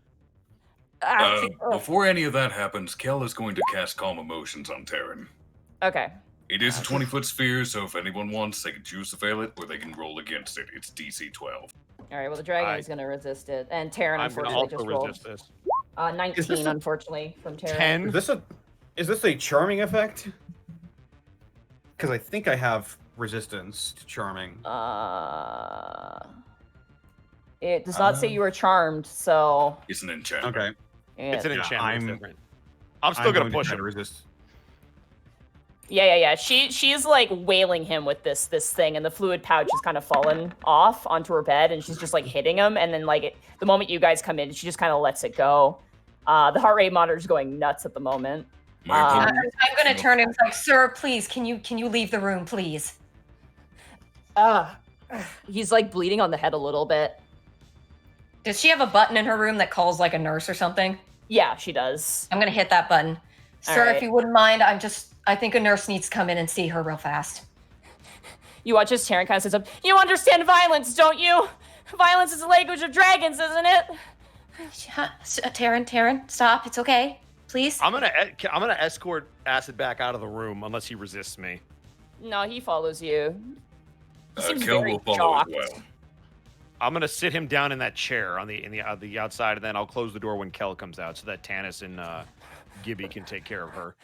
Before any of that happens, Kel is going to cast Calm Emotions on Terran. Okay. It is a 20-foot sphere, so if anyone wants, they can choose to fail it, or they can roll against it. It's DC 12. All right. Well, the dragon is going to resist it, and Taryn I'm gonna unfortunately also just resist rolled this. 19, unfortunately, from Taryn. 10. Is this a charming effect? Because I think I have resistance to charming. It does not say you are charmed, so It's an enchantment. Okay. It's an yeah. enchantment. It's I'm- different. I'm still gonna going to push try him. to resist. Yeah. She's like wailing him with this thing, and the fluid pouch is kind of fallen off onto her bed, and she's just like hitting him. And then the moment you guys come in, she just kind of lets it go. The heart rate monitor is going nuts at the moment. My Um, opponent- I'm gonna turn him like, sir, please, can you leave the room, please? He's like bleeding on the head a little bit. Does she have a button in her room that calls like a nurse or something? Yeah, she does. I'm gonna hit that button. All Sir, right. if you wouldn't mind, I think a nurse needs to come in and see her real fast. You watch as Taryn kind of says up. You understand violence, don't you? Violence is the language of dragons, isn't it? Taryn, stop. It's okay. Please. I'm gonna escort Acid back out of the room unless he resists me. No, he follows you. He seems Kel very will follow shocked. as well. I'm gonna sit him down in that chair on the outside, and then I'll close the door when Kel comes out, so that Tanis and Gibby can take care of her.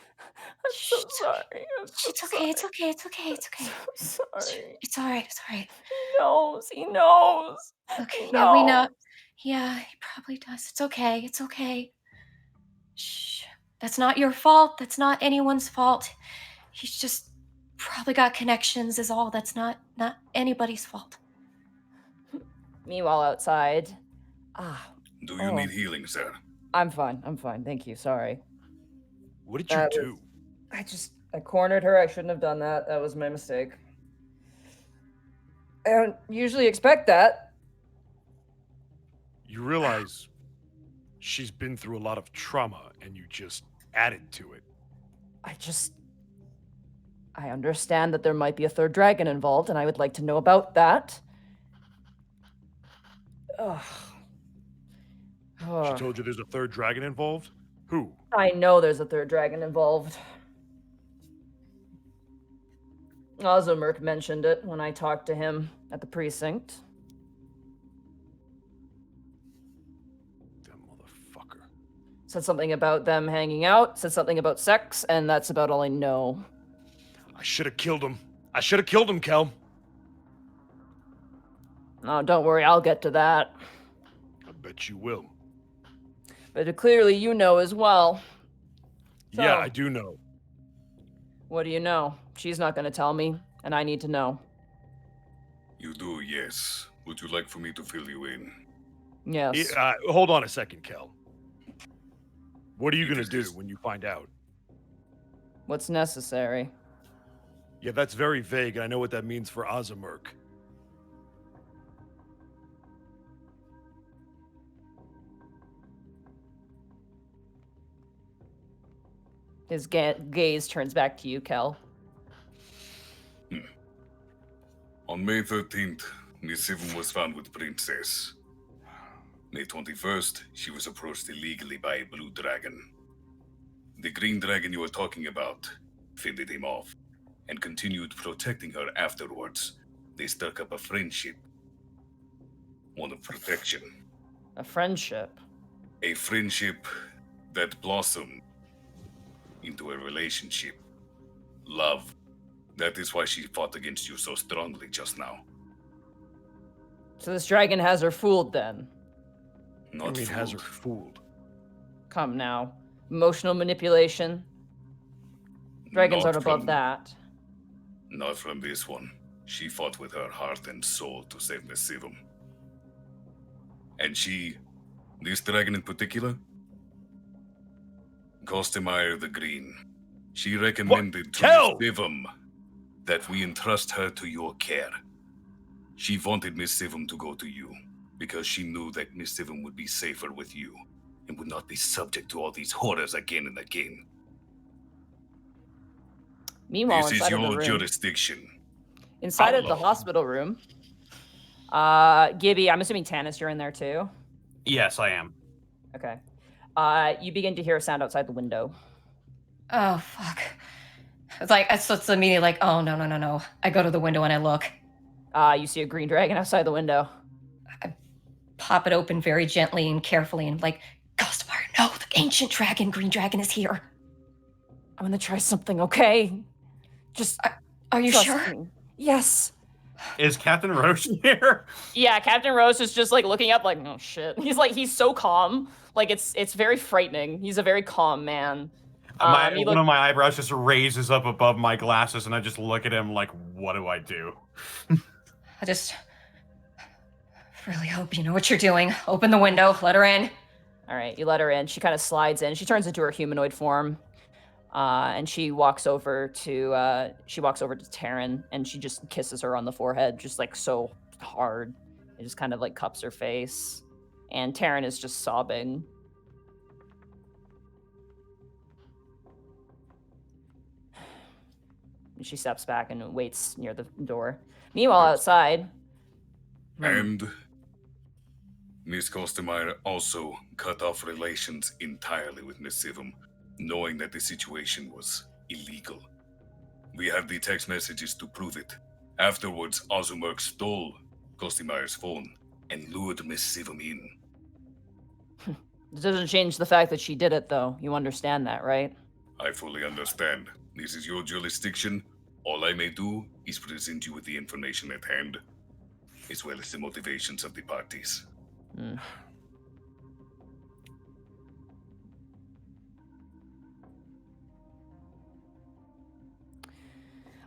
I'm so sorry. I'm so It's okay. It's okay. It's okay. It's okay. so sorry. It's all right. It's all right. He knows. Okay. No. Yeah, we know. Yeah, he probably does. It's okay. It's okay. Shh. That's not your fault. That's not anyone's fault. He's just probably got connections is all. That's not anybody's fault. Meanwhile, outside. Do you Oh. need healing, sir? I'm fine. Thank you. Sorry. What did you That do? I cornered her. I shouldn't have done that. That was my mistake. I don't usually expect that. You realize she's been through a lot of trauma and you just added to it. I understand that there might be a third dragon involved, and I would like to know about that. Ugh. She Ugh. told you there's a third dragon involved? Who? I know there's a third dragon involved. Ozamer mentioned it when I talked to him at the precinct. That motherfucker. Said something about them hanging out, said something about sex, and that's about all I know. I should have killed him. Kel. No, don't worry, I'll get to that. I bet you will. But clearly you know as well. Yeah, So- I do know. What do you know? She's not going to tell me, and I need to know. You do, yes. Would you like for me to fill you in? Yes. Hold on a second, Kel. What are you going to Because do this- when you find out? What's necessary? Yeah, that's very vague, and I know what that means for Ozamer. His gaze turns back to you, Kel. On May 13th, Miss Sivan was found with Princess. May 21st, she was approached illegally by a blue dragon. The green dragon you were talking about fended him off and continued protecting her afterwards. They struck up a friendship. One of protection. A friendship. A friendship that blossomed into a relationship. Love. That is why she fought against you so strongly just now. So this dragon has her fooled then. Not I mean, has her fooled. fooled. Come now. Emotional manipulation. Dragons Not aren't above from- that. Not from this one. She fought with her heart and soul to save Miss Sivum. And this dragon in particular, Kostemeyer the Green, she recommended to Tell! Miss Sivum that we entrust her to your care. She wanted Miss Sivum to go to you, because she knew that Miss Sivum would be safer with you, and would not be subject to all these horrors again and again. Meanwhile, This is inside of the your room, jurisdiction. inside of the Outlaw. hospital room, Gibby, I'm assuming Tanis, you're in there too. Yes, I am. Okay. You begin to hear a sound outside the window. Oh, fuck. It's immediately like, oh, no. I go to the window and I look. You see a green dragon outside the window. Pop it open very gently and carefully and like, Ghostfire, no, the ancient dragon, green dragon is here. I'm gonna try something, okay? Just Are you trust sure? me. Yes. Is Captain Roche here? Yeah, Captain Rose is just like looking up like, oh shit. He's so calm. Like it's very frightening. He's a very calm man. One of my eyebrows just raises up above my glasses, and I just look at him like, what do I do? I just really hope you know what you're doing. Open the window, let her in. All right, you let her in. She kind of slides in. She turns into her humanoid form, and she walks over to Taryn, and she just kisses her on the forehead, just like so hard. It just kind of like cups her face, and Taryn is just sobbing. And she steps back and waits near the door. Meanwhile, outside. And Miss Kostemeyer also cut off relations entirely with Miss Sivum, knowing that the situation was illegal. We have the text messages to prove it. Afterwards, Ozamer stole Kostemeyer's phone and lured Miss Sivum in. It doesn't change the fact that she did it, though. You understand that, right? I fully understand. This is your jurisdiction. All I may do is present you with the information at hand, as well as the motivations of the parties.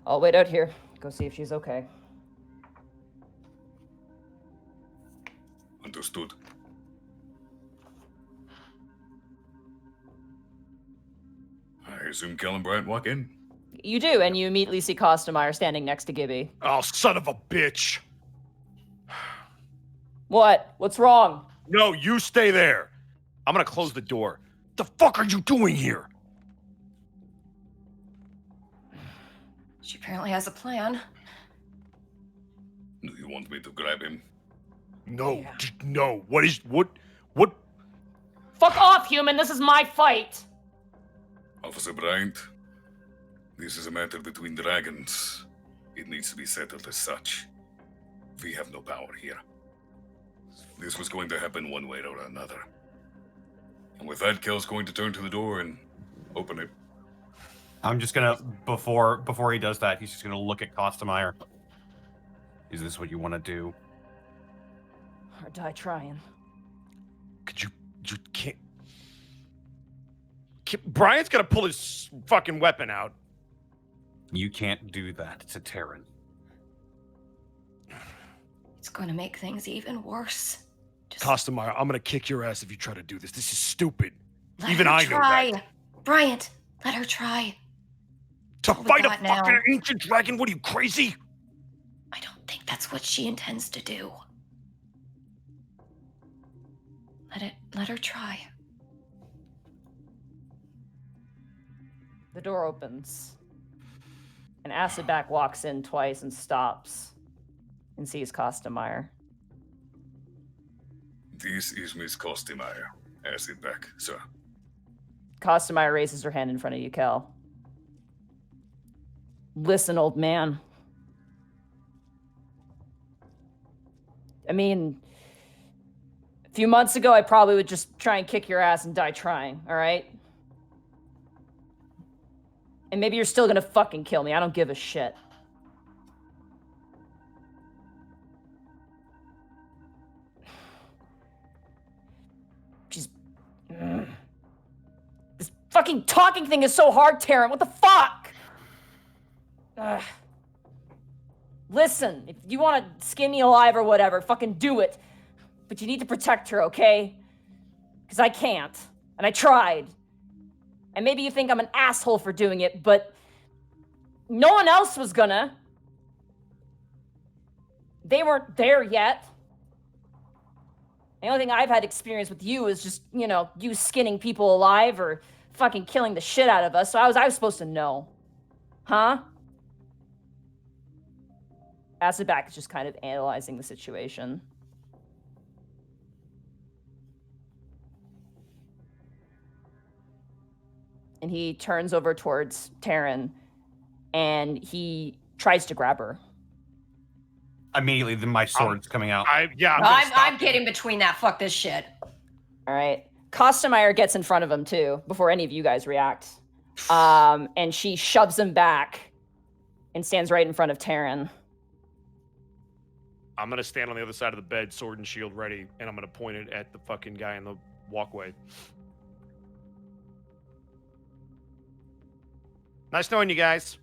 I'll wait out here. Go see if she's okay. Understood. I assume Kel and Bryant walk in. You do, and you immediately see Kostemeyer standing next to Gibby. Oh, son of a bitch. What? What's wrong? No, you stay there. I'm gonna close the door. The fuck are you doing here? She apparently has a plan. Do you want me to grab him? No, Yeah. no. What? Fuck off, human! This is my fight! Officer Bryant, this is a matter between dragons. It needs to be settled as such. We have no power here. This was going to happen one way or another. And with that, Kel's going to turn to the door and open it. I'm just gonna before he does that, he's just gonna look at Kostemeyer. Is this what you want to do? Or die trying. Could you can't. Brian's gonna pull his fucking weapon out. You can't do that to Taryn. It's going to make things even worse. Just Kostemeyer, I'm gonna kick your ass if you try to do this. This is stupid. let Even her I know try. that. Bryant, let her try. To all we fight a got now. fucking ancient dragon? What are you, crazy? I don't think that's what she intends to do. Let her try. The door opens. And Acidback walks in twice and stops and sees Kostemeyer. This is Miss Kostemeyer. Acid back, sir. Kostemeyer raises her hand in front of you, Kel. Listen, old man. I mean, a few months ago, I probably would just try and kick your ass and die trying, all right? And maybe you're still gonna fucking kill me. I don't give a shit. fucking talking thing is so hard, Taryn. What the fuck? Ugh. Listen, if you want to skin me alive or whatever, fucking do it. But you need to protect her, okay? Because I can't. And I tried. And maybe you think I'm an asshole for doing it, but no one else was gonna. They weren't there yet. The only thing I've had experience with you is just, you know, you skinning people alive or fucking killing the shit out of us. So I was supposed to know. Huh? Azabak is just kind of analyzing the situation. And he turns over towards Taryn and he tries to grab her. Immediately, then my sword's coming out. I'm getting between that. Fuck this shit. All right. Kostemeyer gets in front of him too before any of you guys react. And she shoves him back and stands right in front of Taryn. I'm gonna stand on the other side of the bed, sword and shield ready, and I'm gonna point it at the fucking guy in the walkway. Nice knowing you guys.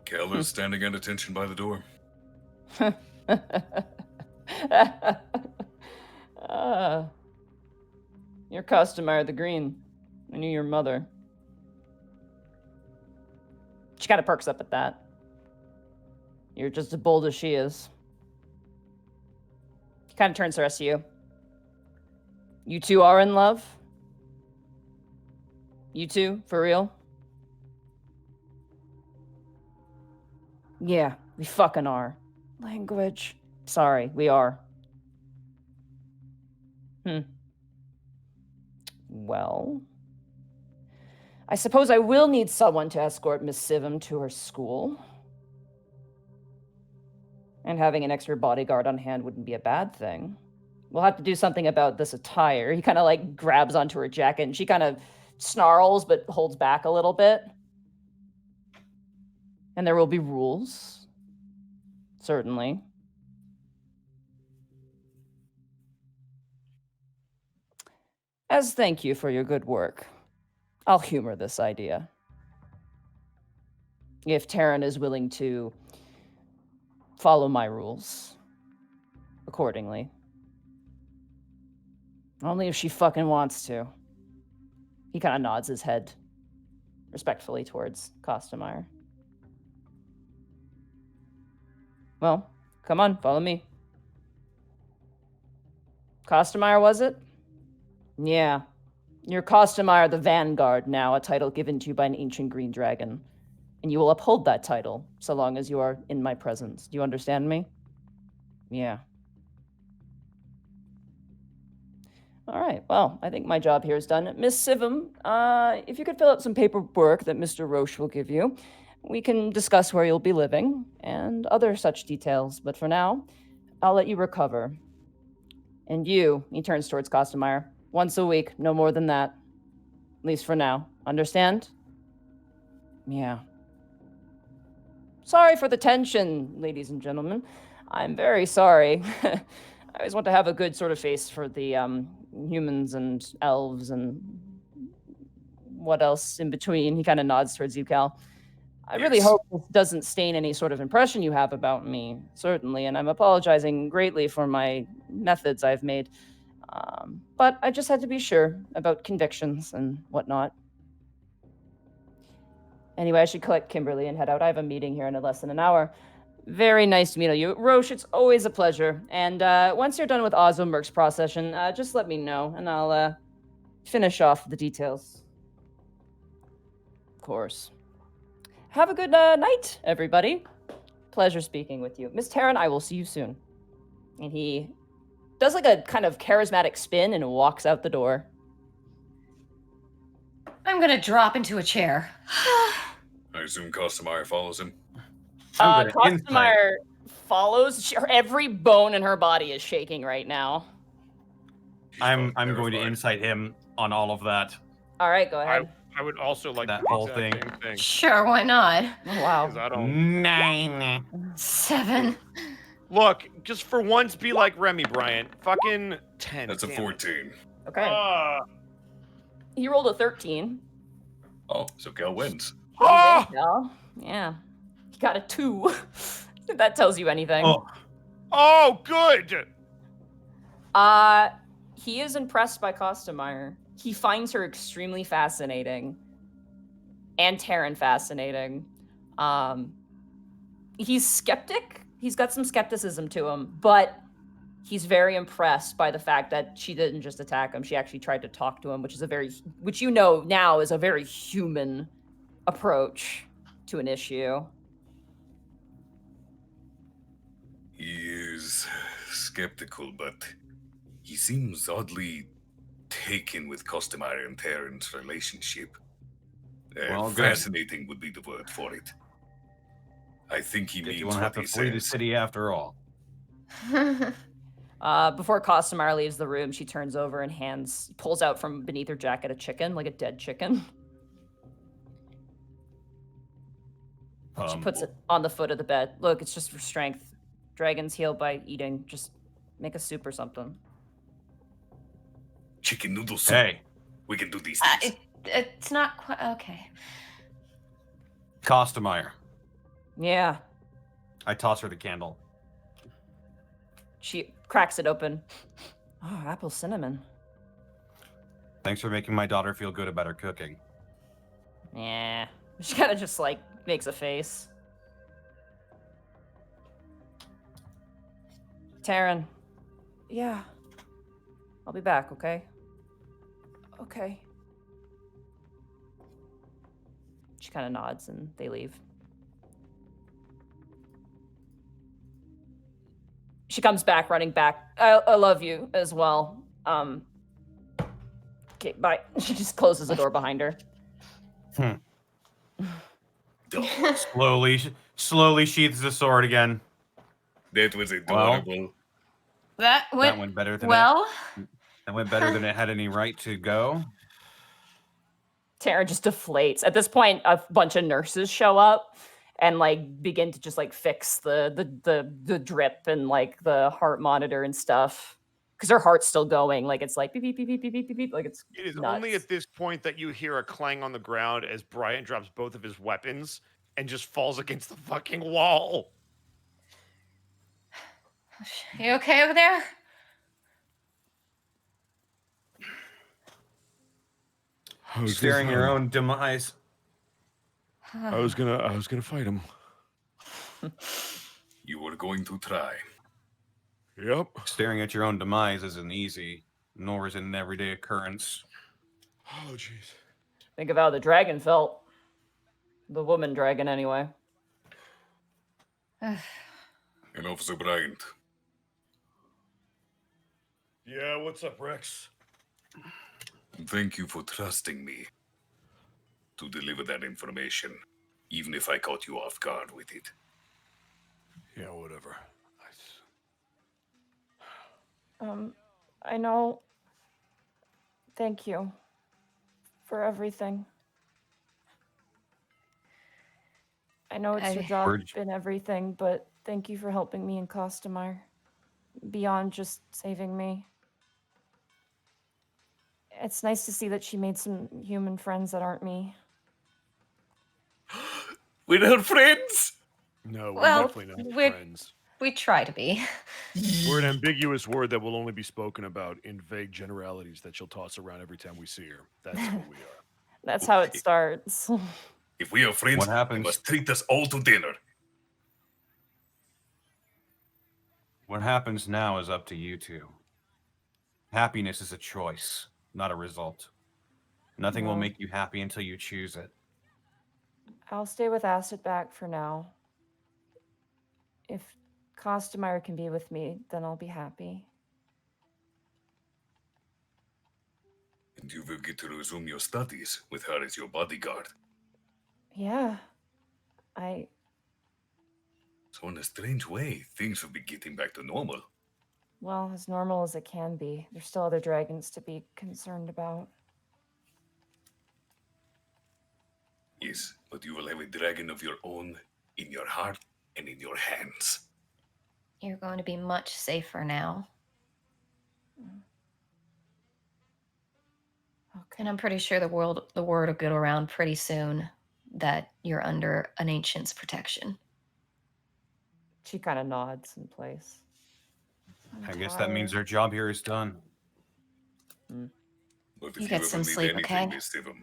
Keller's standing at attention by the door. Your Kostemeyer the Green. I knew your mother. She kind of perks up at that. You're just as bold as she is. He kind of turns to the rest of you. You two are in love? You two, for real? Yeah, we fucking are. Language. Sorry, we are. Well, I suppose I will need someone to escort Miss Sivum to her school. And having an extra bodyguard on hand wouldn't be a bad thing. We'll have to do something about this attire. He kind of like grabs onto her jacket and she kind of snarls but holds back a little bit. And there will be rules. Certainly. As thank you for your good work, I'll humor this idea. If Taryn is willing to follow my rules accordingly. Only if she fucking wants to. He kind of nods his head respectfully towards Kostemeyer. Well, come on, follow me. Kostemeyer, was it? Yeah. You're Kostemeyer the Vanguard now, a title given to you by an ancient green dragon. And you will uphold that title, so long as you are in my presence. Do you understand me? Yeah. All right, well, I think my job here is done. Miss Sivum, if you could fill out some paperwork that Mr. Roche will give you, we can discuss where you'll be living and other such details. But for now, I'll let you recover. And you, he turns towards Kostemeyer, once a week, no more than that. At least for now. Understand? Yeah. Sorry for the tension, ladies and gentlemen. I'm very sorry. I always want to have a good sort of face for the humans and elves and what else in between. He kind of nods towards you, Cal. I really hope this doesn't stain any sort of impression you have about me, certainly, and I'm apologizing greatly for my methods I've made. But I just had to be sure about convictions and whatnot. Anyway, I should collect Kimberly and head out. I have a meeting here in less than an hour. Very nice to meet you. Roche, it's always a pleasure. And once you're done with Ozamer's procession, just let me know, and I'll finish off the details. Of course. Have a good night, everybody. Pleasure speaking with you. Miss Taryn, I will see you soon. And he does like a kind of charismatic spin and walks out the door. I'm gonna drop into a chair. I assume Kostemeyer follows him. Kostemeyer follows. Every bone in her body is shaking right now. I'm going to insight him on all of that. All right, go ahead. I would also like That to do whole the exact thing. same thing. Sure, why not? Oh, wow. 'Cause I don't 9. 7. look. Just for once, be like Remy Bryant. Fucking 10. That's a damn it. 14. Okay. He rolled a 13. Oh, so Cal wins. You win, Ah! Cal. Yeah. He got a 2. If that tells you anything. Oh, good. He is impressed by Kostemeyer. He finds her extremely fascinating. And Taryn fascinating. He's skeptic. He's got some skepticism to him, but he's very impressed by the fact that she didn't just attack him. She actually tried to talk to him, which you know now is a very human approach to an issue. He is skeptical, but he seems oddly taken with Costamare and Terran's relationship. Well, good. Fascinating would be the word for it. I think he If means you won't what have to he flee the says. city after all. Before Kostemeyer leaves the room, she turns over and pulls out from beneath her jacket a chicken, like a dead chicken. She puts it on the foot of the bed. Look, it's just for strength. Dragons heal by eating. Just make a soup or something. Chicken noodle soup. Hey, We can do these things. It's not quite okay. Kostemeyer. Yeah. I toss her the candle. She cracks it open. Oh, apple cinnamon. Thanks for making my daughter feel good about her cooking. Yeah. She kind of just like makes a face. Taryn. Yeah. I'll be back, okay? Okay. She kind of nods and they leave. She comes back, running back. I love you as well. Okay, bye. She just closes the door behind her. Slowly sheathes the sword again. That was adorable. That went better than well. That went better than it had any right to go. Tara just deflates. At this point, a bunch of nurses show up and like begin to just like fix the drip and like the heart monitor and stuff because her heart's still going. Like it's like beep beep beep beep beep beep beep, beep. Like it's It is nuts. only at this point that you hear a clang on the ground as Brian drops both of his weapons and just falls against the fucking wall. You okay over there? Staring your own demise. I was gonna fight him. You were going to try. Yep. Staring at your own demise isn't easy, nor is it an everyday occurrence. Oh, jeez. Think of how the dragon felt. The woman dragon, anyway. And Officer Bryant. Yeah, what's up, Rex? Thank you for trusting me to deliver that information, even if I caught you off guard with it. Yeah, whatever. I know. Thank you for everything. I know it's your job and everything, but thank you for helping me in Kostemeyer. Beyond just saving me. It's nice to see that she made some human friends that aren't me. We're not friends! No, we're Well, definitely not we're- friends. We try to be. We're an ambiguous word that will only be spoken about in vague generalities that she'll toss around every time we see her. That's what we are. That's how it starts. If we are friends, What you happens? must treat us all to dinner. What happens now is up to you two. Happiness is a choice, not a result. Nothing will Well. make you happy until you choose it. I'll stay with Acid back for now. If Kostemeyer can be with me, then I'll be happy. And you will get to resume your studies with her as your bodyguard. Yeah. So in a strange way, things will be getting back to normal. Well, as normal as it can be. There's still other dragons to be concerned about. Yes, but you will have a dragon of your own in your heart and in your hands. You're going to be much safer now. Okay. And I'm pretty sure the word will get around pretty soon that you're under an ancient's protection. She kind of nods in place. I guess that means our job here is done. But You if get you some ever need sleep, anything, okay? Miss Stivum,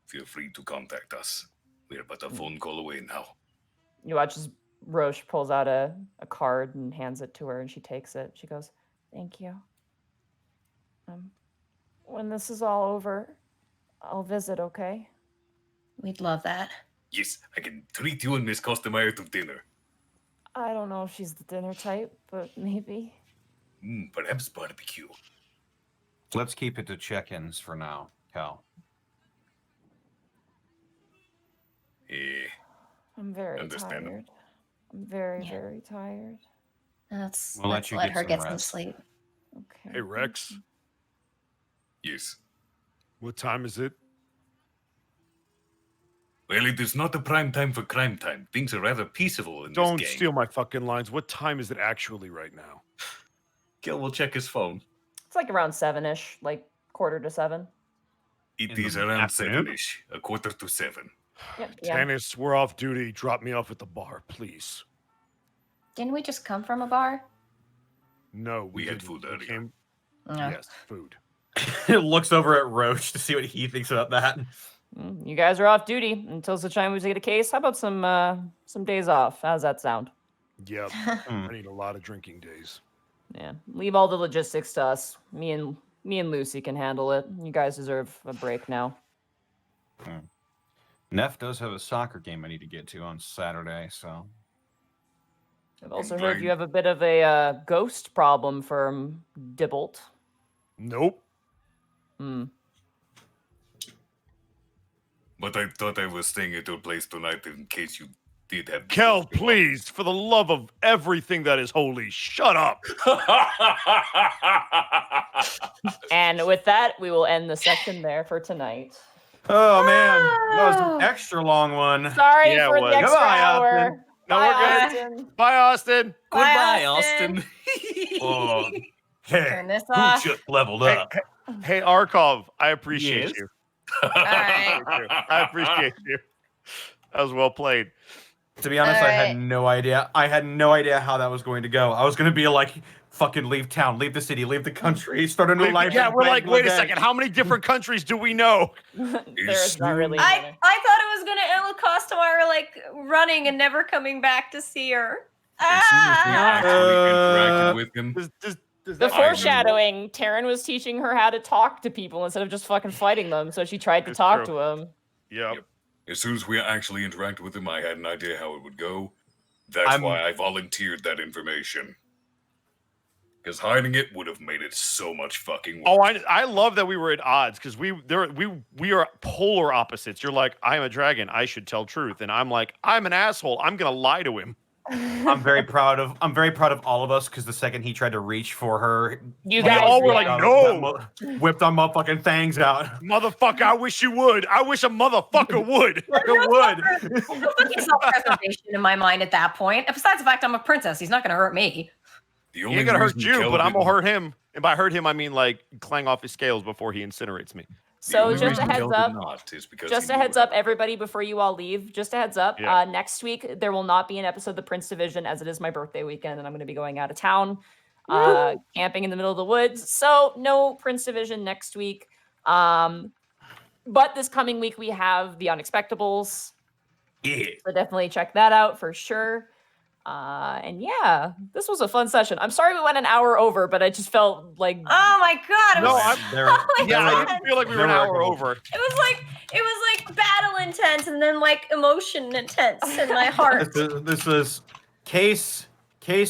feel free to contact us. We're but a phone call away now. You watch as Roche pulls out a card and hands it to her, and she takes it. She goes, "Thank you. When this is all over, I'll visit, okay?" We'd love that. Yes, I can treat you and Miss Costemeyer to dinner. I don't know if she's the dinner type, but maybe. Perhaps barbecue. Let's keep it to check-ins for now, Cal. Eh, I'm very Understandable. tired. I'm very, Yeah. very tired. Let's We'll let you let get her some get some rest. sleep. Okay. Hey, Rex. yes. What time is it? Well, it is not a prime time for crime time. Things are rather peaceful in Don't this gang. steal my fucking lines. What time is it actually right now? Gil will check his phone. It's like around 7-ish, like 6:45. It In is the around afternoon? 7-ish, 6:45. Yep, yeah. Tannis, we're off duty. Drop me off at the bar, please. Didn't we just come from a bar? No, We had didn't. food We earlier. came- No. Yes, food. Looks over at Roach to see what he thinks about that. You guys are off duty until such time we get a case. How about some days off? How's that sound? Yep. Hmm. I need a lot of drinking days. Yeah. Leave all the logistics to us. Me and Lucy can handle it. You guys deserve a break now. Neff does have a soccer game I need to get to on Saturday, so I've also Blind. heard you have a bit of a ghost problem from Dibbolt. Nope. But I thought I was staying at your place tonight in case you did have... Kel, please, for the love of everything that is holy, shut up. And with that, we will end the section there for tonight. Oh man, that was an extra long one. Sorry Yeah, it for the was. extra Goodbye, hour. Austin. No, Bye, we're good. Austin. Bye, Austin. Goodbye, Austin. Austin. Oh, hey, Turn this who off. just leveled Hey, up? hey, Arkov, I appreciate Yes? you. right. I appreciate you. That was well played. To be honest, I Alright. had no idea. I had no idea how that was going to go. I was going to be like, fucking leave town, leave the city, leave the country, start a new life. Yeah, in we're like, wait a Bangladesh. second. How many different countries do we know? There's not really I many. thought it was gonna end with Costamare like running and never coming back to see her. As soon as we actually interacted with him, Does The that foreshadowing, Taryn was teaching her how to talk to people instead of just fucking fighting them, so she tried to It's talk true. to him. Yep. as soon as we actually interacted with him, I had an idea how it would go. That's I'm- why I volunteered that information. Because hiding it would have made it so much fucking worse. Oh, I love that we were at odds because we are polar opposites. You're like, I'm a dragon, I should tell truth, and I'm like, I'm an asshole, I'm gonna lie to him. I'm very proud of all of us because the second he tried to reach for her, You We guys all were like, got- no. got whipped our motherfucking fangs out. Motherfucker, I wish you would. I wish a motherfucker would. Fucking would. It's self-preservation in my mind at that point. And besides the fact I'm a princess, he's not gonna hurt me. The He only ain't gonna hurt reason you, Kel but I'm gonna didn't- hurt him. And by hurt him, I mean like clang off his scales before he incinerates me. the So only just a reason heads Kel did up, not is because just he a knew heads it. up, everybody, before you all leave. Just a heads up. Yeah. Next week there will not be an episode of the Prince Division as it is my birthday weekend, and I'm going to be going out of town, camping in the middle of the woods. So no Prince Division next week. But this coming week we have the Unexpectables. Yeah. So definitely check that out for sure. And yeah, this was a fun session. I'm sorry we went an hour over, but I just felt like Oh my god! It No, was, I'm- Yeah, I didn't feel like we were an hour over. it was like battle intense and then like emotion intense in my heart. This is case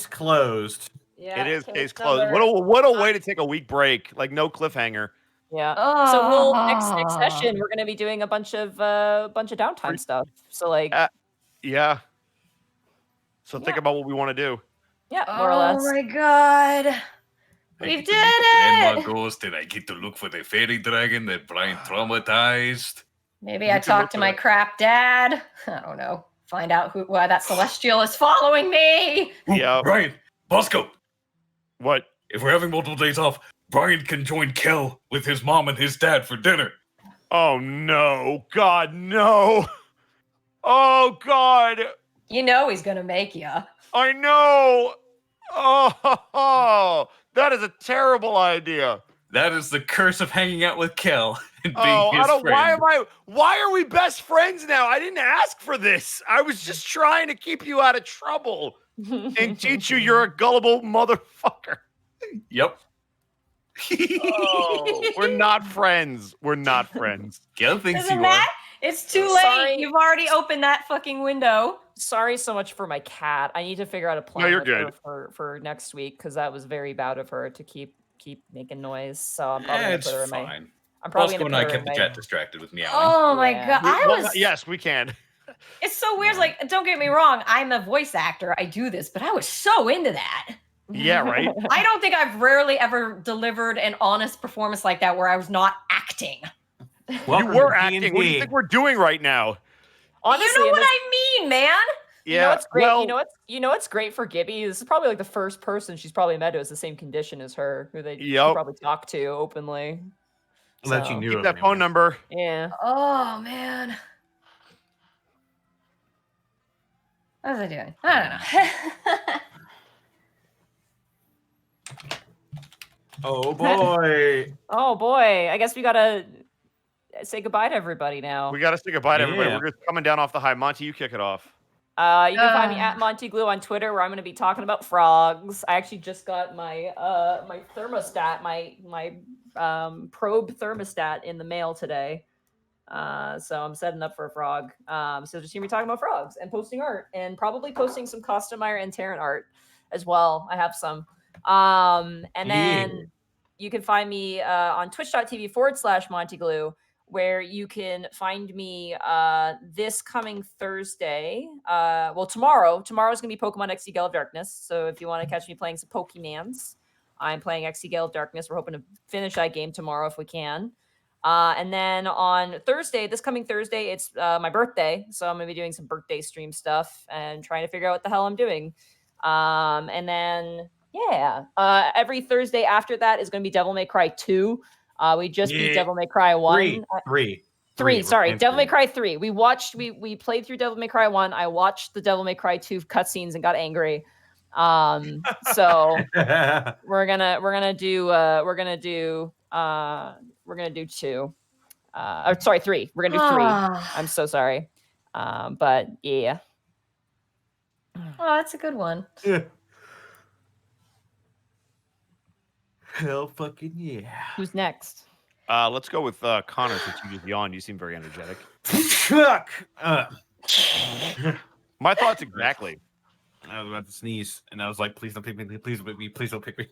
closed. yeah, It is case case closed. number- What a way to take a week break. Like no cliffhanger. Yeah. So we'll next Ah. session we're gonna be doing a bunch of downtime stuff. So like Yeah. So think Yeah. about what we want to do. yeah, more or less. Oh my god. I We get did to meet the Grandma it! Ghost, and I get to look for the fairy dragon that Brian traumatized. Maybe You I can talk look to at my it. crap dad. I don't know. Find out why that celestial is following me. Ooh, Yeah. Brian, Bosco, What? if we're having multiple days off, Brian can join Kel with his mom and his dad for dinner. Oh no, God, no. Oh God, You know he's gonna make you. I know. Oh, that is a terrible idea. That is the curse of hanging out with Kel and being Oh, his I don't. friend. Why are we best friends now? I didn't ask for this. I was just trying to keep you out of trouble and teach you you're a gullible motherfucker. Yep. Oh, we're not friends. We're not friends. Kel thinks Isn't you are. that? It's too late. Sorry. You've already opened that fucking window. Sorry so much for my cat. I need to figure out a plan you're with her good. for next week because that was very bad of her to keep making noise. So I'm probably gonna It's put her in my. fine. I'm probably Bosco gonna and I put her kept in the my. cat distracted with meowing. Oh my Yeah. god. Yes, we can. It's so weird. Like, don't get me wrong, I'm a voice actor. I do this, but I was so into that. Yeah, right? I don't think I've rarely ever delivered an honest performance like that where I was not acting. Welcome You were to acting. What do you D&D. think we're doing right now? Honestly, you know and what this- I mean, man? You know what's great? well, You know what's great for Gibby? This is probably like the first person she's probably met who has the same condition as her, who she Yep. probably talk to openly. That you So, knew keep of that anyway. phone number. Yeah. Oh man. What was I doing? I don't know. Oh boy. Oh boy. I guess we gotta say goodbye to everybody now. We got to say goodbye to everybody. Yeah. We're just coming down off the high. Monty, you kick it off. You can find me at Monty Glue on Twitter, where I'm going to be talking about frogs. I actually just got my my thermostat, my probe thermostat in the mail today. So I'm setting up for a frog. So just hear me talking about frogs and posting art, and probably posting some Costomeyer and Terran art as well. I have some. And then you can find me on twitch.tv/Monty Glue, where you can find me this coming Thursday. Well, tomorrow. Tomorrow's going to be Pokemon XD Gale of Darkness. So if you want to catch me playing some Pokemans, I'm playing XD Gale of Darkness. We're hoping to finish that game tomorrow if we can. And then on Thursday, this coming Thursday, it's my birthday. So I'm going to be doing some birthday stream stuff and trying to figure out what the hell I'm doing. And then, yeah, every Thursday after that is going to be Devil May Cry 2. We just beat Yeah. Devil May Cry 1. Three. Sorry, We're Devil May playing Cry 3. We played through Devil May Cry 1. I watched the Devil May Cry 2 cutscenes and got angry. So three. we're gonna do 2. Or sorry, 3. We're gonna do 3. I'm so sorry. But yeah. Oh, that's a good one. Hell fucking yeah. Who's next? Let's go with Connor since you just yawned. You seem very energetic. Fuck. My thoughts exactly. I was about to sneeze, and I was like, "Please don't pick me! Please don't pick me! Please don't pick me!"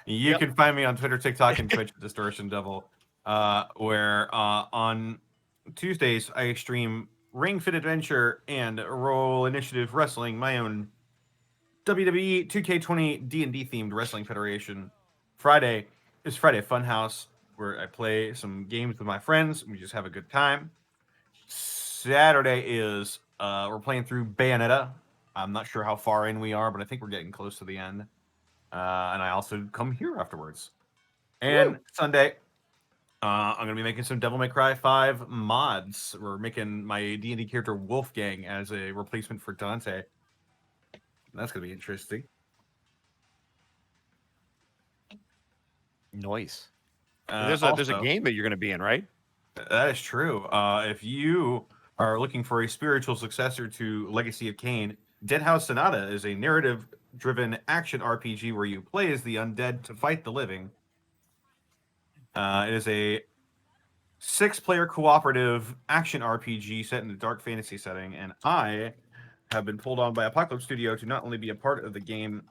You Yep. can find me on Twitter, TikTok, and Twitch, Distortion Devil, where on Tuesdays I stream Ring Fit Adventure and Roll Initiative Wrestling, my own WWE 2K20 D&D themed wrestling federation. Friday is Friday Funhouse, where I play some games with my friends. And we just have a good time. Saturday is we're playing through Bayonetta. I'm not sure how far in we are, but I think we're getting close to the end. And I also come here afterwards. And Sunday, I'm gonna be making some Devil May Cry 5 mods. We're making my D&D character Wolfgang as a replacement for Dante. That's gonna be interesting. Nice. There's a Also, game that you're going to be in, right? that is true. If you are looking for a spiritual successor to Legacy of Kain, Dead House Sonata is a narrative-driven action RPG where you play as the undead to fight the living. It is a 6-player cooperative action RPG set in a dark fantasy setting, and I have been pulled on by Apocalypse Studio to not only be a part of the game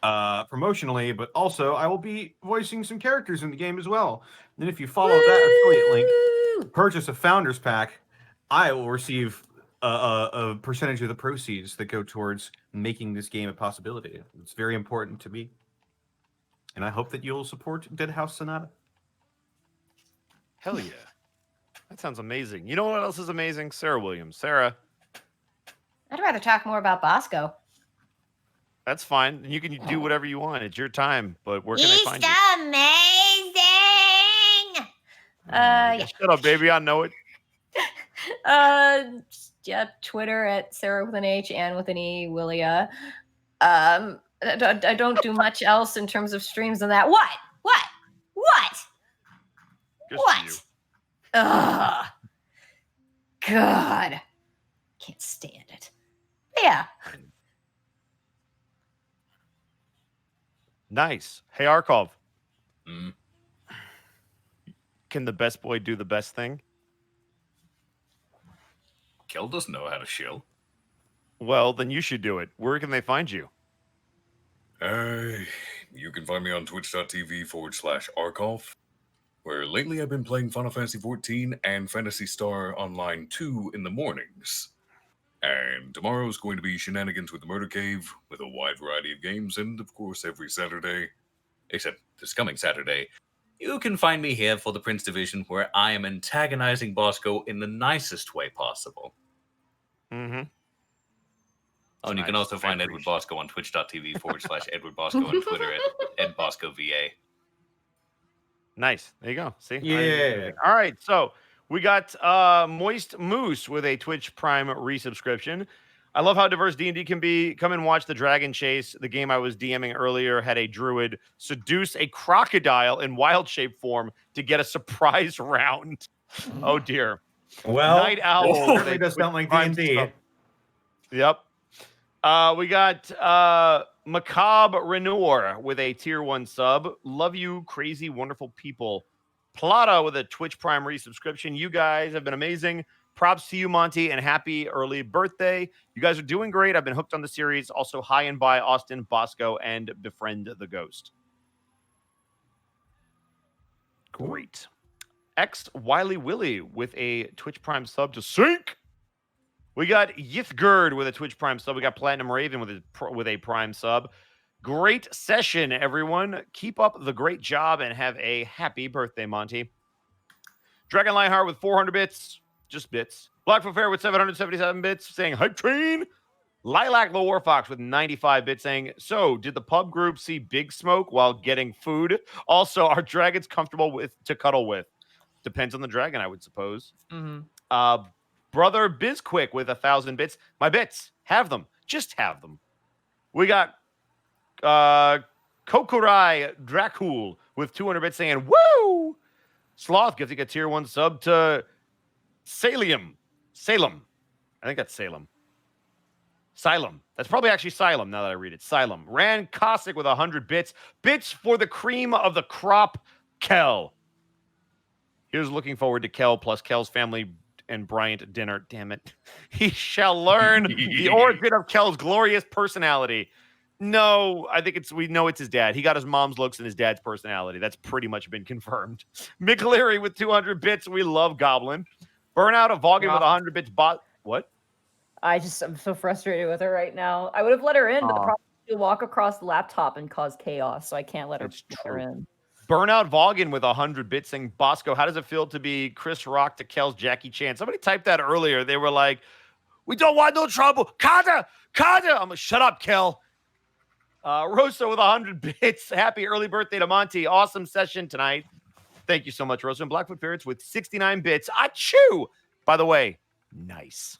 promotionally, but also I will be voicing some characters in the game as well. And then if you follow that affiliate link, purchase a Founders Pack, I will receive a percentage of the proceeds that go towards making this game a possibility. It's very important to me. And I hope that you'll support Dead House Sonata. Hell yeah. That sounds amazing. You know what else is amazing? Sarah Williams. Sarah. I'd rather talk more about Bosco. That's fine. You can do whatever you want. It's your time. But where can I find you? amazing. Yeah. Shut up, baby. I know it. Yeah, Twitter at Sarah with an H and with an E, Willia. I don't do much else in terms of streams than that. What? Just you. Ugh. God. Can't stand it. Yeah. Nice. Hey, Arkov. Mm. Can the best boy do the best thing? Kel doesn't know how to shill. Well, then you should do it. Where can they find you? You can find me on twitch.tv/Arkov, where lately I've been playing Final Fantasy XIV and Phantasy Star Online 2 in the mornings. And tomorrow's going to be Shenanigans with the Murder Cave, with a wide variety of games, and of course every Saturday, except this coming Saturday, you can find me here for the Prince Division, where I am antagonizing Bosco in the nicest way possible. Mm-hmm. Oh, and you can Nice. also I find Edward appreciate Bosco on twitch.tv/Edward Bosco on Twitter at Ed Bosco VA. Nice. There you go. See? Yeah. All right. So we got Moist Moose with a Twitch Prime resubscription. I love how diverse D&D can be. Come and watch the Dragon Chase. The game I was DMing earlier had a druid seduce a crocodile in wild shape form to get a surprise round. Oh, dear. Well, Night Owl. certainly with a does sound Twitch like Prime D&D. sub. Yep. We got Macabre Renor with a tier 1 sub. Love you, crazy, wonderful people. Plata with a Twitch Prime resubscription. You guys have been amazing. Props to you, Monty, and happy early birthday. You guys are doing great. I've been hooked on the series. Also, hi and bye, Austin, Bosco, and Befriend the Ghost. Great. X Wiley Willie with a Twitch Prime sub to sync. We got Yithgerd with a Twitch Prime sub. We got Platinum Raven with a Prime sub. Great session, everyone. Keep up the great job and have a happy birthday, Monty. Dragon Lionheart with 400 bits. Just bits. Blackfoot Fair with 777 bits saying hype train. Lilac the Warfox with 95 bits saying, so did the pub group see Big Smoke while getting food? Also, are dragons comfortable to cuddle with? Depends on the dragon, I would suppose. Mm-hmm. Brother Bizquick with 1,000 bits. My bits. Have them. Just have them. We got Kokurai Dracul with 200 bits saying, woo! Sloth gets a tier 1 sub to Salem. I think that's Salem. Xylem. That's probably actually Xylem now that I read it. Xylem. Rand Cossack with 100 bits. Bits for the cream of the crop, Kel. Here's looking forward to Kel plus Kel's family and Bryant dinner. Damn it. He shall learn the origin of Kel's glorious personality. No, I think we know it's his dad. He got his mom's looks and his dad's personality. That's pretty much been confirmed. Mick Leary with 200 bits. We love Goblin. Burnout of Vaughan with 100 bits. What? I'm so frustrated with her right now. I would have let her in, but the Aw. problem is she'll walk across the laptop and cause chaos, so I can't let her, That's let her true. in. Burnout Vaughan with 100 bits saying, Bosco, how does it feel to be Chris Rock to Kel's Jackie Chan? Somebody typed that earlier. They were like, we don't want no trouble. Carter! I'm like, shut up, Kel. Rosa with 100 bits. Happy early birthday to Monty. Awesome session tonight. Thank you so much, Rosa. And Blackfoot Ferrets with 69 bits. Achoo! By the way, nice.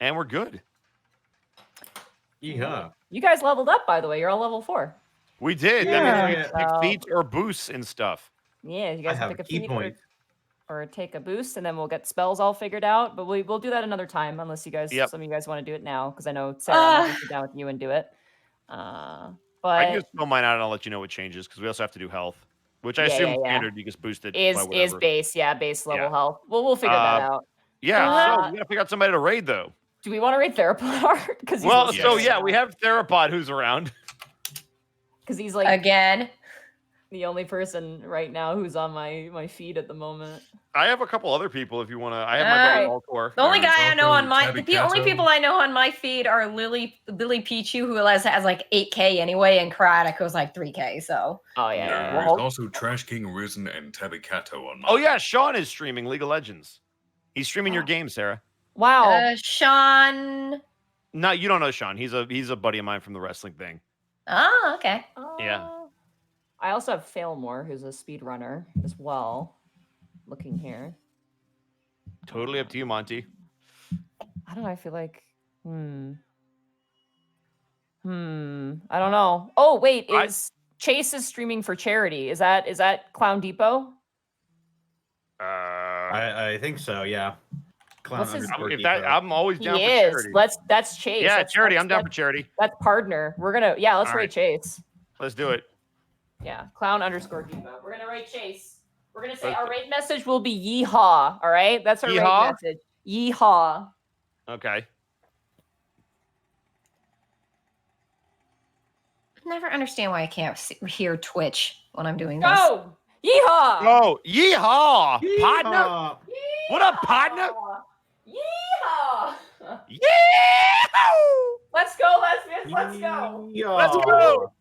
And we're good. Yeah. You guys leveled up, by the way. You're all level 4. We did. That means we Yeah. can pick feats or boosts and stuff. Yeah, you I guys have can pick a a key feat point. or take a boost, and then we'll get spells all figured out. But we'll do that another time, unless you guys, Yep. some of you guys want to do it now, because I know Sarah might sit down with you and do it. I But can just spell mine out and I'll let you know what changes because we also have to do health, which I Yeah, assume yeah, yeah. standard. You just boost it by is whatever. base, base level Yeah. health. We'll figure that out. Yeah, Uh, so we gotta figure out somebody to raid though. Do we want to raid Therapod? Because Well, so yeah, we have Therapod who's around. because he's like Again. the only person right now who's on my feed at the moment. I have a couple other people if you want to. I have my Alright. buddy Altor. The only There's guy I know also on my Tabby the only Cato. people I know on my feed are Lily Pichu, who has like 8K anyway, and Kratic, who's like 3K. So Oh yeah. There's Well, also Trash King Risen and Tabby Cato on my. Oh yeah, Sean is streaming League of Legends. He's streaming your game, Sarah. wow. Sean, No, you don't know Sean. He's a buddy of mine from the wrestling thing. Oh, okay. Yeah. I also have Failmore, who's a speedrunner as well. Looking here. Totally up to you, Monty. I don't know. I feel like, I don't know. Oh, wait, Chase is streaming for charity. Is that Clown Depot? I think so. Yeah. Clown What's his- underscore If that, Depot. I'm always He down for is. charity. That's Chase. Yeah, That's, charity. that's- I'm down for that's- charity. That's partner. Let's All rate right. Chase. Let's do it. Yeah, Clown underscore Depot. We're gonna rate Chase. We're gonna say Let's our do- rate message will be yeehaw. All right, that's our Yeehaw? rate message. Yeehaw. Okay. I never understand why I can't hear Twitch when I'm doing this. Go! Yeehaw! Oh, yeehaw! Partner? Yeehaw! What up, partner? Yeehaw! Yeah! Let's go, lesbians. Let's go. Yeehaw. Let's go!